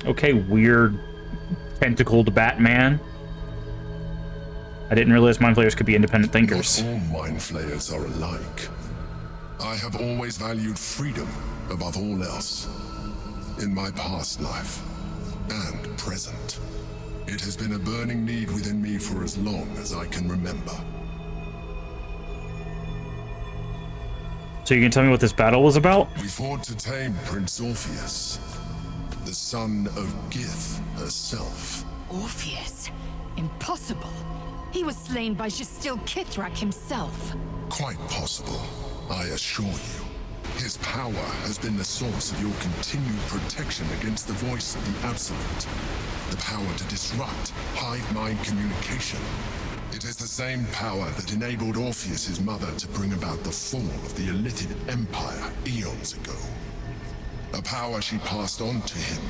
Okay, weird tentacled Batman. I didn't realize mind flayers could be independent thinkers. Not all mind flayers are alike. I have always valued freedom above all else. In my past life and present. It has been a burning need within me for as long as I can remember. So you can tell me what this battle was about? We fought to tame Prince Orpheus, the son of Gith herself. Orpheus? Impossible. He was slain by Jastil Kithrak himself. Quite possible, I assure you. His power has been the source of your continued protection against the voice of the Absolute. The power to disrupt hive mind communication. It is the same power that enabled Orpheus's mother to bring about the fall of the Illithid Empire eons ago. A power she passed on to him,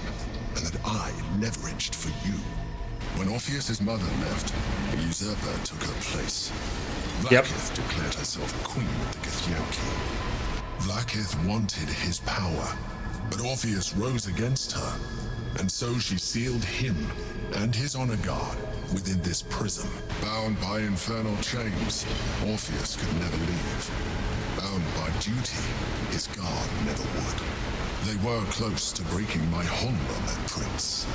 and that I leveraged for you. When Orpheus's mother left, a usurper took her place. Vlaakith declared herself queen of the Githyanki. Vlaakith wanted his power, but Orpheus rose against her, and so she sealed him and his honor guard within this prison. Bound by infernal chains, Orpheus could never leave. Bound by duty, his guard never would. They were close to breaking my hold on that prince.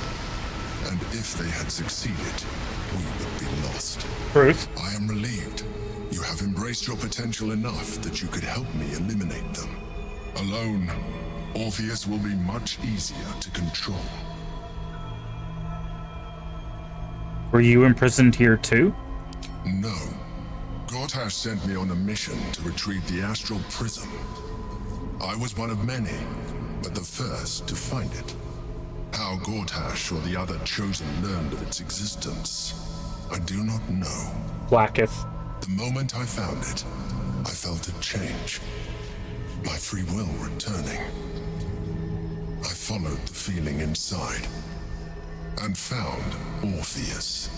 And if they had succeeded, we would be lost. Truth. I am relieved. You have embraced your potential enough that you could help me eliminate them. Alone, Orpheus will be much easier to control. Were you imprisoned here too? No. Gortash sent me on a mission to retrieve the astral prism. I was one of many, but the first to find it. How Gortash or the other chosen learned of its existence, I do not know. Blacketh. The moment I found it, I felt a change. My free will returning. I followed the feeling inside and found Orpheus.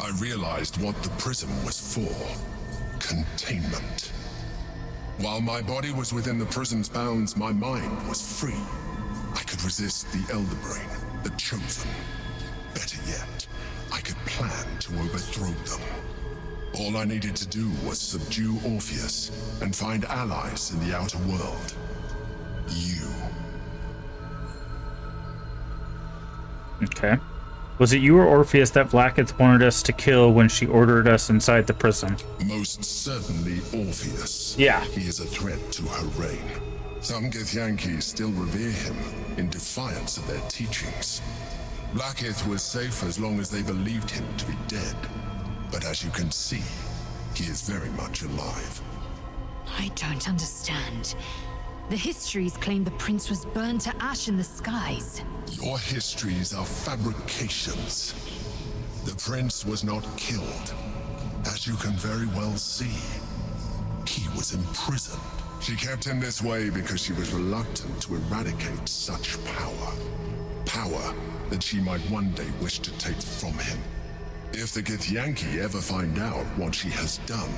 I realized what the prism was for. Containment. While my body was within the prism's bounds, my mind was free. I could resist the Elder Brain, the Chosen. Better yet, I could plan to overthrow them. All I needed to do was subdue Orpheus and find allies in the outer world. You. Okay. Was it you or Orpheus that Blacketh wanted us to kill when she ordered us inside the prison? Most certainly Orpheus. Yeah. He is a threat to her reign. Some Githyanki still revere him in defiance of their teachings. Blacketh was safe as long as they believed him to be dead. But as you can see, he is very much alive. I don't understand. The histories claim the prince was burned to ash in the skies. Your histories are fabrications. The prince was not killed. As you can very well see, he was imprisoned. She kept him this way because she was reluctant to eradicate such power. Power that she might one day wish to take from him. If the Githyanki ever find out what she has done,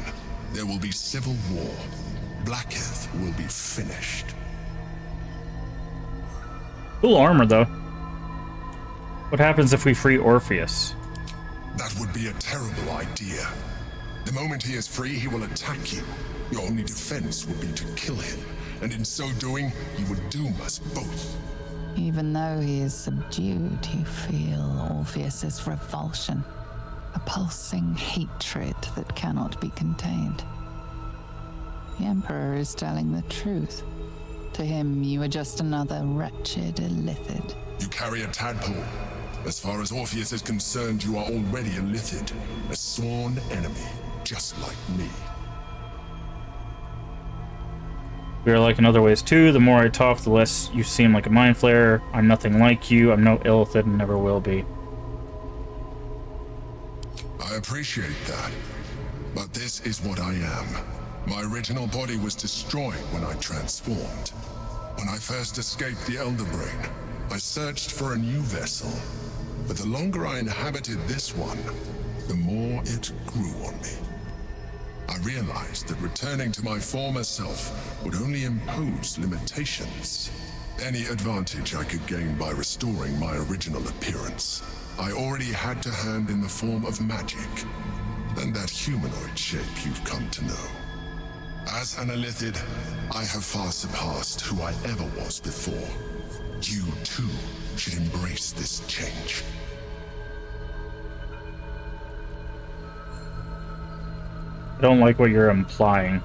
there will be civil war. Blacketh will be finished. Cool armor, though. What happens if we free Orpheus? That would be a terrible idea. The moment he is free, he will attack you. Your only defense would be to kill him, and in so doing, he would doom us both. Even though he is subdued, you feel Orpheus's revulsion, a pulsing hatred that cannot be contained. The Emperor is telling the truth. To him, you are just another wretched illithid. You carry a tadpole. As far as Orpheus is concerned, you are already a illithid, a sworn enemy, just like me. We are like in other ways too. The more I talk, the less you seem like a mind flayer. I'm nothing like you. I'm no illithid and never will be. I appreciate that, but this is what I am. My original body was destroyed when I transformed. When I first escaped the Elder Brain, I searched for a new vessel. But the longer I inhabited this one, the more it grew on me. I realized that returning to my former self would only impose limitations. Any advantage I could gain by restoring my original appearance, I already had to hand in the form of magic, and that humanoid shape you've come to know. As an illithid, I have far surpassed who I ever was before. You, too, should embrace this change. I don't like what you're implying.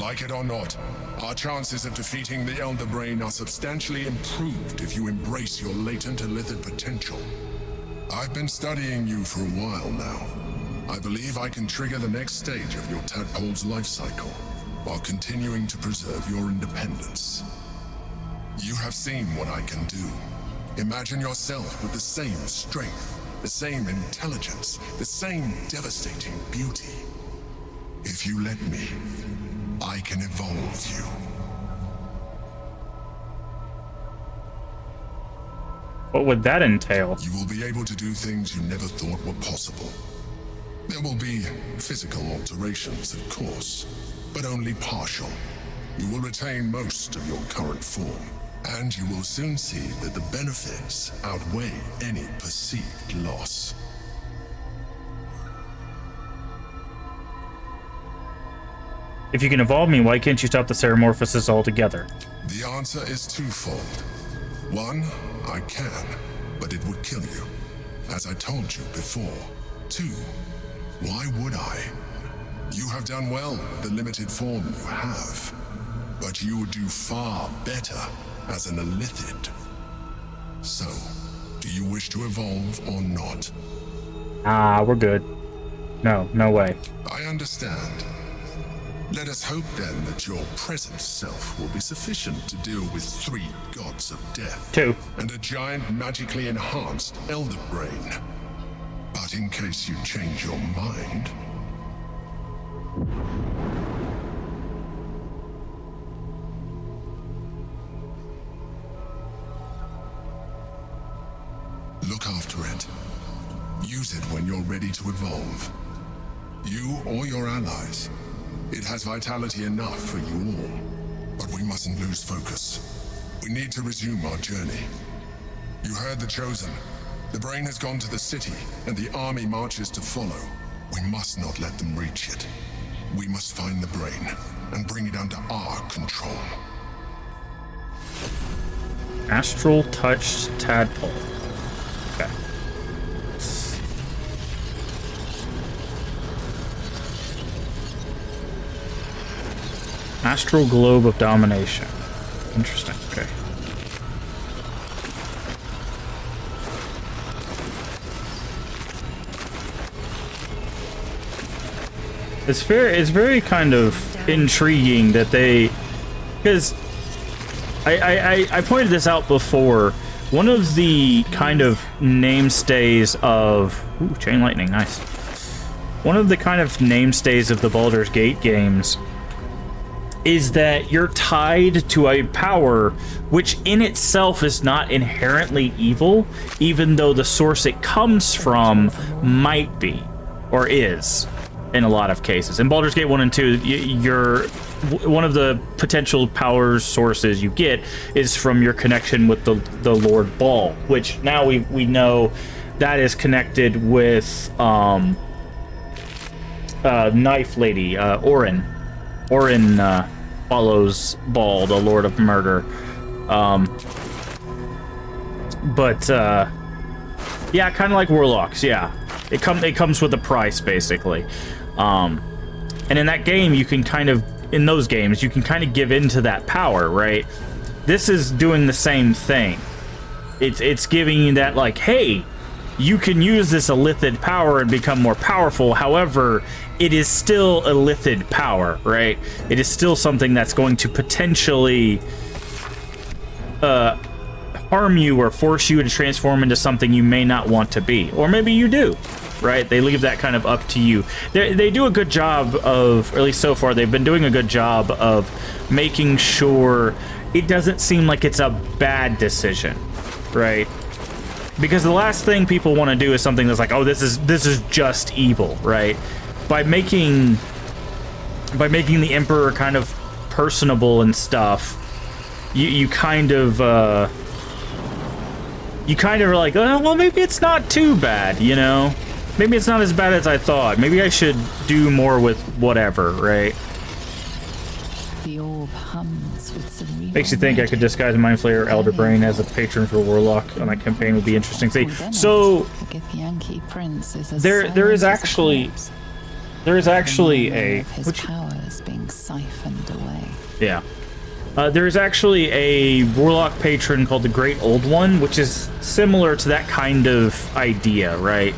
Like it or not, our chances of defeating the Elder Brain are substantially improved if you embrace your latent illithid potential. I've been studying you for a while now. I believe I can trigger the next stage of your tadpole's life cycle, while continuing to preserve your independence. You have seen what I can do. Imagine yourself with the same strength, the same intelligence, the same devastating beauty. If you let me, I can evolve you. What would that entail? You will be able to do things you never thought were possible. There will be physical alterations, of course, but only partial. You will retain most of your current form, and you will soon see that the benefits outweigh any perceived loss. If you can evolve me, why can't you stop the Ceramorphosis altogether? The answer is twofold. One, I can. but it would kill you. As I told you before. 2. Why would I? You have done well with the limited form you have, but you would do far better as an Illithid. So, do you wish to evolve or not? We're good. No way. I understand. Let us hope then that your present self will be sufficient to deal with 3 gods of death. 2. And a giant magically enhanced Elder Brain. But in case you change your mind... Look after it. Use it when you're ready to evolve. You or your allies. It has vitality enough for you all. But we mustn't lose focus. We need to resume our journey. You heard the Chosen. The brain has gone to the city, and the army marches to follow. We must not let them reach it. We must find the brain, and bring it under our control. Astral Touch Tadpole. Okay. Astral Globe of Domination. Interesting, okay. It's very kind of intriguing that they, because I pointed this out before. One of the kind of namestays of Chain Lightning, nice. One of the kind of namestays of the Baldur's Gate games is that you're tied to a power which in itself is not inherently evil, even though the source it comes from might be, or is, in a lot of cases. In Baldur's Gate 1 and 2, you're one of the potential power sources you get is from your connection with the Lord Ball, which now we know that is connected with Knife Lady, Orin. Orin follows Ball, the Lord of Murder. Yeah, kind of like Warlocks, yeah. It comes with a price, basically. And in that game, you can kind of, in those games, you can kind of give into that power, right? This is doing the same thing. It's giving you that, like, hey, you can use this Illithid power and become more powerful. However, it is still Illithid power, right? It is still something that's going to potentially harm you or force you to transform into something you may not want to be. Or maybe you do, right? They leave that kind of up to you. They do a good job of, or at least so far, they've been doing a good job of making sure it doesn't seem like it's a bad decision, right? Because the last thing people want to do is something that's like, oh, this is just evil, right? By making the Emperor kind of personable and stuff, you kind of are like, oh, well, maybe it's not too bad, you know? Maybe it's not as bad as I thought. Maybe I should do more with whatever, right? The orb hums with cerebral Makes you think I could disguise Mind Flayer or Elder Brain as a patron for Warlock on that campaign would be interesting. See, so there is actually a his powers being siphoned away. Yeah. There is actually a Warlock patron called the Great Old One, which is similar to that kind of idea, right?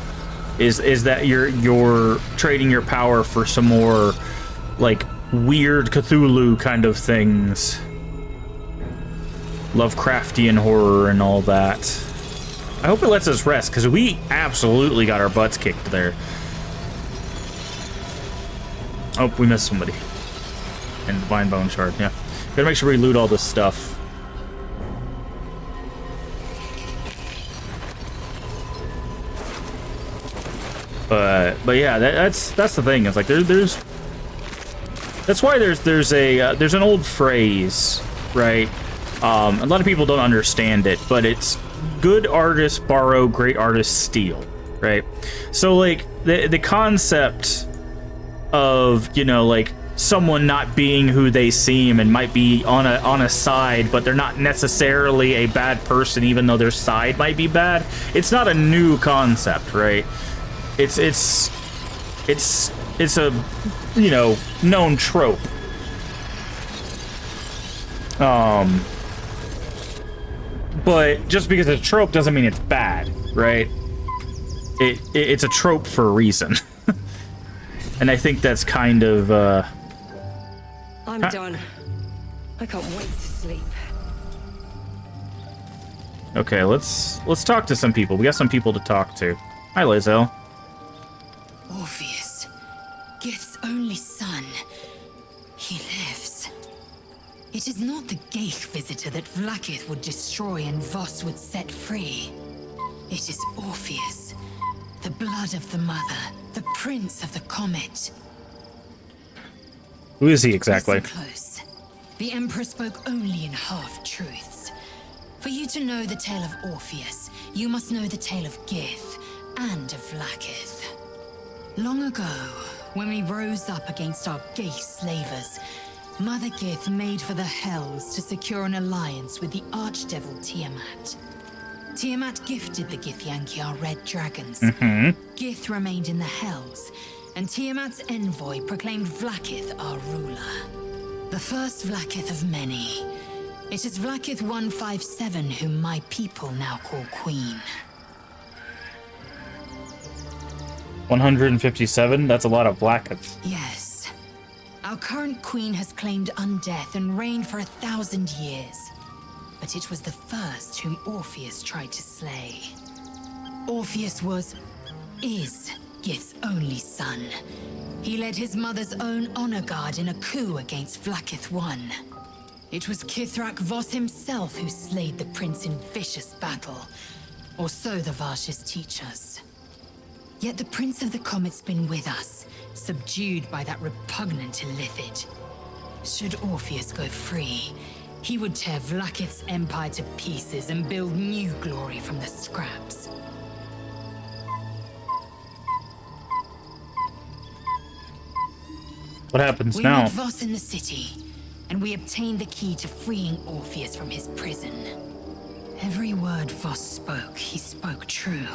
Is that you're trading your power for some more like weird Cthulhu kind of things, Lovecraftian horror and all that. I hope it lets us rest, because we absolutely got our butts kicked there. Oh, we missed somebody. And Divine Bone Shard, yeah. Gotta make sure we loot all this stuff. But yeah, that's the thing. It's like there's that's why there's an old phrase, right? A lot of people don't understand it, but it's good artists borrow, great artists steal, right? So like the concept of, you know, like someone not being who they seem and might be on a side, but they're not necessarily a bad person, even though their side might be bad. It's not a new concept, right? It's a, you know, known trope. But just because it's a trope doesn't mean it's bad, right? It's a trope for a reason. And I think that's kind of, I'm done. I can't wait to sleep. Okay, let's talk to some people. We got some people to talk to. Hi, Lae'zel. Orpheus, Gith's only son. He lives. It is not the Geich visitor that Vlaakith would destroy and Voss would set free. It is Orpheus, the blood of the mother, the prince of the comet. Who is he exactly? Listen close. The Emperor spoke only in half-truths. For you to know the tale of Orpheus, you must know the tale of Gith and of Vlaakith. Long ago, when we rose up against our Geich slavers, Mother Gith made for the Hells to secure an alliance with the archdevil Tiamat. Tiamat gifted the Githyanki our red dragons. Gith remained in the Hells, and Tiamat's envoy proclaimed Vlaakith our ruler. The first Vlaakith of many. It is Vlaakith 157 whom my people now call Queen. 157? That's a lot of Vlaakiths. Yes. Our current queen has claimed undeath and reigned for 1,000 years. But it was the first whom Orpheus tried to slay. Orpheus is Gith's only son. He led his mother's own honor guard in a coup against Vlaakith I. It was Kithrak Voss himself who slayed the prince in vicious battle, or so the Varshas teach us. Yet the Prince of the Comet's been with us, subdued by that repugnant Illithid. Should Orpheus go free, he would tear Vlaakith's empire to pieces and build new glory from the scraps. What happens We now? met Voss in the city, and we obtained the key to freeing Orpheus from his prison. Every word Voss spoke, he spoke true.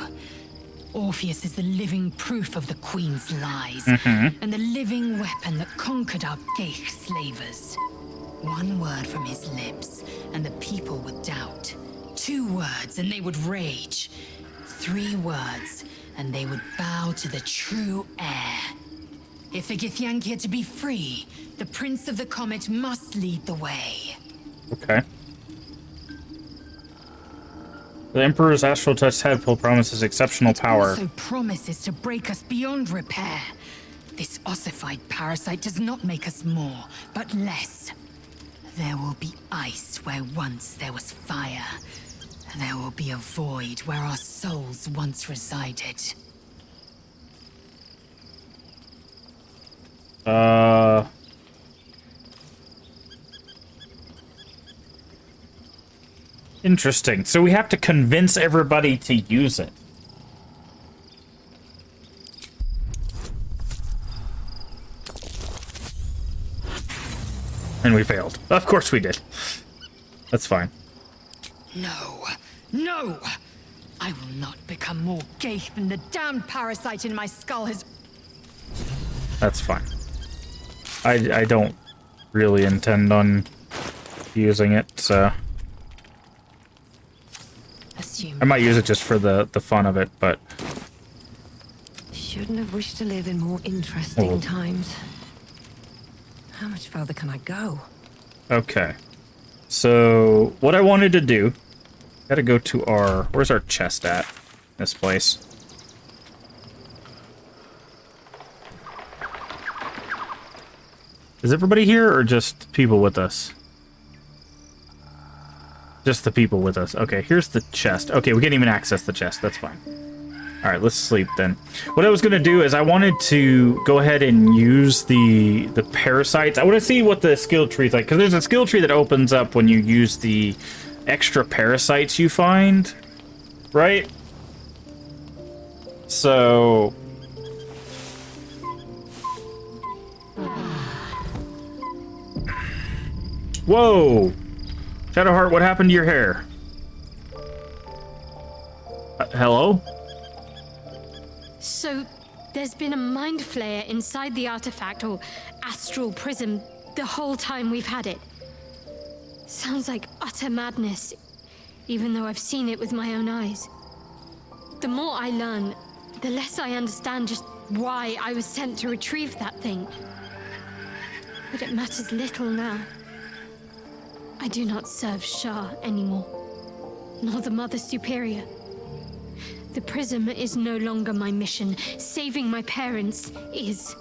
Orpheus is the living proof of the Queen's lies, and the living weapon that conquered our Geich slavers. One word from his lips, and the people would doubt. 2 words, and they would rage. 3 words, and they would bow to the true heir. If the Githyanki are to be free, the Prince of the Comet must lead the way. Okay. The Emperor's astral touch tadpole promises exceptional power. Also promises to break us beyond repair. This ossified parasite does not make us more, but less. There will be ice where once there was fire. There will be a void where our souls once resided. Interesting. So we have to convince everybody to use it. And we failed. Of course we did. That's fine. No. No! I will not become more Geich than the damned parasite in my skull has... That's fine. I don't really intend on using it, so... I might use it just for the fun of it, but... Shouldn't have wished to live in more interesting times. How much further can I go? Okay. So, what I wanted to do... Gotta go to our... Where's our chest at? This place. Is everybody here, or just people with us? Just the people with us. Okay, here's the chest. Okay, we can't even access the chest. That's fine. Alright, let's sleep then. What I was going to do is I wanted to go ahead and use the parasites. I want to see what the skill tree's like, because there's a skill tree that opens up when you use the extra parasites you find, right? So... Whoa! Shadowheart, what happened to your hair? Hello? So, there's been a mind flayer inside the artifact, or astral prism, the whole time we've had it. Sounds like utter madness, even though I've seen it with my own eyes. The more I learn, the less I understand just why I was sent to retrieve that thing. But it matters little now. I do not serve Shah anymore, nor the Mother Superior. The prism is no longer my mission. Saving my parents is.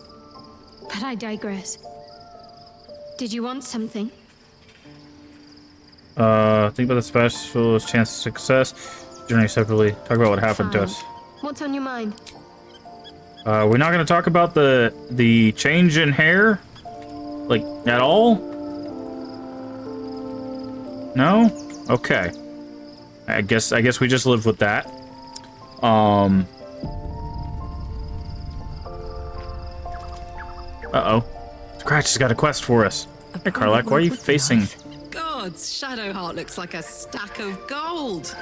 But I digress. Did you want something? Think about the specialist chance of success. Journey separately. Talk about what happened to us. What's on your mind? We're not gonna talk about the change in hair? Like, at all? No? Okay. I guess we just live with that. Uh-oh. Scratch has got a quest for us. Hey, Karlach, why are you facing... Gods, Shadowheart looks like a stack of gold.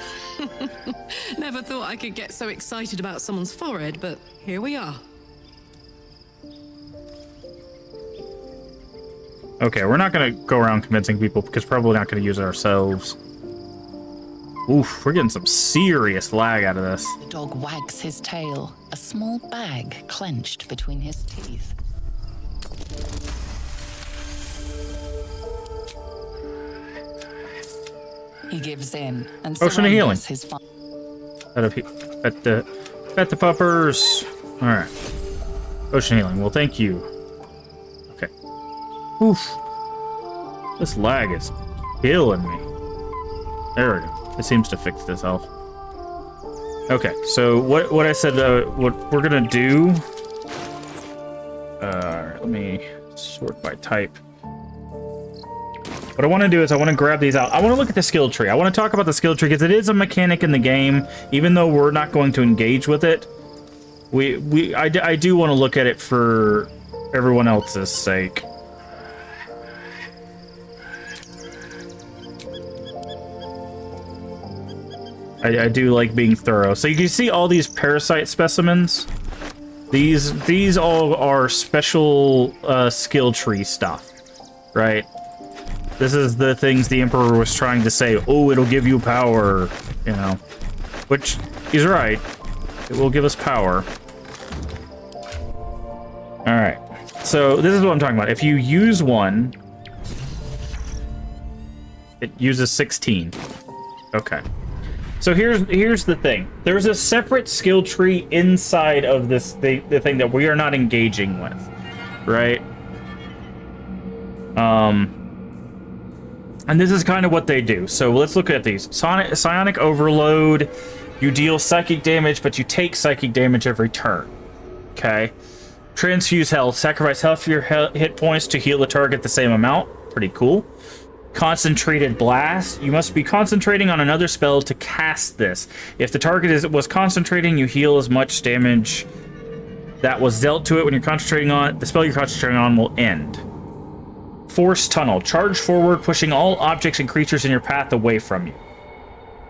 Never thought I could get so excited about someone's forehead, but here we are. Okay, we're not gonna go around convincing people because probably not gonna use it ourselves. Oof, we're getting some serious lag out of this. The dog wags his tail, a small bag clenched between his teeth. He gives in and Potion of healing. his Pet the puppers. All right. Potion healing. Well, thank you. Okay. Oof. This lag is killing me. There we go. It seems to fix itself. Okay, so what I said, what we're gonna do. Let me sort by type. What I want to do is I want to grab these out. I want to look at the skill tree. I want to talk about the skill tree because it is a mechanic in the game, even though we're not going to engage with it. I do want to look at it for everyone else's sake. I do like being thorough. So you can see all these parasite specimens. These all are special skill tree stuff, right? This is the things the Emperor was trying to say. Oh, it'll give you power, you know. Which, he's right. It will give us power. Alright. So, this is what I'm talking about. If you use one, it uses 16. Okay. So here's the thing. There's a separate skill tree inside of this the thing that we are not engaging with, right? And this is kind of what they do. So let's look at these. Psionic Overload. You deal psychic damage, but you take psychic damage every turn. Okay. Transfuse Health. Sacrifice half of your hit points to heal the target the same amount. Pretty cool. Concentrated Blast. You must be concentrating on another spell to cast this. If the target was concentrating, you heal as much damage that was dealt to it when you're concentrating on it. The spell you're concentrating on will end. Force Tunnel. Charge forward, pushing all objects and creatures in your path away from you.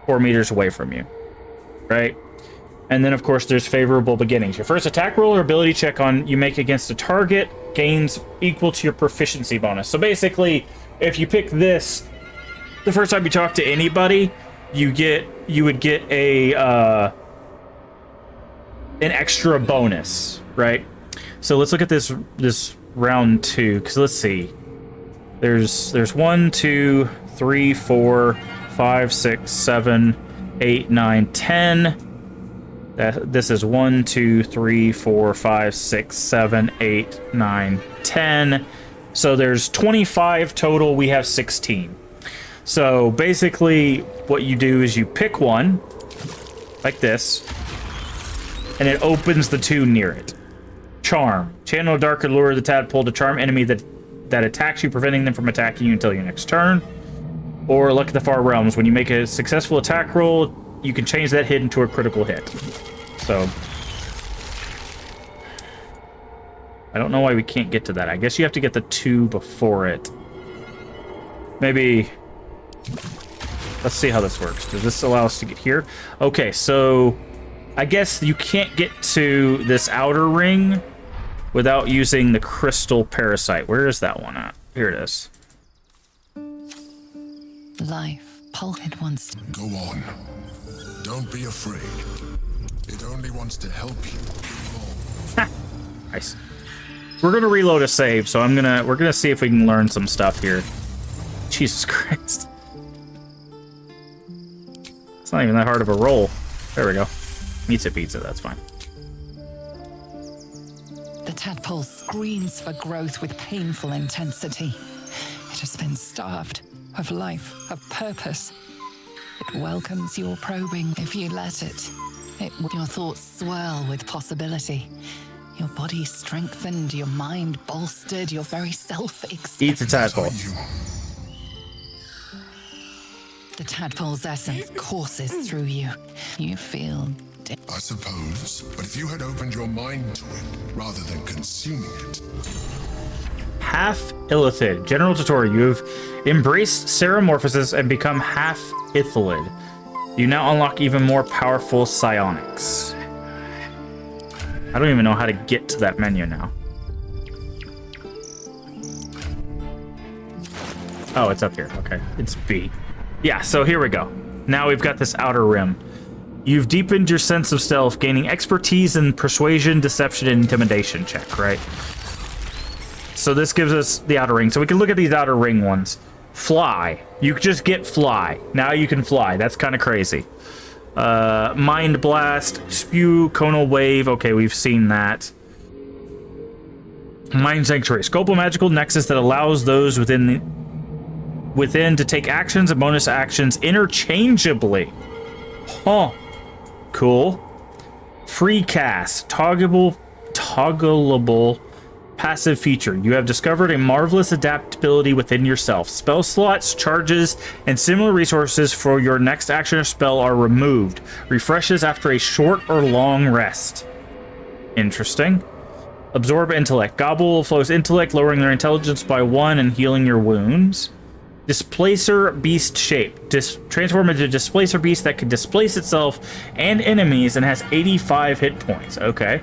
4 meters away from you. Right? And then, of course, there's Favorable Beginnings. Your first attack roll or ability check you make against a target gains equal to your proficiency bonus. So basically, if you pick this, the first time you talk to anybody, you would get an extra bonus, right? So let's look at this round 2, because let's see. There's 1, 2, 3, 4, 5, 6, 7, 8, 9, 10. This is 1, 2, 3, 4, 5, 6, 7, 8, 9, 10. So there's 25 total. We have 16. So basically what you do is you pick one like this and it opens the 2 near it. Charm. Channel Dark Allure the tadpole to charm enemy that attacks you, preventing them from attacking you until your next turn. Or Luck of the Far Realms. When you make a successful attack roll, you can change that hit into a critical hit. So I don't know why we can't get to that. I guess you have to get the 2 before it. maybe... Let's see how this works. Does this allow us to get here? Okay, so I guess you can't get to this outer ring without using the crystal parasite. Where is that one at? Here it is. Life, Pulpit wants to... Go on. Don't be afraid. It only wants to help you. Nice. We're gonna reload a save, so we're gonna see if we can learn some stuff here. Jesus Christ. It's not even that hard of a roll. There we go. Pizza, that's fine. The tadpole screams for growth with painful intensity. It has been starved of life, of purpose. It welcomes your probing if you let it. Your thoughts swirl with possibility. Your body strengthened, your mind bolstered, your very self expanded. Eat the tadpole. The tadpole's essence courses through you. You feel... I suppose, but if you had opened your mind to it, rather than consuming it... Half Illithid. General tutorial. You've embraced Ceramorphosis and become half Ithilid. You now unlock even more powerful psionics. I don't even know how to get to that menu now. Oh, it's up here. Okay, it's B. Yeah, so here we go. Now we've got this outer rim. You've deepened your sense of stealth, gaining expertise in persuasion, deception, and intimidation check, right? So this gives us the outer ring. So we can look at these outer ring ones. Fly. You just get fly. Now you can fly. That's kind of crazy. Mind Blast, Spew, Conal Wave. Okay, we've seen that. Mind Sanctuary. Scope a magical nexus that allows those within to take actions and bonus actions interchangeably. Huh. Cool. Free cast. Toggleable passive feature. You have discovered a marvelous adaptability within yourself. Spell slots, charges, and similar resources for your next action or spell are removed. Refreshes after a short or long rest. Interesting. Absorb intellect. Gobble flows intellect, lowering their intelligence by 1 and healing your wounds. Displacer beast shape. Transform into a displacer beast that can displace itself and enemies and has 85 hit points. Okay.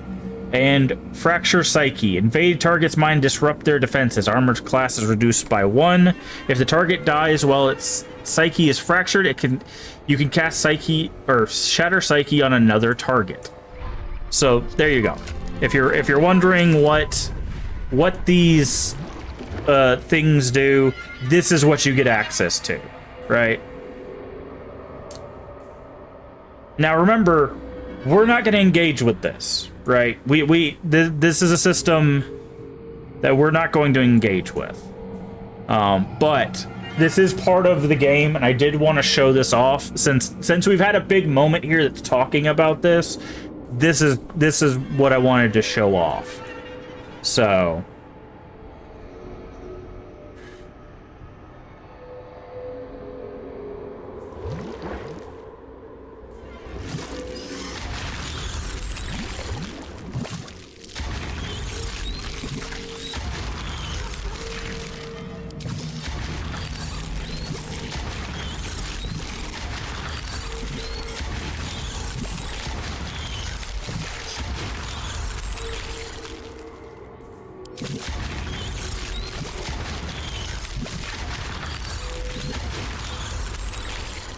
And fracture psyche. Invade target's mind, disrupt their defenses. Armor class is reduced by 1. If the target dies while its psyche is fractured, you can cast psyche or shatter psyche on another target. So there you go. If you're wondering what these things do, this is what you get access to, right? Now remember, we're not going to engage with this. Right, this is a system that we're not going to engage with, but this is part of the game, and I did want to show this off since we've had a big moment here that's talking about this. This is what I wanted to show off. So.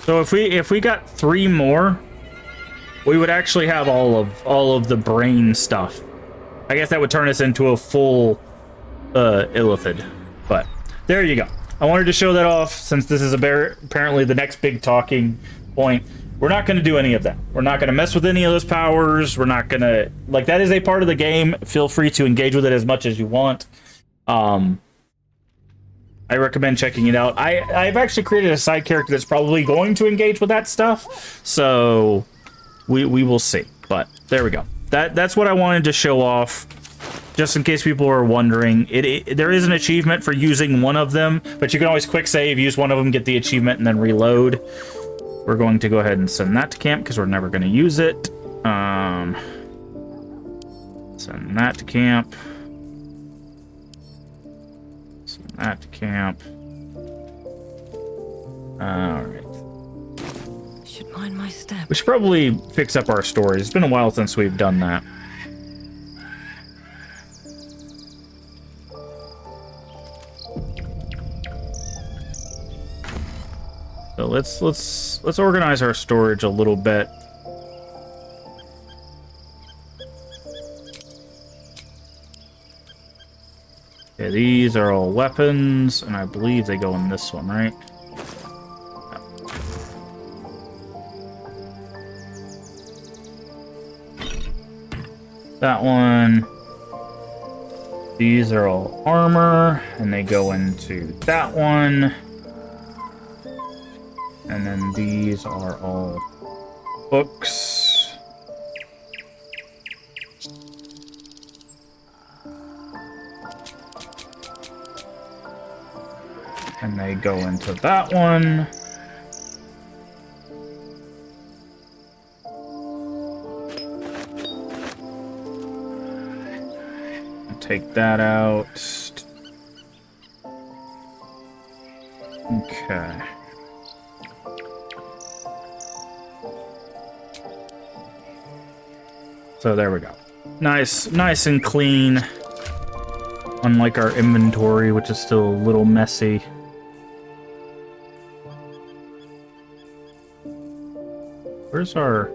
So if we got 3 more, we would actually have all of the brain stuff. I guess that would turn us into a full Illithid. But there you go. I wanted to show that off since this is apparently the next big talking point. We're not going to do any of that. We're not going to mess with any of those powers. We're not going to... Like, that is a part of the game. Feel free to engage with it as much as you want. I recommend checking it out. I've actually created a side character that's probably going to engage with that stuff. So we will see. But there we go. That's what I wanted to show off. Just in case people are wondering. There is an achievement for using one of them. But you can always quick save, use one of them, get the achievement, and then reload. We're going to go ahead and send that to camp because we're never going to use it. Send that to camp. Send that to camp. Alright. Should mind my step. We should probably fix up our storage. It's been a while since we've done that. So let's organize our storage a little bit. Okay, these are all weapons, and I believe they go in this one, right? That one. These are all armor, and they go into that one. And then these are all books. And they go into that one. Take that out. Okay. So there we go. Nice and clean. Unlike our inventory, which is still a little messy. Where's our...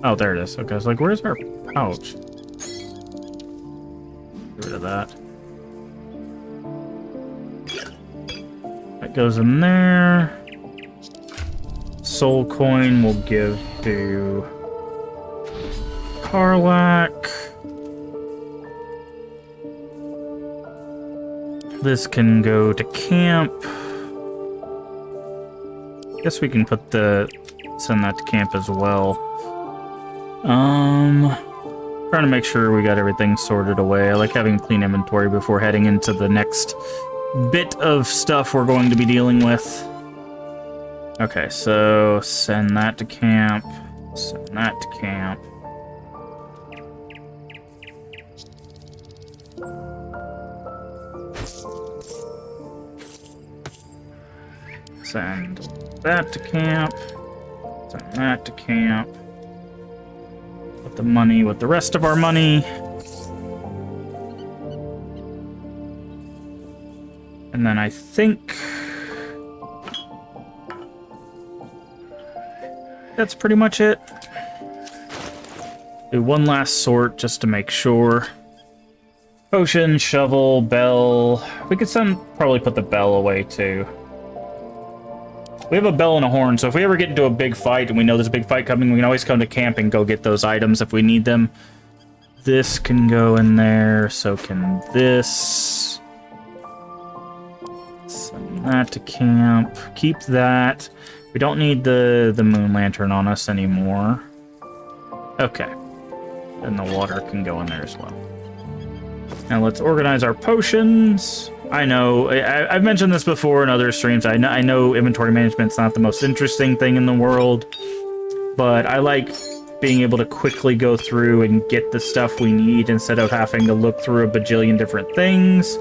Oh, there it is. Okay, I was like, where's our pouch? Get rid of that. That goes in there. Soul coin we'll give to Karlach. This can go to camp. Guess we can send that to camp as well. Trying to make sure we got everything sorted away. I like having clean inventory before heading into the next bit of stuff we're going to be dealing with. Okay, so send that to camp. Send that to camp. Send that to camp. Send that to camp. Put the money with the rest of our money. And then I think that's pretty much it. Do one last sort just to make sure. Potion, shovel, bell. We could probably put the bell away too. We have a bell and a horn, so if we ever get into a big fight and we know there's a big fight coming, we can always come to camp and go get those items if we need them. This can go in there, so can this. Send that to camp. Keep that. We don't need the moon lantern on us anymore. Okay. And the water can go in there as well. Now let's organize our potions. I know, I've mentioned this before in other streams. I know inventory management's not the most interesting thing in the world, but I like being able to quickly go through and get the stuff we need instead of having to look through a bajillion different things.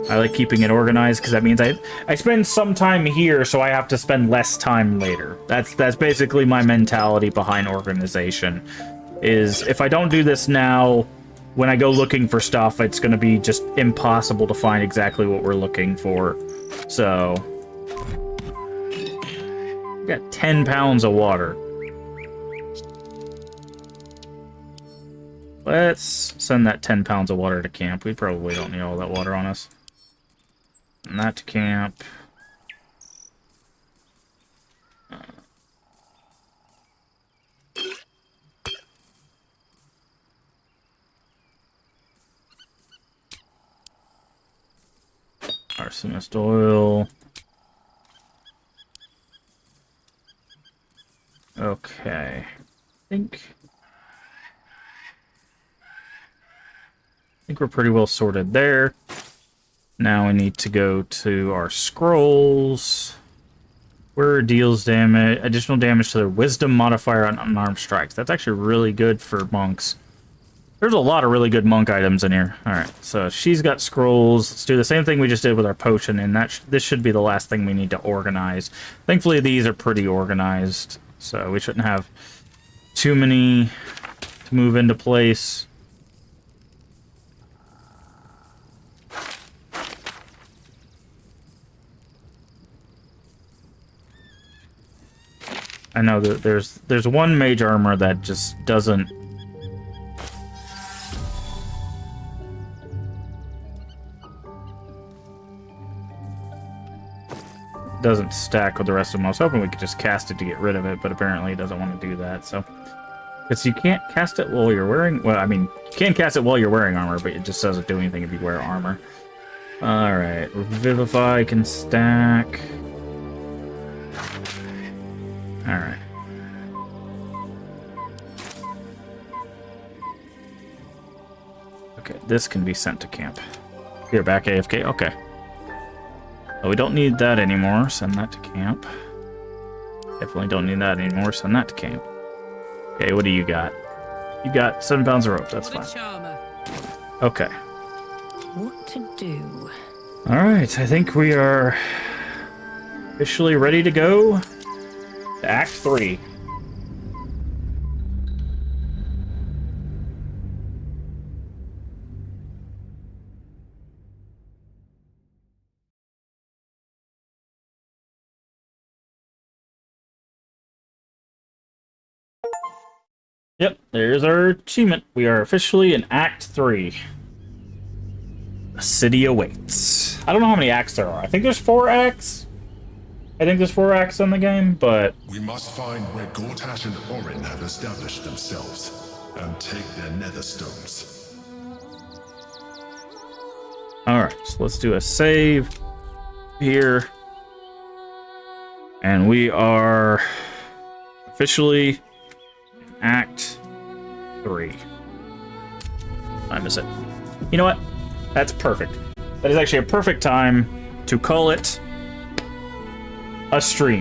I like keeping it organized because that means I spend some time here, so I have to spend less time later. That's basically my mentality behind organization. Is if I don't do this now, when I go looking for stuff, it's going to be just impossible to find exactly what we're looking for. So, we got 10 pounds of water. Let's send that 10 pounds of water to camp. We probably don't need all that water on us. And that to camp. Arsonist oil. Okay. I think we're pretty well sorted there. Now we need to go to our scrolls. Where deals damage, additional damage to their wisdom modifier on unarmed strikes. That's actually really good for monks. There's a lot of really good monk items in here. All right, so she's got scrolls. Let's do the same thing we just did with our potion, and this should be the last thing we need to organize. Thankfully, these are pretty organized, so we shouldn't have too many to move into place. I know that there's one mage armor that just doesn't stack with the rest of them. I was hoping we could just cast it to get rid of it, but apparently it doesn't want to do that, so... Because you can't cast it while you're wearing... Well, I mean, you can cast it while you're wearing armor, but it just doesn't do anything if you wear armor. Alright, Revivify can stack... Alright. Okay, this can be sent to camp. Here, back AFK, okay. Oh, we don't need that anymore. Send that to camp. Definitely don't need that anymore. Send that to camp. Okay, what do you got? You got 7 pounds of rope. That's fine. Okay. What to do? Alright, I think we are officially ready to go to Act 3. Yep, there's our achievement. We are officially in Act 3. A city awaits. I don't know how many acts there are. I think there's 4 acts. I think there's 4 acts in the game, but... We must find where Gortash and Orin have established themselves, and take their nether stones. Alright, so let's do a save here. And we are officially... Act 3. Time is it? You know what? That's perfect. That is actually a perfect time to call it a stream.